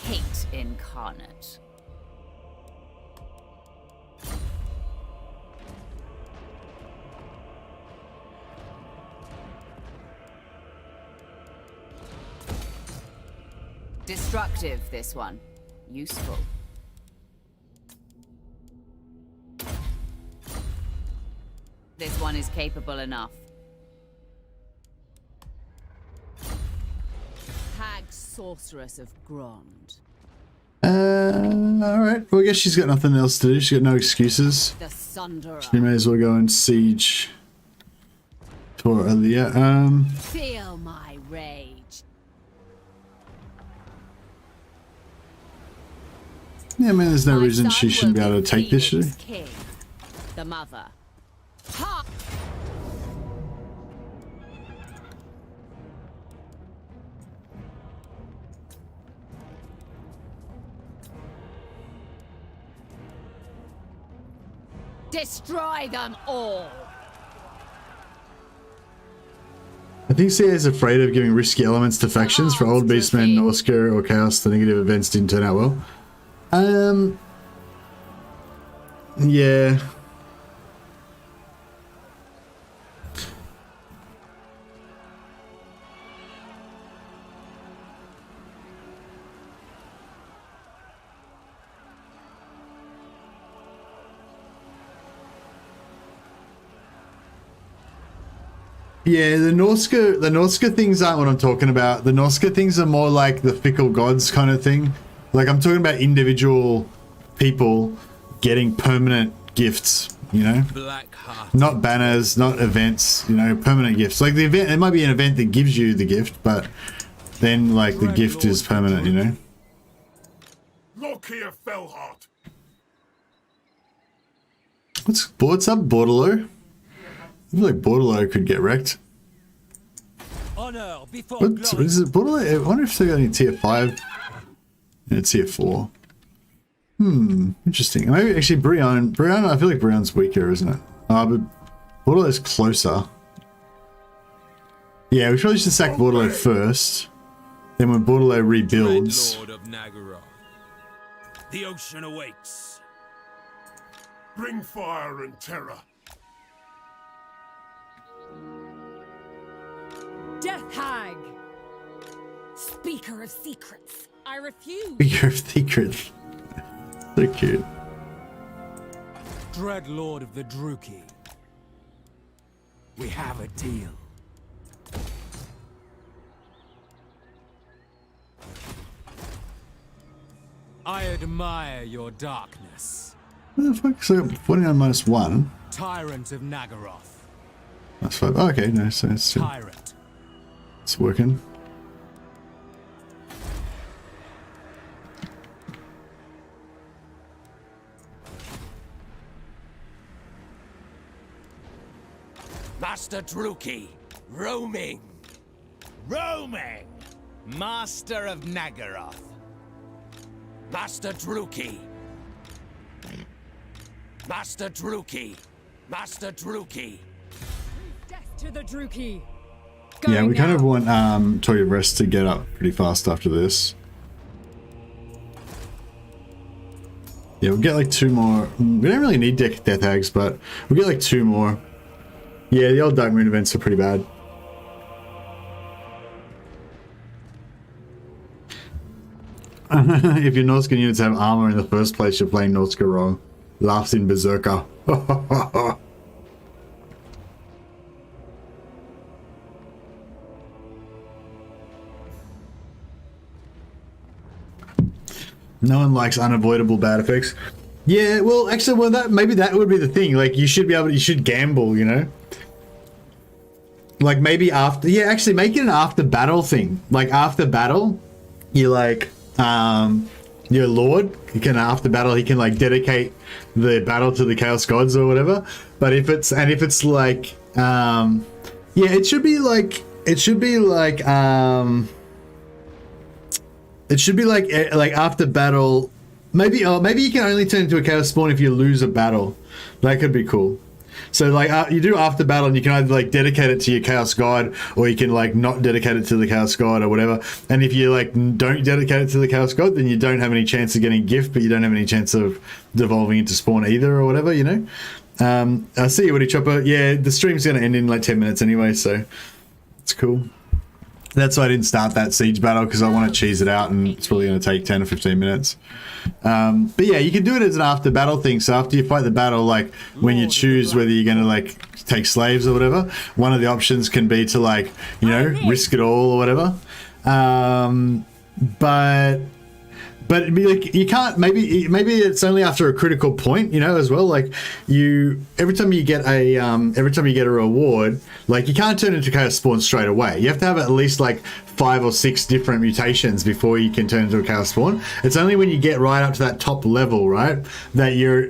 Hate incarnate. Destructive, this one. Useful. This one is capable enough. Hag Sorceress of Grond. Alright. Well, I guess she's got nothing else to do. She's got no excuses. The Sunderer. She may as well go and siege for Aaliyah. Feel my rage. Yeah, I mean, there's no My reason son she shouldn't be will able to take this shit. Phoenix King, the mother. Ha! Destroy them all! I think CA is afraid of giving risky elements to factions. For old beastmen, Norska, or Chaos, the negative events didn't turn out well. Yeah. Yeah, the Norska things aren't what I'm talking about. The Norska things are more like the fickle gods kind of thing. Like I'm talking about individual people getting permanent gifts, you know? Not banners, not events, you know, permanent gifts. Like the event, it might be an event that gives you the gift, but then like the gift is permanent, you know? Look here, Fellheart. What's up, Bordello? I feel like Bordello could get wrecked. Honor before What glory. is it, Bordello? I wonder if they got any tier 5. Yeah, tier 4. Interesting. Maybe actually Brian, I feel like Brian's weaker, isn't it? But Bordello's closer. Yeah, we probably should sack Bordello first. Then when Bordello rebuilds. Lord of Nagaroth. The ocean awakes. Bring fire and terror. Death Hag! Speaker of secrets, I refuse. Speaker of secrets. So cute. Dread Lord of the Druki. We have a deal. I admire your darkness. What the fuck? So 49 minus 1. Tyrant of Nagaroth. That's 5. Oh, okay, no, so Tyrant. it's working. Master Druki, roaming. Roaming! Master of Nagaroth. Master Druki. Master Druki. Master Druki. Death to the Druki. Yeah, we kind of now. want Toy of Rest to get up pretty fast after this. Yeah, we'll get like 2 more. We don't really need Death Hags, but we'll get like 2 more. Yeah, the old Dark Moon events are pretty bad. If your Norska units have armor in the first place, you're playing Norska wrong. Laughs in Berserker. No one likes unavoidable bad effects. Yeah, well, actually, well, maybe that would be the thing. Like, you should be able to, you should gamble, you know? Like, maybe after, yeah, actually, make it an after battle thing. Like, after battle, you like, your lord, he can, after battle, he can, like, dedicate the battle to the Chaos Gods or whatever. But if it's, and if it's like, yeah, it should be like, after battle, maybe you can only turn into a chaos spawn if you lose a battle. That could be cool. So like you do after battle, and you can either like dedicate it to your chaos god, or you can like not dedicate it to the chaos god or whatever. And if you like don't dedicate it to the chaos god, then you don't have any chance of getting gift, but you don't have any chance of devolving into spawn either or whatever, you know. I see you, Woody Chopper. Yeah, the stream's gonna end in like 10 minutes anyway, so it's cool. That's why I didn't start that siege battle, because I want to cheese it out, and it's probably going to take 10 or 15 minutes. But yeah, you can do it as an after battle thing. So after you fight the battle, like when you choose whether you're going to like take slaves or whatever, one of the options can be to like, you know, risk it all or whatever. But like you can't, maybe it's only after a critical point, you know, as well. Like every time you get a reward, like you can't turn into chaos spawn straight away. You have to have at least like 5 or 6 different mutations before you can turn into a chaos spawn. It's only when you get right up to that top level, right, that you're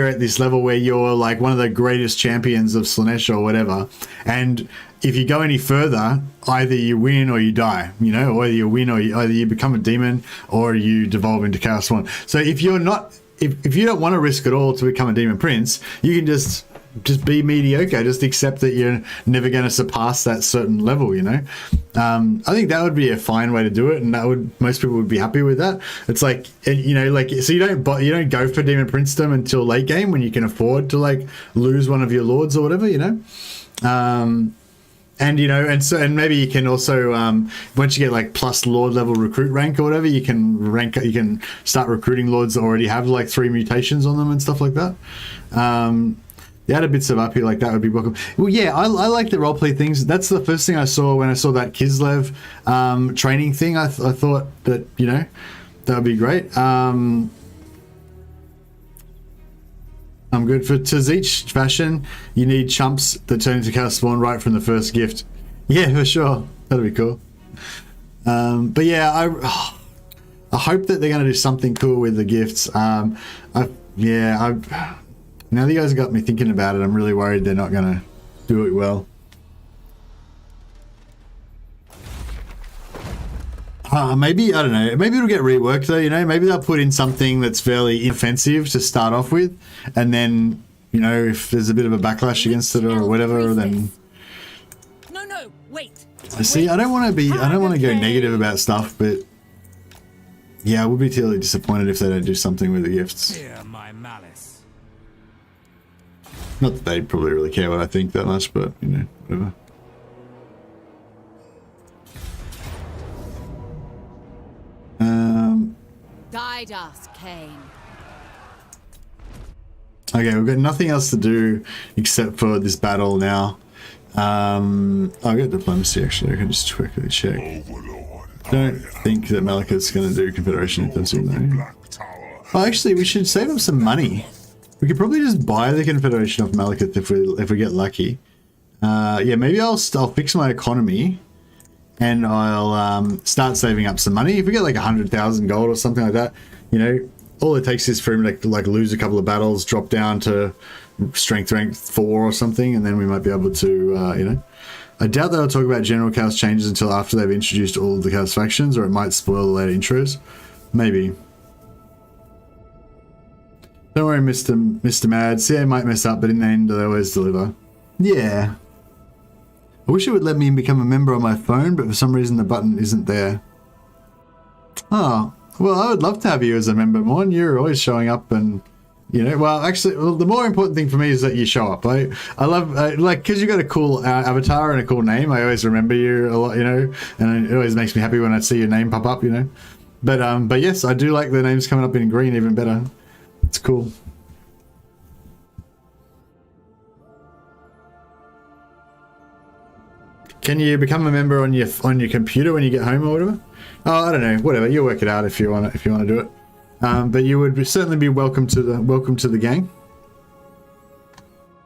at this level where you're like one of the greatest champions of Slaanesh or whatever. And if you go any further, either you win or you die, you know, or either you win or either you become a demon or you devolve into Chaos Spawn. So if you're not, if you don't want to risk it all to become a demon prince, you can just just be mediocre. Just accept that you're never going to surpass that certain level, you know. I think that would be a fine way to do it, and that would, most people would be happy with that. It's like, you know, like, so you don't go for Demon Princedom until late game when you can afford to like lose one of your lords or whatever, you know. And you know, and maybe you can also once you get like plus lord level recruit rank or whatever, you can start recruiting lords that already have like 3 mutations on them and stuff like that. The other bits of up here like that would be welcome. Well, yeah, I like the roleplay things. That's the first thing I saw when I saw that Kislev training thing. I thought that, you know, that would be great. I'm good for Tzitz fashion. You need chumps that turn into Chaos Spawn right from the first gift. Yeah, for sure. That'd be cool. But yeah, I hope that they're going to do something cool with the gifts. Now that you guys have got me thinking about it, I'm really worried they're not going to do it well. Maybe, I don't know, maybe it'll get reworked though, you know, maybe they'll put in something that's fairly offensive to start off with, and then, you know, if there's a bit of a backlash against it or whatever, then... No, wait. I see, I don't want to go negative about stuff, but yeah, I would be totally disappointed if they don't do something with the gifts. Fear my malice. Not that they probably really care what I think that much, but, you know, whatever. Guide us, Cain. Okay, we've got nothing else to do except for this battle now. I've got diplomacy actually, I can just quickly check. I don't think that Malekith's going to do Confederation Intensive though. Oh, actually, we should save up some money. We could probably just buy the Confederation of Malekith if we get lucky. Yeah, maybe I'll fix my economy. And I'll start saving up some money. If we get like 100,000 gold or something like that, you know, all it takes is for him to like lose a couple of battles, drop down to strength rank 4 or something, and then we might be able to, you know. I doubt they'll talk about general chaos changes until after they've introduced all of the chaos factions, or it might spoil the later intros. Maybe. Don't worry, Mr. Mads. Yeah, it might mess up, but in the end, they always deliver. Yeah. I wish it would let me become a member on my phone, but for some reason the button isn't there. Oh, well, I would love to have you as a member, Morn. You're always showing up and, you know, well, actually, the more important thing for me is that you show up. I love, like, because you got a cool avatar and a cool name, I always remember you a lot, you know, and it always makes me happy when I see your name pop up, you know. But yes, I do like the names coming up in green even better. It's cool. Can you become a member on your computer when you get home or whatever? Oh, I don't know. Whatever. You'll work it out if you want to do it. But you would certainly be welcome to the gang.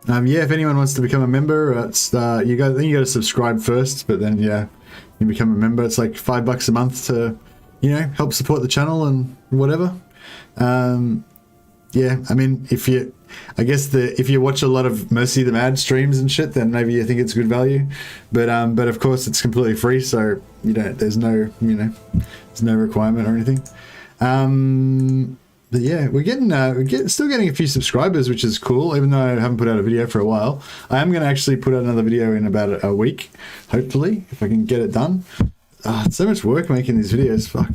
Yeah, if anyone wants to become a member, it's you got to subscribe first, but then yeah, you become a member. It's like $5 a month to, you know, help support the channel and whatever. Yeah, I mean, if you watch a lot of Mercy the Mad streams and shit, then maybe you think it's good value. But of course it's completely free, so you don't. There's no requirement or anything. But yeah, we're still getting a few subscribers, which is cool. Even though I haven't put out a video for a while, I am going to actually put out another video in about a week, hopefully, if I can get it done. It's so much work making these videos. Fuck.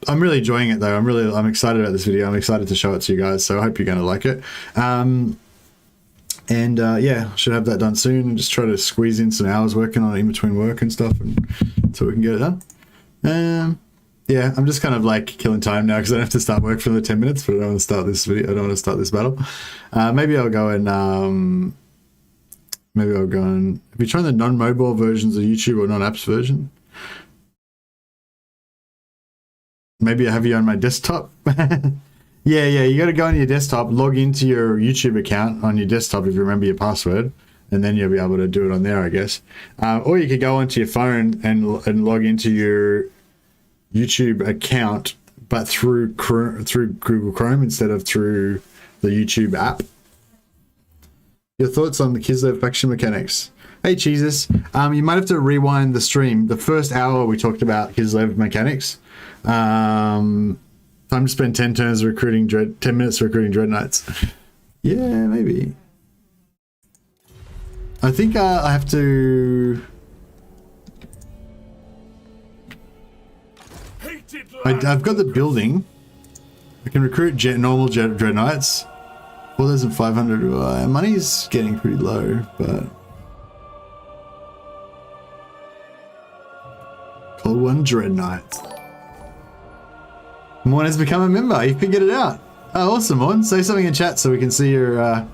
I'm really enjoying it though. I'm excited about this video. I'm excited to show it to you guys. So I hope you're going to like it. Yeah, should have that done soon and just try to squeeze in some hours working on it in between work and stuff, and so we can get it done. Yeah, I'm just kind of like killing time now because I don't have to start work for the 10 minutes, but I don't want to start this video. I don't want to start this battle. Maybe I'll go and have you tried the non-mobile versions of YouTube or non-apps version? Maybe I have you on my desktop. Yeah, you got to go on your desktop, log into your YouTube account on your desktop if you remember your password, and then you'll be able to do it on there, I guess. Or you could go onto your phone and log into your YouTube account, but through Google Chrome instead of through the YouTube app. Your thoughts on the Kislev faction mechanics? Hey, Jesus. You might have to rewind the stream. The first hour we talked about Kislev mechanics. Time to spend 10 minutes recruiting Dreadknights. Yeah, maybe. I think I have to... I've got the building. I can recruit normal Dreadknights. 4,500. Money's getting pretty low, but... Call one Dreadknight. Morn has become a member. You figured it out. Oh, awesome, Morn. Say something in chat so we can see your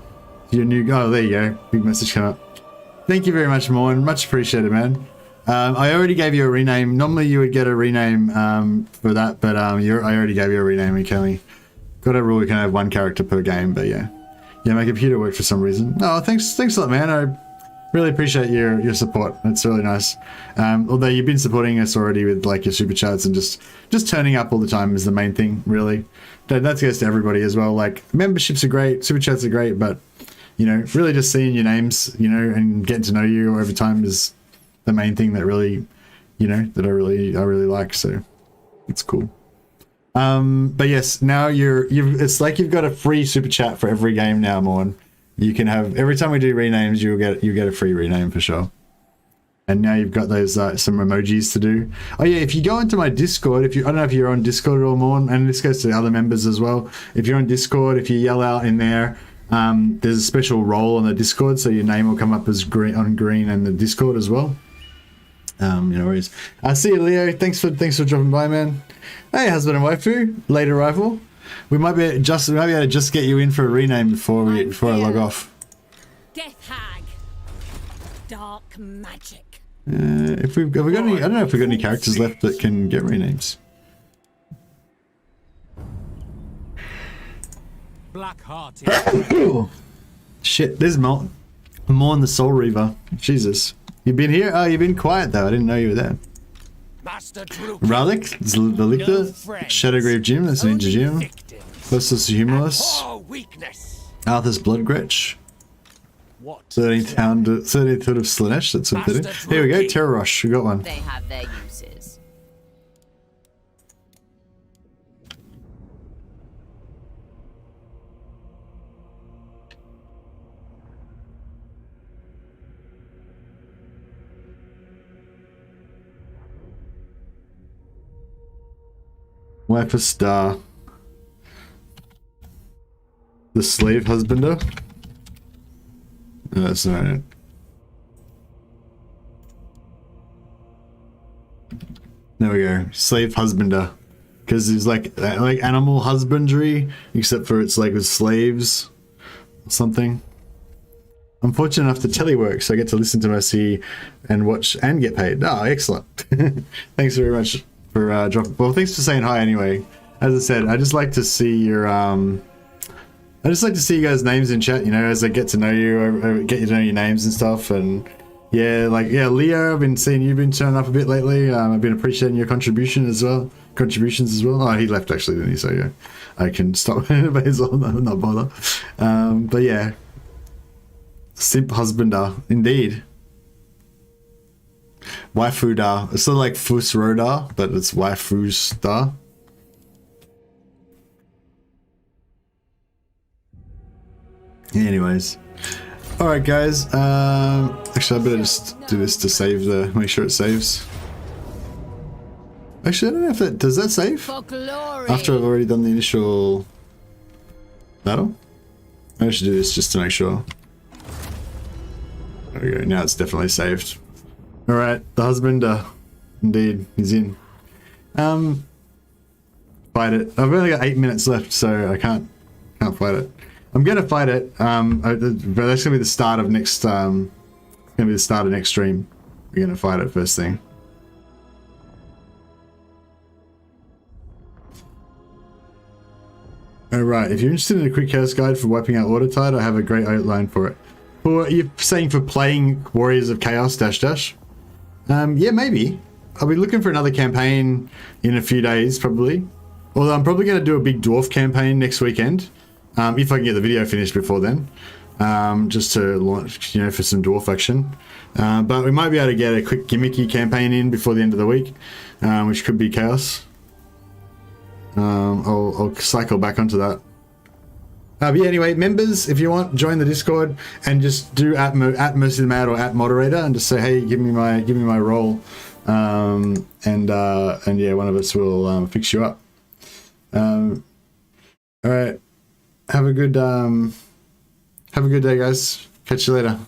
new... Oh, there you go. Big message come up. Thank you very much, Morn. Much appreciated, man. I already gave you a rename. Normally you would get a rename for that, but I already gave you a rename, Kelly. Got a rule you can have one character per game, but yeah. Yeah, my computer worked for some reason. Oh, thanks a lot, man. I really appreciate your support. It's really nice. Although you've been supporting us already with like your super chats and just turning up all the time is the main thing, really. That goes to everybody as well. Like memberships are great, super chats are great, but you know, really just seeing your names, you know, and getting to know you over time is the main thing that really, you know, that I really like. So it's cool. But yes, now it's like you've got a free super chat for every game now, Morn. You can have, every time we do renames, you get a free rename for sure. And now you've got those some emojis to do. Oh yeah, if you go into my Discord, I don't know if you're on Discord at all, Morn, and this goes to the other members as well. If you're on Discord, if you yell out in there, there's a special role on the Discord, so your name will come up as green in the Discord as well. You know, worries. I see you, Leo. Thanks for dropping by, man. Hey, husband and waifu, late arrival. We might be able to just get you in for a rename before I log off. Death hag. Dark magic. Have we got any? I don't know if we've got any characters left that can get renames. Black-hearted. Shit, there's Morn the Soul Reaver. Jesus. You've been here? Oh, you've been quiet though. I didn't know you were there. Ralik, the Lictor, Shadowgrave Jim, that's Ninja Jim. Closest Humorless. Arthur's Bloodgretch. 13th foot of Slaanesh, that's what it is. Here we go, Terror Rush, we got one. They have their uses. Wife of Star. The Slave Husbander. No, that's not it. There we go. Slave Husbander. Because it's like animal husbandry, except for it's like with slaves or something. I'm fortunate enough to telework, so I get to listen to Mercy and watch and get paid. Oh, excellent. Thanks very much for dropping. Well, thanks for saying hi anyway. As I said, I just like to see your I just like to see you guys' names in chat, you know, as I get to know you, I get you to know your names and stuff. And yeah, like, yeah, Leo, I've been seeing you've been turning up a bit lately. I've been appreciating your contributions as well. Oh, he left actually, didn't he? So yeah, I can stop Basil, not bother. But yeah, Simp Husbander, indeed. Waifu-da. It's sort of like Fus-Roda, but it's Waifu-da. Anyways, all right, guys. Actually, I better just do this to save make sure it saves. Actually, I don't know if does that save after I've already done the initial battle. I should do this just to make sure. There we go. Now it's definitely saved. All right, the husband. Indeed, he's in. Fight it. I've only got 8 minutes left, so I can't fight it. I'm gonna fight it, but that's gonna be the start of next. Gonna be the start of next stream. We're gonna fight it first thing. Alright, if you're interested in a quick chaos guide for wiping out Watertide, I have a great outline for it. You're saying for playing Warriors of Chaos -- yeah, maybe. I'll be looking for another campaign in a few days, probably. Although I'm probably gonna do a big dwarf campaign next weekend. If I can get the video finished before then, just to launch, you know, for some dwarf action. But we might be able to get a quick gimmicky campaign in before the end of the week, which could be chaos. I'll cycle back onto that. But yeah, anyway, members, if you want, join the Discord and just do at Mercy the Mad or at moderator and just say, hey, give me my role, and yeah, one of us will fix you up. All right, have a good day, guys. Catch you later.